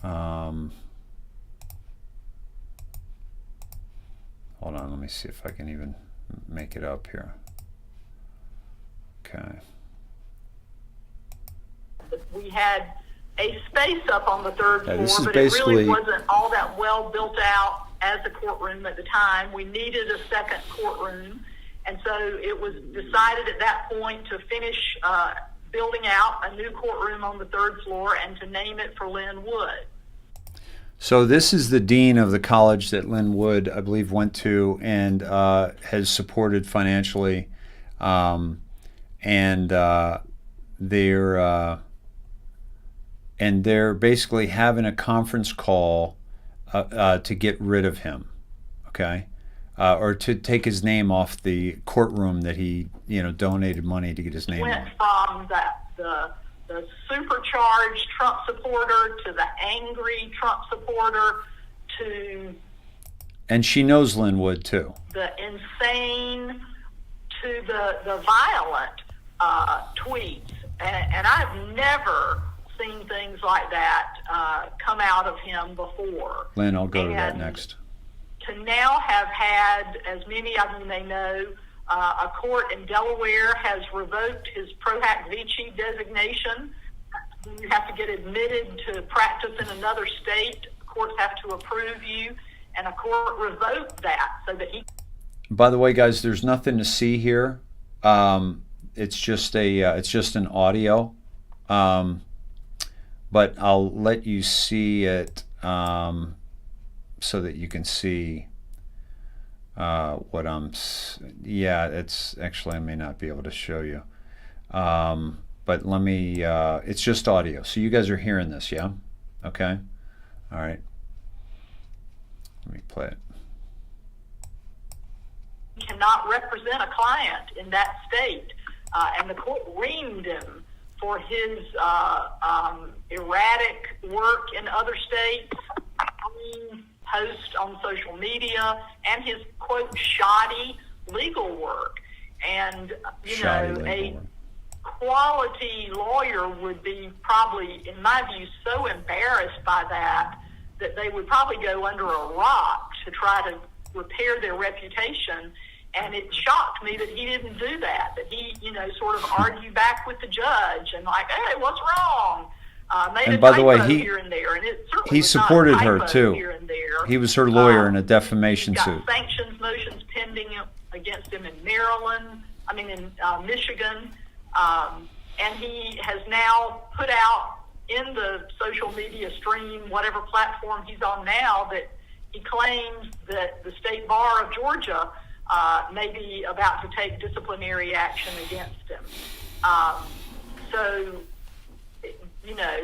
[SPEAKER 1] Hold on. Let me see if I can even make it up here. Okay.
[SPEAKER 14] We had a space up on the third floor,
[SPEAKER 1] This is
[SPEAKER 14] but
[SPEAKER 1] basically,
[SPEAKER 14] it really wasn't all that well built out as a courtroom at the time. We needed a second courtroom, and so it was decided at that point to finish building out a new courtroom on the third floor and to name it for Lynn Wood.
[SPEAKER 1] so this is the dean of the college that Lynn Wood, I believe, went to and has supported financially, and they're basically having a conference call to get rid of him, okay, or to take his name off the courtroom that he, donated money to get his name
[SPEAKER 14] Went
[SPEAKER 1] on.
[SPEAKER 14] from the supercharged Trump supporter to the angry Trump supporter to
[SPEAKER 1] And she knows Lynn Wood too.
[SPEAKER 14] the insane to the violent tweets. And I've never seen things like that come out of him before.
[SPEAKER 1] Lynn, I'll go to that next.
[SPEAKER 14] To now have had, as many of you may know, a court in Delaware has revoked his pro hac vici designation. You have to get admitted to practice in another state. Courts have to approve you, and a court revoked that so that he.
[SPEAKER 1] By the way, guys, there's nothing to see here. It's just an audio, but I'll let you see it so that you can see what I'm. Yeah, it's actually I may not be able to show you, but let me. It's just audio, so you guys are hearing this, yeah? Okay. All right. Let me play it.
[SPEAKER 14] Cannot represent a client in that state, and the court reamed him for his erratic work in other states, post on social media, and his quote shoddy legal work. And a quality lawyer would be probably, in my view, so embarrassed by that they would probably go under a rock to try to repair their reputation. And it shocked me that he didn't do that he, sort of argued back with the judge and like, hey, what's wrong? Made
[SPEAKER 1] And
[SPEAKER 14] a
[SPEAKER 1] by the way,
[SPEAKER 14] typo
[SPEAKER 1] he
[SPEAKER 14] here and there, and it certainly
[SPEAKER 1] he
[SPEAKER 14] was not a
[SPEAKER 1] supported her
[SPEAKER 14] typo
[SPEAKER 1] too.
[SPEAKER 14] here and there.
[SPEAKER 1] He was her lawyer in a defamation
[SPEAKER 14] He's
[SPEAKER 1] suit.
[SPEAKER 14] got sanctions motions pending against him in Maryland, in Michigan, and he has now put out in the social media stream, whatever platform he's on now, that he claims that the State Bar of Georgia may be about to take disciplinary action against him. So,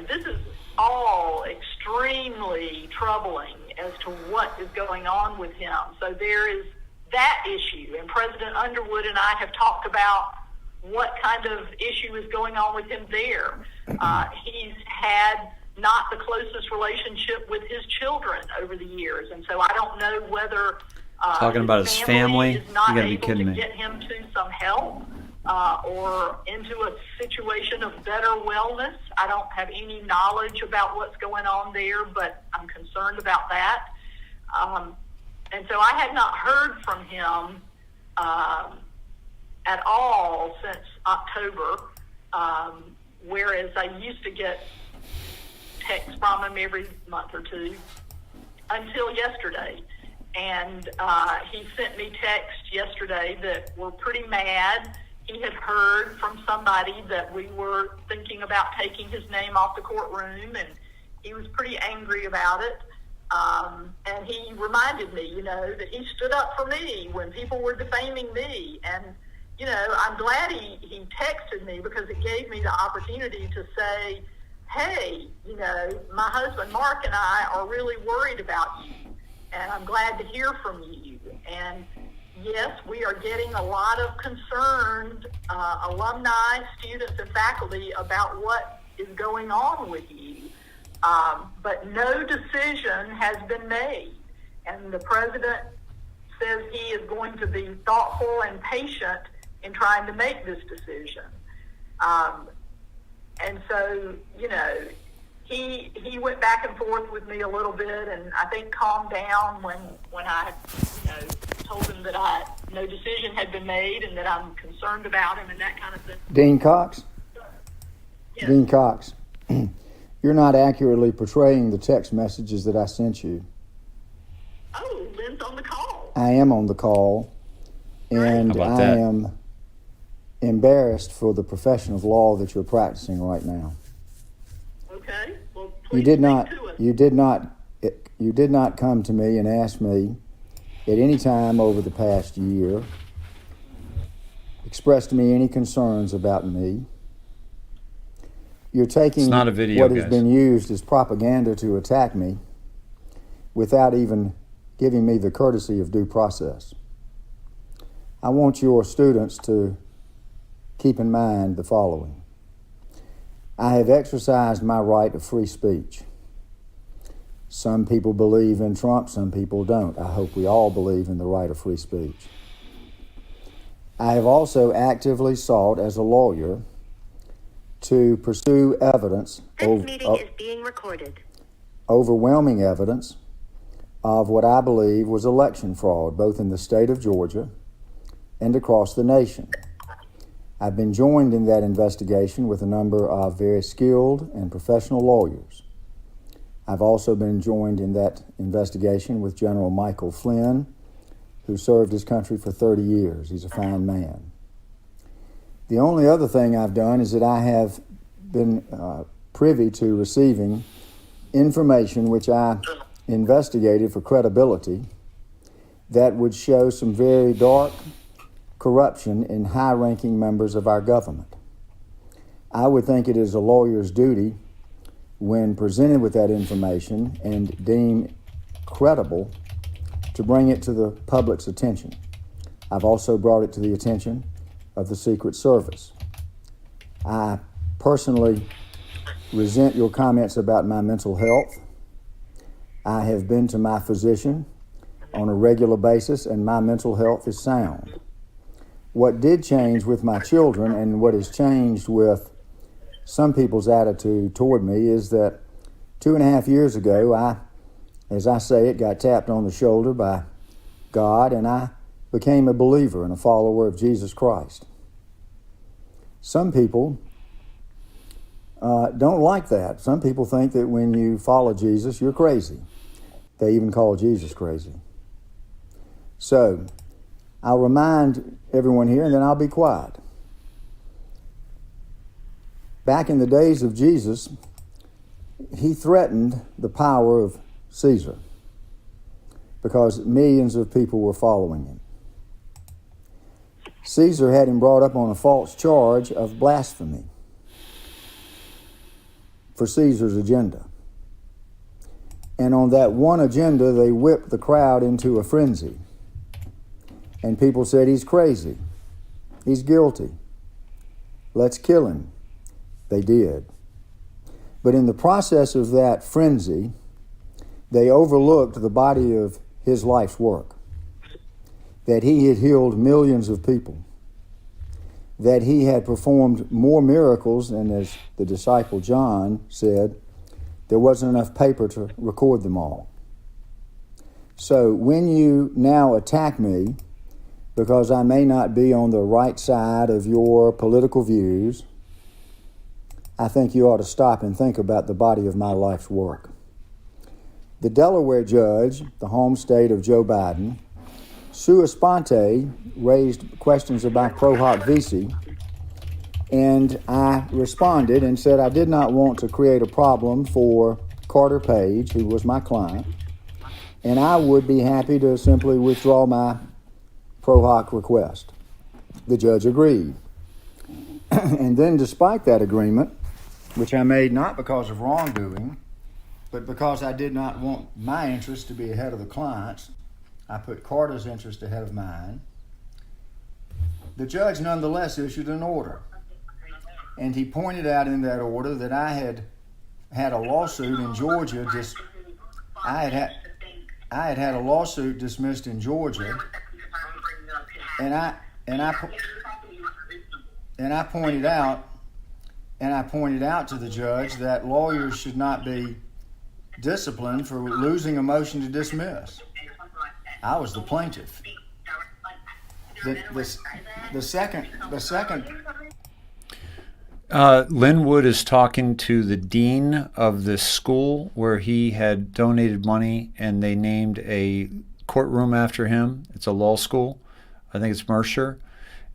[SPEAKER 14] this is all extremely troubling as to what is going on with him. So there is that issue. And President Underwood and I have talked about what kind of issue is going on with him there. He's had not the closest relationship with his children over the years, and so I don't know whether
[SPEAKER 8] talking about his family.
[SPEAKER 14] is not
[SPEAKER 8] You gotta be
[SPEAKER 14] able
[SPEAKER 8] kidding
[SPEAKER 14] to
[SPEAKER 8] me.
[SPEAKER 14] get him to some help or into a situation of better wellness. I don't have any knowledge about what's going on there, but I'm concerned about that. And so I had not heard from him at all since October, whereas I used to get texts from him every month or two until yesterday. And he sent me texts yesterday that were pretty mad. He had heard from somebody that we were thinking about taking his name off the courtroom, and he was pretty angry about it. And he reminded me, that he stood up for me when people were defaming me. And, I'm glad he texted me, because it gave me the opportunity to say, hey, my husband Mark and I are really worried about you, and I'm glad to hear from you. And yes, we are getting a lot of concerned alumni, students, and faculty about what is going on with you. But no decision has been made. And the president says he is going to be thoughtful and patient in trying to make this decision. And so, he went back and forth with me a little bit, and I think calmed down when I, told him that no decision had been made and that I'm concerned about him and that kind of thing.
[SPEAKER 15] Dean Cox?
[SPEAKER 14] Yes.
[SPEAKER 15] Dean Cox, you're not accurately portraying the text messages that I sent you.
[SPEAKER 14] Oh, Lynn's on the call.
[SPEAKER 15] I am on the call, and
[SPEAKER 8] How about
[SPEAKER 15] I
[SPEAKER 8] that?
[SPEAKER 15] am embarrassed for the profession of law that you're practicing right now.
[SPEAKER 14] Okay. Well,
[SPEAKER 15] You
[SPEAKER 14] please
[SPEAKER 15] did
[SPEAKER 14] speak
[SPEAKER 15] not.
[SPEAKER 14] to us.
[SPEAKER 15] You did not come to me and ask me at any time over the past year, express to me any concerns about me. You're taking
[SPEAKER 1] It's not a video,
[SPEAKER 15] what has
[SPEAKER 1] guys.
[SPEAKER 15] been used as propaganda to attack me without even giving me the courtesy of due process. I want your students to keep in mind the following. I have exercised my right of free speech. Some people believe in Trump, some people don't. I hope we all believe in the right of free speech. I have also actively sought as a lawyer to pursue evidence,
[SPEAKER 16] This meeting is being recorded.
[SPEAKER 15] overwhelming evidence of what I believe was election fraud, both in the state of Georgia and across the nation. I've been joined in that investigation with a number of very skilled and professional lawyers. I've also been joined in that investigation with General Michael Flynn, who served his country for 30 years. He's a fine man. The only other thing I've done is that I have been privy to receiving information which I investigated for credibility that would show some very dark corruption in high-ranking members of our government. I would think it is a lawyer's duty, when presented with that information and deemed credible, to bring it to the public's attention. I've also brought it to the attention of the Secret Service. I personally resent your comments about my mental health. I have been to my physician on a regular basis, and my mental health is sound. What did change with my children, and what has changed with some people's attitude toward me, is that 2.5 years ago, I, as I say it, got tapped on the shoulder by God, and I became a believer and a follower of Jesus Christ. Some people don't like that. Some people think that when you follow Jesus, you're crazy. They even call Jesus crazy. So, I'll remind everyone here, and then I'll be quiet. Back in the days of Jesus, he threatened the power of Caesar because millions of people were following him. Caesar had him brought up on a false charge of blasphemy for Caesar's agenda. And on that one agenda, they whipped the crowd into a frenzy. And people said, he's crazy. He's guilty. Let's kill him. They did. But in the process of that frenzy, they overlooked the body of his life's work. That he had healed millions of people. That he had performed more miracles, and as the disciple John said, there wasn't enough paper to record them all. So when you now attack me because I may not be on the right side of your political views, I think you ought to stop and think about the body of my life's work. The Delaware judge, the home state of Joe Biden, sua sponte, raised questions about pro hoc vici, and I responded and said I did not want to create a problem for Carter Page, who was my client, and I would be happy to simply withdraw my pro hoc request. The judge agreed. And then despite that agreement, which I made not because of wrongdoing, but because I did not want my interest to be ahead of the client's, I put Carter's interest ahead of mine. The judge nonetheless issued an order. And he pointed out in that order that I had a lawsuit in Georgia. I had had a lawsuit dismissed in Georgia, and I pointed out to the judge that lawyers should not be disciplined for losing a motion to dismiss. I was the plaintiff. The second.
[SPEAKER 1] Linwood is talking to the dean of the school where he had donated money, and they named a courtroom after him. It's a law school. I think it's Mercer.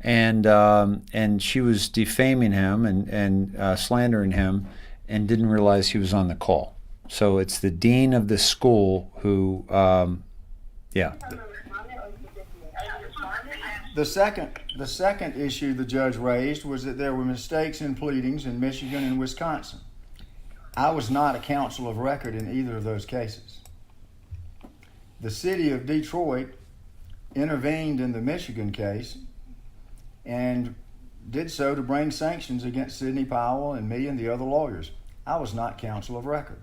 [SPEAKER 1] And she was defaming him and slandering him and didn't realize he was on the call. So it's the dean of the school who,
[SPEAKER 15] The second issue the judge raised was that there were mistakes in pleadings in Michigan and Wisconsin. I was not a counsel of record in either of those cases. The city of Detroit intervened in the Michigan case and did so to bring sanctions against Sidney Powell and me and the other lawyers. I was not counsel of record.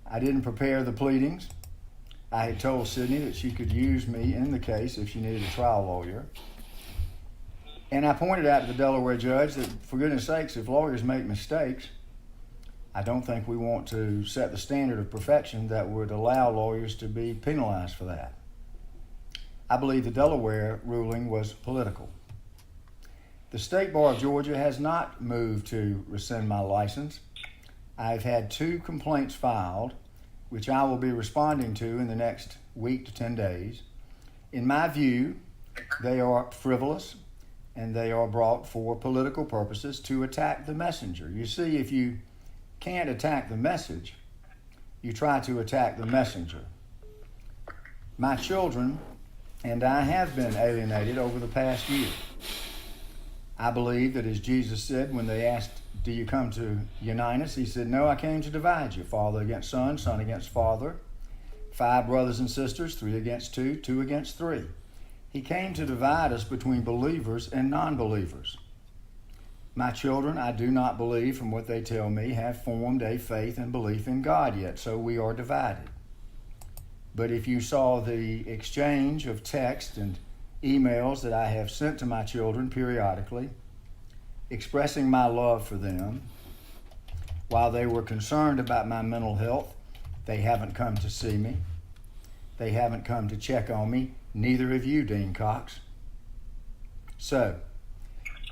[SPEAKER 15] I didn't prepare the pleadings. I had told Sidney that she could use me in the case if she needed a trial lawyer. And I pointed out to the Delaware judge that, for goodness sakes, if lawyers make mistakes, I don't think we want to set the standard of perfection that would allow lawyers to be penalized for that. I believe the Delaware ruling was political. The State Bar of Georgia has not moved to rescind my license. I've had 2 complaints filed, which I will be responding to in the next week to 10 days. In my view, they are frivolous, and they are brought for political purposes to attack the messenger. You see, if you can't attack the message, you try to attack the messenger. My children and I have been alienated over the past year. I believe that as Jesus said when they asked, do you come to unite us? He said, no, I came to divide you. Father against son, son against father, 5 brothers and sisters, 3 against 2, 2 against 3. He came to divide us between believers and non-believers. My children, I do not believe, from what they tell me, have formed a faith and belief in God yet, so we are divided. But if you saw the exchange of text and emails that I have sent to my children periodically, expressing my love for them, while they were concerned about my mental health, they haven't come to see me. They haven't come to check on me. Neither have you, Dean Cox. So,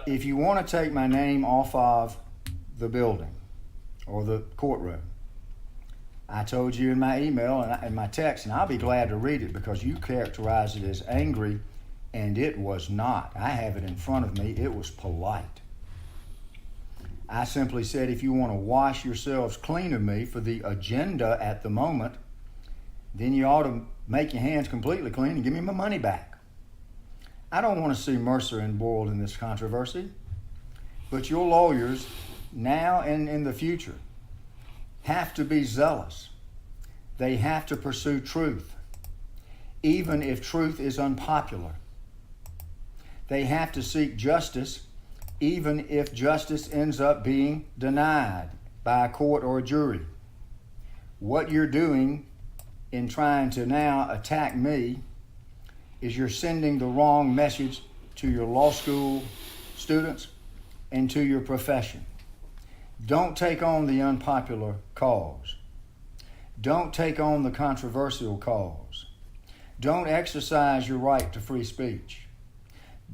[SPEAKER 15] if you want to take my name off of the building or the courtroom, I told you in my email and my text, and I'll be glad to read it because you characterized it as angry, and it was not. I have it in front of me. It was polite. I simply said, if you want to wash yourselves clean of me for the agenda at the moment, then you ought to make your hands completely clean and give me my money back. I don't want to see Mercer embroiled in this controversy, but your lawyers, now and in the future, have to be zealous. They have to pursue truth. even if truth is unpopular. They have to seek justice, even if justice ends up being denied by a court or a jury. What you're doing in trying to now attack me is you're sending the wrong message to your law school students and to your profession. Don't take on the unpopular cause. Don't take on the controversial cause. Don't exercise your right to free speech.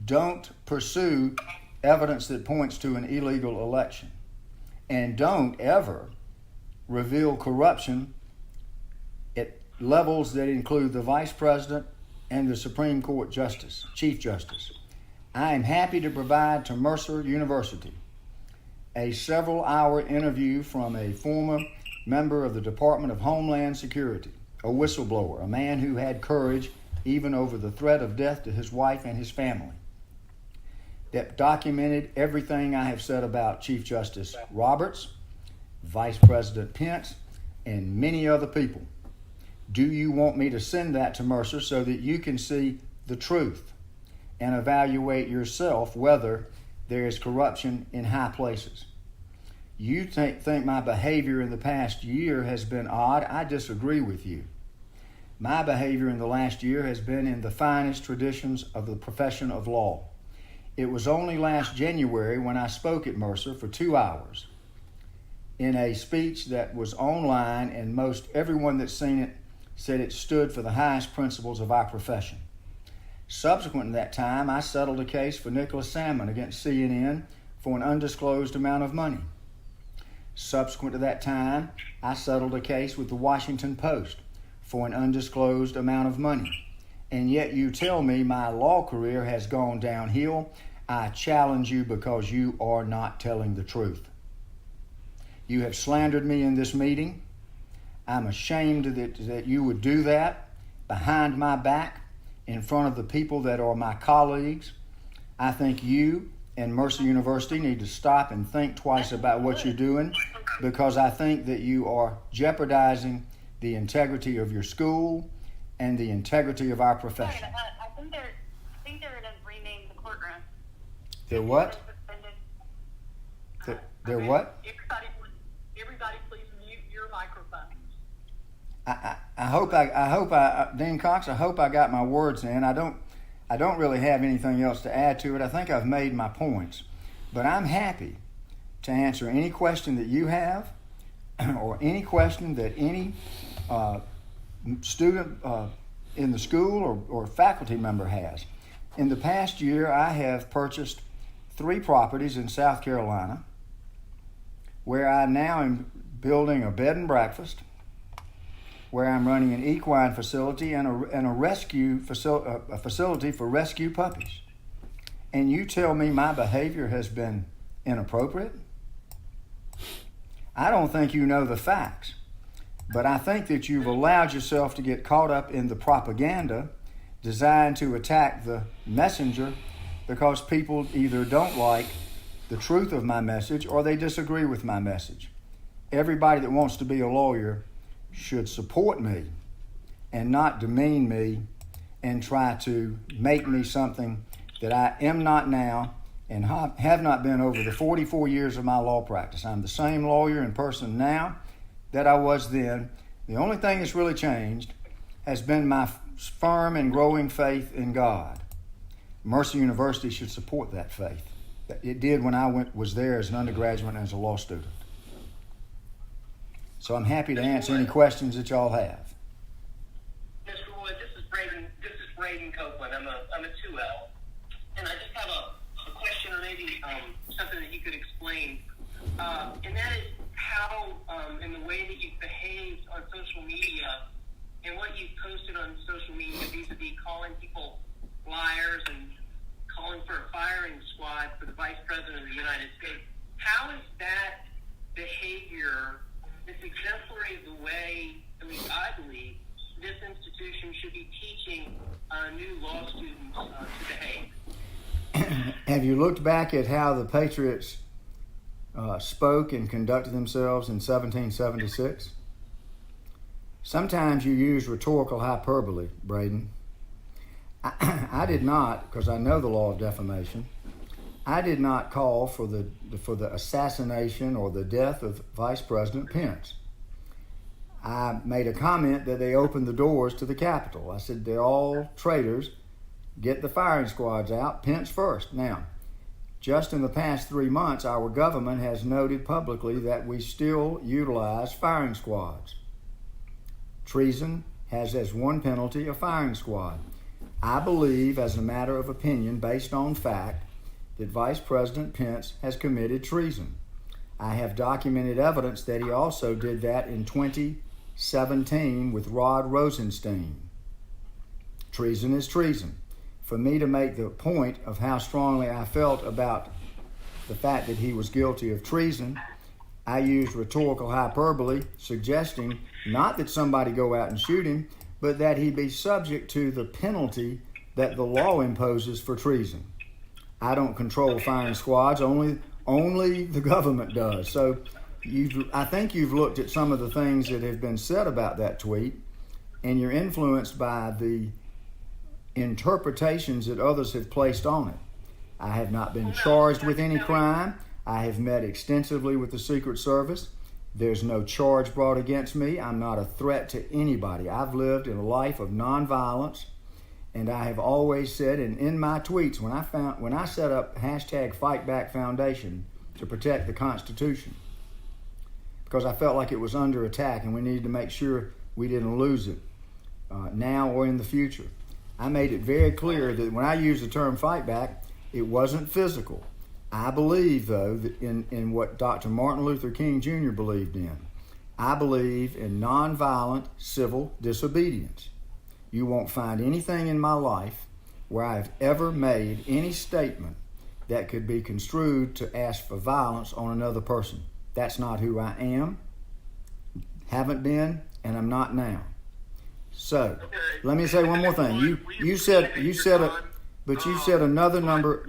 [SPEAKER 15] Don't pursue evidence that points to an illegal election. And don't ever reveal corruption at levels that include the Vice President and the Supreme Court Justice, Chief Justice. I am happy to provide to Mercer University a several-hour interview from a former member of the Department of Homeland Security, a whistleblower, a man who had courage even over the threat of death to his wife and his family, that documented everything I have said about Chief Justice Roberts, Vice President Pence, and many other people. Do you want me to send that to Mercer so that you can see the truth and evaluate yourself whether there is corruption in high places? You think my behavior in the past year has been odd. I disagree with you. My behavior in the last year has been in the finest traditions of the profession of law. It was only last January when I spoke at Mercer for 2 hours in a speech that was online, and most everyone that's seen it said it stood for the highest principles of our profession. Subsequent to that time, I settled a case for Nicholas Salmon against CNN for an undisclosed amount of money. Subsequent to that time, I settled a case with the Washington Post for an undisclosed amount of money. And yet you tell me my law career has gone downhill. I challenge you because you are not telling the truth. You have slandered me in this meeting. I'm ashamed that you would do that behind my back in front of the people that are my colleagues. I think you and Mercer University need to stop and think twice about what you're doing, because I think that you are jeopardizing the integrity of your school and the integrity of our profession.
[SPEAKER 16] I think they're going to rename the courtroom.
[SPEAKER 15] They're what? They're what?
[SPEAKER 14] Everybody please mute your microphone.
[SPEAKER 15] Dean Cox, I hope I got my words in. I don't really have anything else to add to it. I think I've made my points. But I'm happy to answer any question that you have or any question that any student in the school or faculty member has. In the past year, I have purchased 3 properties in South Carolina where I now am building a bed and breakfast, where I'm running an equine facility and a rescue facility for rescue puppies. And you tell me my behavior has been inappropriate? I don't think you know the facts, but I think that you've allowed yourself to get caught up in the propaganda designed to attack the messenger because people either don't like the truth of my message or they disagree with my message. Everybody that wants to be a lawyer should support me and not demean me and try to make me something that I am not now and have not been over the 44 years of my law practice. I'm the same lawyer in person now that I was then. The only thing that's really changed has been my firm and growing faith in God. Mercer University should support that faith. It did when I was there as an undergraduate and as a law student. So I'm happy to answer any questions that y'all have.
[SPEAKER 17] Mr. Wood, this is Braden Copeland. I'm a 2L, and I just have a question, or maybe something that you could explain, and that is how, in the way that you've behaved on social media and what you've posted on social media vis-a-vis calling people liars and calling for a firing squad for the Vice President of the United States. How is that behavior that's exemplary of the way, at least I believe, this institution should be teaching new law students to behave?
[SPEAKER 15] Have you looked back at how the Patriots spoke and conducted themselves in 1776? Sometimes you use rhetorical hyperbole, Braden. I did not, because I know the law of defamation, I did not call for the assassination or the death of Vice President Pence. I made a comment that they opened the doors to the Capitol. I said, they're all traitors. Get the firing squads out, Pence first. Now, just in the past 3 months, our government has noted publicly that we still utilize firing squads. Treason has as one penalty a firing squad. I believe, as a matter of opinion based on fact, that Vice President Pence has committed treason. I have documented evidence that he also did that in 2017 with Rod Rosenstein. Treason is treason. For me to make the point of how strongly I felt about the fact that he was guilty of treason, I used rhetorical hyperbole, suggesting not that somebody go out and shoot him, but that he be subject to the penalty that the law imposes for treason. I don't control firing squads, only the government does. So I think you've looked at some of the things that have been said about that tweet, and you're influenced by the interpretations that others have placed on it. I have not been charged with any crime. I have met extensively with the Secret Service. There's no charge brought against me. I'm not a threat to anybody. I've lived in a life of nonviolence, and I have always said, and in my tweets, when I set up #FightBackFoundation to protect the Constitution, because I felt like it was under attack and we needed to make sure we didn't lose it now or in the future. I made it very clear that when I used the term fight back, it wasn't physical. I believe, though, that in what Dr. Martin Luther King Jr. believed in. I believe in nonviolent civil disobedience. You won't find anything in my life where I've ever made any statement that could be construed to ask for violence on another person. That's not who I am, haven't been, and I'm not now. So, let me say one more thing. You said another number.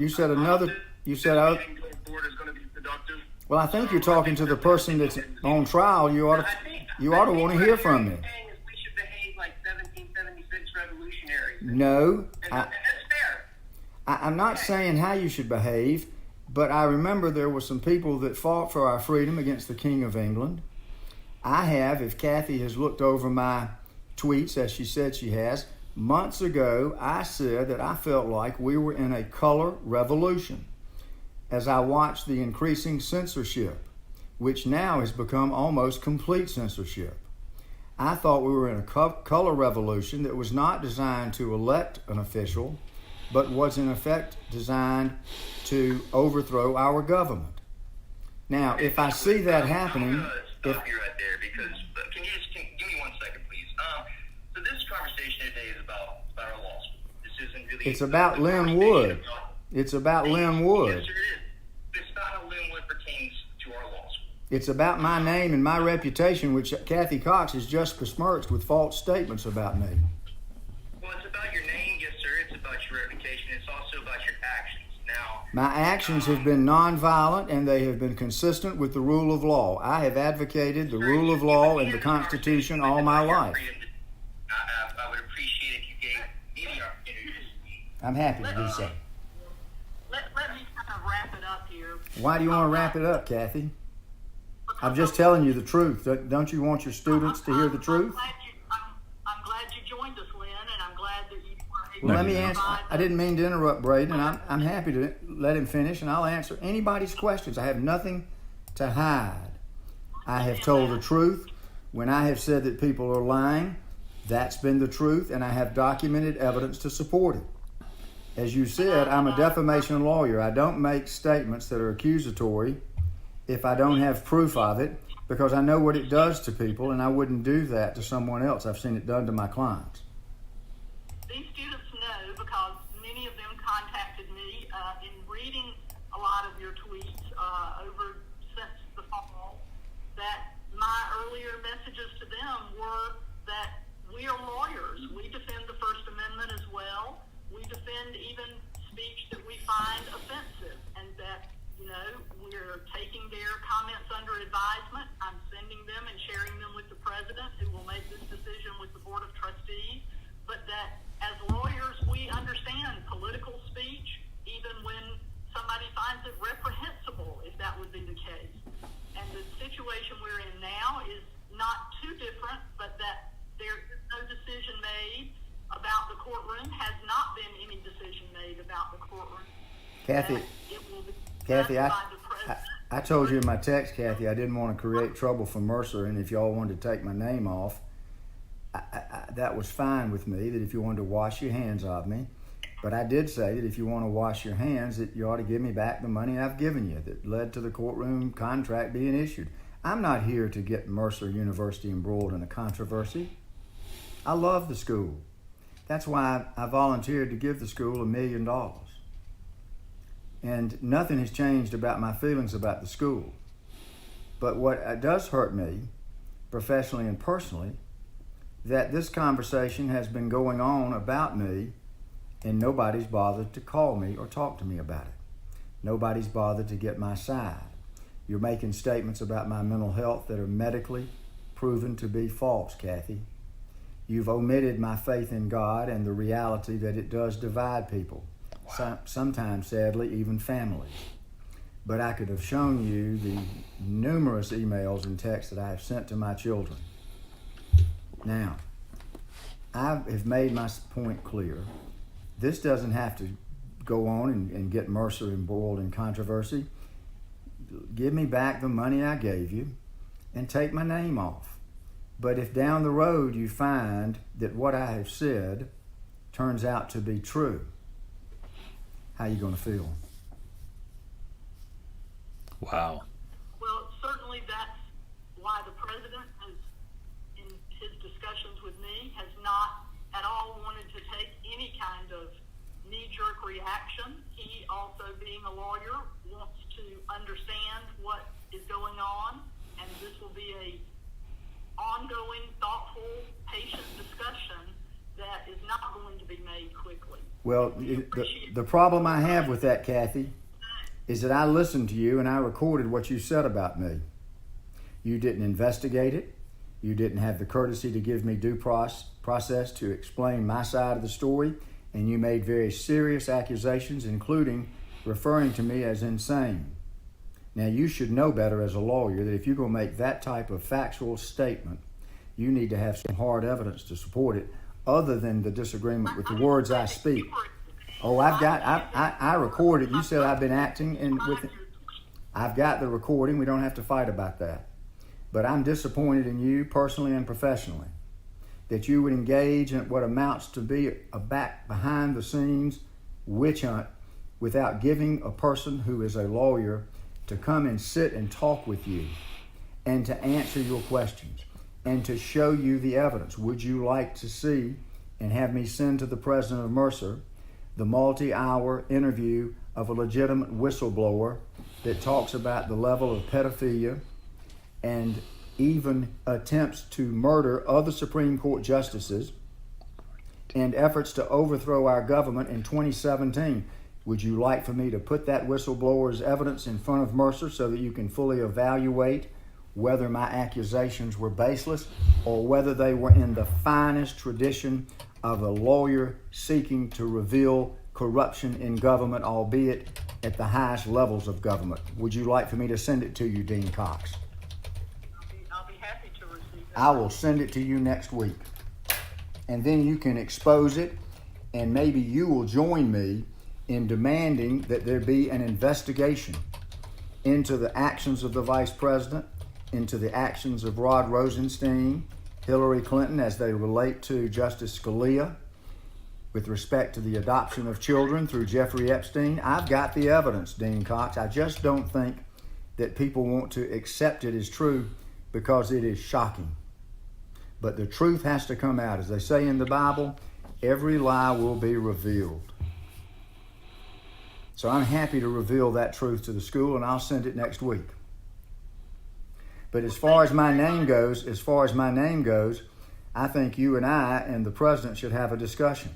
[SPEAKER 15] Well, I think you're talking to the person that's on trial. You ought to want to hear from me. No, I'm not saying how you should behave, but I remember there were some people that fought for our freedom against the King of England. I have, if Kathy has looked over my tweets, as she said she has, months ago, I said that I felt like we were in a color revolution as I watched the increasing censorship, which now has become almost complete censorship. I thought we were in a color revolution that was not designed to elect an official, but was in effect designed to overthrow our government. Now, if I see that happening...
[SPEAKER 18] Stop you right there, because can you just give me 1 second, please? So this conversation today is about our law school. This isn't really...
[SPEAKER 15] It's about Lynn Wood. It's about Lynn Wood.
[SPEAKER 18] Yes, sir, it is. It's not how Lynn Wood pertains to our law school.
[SPEAKER 15] It's about my name and my reputation, which Kathy Cox has just besmirched with false statements about me.
[SPEAKER 18] Well, it's about your name, yes, sir. It's about your reputation. It's also about your actions. Now,
[SPEAKER 15] my actions have been nonviolent, and they have been consistent with the rule of law. I have advocated the rule of law and the Constitution all my life.
[SPEAKER 18] I would appreciate if you gave me the opportunity to speak.
[SPEAKER 15] I'm happy to do so.
[SPEAKER 14] Let me kind of wrap it up here.
[SPEAKER 15] Why do you want to wrap it up, Kathy? I'm just telling you the truth. Don't you want your students to hear the truth?
[SPEAKER 14] I'm glad you joined us, Lynn, and I'm glad that you were able
[SPEAKER 15] Well, let
[SPEAKER 14] to
[SPEAKER 15] me answer. I didn't mean to interrupt Braden, and I'm happy to let him finish, and I'll answer anybody's questions. I have nothing to hide. I have told the truth. When I have said that people are lying, that's been the truth, and I have documented evidence to support it. As you said, I'm a defamation lawyer. I don't make statements that are accusatory if I don't have proof of it, because I know what it does to people, and I wouldn't do that to someone else. I've seen it done to my clients.
[SPEAKER 14] These students know, because many of them contacted me in reading a lot of your tweets over since the fall, that my earlier messages to them were that we are lawyers. We defend the First Amendment as well. We defend even speech that we find offensive, and that, we're taking their comments under advisement. I'm sending them and sharing them with the president, who will make this decision with the Board of Trustees. But that as lawyers, we understand
[SPEAKER 15] Kathy,
[SPEAKER 14] that it will be
[SPEAKER 15] Kathy,
[SPEAKER 14] done by the president.
[SPEAKER 15] I told you in my text, Kathy, I didn't want to create trouble for Mercer, and if y'all wanted to take my name off, that was fine with me, that if you wanted to wash your hands of me. But I did say that if you want to wash your hands, that you ought to give me back the money I've given you that led to the courtroom contract being issued. I'm not here to get Mercer University embroiled in a controversy. I love the school. That's why I volunteered to give the school $1 million. And nothing has changed about my feelings about the school. But what does hurt me, professionally and personally, that this conversation has been going on about me and nobody's bothered to call me or talk to me about it. Nobody's bothered to get my side. You're making statements about my mental health that are medically proven to be false, Kathy. You've omitted my faith in God and the reality that it does divide people, sometimes, sadly, even families. But I could have shown you the numerous emails and texts that I have sent to my children. Now, I have made my point clear. This doesn't have to go on and get Mercer embroiled in controversy. Give me back the money I gave you and take my name off. But if down the road you find that what I have said turns out to be true, how are you going to feel?
[SPEAKER 1] Wow.
[SPEAKER 14] Well, certainly that's why the president has, in his discussions with me, has not at all wanted to take any kind of knee-jerk reaction. He also, being a lawyer, wants to understand what is going on, and this will be a ongoing, thoughtful, patient discussion that is not going to be made quickly.
[SPEAKER 15] Well, the problem I have with that, Kathy, is that I listened to you and I recorded what you said about me. You didn't investigate it. You didn't have the courtesy to give me due process to explain my side of the story, and you made very serious accusations, including referring to me as insane. Now, you should know better as a lawyer that if you're going to make that type of factual statement, you need to have some hard evidence to support it, other than the disagreement with the words I speak. Oh, I recorded. You said I've been acting with it. I've got the recording. We don't have to fight about that. But I'm disappointed in you personally and professionally, that you would engage in what amounts to be a behind the scenes witch hunt without giving a person who is a lawyer to come and sit and talk with you and to answer your questions and to show you the evidence. Would you like to see and have me send to the president of Mercer the multi-hour interview of a legitimate whistleblower that talks about the level of pedophilia and even attempts to murder other Supreme Court justices and efforts to overthrow our government in 2017? Would you like for me to put that whistleblower's evidence in front of Mercer so that you can fully evaluate whether my accusations were baseless or whether they were in the finest tradition of a lawyer seeking to reveal corruption in government, albeit at the highest levels of government? Would you like for me to send it to you, Dean Cox?
[SPEAKER 14] I'll be happy to receive it.
[SPEAKER 15] I will send it to you next week. And then you can expose it, and maybe you will join me in demanding that there be an investigation into the actions of the vice president, into the actions of Rod Rosenstein, Hillary Clinton, as they relate to Justice Scalia, with respect to the adoption of children through Jeffrey Epstein. I've got the evidence, Dean Cox. I just don't think that people want to accept it as true because it is shocking. But the truth has to come out. As they say in the Bible, every lie will be revealed. So I'm happy to reveal that truth to the school, and I'll send it next week. But as far as my name goes, I think you and I and the president should have a discussion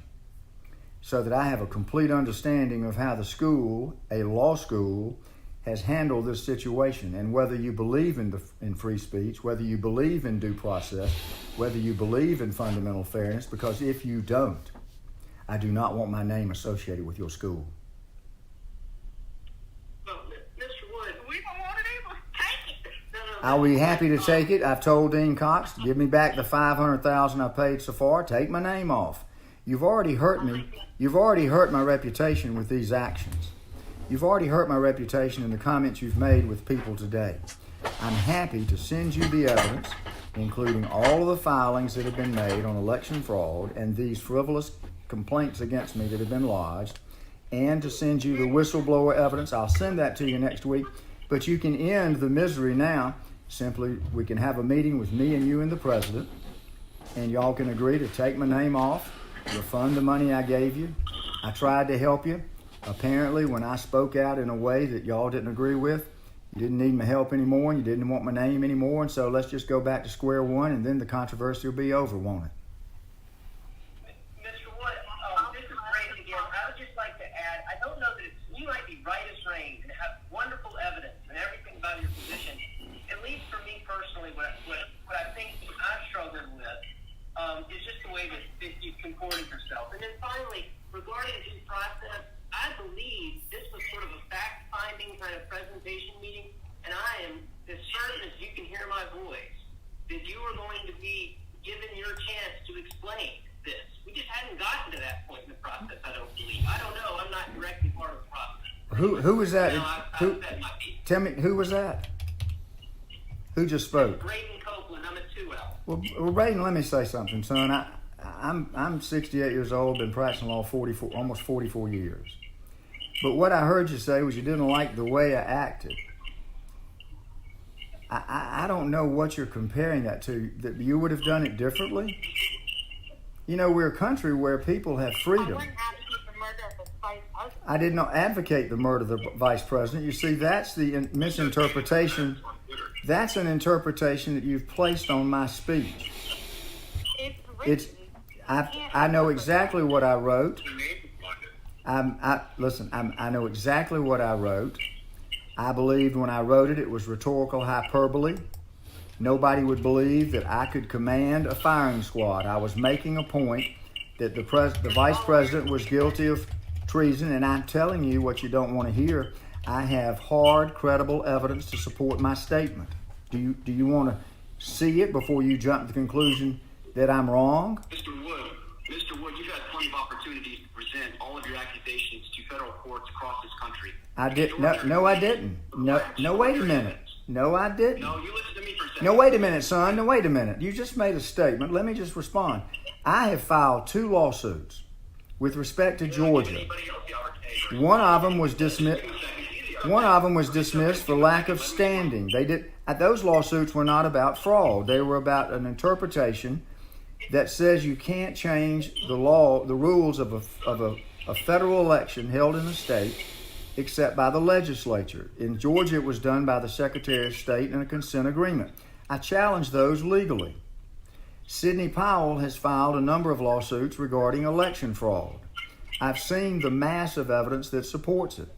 [SPEAKER 15] so that I have a complete understanding of how the school, a law school, has handled this situation, and whether you believe in free speech, whether you believe in due process, whether you believe in fundamental fairness, because if you don't, I do not want my name associated with your school. I'll be happy to take it. I've told Dean Cox to give me back the $500,000 I paid so far. Take my name off. You've already hurt me. You've already hurt my reputation with these actions. You've already hurt my reputation in the comments you've made with people today. I'm happy to send you the evidence, including all of the filings that have been made on election fraud and these frivolous complaints against me that have been lodged, and to send you the whistleblower evidence. I'll send that to you next week. But you can end the misery now. Simply, we can have a meeting with me and you and the president, and y'all can agree to take my name off, refund the money I gave you. I tried to help you. Apparently, when I spoke out in a way that y'all didn't agree with, you didn't need my help anymore, and you didn't want my name anymore, and so let's just go back to square one, and then the controversy will be over, won't it?
[SPEAKER 17] Mr. Wood, this is Ray again. I would just like to add, I don't know that you might be right as rain and have wonderful evidence and everything about your position. At least for me personally, what I think I've struggled with is just the way that you've comported yourself. And then finally, regarding due process, I believe this was sort of a fact-finding kind of presentation meeting, and I am as certain as you can hear my voice that you are going to be given your chance to explain this. We just hadn't gotten to that point in the process, I don't believe. I don't know. I'm not directly part of the process.
[SPEAKER 15] Who was that? Tell me, who was that? Who just spoke?
[SPEAKER 17] Braden Copeland. I'm a 2L.
[SPEAKER 15] Well, Braden, let me say something, son. I'm 68 years old, been practicing law almost 44 years. But what I heard you say was you didn't like the way I acted. I don't know what you're comparing that to, that you would have done it differently. You know, we're a country where people have freedom. I did not advocate the murder of the vice president. You see, that's the misinterpretation. That's an interpretation that you've placed on my speech. I know exactly what I wrote. I know exactly what I wrote. I believed when I wrote it, it was rhetorical hyperbole. Nobody would believe that I could command a firing squad. I was making a point that the vice president was guilty of treason, and I'm telling you what you don't want to hear. I have hard, credible evidence to support my statement. Do you want to see it before you jump to the conclusion that I'm wrong?
[SPEAKER 18] Mr. Wood, you've had plenty of opportunities to present all of your accusations to federal courts across this country.
[SPEAKER 15] I did. No, I didn't. No, wait a minute. No, I didn't.
[SPEAKER 18] No, you listen to me for a second.
[SPEAKER 15] No, wait a minute, son. No, wait a minute. You just made a statement. Let me just respond. I have filed 2 lawsuits with respect to Georgia. One of them was dismissed. One of them was dismissed for lack of standing. Those lawsuits were not about fraud. They were about an interpretation that says you can't change the law, the rules of a federal election held in a state, except by the legislature. In Georgia, it was done by the Secretary of State in a consent agreement. I challenge those legally. Sidney Powell has filed a number of lawsuits regarding election fraud. I've seen the massive evidence that supports it.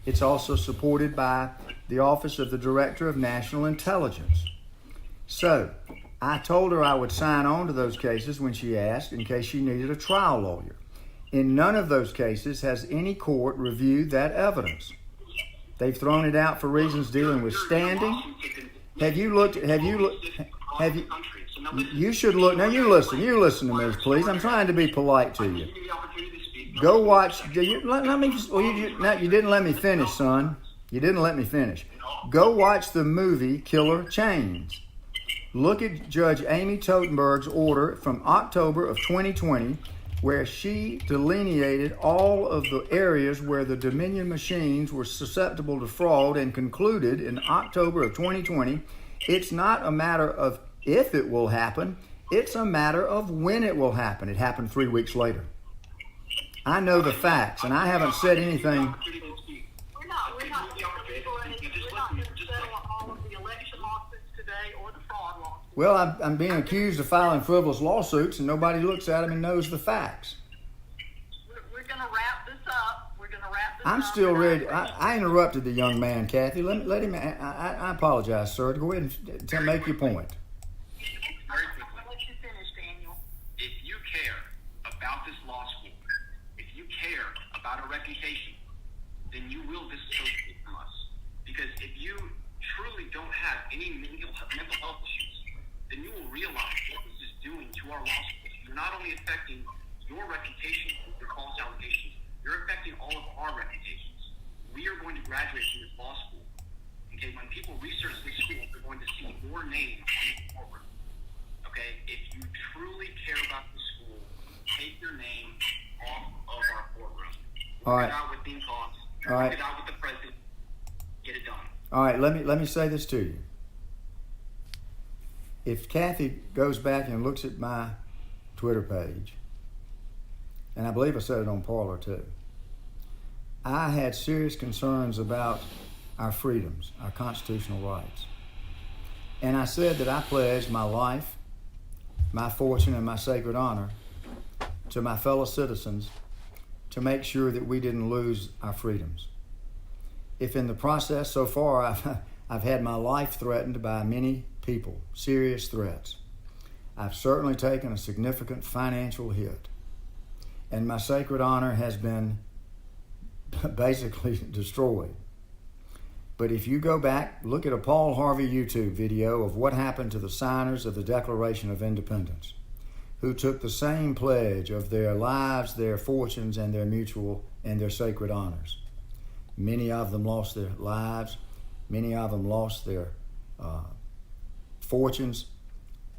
[SPEAKER 15] It's also supported by the Office of the Director of National Intelligence. So, I told her I would sign on to those cases when she asked in case she needed a trial lawyer. In none of those cases has any court reviewed that evidence. They've thrown it out for reasons dealing with standing. You should look. Now you listen to me, please. I'm trying to be polite to you. Go watch. You didn't let me finish, son. You didn't let me finish. Go watch the movie Killer Chains. Look at Judge Amy Totenberg's order from October of 2020, where she delineated all of the areas where the Dominion machines were susceptible to fraud and concluded in October of 2020, it's not a matter of if it will happen, it's a matter of when it will happen. It happened 3 weeks later. I know the facts, and I haven't said anything.
[SPEAKER 14] We're not going to settle all of the election lawsuits today or the fraud lawsuits.
[SPEAKER 15] Well, I'm being accused of filing frivolous lawsuits, and nobody looks at them and knows the facts.
[SPEAKER 14] We're going to wrap this up.
[SPEAKER 15] I'm still ready. I interrupted the young man, Kathy. Let him. I apologize, sir. Go ahead and make your point.
[SPEAKER 14] I'll let you finish, Daniel.
[SPEAKER 18] If you care about this law school, if you care about a reputation, then you will disassociate from us. Because if you truly don't have any mental health issues, then you will realize what this is doing to our law schools. You're not only affecting your reputation with your false allegations, you're affecting all of our reputations. We are going to graduate from this law school, okay, when people research this school, they're going to see your name on the courtroom. Okay, if you truly care about the school, take your name off of our courtroom.
[SPEAKER 15] All
[SPEAKER 18] Work
[SPEAKER 15] right.
[SPEAKER 18] it out with Dean Cox.
[SPEAKER 15] All right.
[SPEAKER 18] Work it out with the president. Get it done.
[SPEAKER 15] All right, let me say this to you. If Kathy goes back and looks at my Twitter page, and I believe I said it on Parler too, I had serious concerns about our freedoms, our constitutional rights. And I said that I pledged my life, my fortune, and my sacred honor to my fellow citizens to make sure that we didn't lose our freedoms. If in the process so far I've had my life threatened by many people, serious threats, I've certainly taken a significant financial hit. And my sacred honor has been basically destroyed. But if you go back, look at a Paul Harvey YouTube video of what happened to the signers of the Declaration of Independence, who took the same pledge of their lives, their fortunes, and their mutual and their sacred honors. Many of them lost their lives. Many of them lost their fortunes.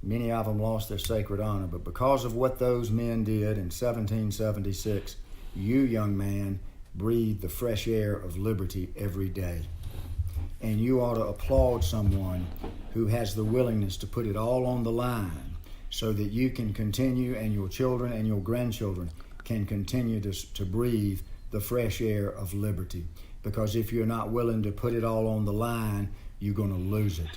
[SPEAKER 15] Many of them lost their sacred honor. But because of what those men did in 1776, you, young man, breathe the fresh air of liberty every day. And you ought to applaud someone who has the willingness to put it all on the line so that you can continue, and your children and your grandchildren can continue to breathe the fresh air of liberty. Because if you're not willing to put it all on the line, you're going to lose it.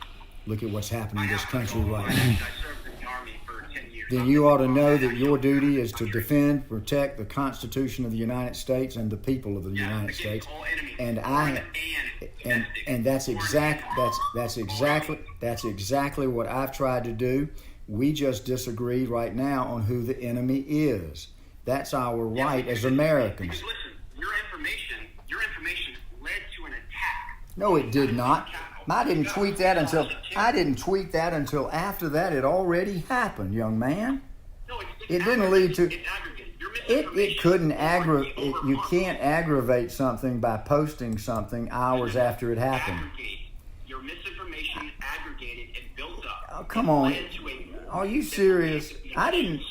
[SPEAKER 15] Look at what's happening in this country right now.
[SPEAKER 18] I served in the Army for 10 years.
[SPEAKER 15] Then you ought to know that your duty is to defend, protect the Constitution of the United States and the people of the United States. And that's exactly what I've tried to do. We just disagree right now on who the enemy is. That's our right as Americans.
[SPEAKER 18] Because listen, your information led to an attack.
[SPEAKER 15] No, it did not. I didn't tweet that until after that had already happened, young man. It didn't lead to. It couldn't aggravate. You can't aggravate something by posting something hours after it happened.
[SPEAKER 18] Your misinformation aggregated and built up.
[SPEAKER 15] Oh, come on. Are you serious? I didn't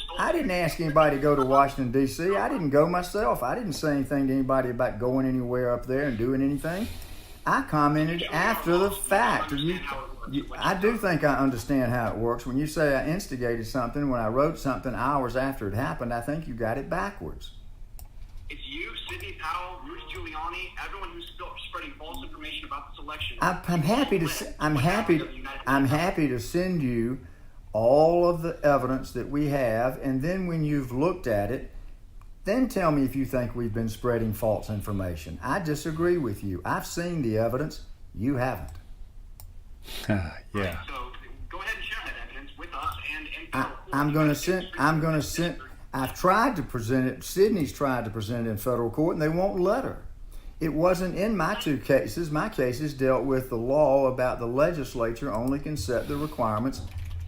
[SPEAKER 15] ask anybody to go to Washington, D.C. I didn't go myself. I didn't say anything to anybody about going anywhere up there and doing anything. I commented after the fact. I do think I understand how it works. When you say I instigated something, when I wrote something hours after it happened, I think you got it backwards.
[SPEAKER 18] It's you, Sidney Powell, Rudy Giuliani, everyone who's spreading false information about this election.
[SPEAKER 15] I'm happy to send you all of the evidence that we have, and then when you've looked at it, then tell me if you think we've been spreading false information. I disagree with you. I've seen the evidence. You haven't.
[SPEAKER 1] Yeah.
[SPEAKER 18] So go ahead and share that evidence with us and
[SPEAKER 15] I'm going to send. I've tried to present it. Sydney's tried to present it in federal court, and they won't let her. It wasn't in my two cases. My cases dealt with the law about the legislature only can set the requirements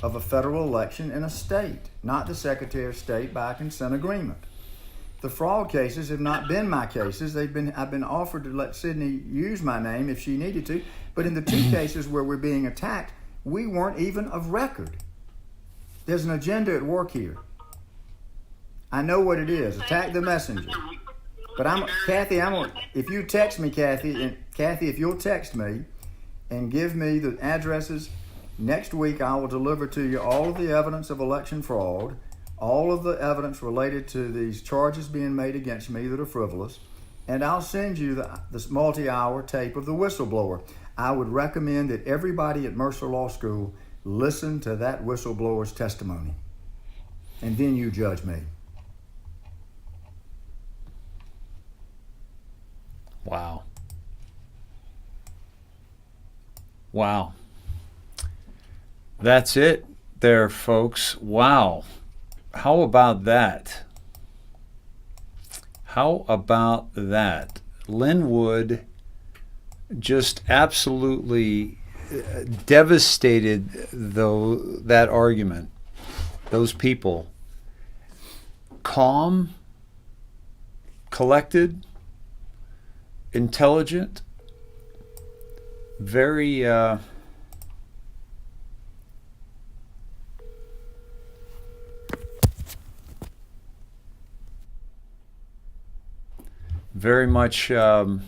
[SPEAKER 15] of a federal election in a state, not the Secretary of State by consent agreement. The fraud cases have not been my cases. I've been offered to let Sydney use my name if she needed to, but in the two cases where we're being attacked, we weren't even of record. There's an agenda at work here. I know what it is. Attack the messenger. But if you text me, Kathy, if you'll text me and give me the addresses, next week I will deliver to you all of the evidence of election fraud, all of the evidence related to these charges being made against me that are frivolous, and I'll send you this multi-hour tape of the whistleblower. I would recommend that everybody at Mercer Law School listen to that whistleblower's testimony, and then you judge me.
[SPEAKER 1] Wow. Wow. That's it there, folks. Wow. How about that? How about that? Linwood just absolutely devastated that argument. Those people. Calm, collected, intelligent, very very much, yeah,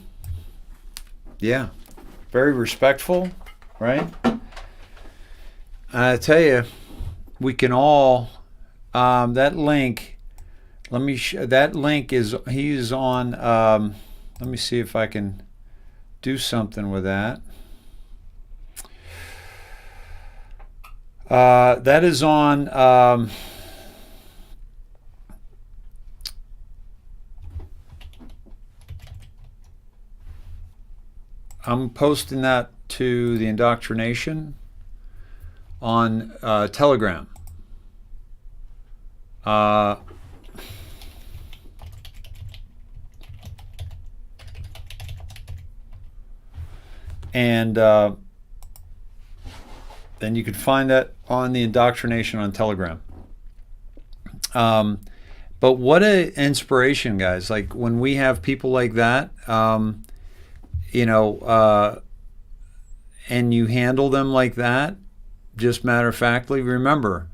[SPEAKER 1] very respectful, right? I tell you, we can all, that link, that link is, he's on, let me see if I can do something with that. That is on, I'm posting that to the IndoctriNATION on Telegram. And then you can find that on the IndoctriNATION on Telegram. But what an inspiration, guys. Like when we have people like that, you know, and you handle them like that, just matter-of-factly, remember,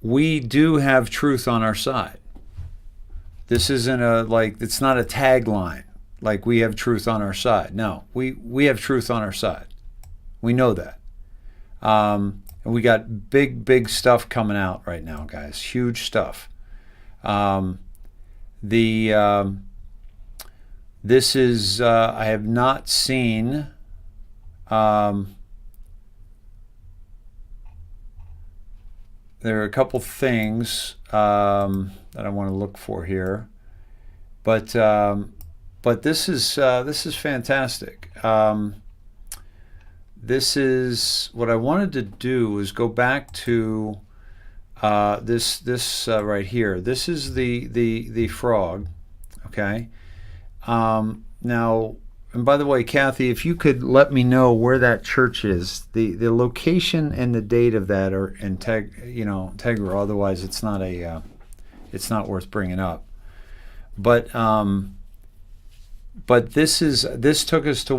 [SPEAKER 1] we do have truth on our side. This isn't it's not a tagline, like we have truth on our side. No, we have truth on our side. We know that. And we got big stuff coming out right now, guys. Huge stuff. This is, I have not seen, there are a couple things that I want to look for here, but this is fantastic. This is what I wanted to do is go back to this right here. This is the frog, okay. Now, and by the way, Kathy, if you could let me know where that church is, the location and the date of that are integral. Otherwise, it's not worth bringing up. But this took us to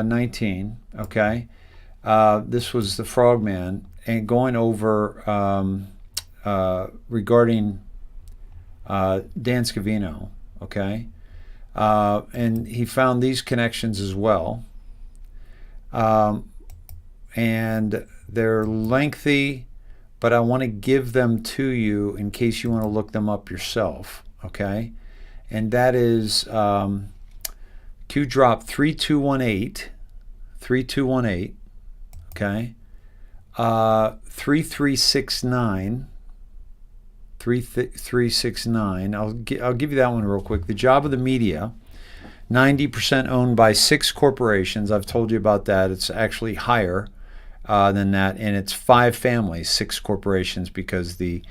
[SPEAKER 1] 19. Okay, this was the Frogman, and going over regarding Dan Scavino. Okay. And he found these connections as well. And they're lengthy, but I want to give them to you in case you want to look them up yourself. Okay. And that is Q drop 3218. Okay. 3369. 3369. I'll give you that one real quick. The job of the media, 90% owned by 6 corporations. I've told you about that. It's actually higher than that, and it's 5 families, 6 corporations, because the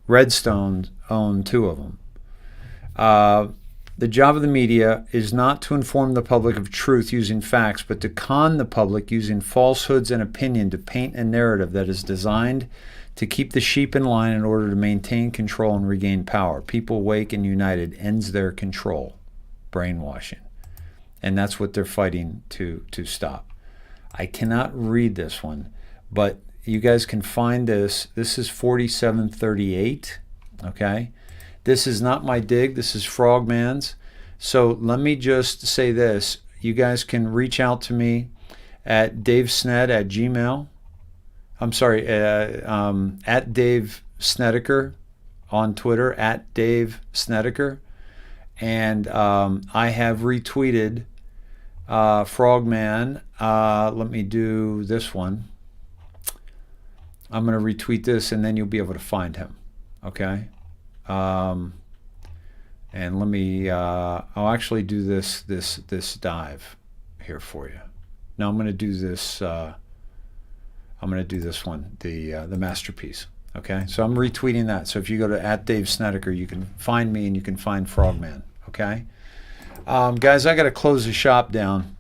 [SPEAKER 1] Redstone own 2 of them. The job of the media is not to inform the public of truth using facts, but to con the public using falsehoods and opinion to paint a narrative that is designed to keep the sheep in line in order to maintain control and regain power. People awake and united ends their control. Brainwashing. And that's what they're fighting to stop. I cannot read this one, but you guys can find this. This is 4738. Okay. This is not my dig. This is Frogman's. So let me just say this. You guys can reach out to me at davesned@gmail.com. I'm sorry, at Dave Snedeker on Twitter, at Dave Snedeker. And I have retweeted Frogman. Let me do this one. I'm going to retweet this, and then you'll be able to find him. Okay? And let me, I'll actually do this dive here for you. Now I'm going to do this, one, the masterpiece. Okay, so I'm retweeting that. So if you go to @Dave Snedeker, you can find me and you can find Frogman. Okay, guys, I got to close the shop down.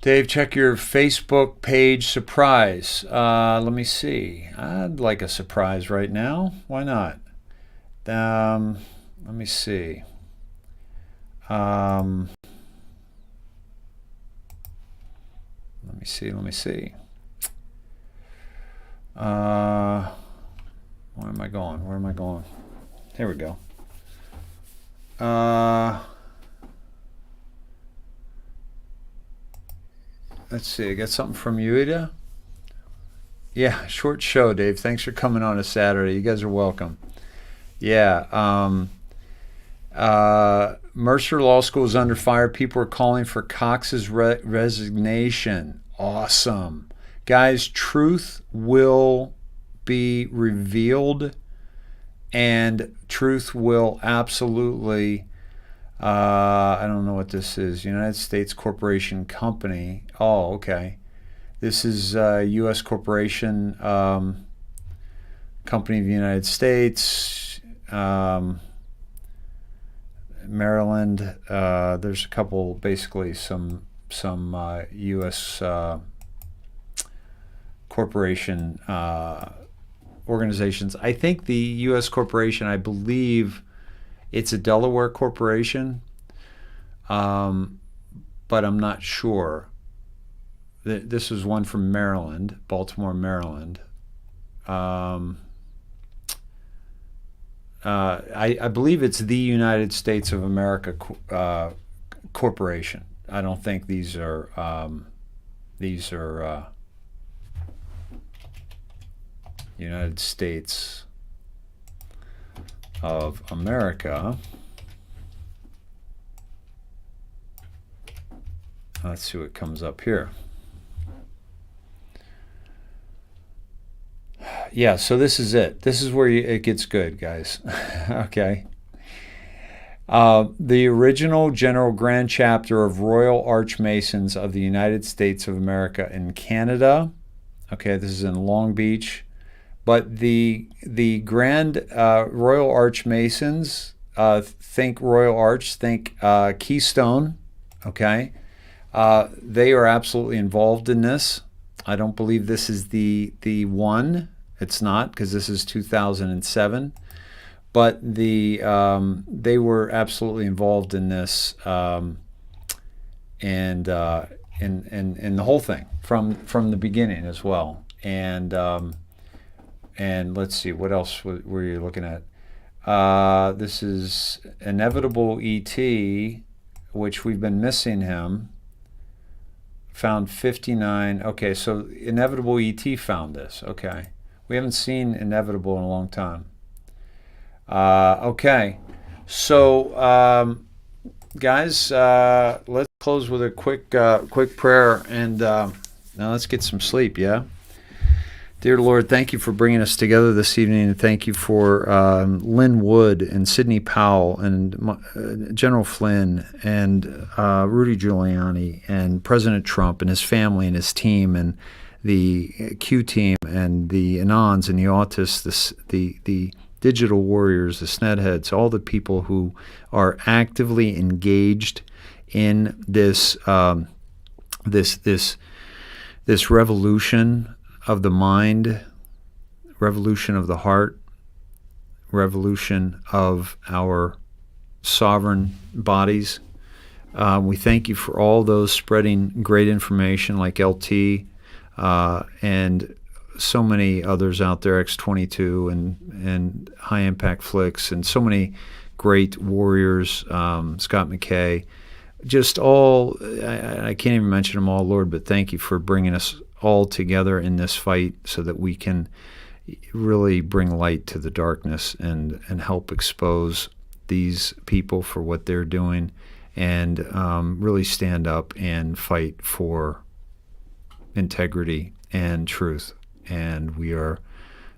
[SPEAKER 1] Dave, check your Facebook page. Surprise. Let me see. I'd like a surprise right now. Why not? Let me see. Let me see. Where am I going? Here we go. Let's see. I got something from you, Ida. Yeah, short show, Dave. Thanks for coming on a Saturday. You guys are welcome. Yeah. Mercer Law School is under fire. People are calling for Cox's resignation. Awesome. Guys, truth will be revealed, and truth will absolutely, I don't know what this is, United States Corporation Company. Oh, okay. This is U.S. Corporation, Company of the United States, Maryland. There's a couple, basically some U.S. corporation organizations. I think the U.S. corporation, I believe it's a Delaware corporation, but I'm not sure. This is one from Maryland, Baltimore, Maryland. I believe it's the United States of America Corporation. I don't think these are United States of America. Let's see what comes up here. Yeah, so this is it. This is where it gets good, guys. Okay. The original General Grand Chapter of Royal Archmasons of the United States of America in Canada. Okay, this is in Long Beach. But the Grand Royal Archmasons, think Royal Arch, think Keystone. Okay. They are absolutely involved in this. I don't believe this is the one. It's not, because this is 2007. But they were absolutely involved in this, and in the whole thing from the beginning as well. And let's see, what else were you looking at? This is Inevitable E.T., which we've been missing him. Found 59. Okay, so Inevitable E.T. found this. Okay. We haven't seen Inevitable in a long time. Okay. So, guys, let's close with a quick prayer, and now let's get some sleep, yeah? Dear Lord, thank you for bringing us together this evening, and thank you for Lynn Wood and Sidney Powell and General Flynn and Rudy Giuliani and President Trump and his family and his team and the Q team and the Anons and the autists, the digital warriors, the snedheads, all the people who are actively engaged in this this revolution of the mind, revolution of the heart, revolution of our sovereign bodies. We thank you for all those spreading great information like LT and so many others out there, X22 and High Impact Flicks, and so many great warriors, Scott McKay. Just all, I can't even mention them all, Lord, but thank you for bringing us all together in this fight so that we can really bring light to the darkness and help expose these people for what they're doing, and really stand up and fight for integrity and truth. And we are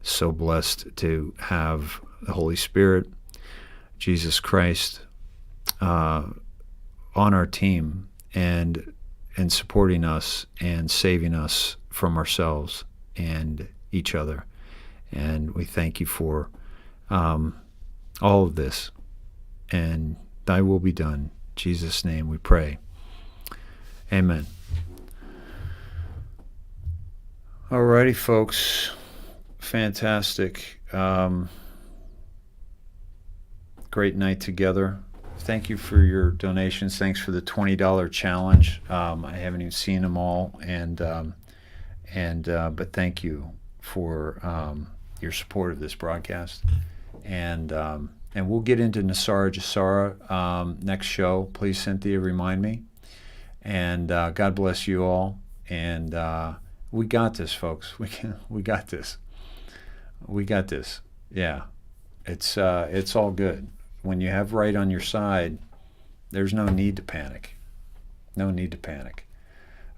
[SPEAKER 1] so blessed to have the Holy Spirit, Jesus Christ, on our team and supporting us and saving us from ourselves and each other. And we thank you for all of this. And thy will be done. In Jesus' name we pray. Amen. Alrighty, folks. Fantastic. Great night together. Thank you for your donations. Thanks for the $20 challenge. I haven't even seen them all, but thank you for your support of this broadcast. And we'll get into Nasara Jasara next show. Please, Cynthia, remind me. And God bless you all. And we got this, folks. We got this. We got this. Yeah, it's all good. When you have right on your side, there's no need to panic. No need to panic.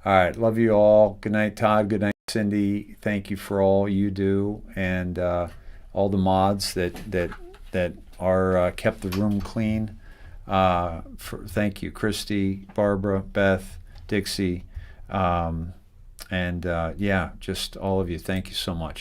[SPEAKER 1] All right, love you all. Good night, Todd. Good night, Cindy. Thank you for all you do, and all the mods that are kept the room clean. Thank you, Christy, Barbara, Beth, Dixie, and just all of you. Thank you so much.